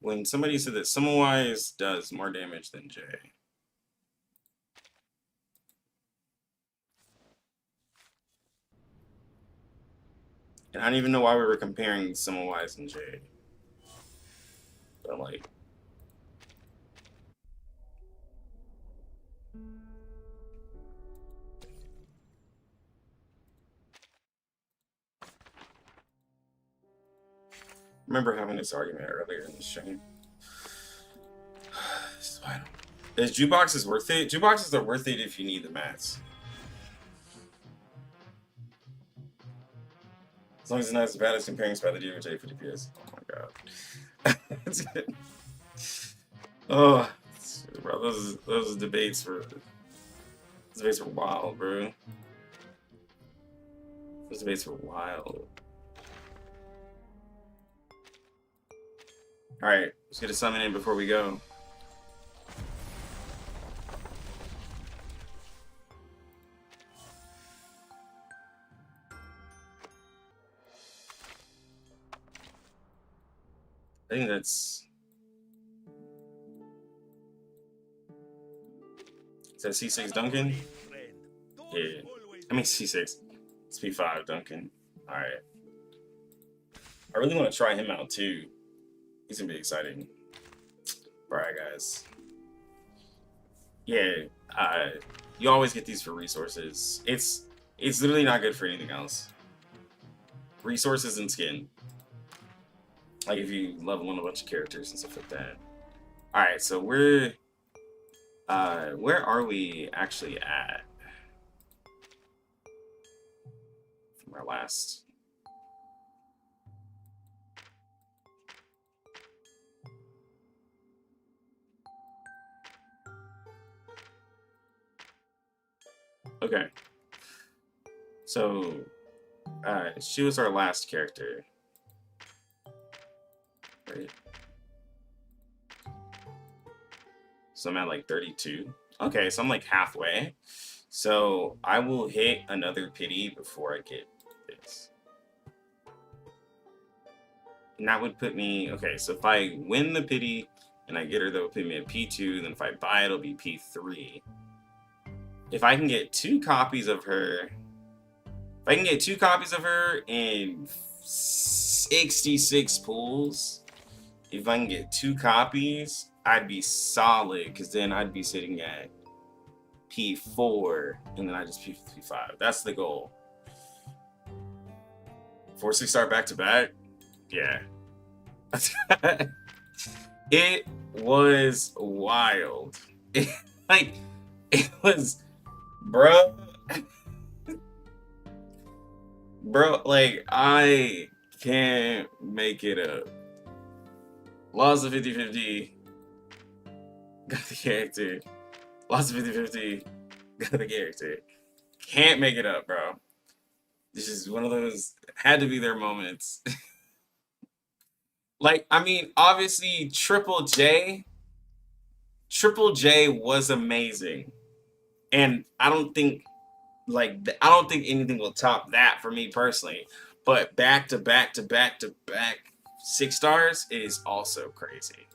when somebody said that Samwise does more damage than Jay. And I don't even know why we were comparing Samwise and Jay. But like, I remember having this argument earlier in the stream. So I don't... Is jukeboxes worth it? Jukeboxes are worth it if you need the mats. As long as it's not as bad as comparing Spy the Deer with J50 PS. Oh my god. Oh, bro, those debates were wild, bro. Those debates were wild. Alright, let's get a summon in before we go. I think that's... Is that C6 Duncan? Yeah. I mean C6. It's P5 Duncan. Alright. I really want to try him out too. He's gonna be exciting. Alright, guys. Yeah, you always get these for resources. It's literally not good for anything else. Resources and skin. Like if you level on a bunch of characters and stuff like that. Alright, so where are we actually at? From our last... Okay. So, she was our last character. Right. So I'm at like 32. Okay, so I'm like halfway. So I will hit another pity before I get this. And that would put me, okay, so if I win the pity and I get her, that would put me at P2. Then if I buy it, it'll be P3. If I can get 2 copies of her, in 66 pulls, if I can get 2 copies, I'd be solid, because then I'd be sitting at P4, and then I just P5. That's the goal. 4 6-star back-to-back? Yeah. It was wild. It was... Bro, like, I can't make it up. Lost the 50-50. Got the character. Lost the 50-50. Got the character. Can't make it up, bro. This is one of those, had to be their moments. Like, I mean, obviously, Triple J was amazing. And I don't think anything will top that for me personally. But back to back 6 stars is also crazy.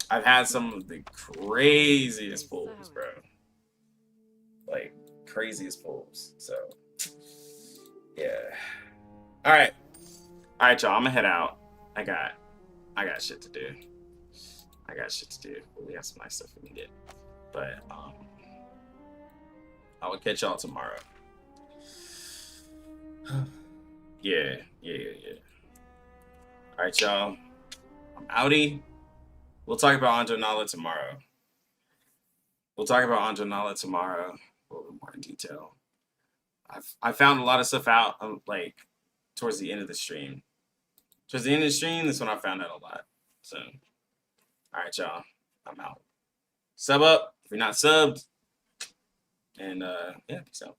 I've had some of the craziest pulls, bro. Like, craziest pulls. So, yeah. Alright. Alright, y'all. I'm gonna head out. I got shit to do. We got some nice stuff we can get. But, I will catch y'all tomorrow. Yeah. Alright, y'all. I'm outie. We'll talk about Anjo Nala tomorrow. A little more in detail. I found a lot of stuff out like towards the end of the stream. Towards the end of the stream, that's when I found out a lot. So, all right, y'all. I'm out. Sub up if you're not subbed. And yeah, peace out.